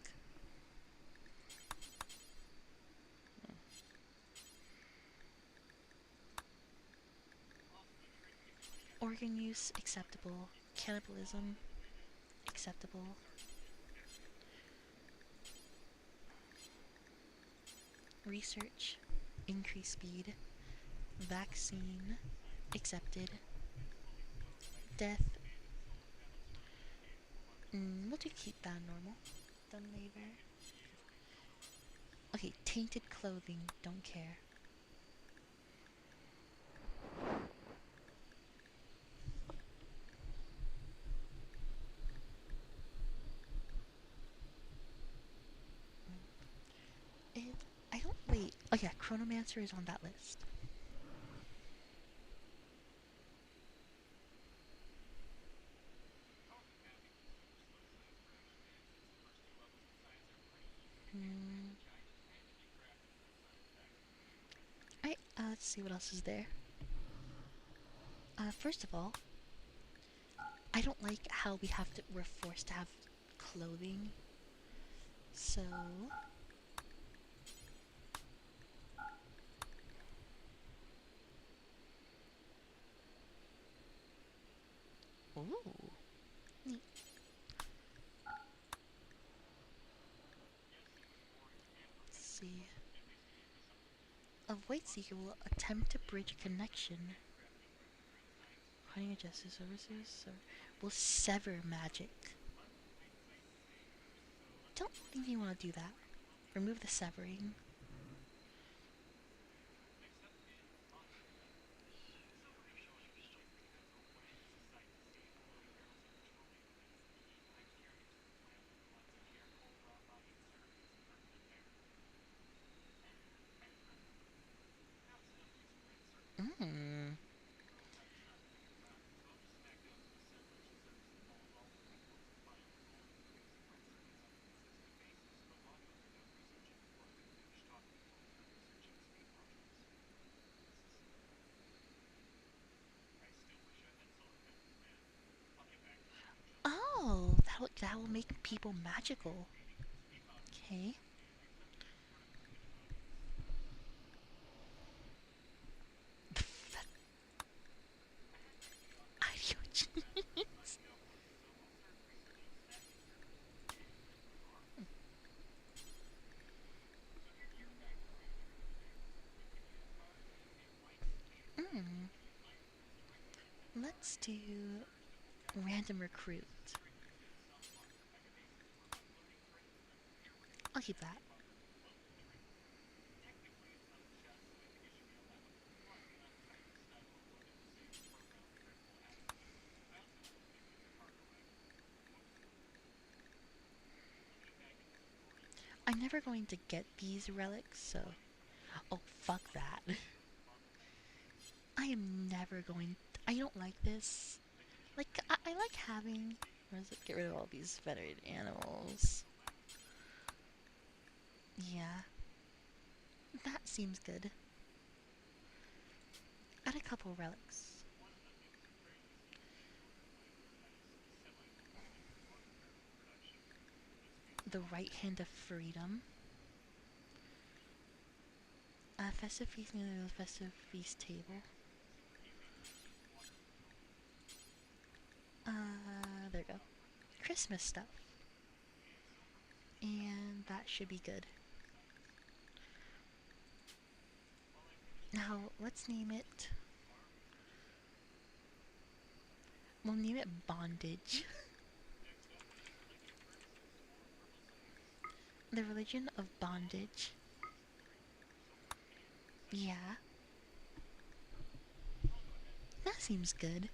Organ use, acceptable. Cannibalism, acceptable. Research, increase speed. Vaccine, accepted. Death, we'll do keep that normal. done later. Okay, tainted clothing, don't care. It, I don't, wait, oh yeah, Chronomancer is on that list. Alright, let's see what else is there. First of all, I don't like how we're forced to have clothing. So... Ooh. Neat. Let's see. A Void Seeker will attempt to bridge a connection. Finding a justice services will sever magic. Don't think you want to do that. Remove the severing. Mmm. Oh, that will make people magical. Okay. Let's do random recruit. I'll keep that. I'm never going to get these relics, so... Oh, fuck that. I am never going... I don't like this. Like, I like having... Where is it? Get rid of all these fettered animals. Yeah. That seems good. Add a couple relics. The right hand of freedom. Festive feast near the festive feast table. There we go. Christmas stuff. And that should be good. Now, let's name it... We'll name it Bondage. The religion of bondage. Yeah. That seems good.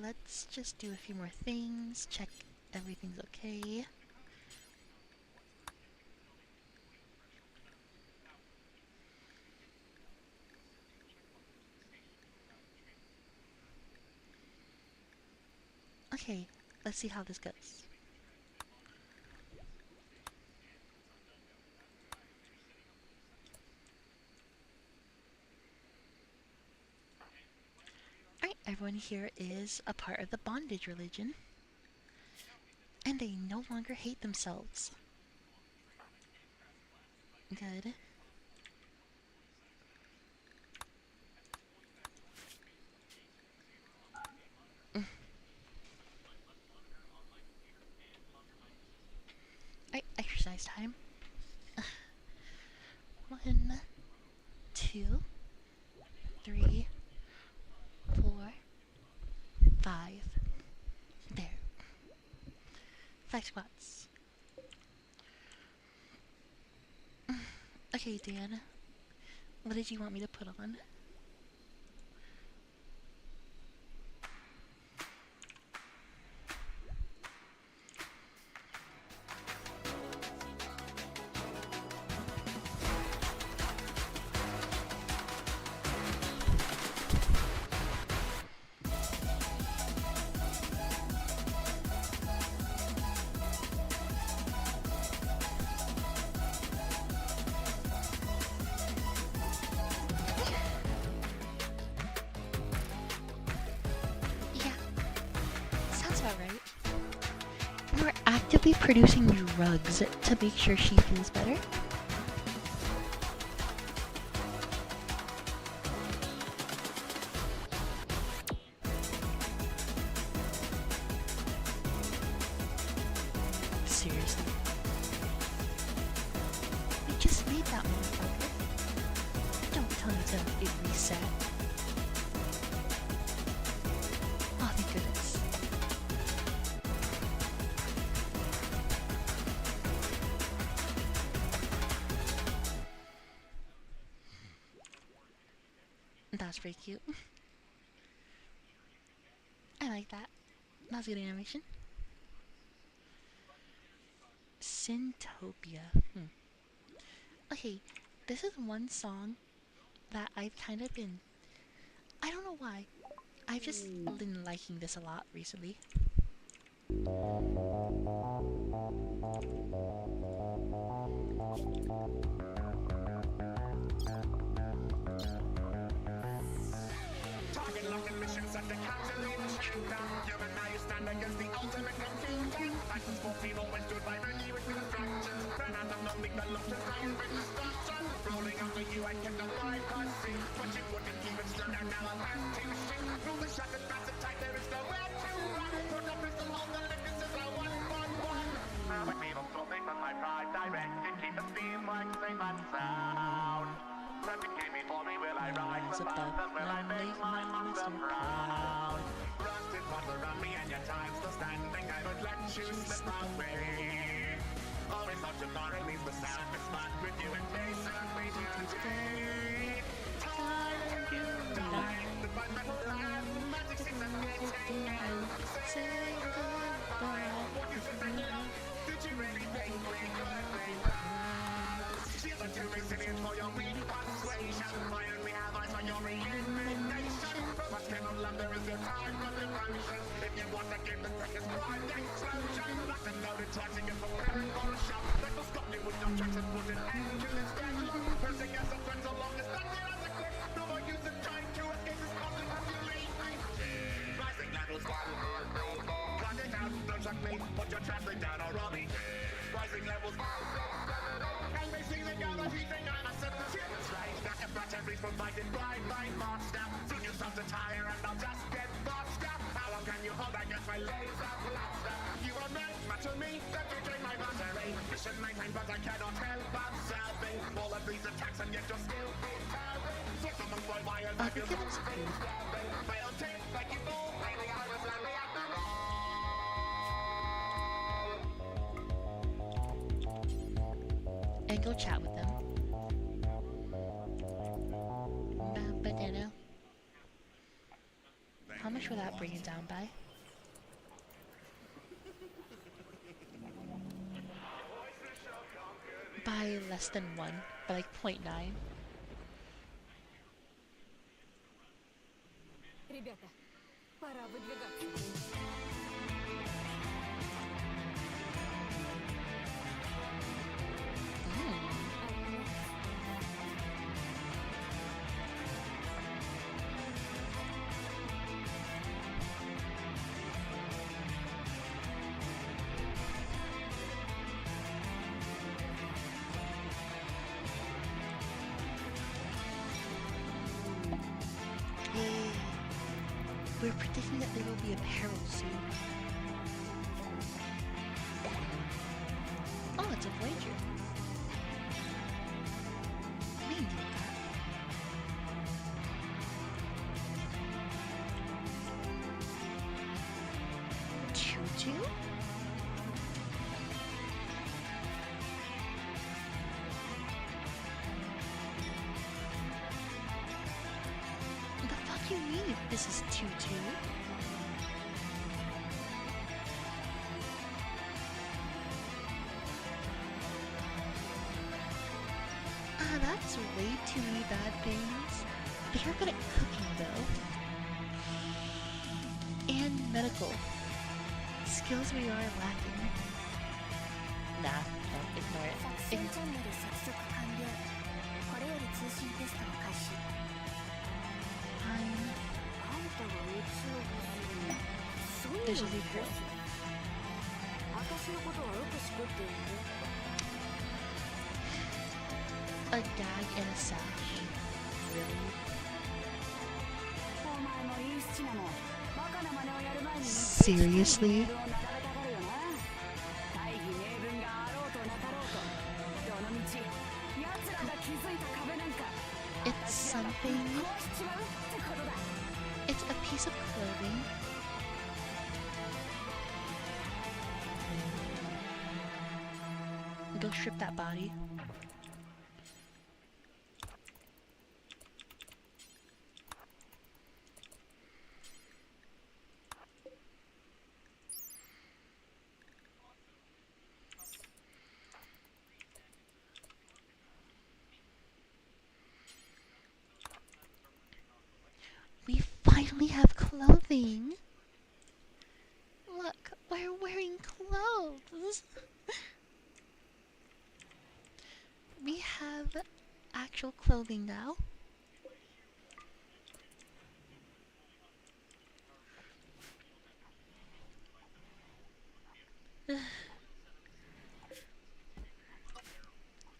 Let's just do a few more things, check everything's okay. Okay, let's see how this goes. Alright, everyone here is a part of the bondage religion. And they no longer hate themselves. Good. 1, 2, 3, 4, 5. There. 5 squats. Okay, Dan. What did you want me to put on? Sounds about right. We're actively producing drugs to make sure she feels better. Seriously. We just made that motherfucker. Don't tell me to reset. Oh, thank goodness. That's pretty cute. I like that. That's good animation. Syntopia. Okay, this is one song that I've kind of been... I don't know why. I've just been liking this a lot recently. Target lock and mission set the counter leader shooter. You and I stand against the ultimate computer. Titans 14 always stood by ready with instructions. Ran out of numbing the lot of time with destruction. Rolling after you, I kept a 5 seat. But you wouldn't keep it strung out, now I'm anti machine. Through the shattered massive tight, there is nowhere to run. Put a pistol on the left, this is a 1-1-1. With people floating on my pride, directed, keep the steam like safe and sound. Replicate me for me, will I rise above them? Will I make my master proud? Rusted water around me and your time's still standing. I would let you slip away. Always thought your body leaves the safest spot with you in place and we do today. Time you die, the fundamental life, magic seems amazing. Say goodbye. What you said that love, did you really think we could be friends? She's a two-way city for your weak persuasion. Why don't we have eyes on your elimination? Must came of love, there is your time for devotion. If you want to give the precious pride explosion, locked and loaded, charging it for parent or a shop. That will stop you with no tracks and put an end to this deadlock. Pressing as a friend so long as that there is a quick. No more use of trying to escape this constant population. Rising levels, cut it out, don't shock me, put your translate down already. Rising levels, and they see the galaxy thing I'm a set the shit's right. Back and back every from fighting by monster. Soon you start to tire and I'll just get boxed up. How long can you hold against my laser blaster? You are meant to me, that you drain my battery. Mission maintain, but I cannot help but serving all of these attacks and yet you're still deterring. Sort of among my wires, I feel so stabbing. Fail tape, like you all, lately I was landing at the wall. And go chat with them. Banana. How much will that bring it down by? By less than 1, by like 0.9. Ребята, пора выдвигаться. We're predicting that there will be a peril soon. Oh, it's a Voyager. tutu? The fuck you mean this is tutu? Ah, that's way too many bad things. They are good at cooking though. And medical. Skills we are lacking. Nah, no, ignore it. チャンネル接続完了。これより通信テストを開始。あんたが熱をそういうの There's a lead girl. 私のことはよく知っている。 A gag and a sash. Really? お前もいいスチナもバカな真似をやる前に Seriously? 大義名分があろうとなかろうとどの道奴らが築いた壁なんか It's something. It's a piece of clothing. Go strip that body. We finally have clothing. Look, we're wearing clothes. We have actual clothing now.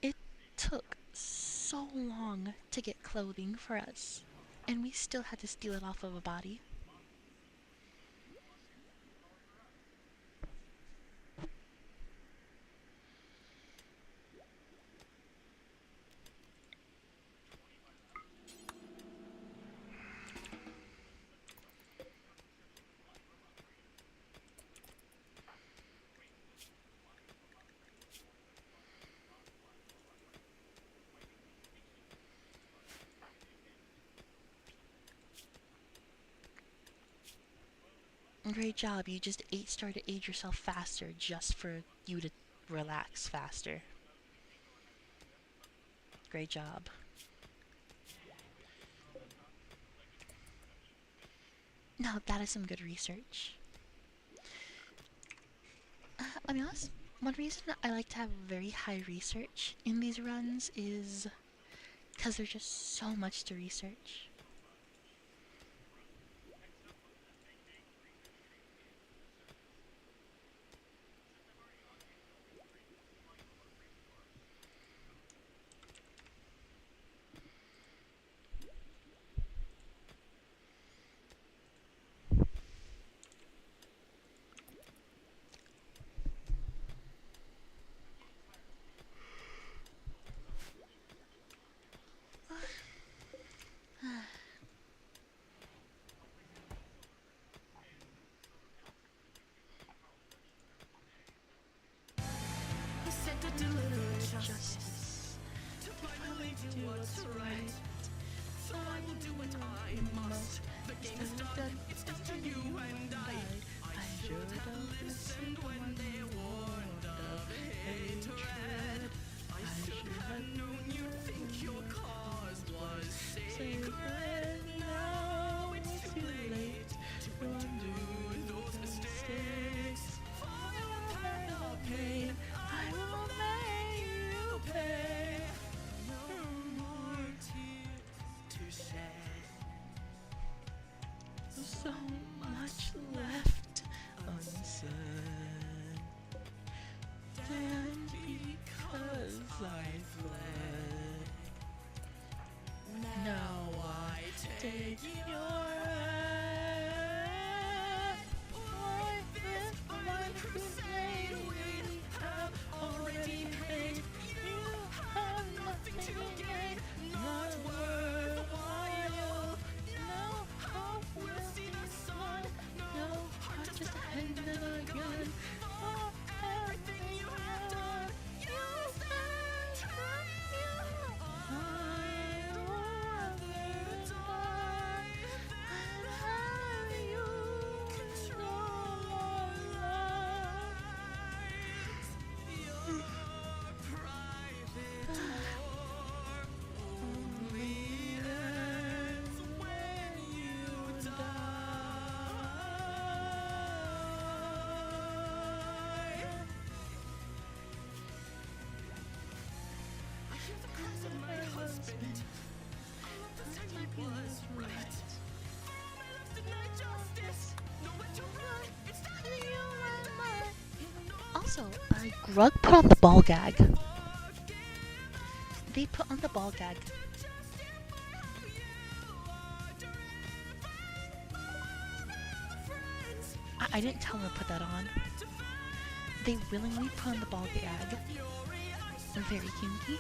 It took so long to get clothing for us, and we still had to steal it off of a body. Great job, you just 8-star to age yourself faster just for you to relax faster. Great job. Now that is some good research. I'll be honest, one reason I like to have very high research in these runs is because there's just so much to research. Justice. To finally do what's right. So I will do what I must. The game is done. It's down to you and I. I should have listened when they warned of hatred. I should have known you think your cause was sacred. Now it's too late to undo those mistakes. For the pain, I will make you pay. No more tears to shed. So much left unsaid. Then because I fled, now I take your hand. Life is made, we have already paid. You have nothing to gain, not worthwhile. No hope will see the sun, no heart just a hand in a gun. Also, Grug put on the ball gag. They put on the ball gag. I didn't tell them to put that on. They willingly put on the ball gag. Very kinky.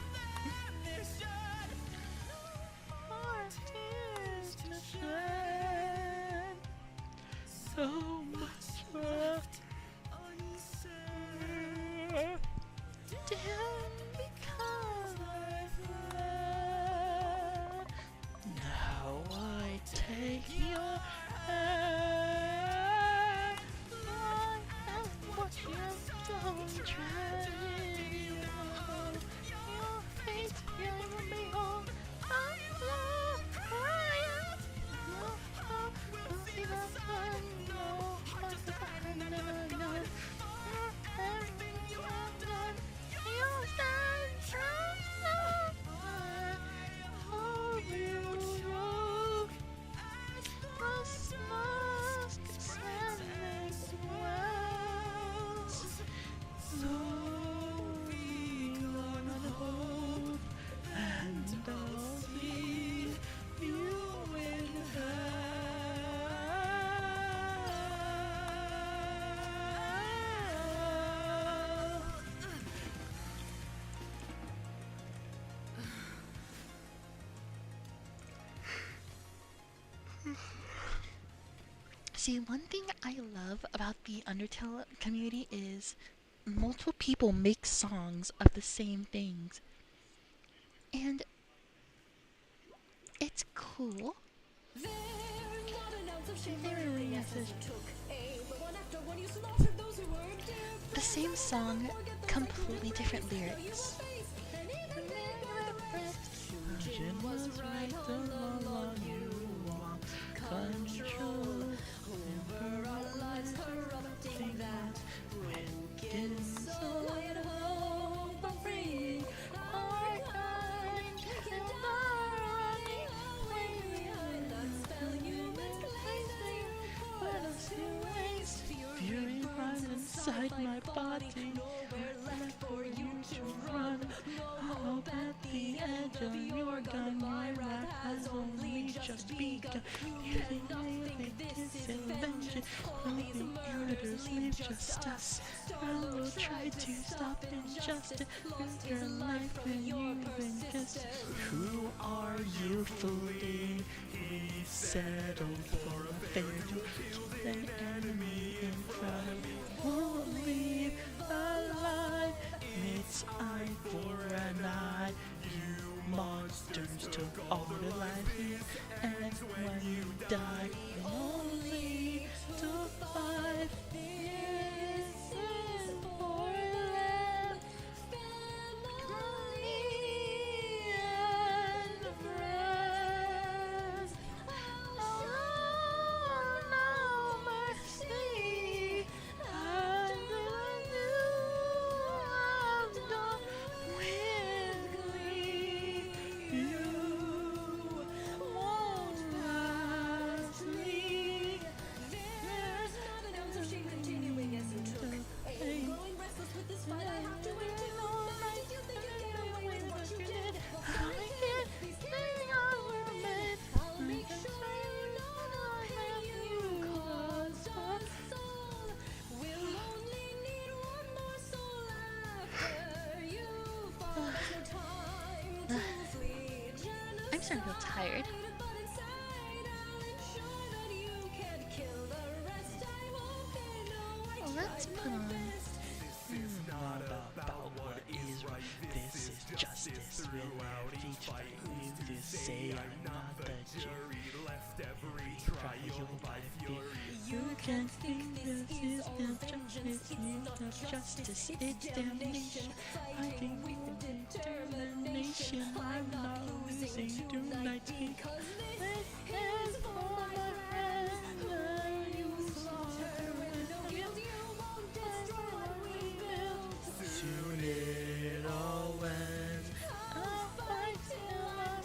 So much love. Now I take your hand. I have what you've done, tragic. Your fate, your behold. I love crying. No, no, see the sun. No, no, no, no. Everything you have done, you stand strong. Hold you wrong. Christmas sadness wells. So we gonna hope and I'll see you in See, one thing I love about the Undertale community is multiple people make songs of the same things. And it's cool. The same song, completely different lyrics. Control over our lives, corrupting that. When getting so at home for free, our kind and our running away behind that spell you misplacing. Let us to waste. Fury runs inside my body. Nowhere left for you to run. No hope at the edge of your gun. My wrath has only just begun. You think this is invention? Only the murders leave just us. I will try to stop injustice. With your life when you've been kissed. Who are you fooling? He settled for a fair to kill an enemy in front of you. Won't leave alive. It's eye for an eye. You monsters took all the life in, and when you die, only to 5 years for left. Family and friends. Oh, no mercy. And the new I've done willingly. You won't last me. There's not an ounce of shame continuing as you took. I'm growing restless with this fight. I have to wait to know that you think you get away with what you did. I'll make it these things I were made. I'll make sure you know the pain you caused us all. We'll only need one more soul after you fall. There's no time to flee. I'm starting to feel tired. But inside I'll ensure that you can't kill the rest. I won't pay no way. Let's put on. This is not about what is right. This is justice. Without each fight, who's to say I'm not the jury? Left every trial by fury. You can think this is not justice. It's not justice. It's damnation. Fighting with determination. I'm not losing tonight because this is for my friends. You slaughter with no guilt. You won't destroy what we built. Soon it all ends. I'll fight till I'm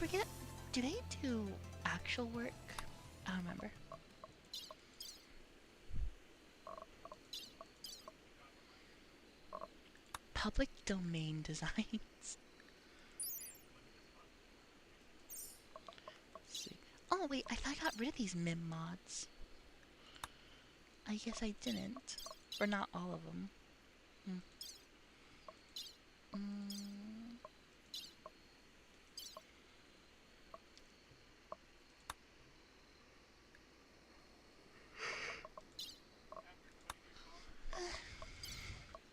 forget. Do they do actual work? I don't remember. Public domain designs. Let's see. Oh wait, I thought I got rid of these mim mods. I guess I didn't. Or not all of them.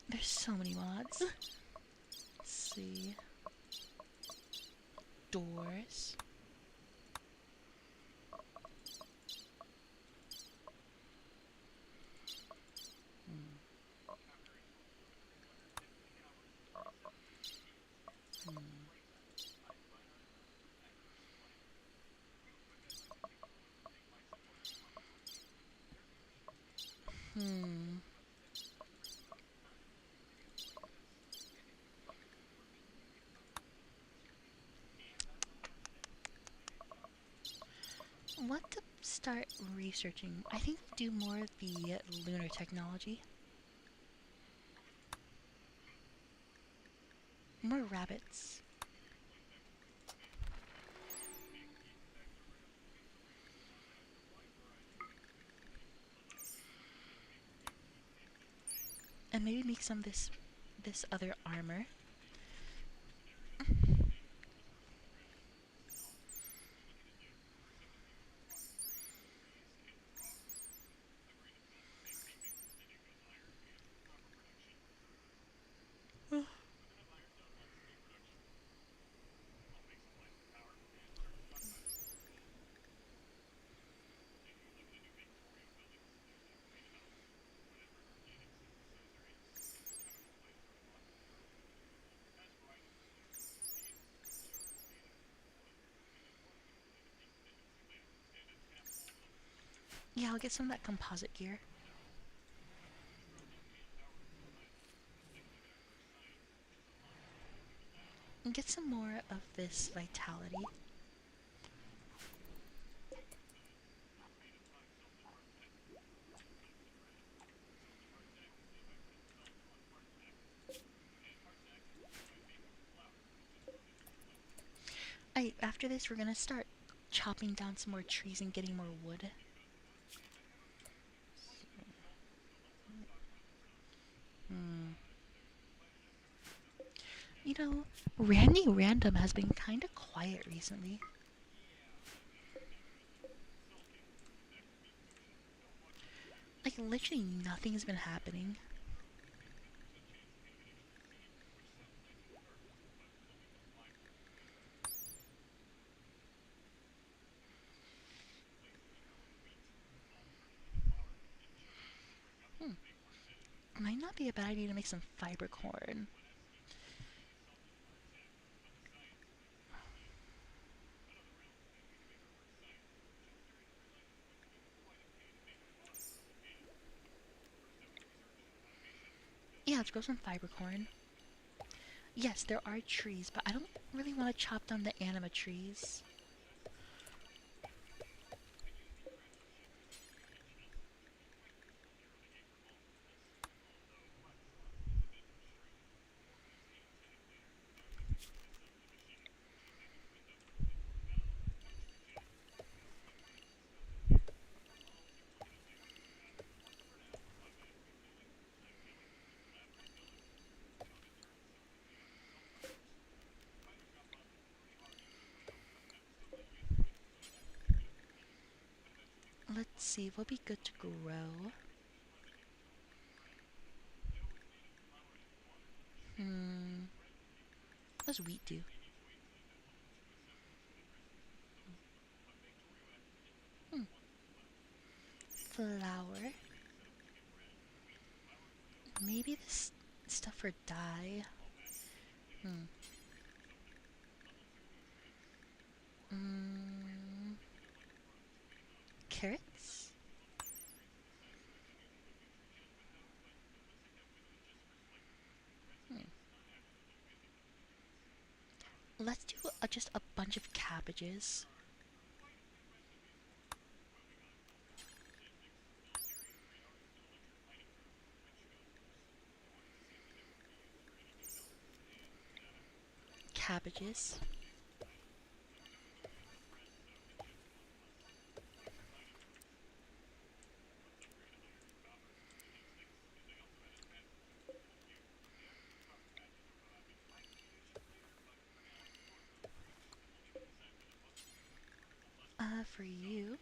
There's so many mods. Let's see. Doors. What to start researching? I think do more of the lunar technology. More rabbits. And maybe make some of this other armor. Yeah, I'll get some of that composite gear. And get some more of this vitality. After this, we're gonna start chopping down some more trees and getting more wood. You know, Randy Random has been kind of quiet recently. Like, literally nothing has been happening. Might not be a bad idea to make some fiber corn. Yeah, let's grow some fiber corn. Yes, there are trees, but I don't really want to chop down the anima trees. Let's see, what'll be good to grow? What does wheat do? Flour. Maybe this stuff for dye. Carrots? let's do just a bunch of cabbages. Cabbages. For you,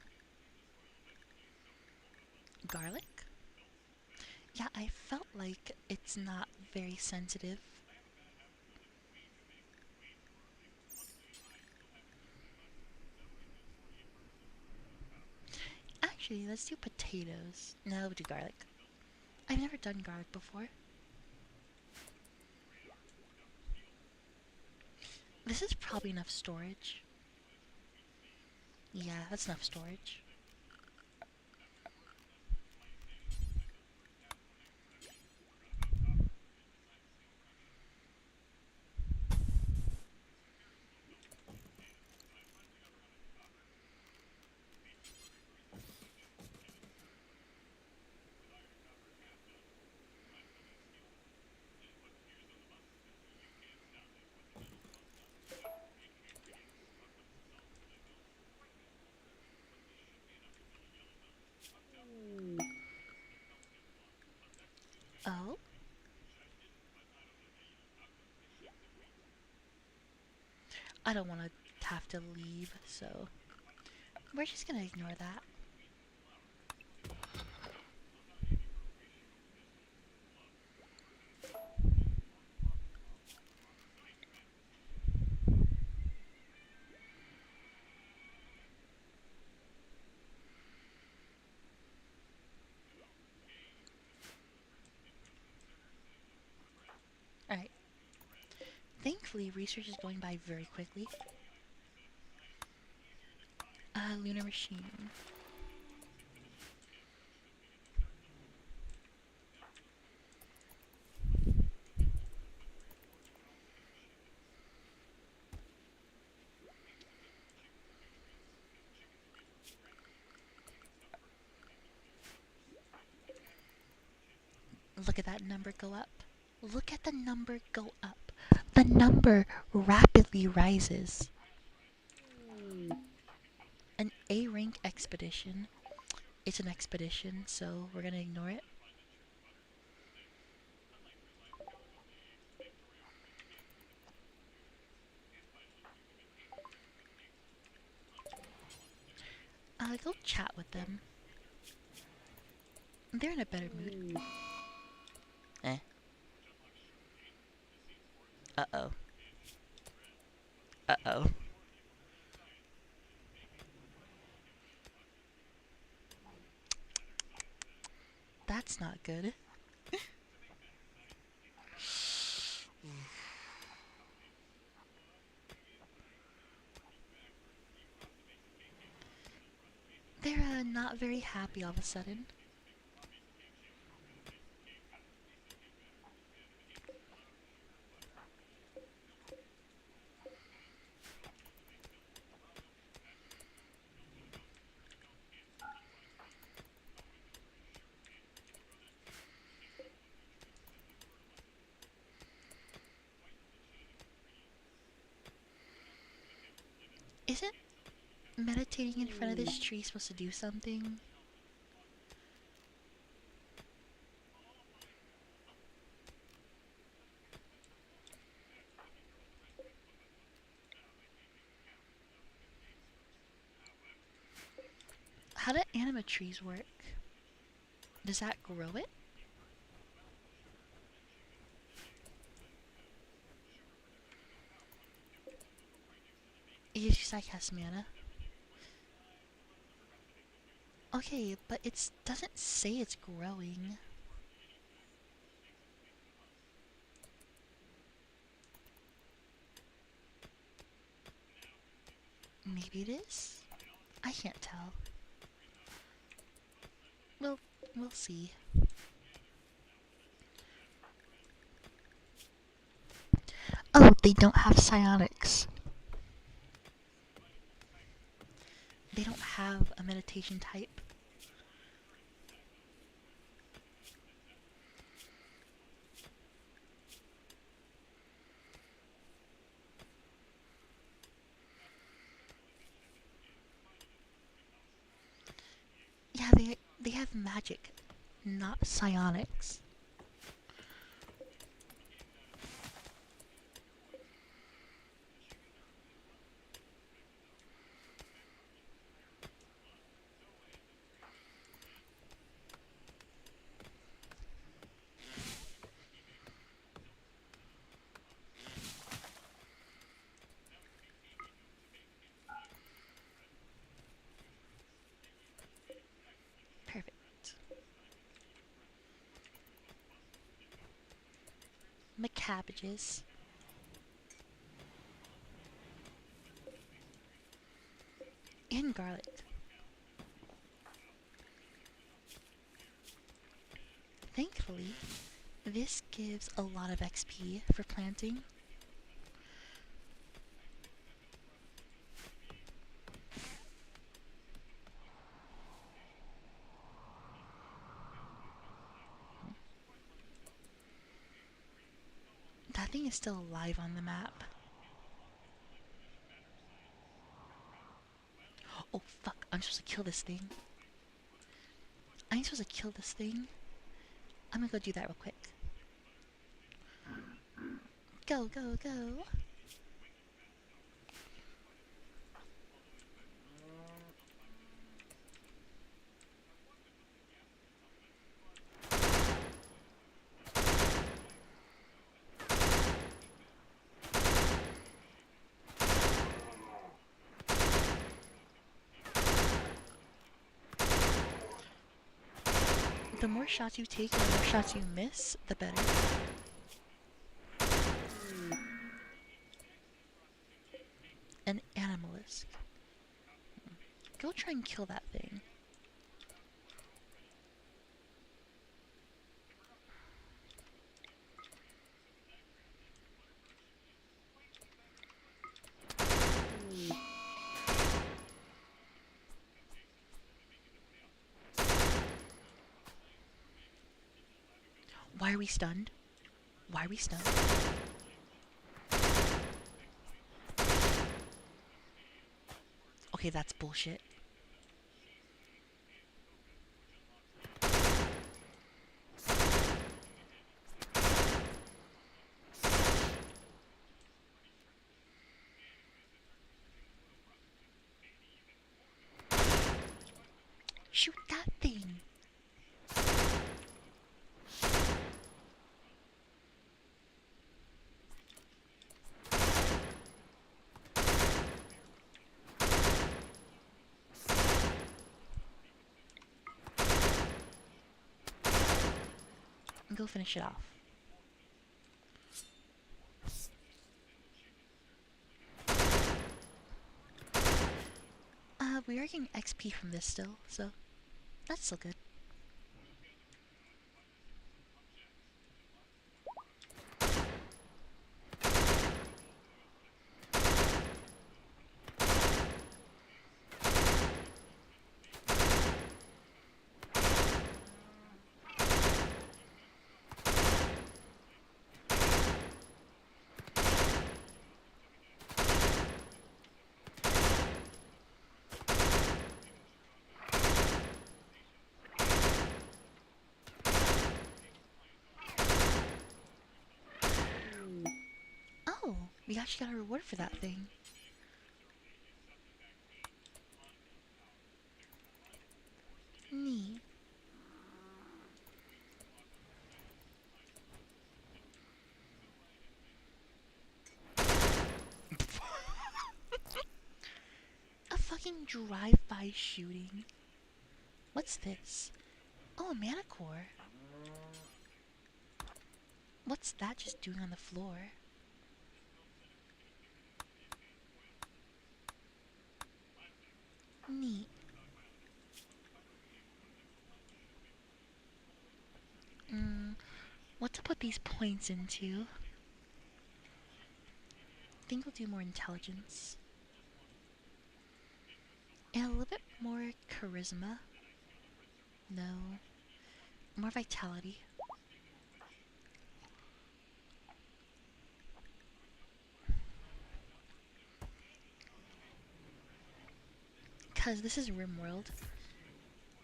garlic. Yeah, I felt like it's not very sensitive. Actually, let's do potatoes. No, we'll do garlic. I've never done garlic before. This is probably enough storage. Yeah, that's enough storage. Oh? I don't want to have to leave, so we're just gonna ignore that. Alright. Thankfully, research is going by very quickly. Lunar machine. Look at that number go up. Look at the number go up. The number rapidly rises. An A rank expedition. It's an expedition, so we're gonna ignore it. Go chat with them. They're in a better mood. Eh. Uh-oh. Uh-oh. That's not good. They're not very happy all of a sudden. Isn't meditating in front of this tree supposed to do something? How do anima trees work? Does that grow it? It's just like has mana. Okay, but it doesn't say it's growing. Maybe it is? I can't tell. We'll see. Oh, they don't have psionics. they don't have a meditation type. Yeah, they have magic, not psionics. Perfect. Macabbages. And garlic. Thankfully, this gives a lot of XP for planting. That thing is still alive on the map. Oh fuck, I'm supposed to kill this thing. I'm supposed to kill this thing. I'm gonna go do that real quick. Go, go, go. The more shots you take and the more shots you miss, the better. An animalist. Go try and kill that thing. Why are we stunned? Why are we stunned? Okay, that's bullshit. Shoot that thing! And go finish it off. We are getting XP from this still, so that's still good. Oh, we actually got a reward for that thing. Neat. A fucking drive-by shooting. What's this? Oh, a mana core. What's that just doing on the floor? Neat. What to put these points into? I think we'll do more intelligence. And a little bit more charisma. No. More vitality. Because this is RimWorld.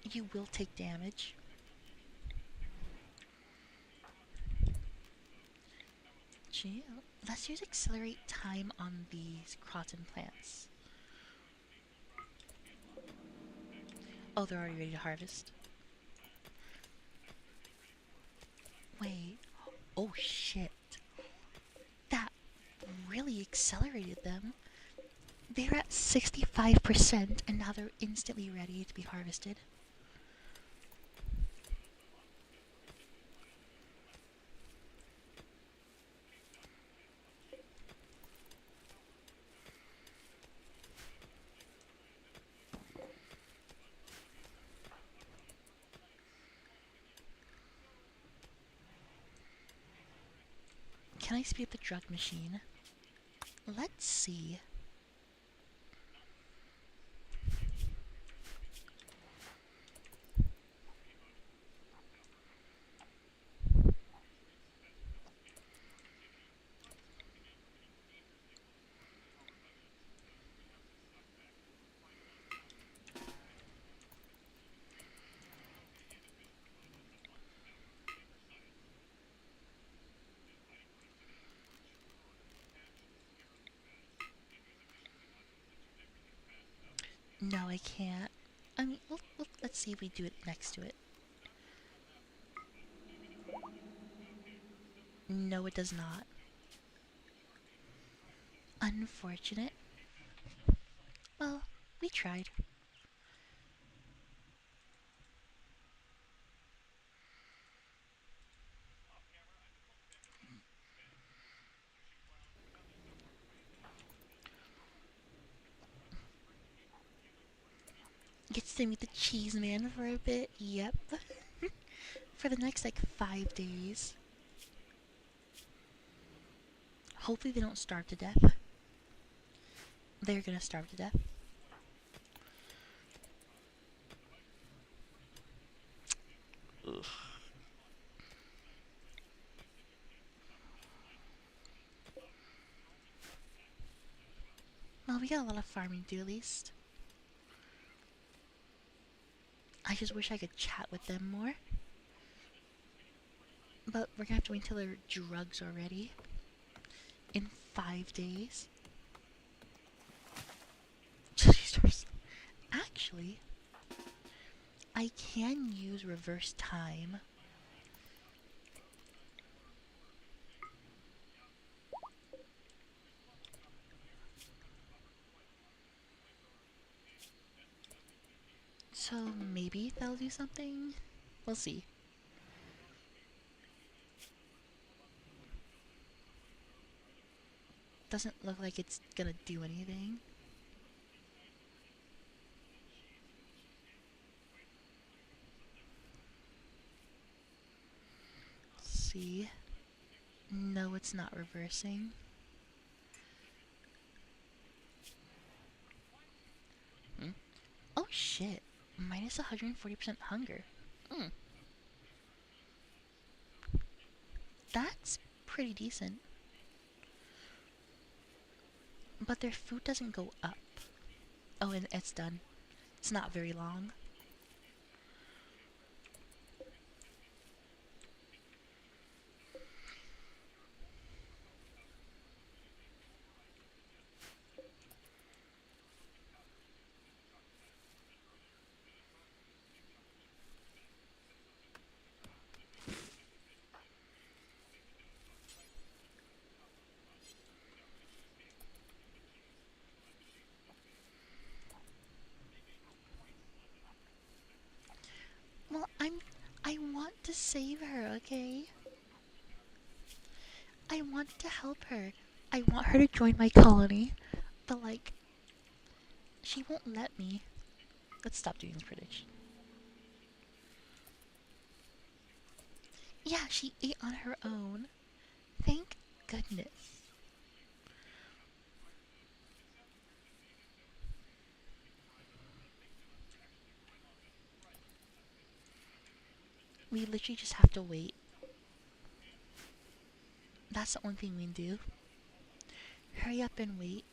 You will take damage. Gee, let's use accelerate time on these croton plants. Oh, they're already ready to harvest. Wait. Oh shit. That really accelerated them. They're at 65% and now they're instantly ready to be harvested. Can I speed up the drug machine? Let's see. No, I can't. I mean, let's see if we do it next to it. No, it does not. Unfortunate. Well, we tried. Gets to meet the cheese man for a bit. Yep. For the next, like, 5 days. Hopefully they don't starve to death. They're gonna starve to death. Ugh. Well, we got a lot of farming to do at least. I just wish I could chat with them more. But we're gonna have to wait until their drugs are ready. In 5 days. Actually, I can use reverse time. So maybe that'll do something? We'll see. Doesn't look like it's gonna do anything. See? No, it's not reversing. Oh shit. Minus 140% hunger. That's pretty decent. But their food doesn't go up. Oh, and it's done. It's not very long. Well, I want to save her, okay? I want to help her. I want her to join my colony. But, like, she won't let me. Let's stop doing this prediction. Yeah, she ate on her own. Thank goodness. We literally just have to wait. That's the only thing we can do. Hurry up and wait.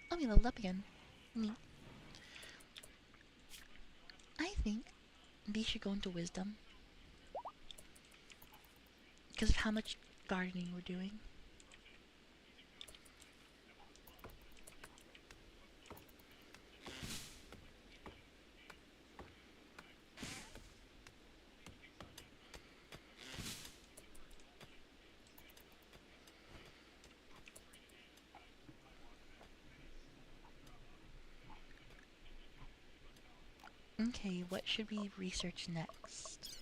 Oh, we leveled up again. Neat. I think these should go into wisdom. Because of how much gardening we're doing. Okay, what should we research next?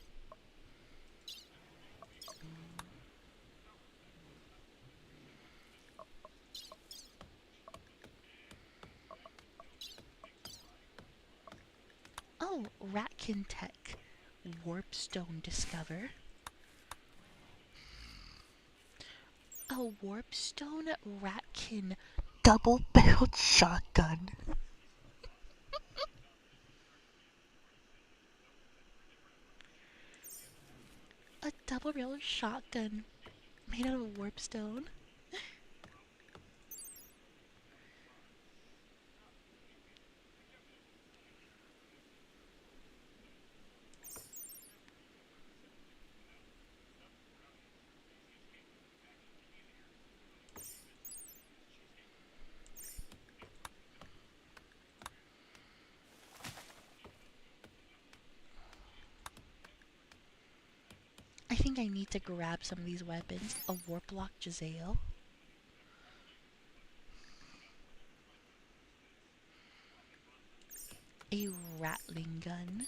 Oh, Ratkin Tech. Warpstone discover. A Warpstone Ratkin double-barreled shotgun. A double-barreled shotgun made out of warpstone. I think I need to grab some of these weapons. A Warplock Jezzail. A Rattling gun.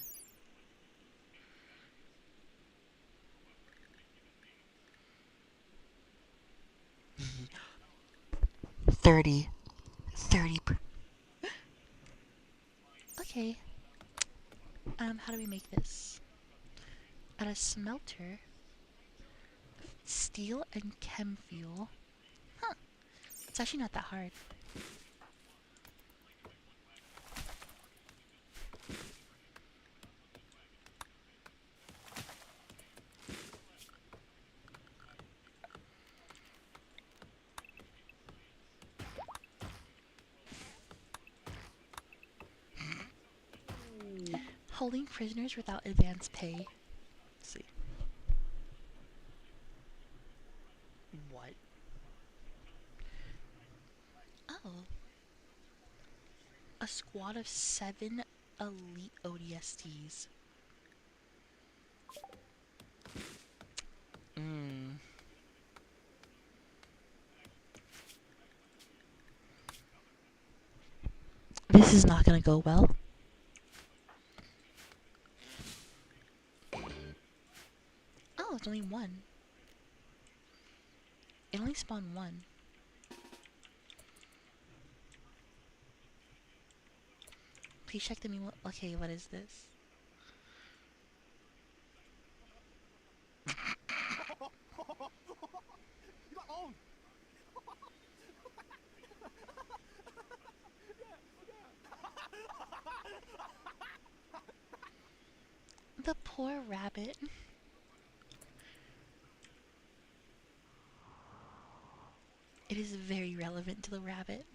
$30. Okay. How do we make this? At a smelter. Steel and chem fuel. Huh. It's actually not that hard. Holding prisoners without advance pay. Let's see. What? Oh. A squad of 7 elite ODSTs. This is not gonna go well. Oh, it's only one. It only spawned one. Please check the meme. Okay, what is this? The poor rabbit. It is very relevant to the rabbit.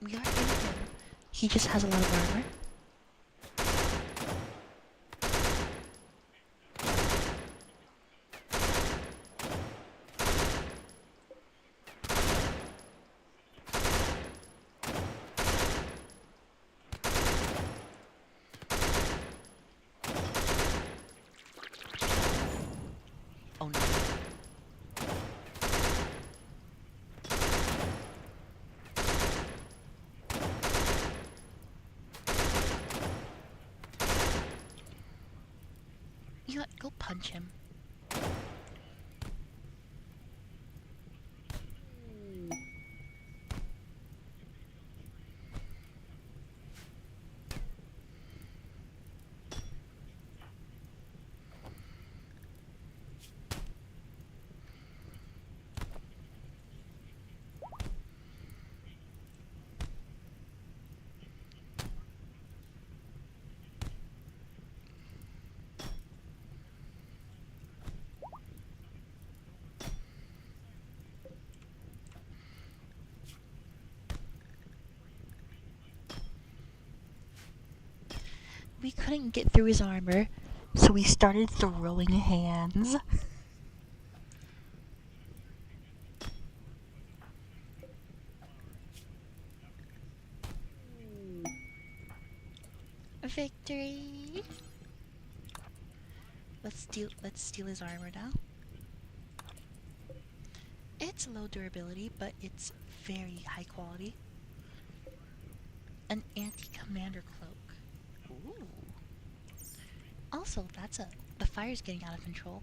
We are in him. He just has a lot of armor. Oh no. You know what? Go punch him. We couldn't get through his armor, so we started throwing hands. Victory! Let's steal his armor now. It's low durability, but it's very high quality. An anti-commander cloak. Ooh. Also, the fire's getting out of control.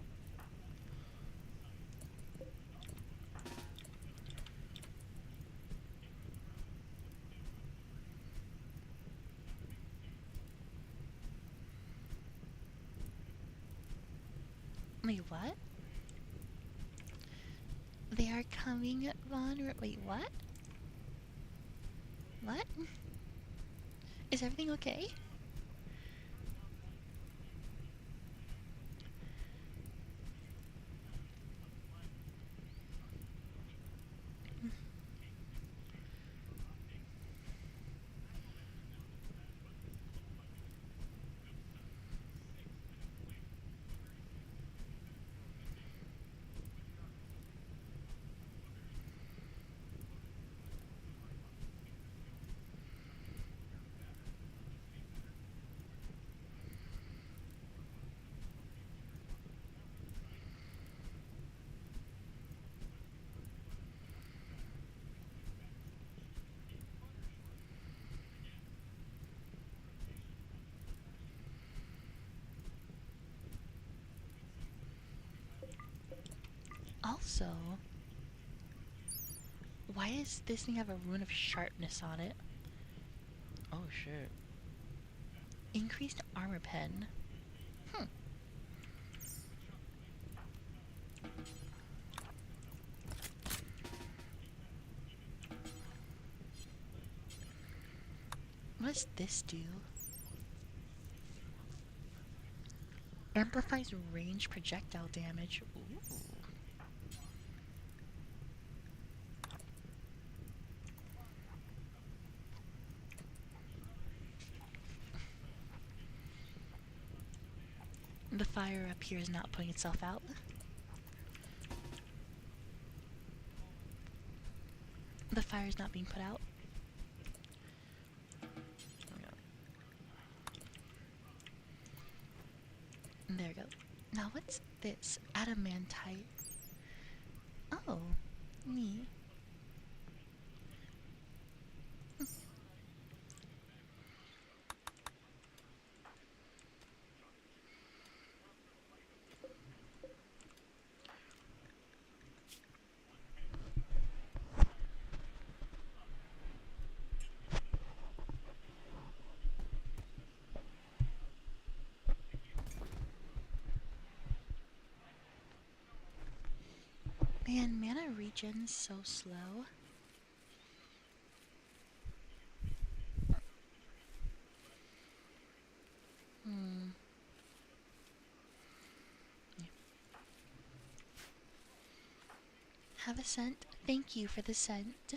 Wait, what? They are coming, Von. Wait, what? What? Is everything okay? Also, why does this thing have a rune of sharpness on it? Oh shit. Increased armor pen. What does this do? Amplifies range projectile damage. Ooh. The fire up here is not putting itself out. The fire is not being put out. There we go. Now what's this? Adamantite. Oh, neat. Man, mana regen's so slow. Have a scent? Thank you for the scent.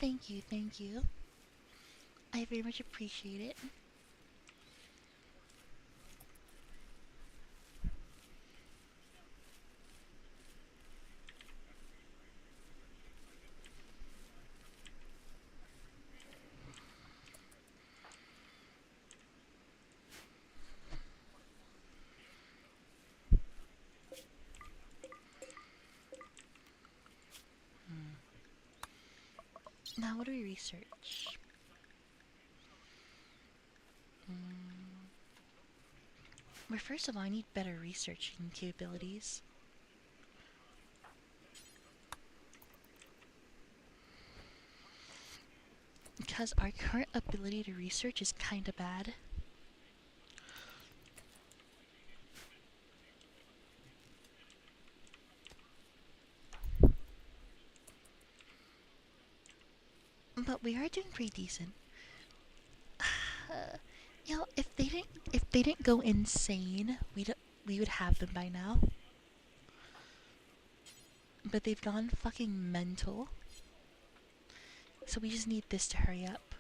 Thank you, thank you. I very much appreciate it. Now, what do we research? Well, first of all, I need better researching capabilities. Because our current ability to research is kinda bad. But we are doing pretty decent. You know, if they didn't go insane, we would have them by now. But they've gone fucking mental. So we just need this to hurry up.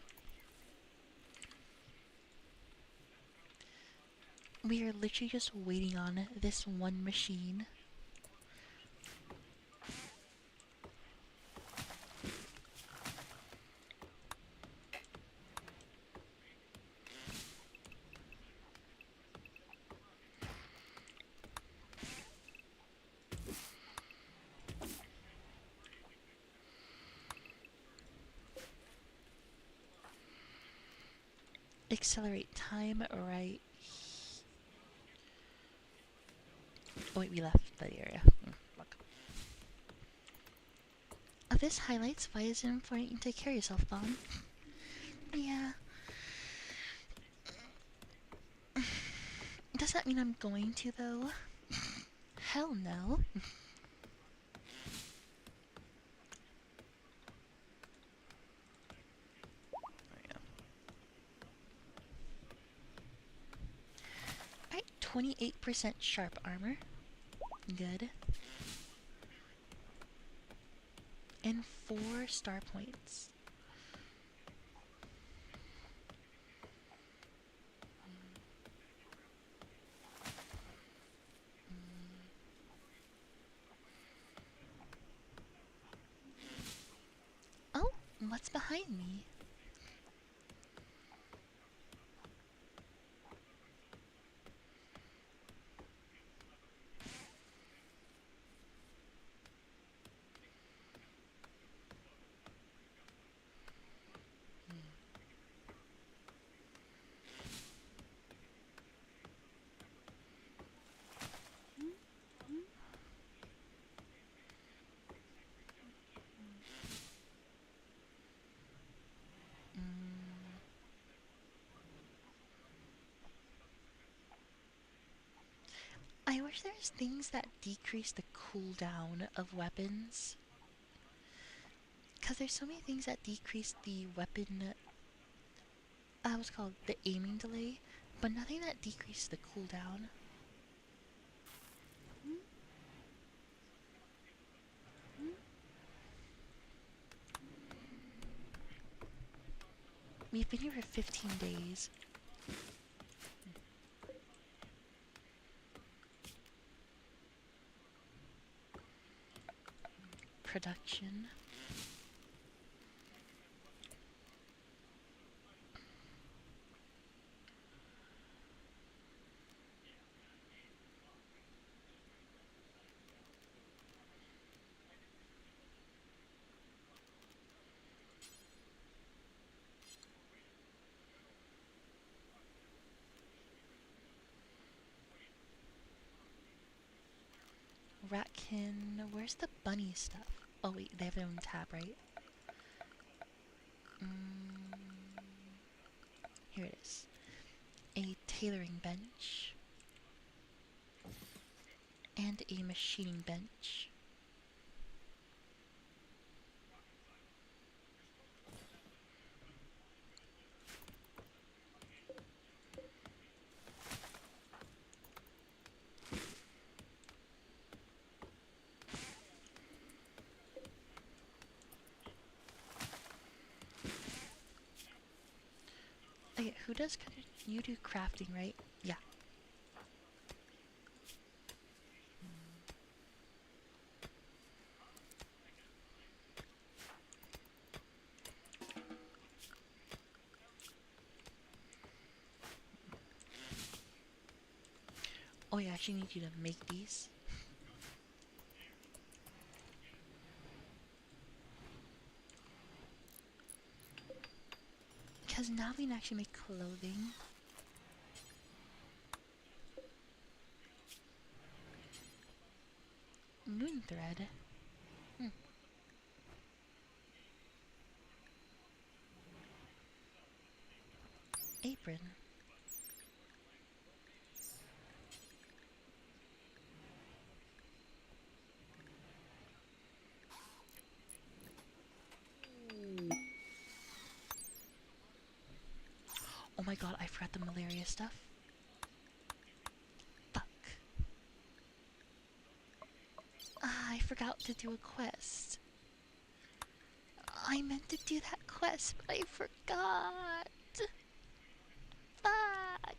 We are literally just waiting on this one machine. Accelerate time right. Oh wait, we left the area. Fuck. This highlights why it's important to take care of yourself, Vaughn. Yeah. Does that mean I'm going to, though? Hell no. Alright, 28% sharp armor. Good. And 4 star points. Oh, what's behind me? I wish there was things that decrease the cooldown of weapons. Because there's so many things that decrease the weapon... what's it called? The aiming delay. But nothing that decreases the cooldown. We've been here for 15 days. Production. Ratkin, where's the bunny stuff? Oh wait, they have their own tab, right? Here it is. A tailoring bench. And a machining bench. Okay, who does... You do crafting, right? Yeah. Oh yeah, I actually need you to make these. Because now we can actually make clothing. Moon thread. Apron. Oh my god, I forgot the malaria stuff. Fuck. I forgot to do a quest. I meant to do that quest, but I forgot. Fuck.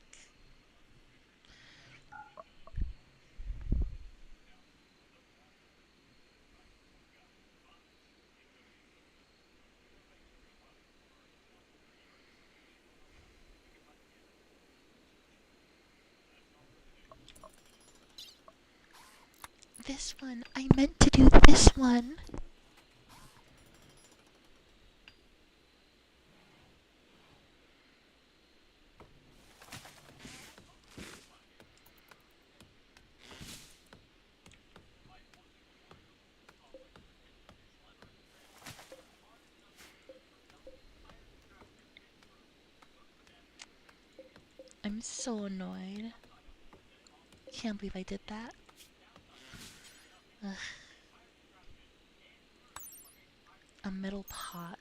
This one. I meant to do this one. I'm so annoyed. Can't believe I did that. Ugh. A metal pot.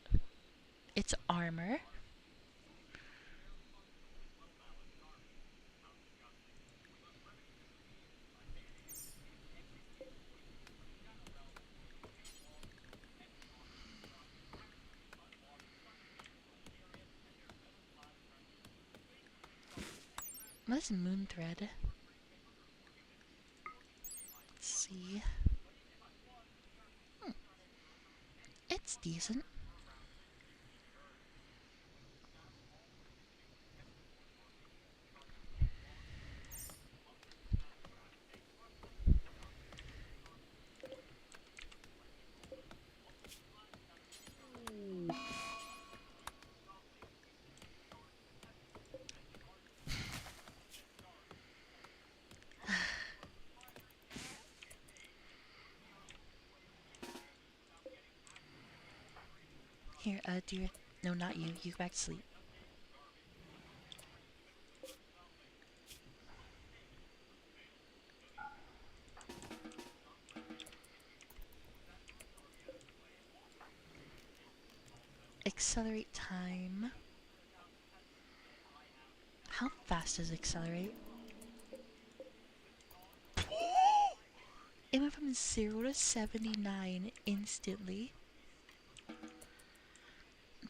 It's armor. What is moon thread? Let's see. It's decent. Here, dear. No, not you. You go back to sleep. Accelerate time. How fast does it accelerate? It went from 0 to 79 instantly.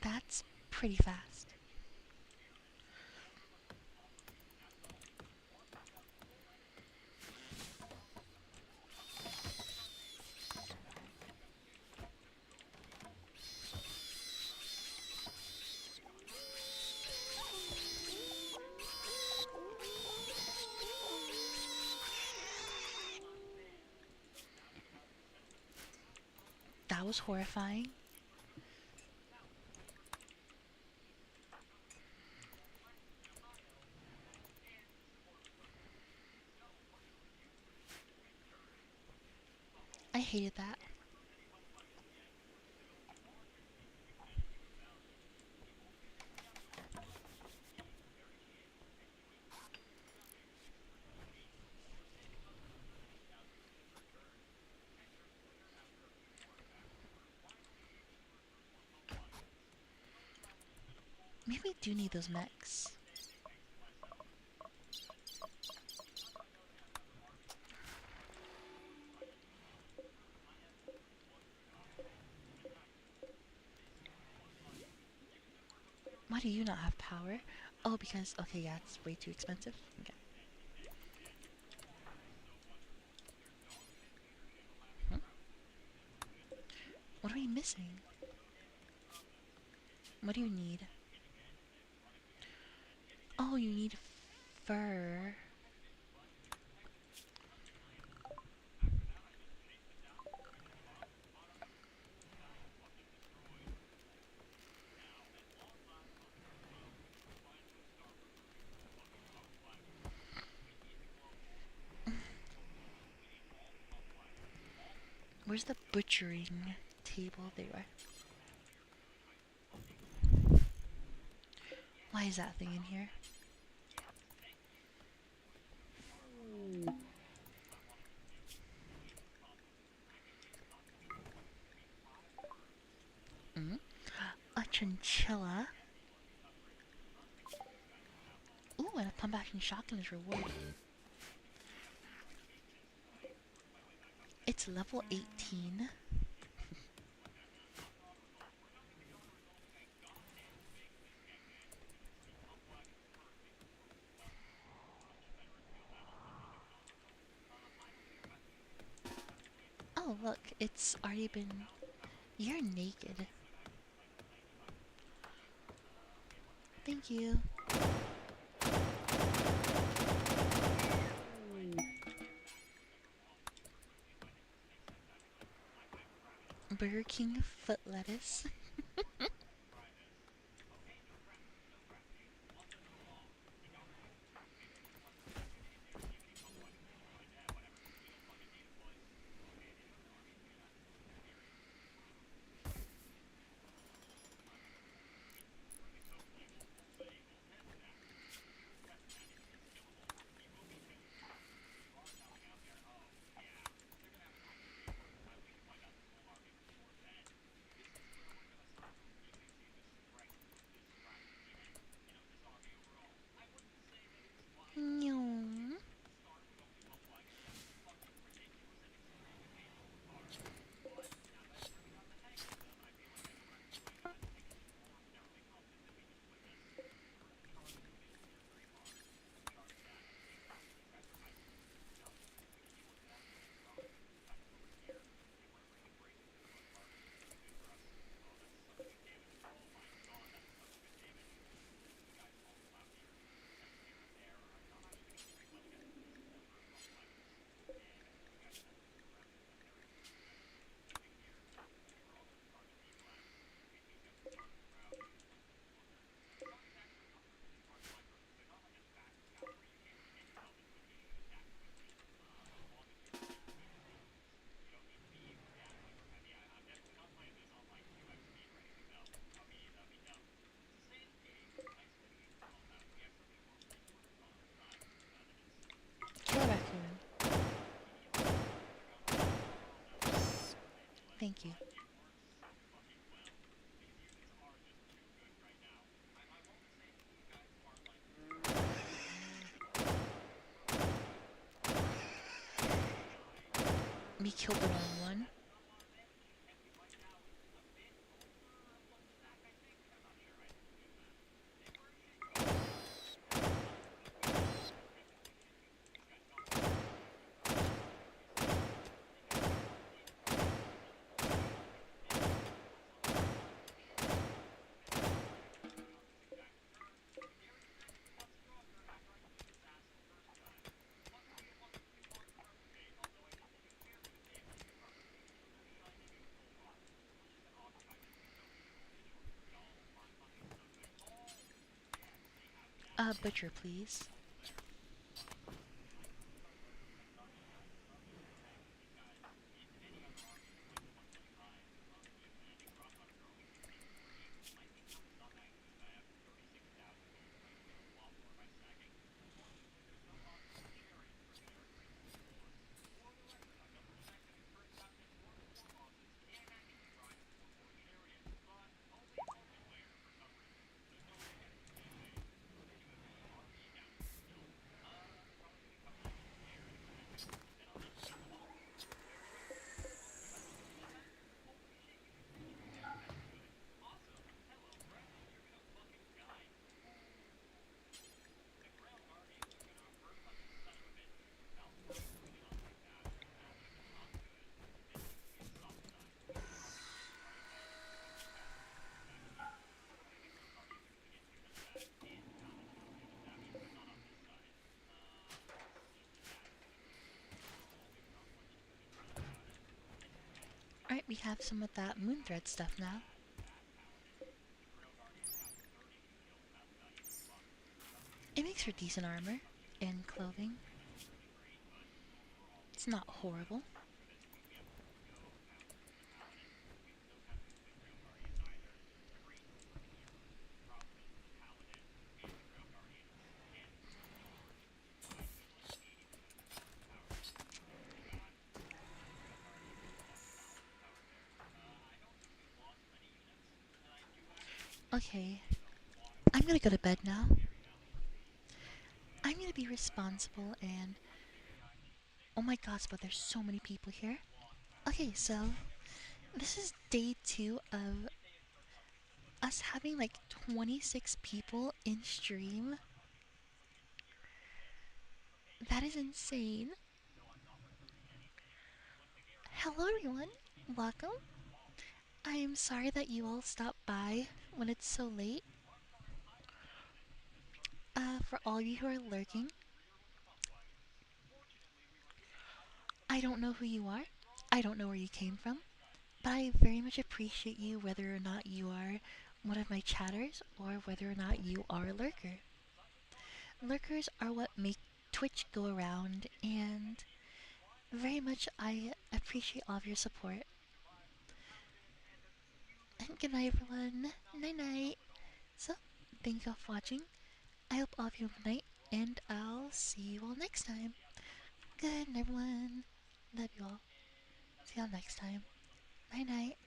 That's pretty fast. That was horrifying. I hated that. Maybe we do need those mechs. Why do you not have power? Oh, because, okay, yeah, it's way too expensive. Okay. What are we missing? What do you need? Oh, you need fur. Where's the butchering table? There you are. Why is that thing in here? A chinchilla. Ooh, and a pump action shotgun is reward. It's level 18. Oh, look, it's already been... You're naked. Thank you. Burger King foot lettuce. Kill a raccoon. Thank you. We killed the wrong one. Butcher, please. Alright, we have some of that moon thread stuff now. It makes for decent armor and clothing. It's not horrible. Okay, I'm gonna go to bed now. I'm gonna be responsible and... Oh my gosh, but there's so many people here. Okay, so this is day 2 of us having like 26 people in stream. That is insane. Hello everyone, welcome. I am sorry that you all stopped by when it's so late. For all of you who are lurking, I don't know who you are. I don't know where you came from. But I very much appreciate you whether or not you are one of my chatters or whether or not you are a lurker. Lurkers are what make Twitch go around, and very much I appreciate all of your support. And good night everyone. Night night. So, thank you all for watching. I hope all of you have a good night, and I'll see you all next time. Good night everyone. Love you all. See you all next time. Night night.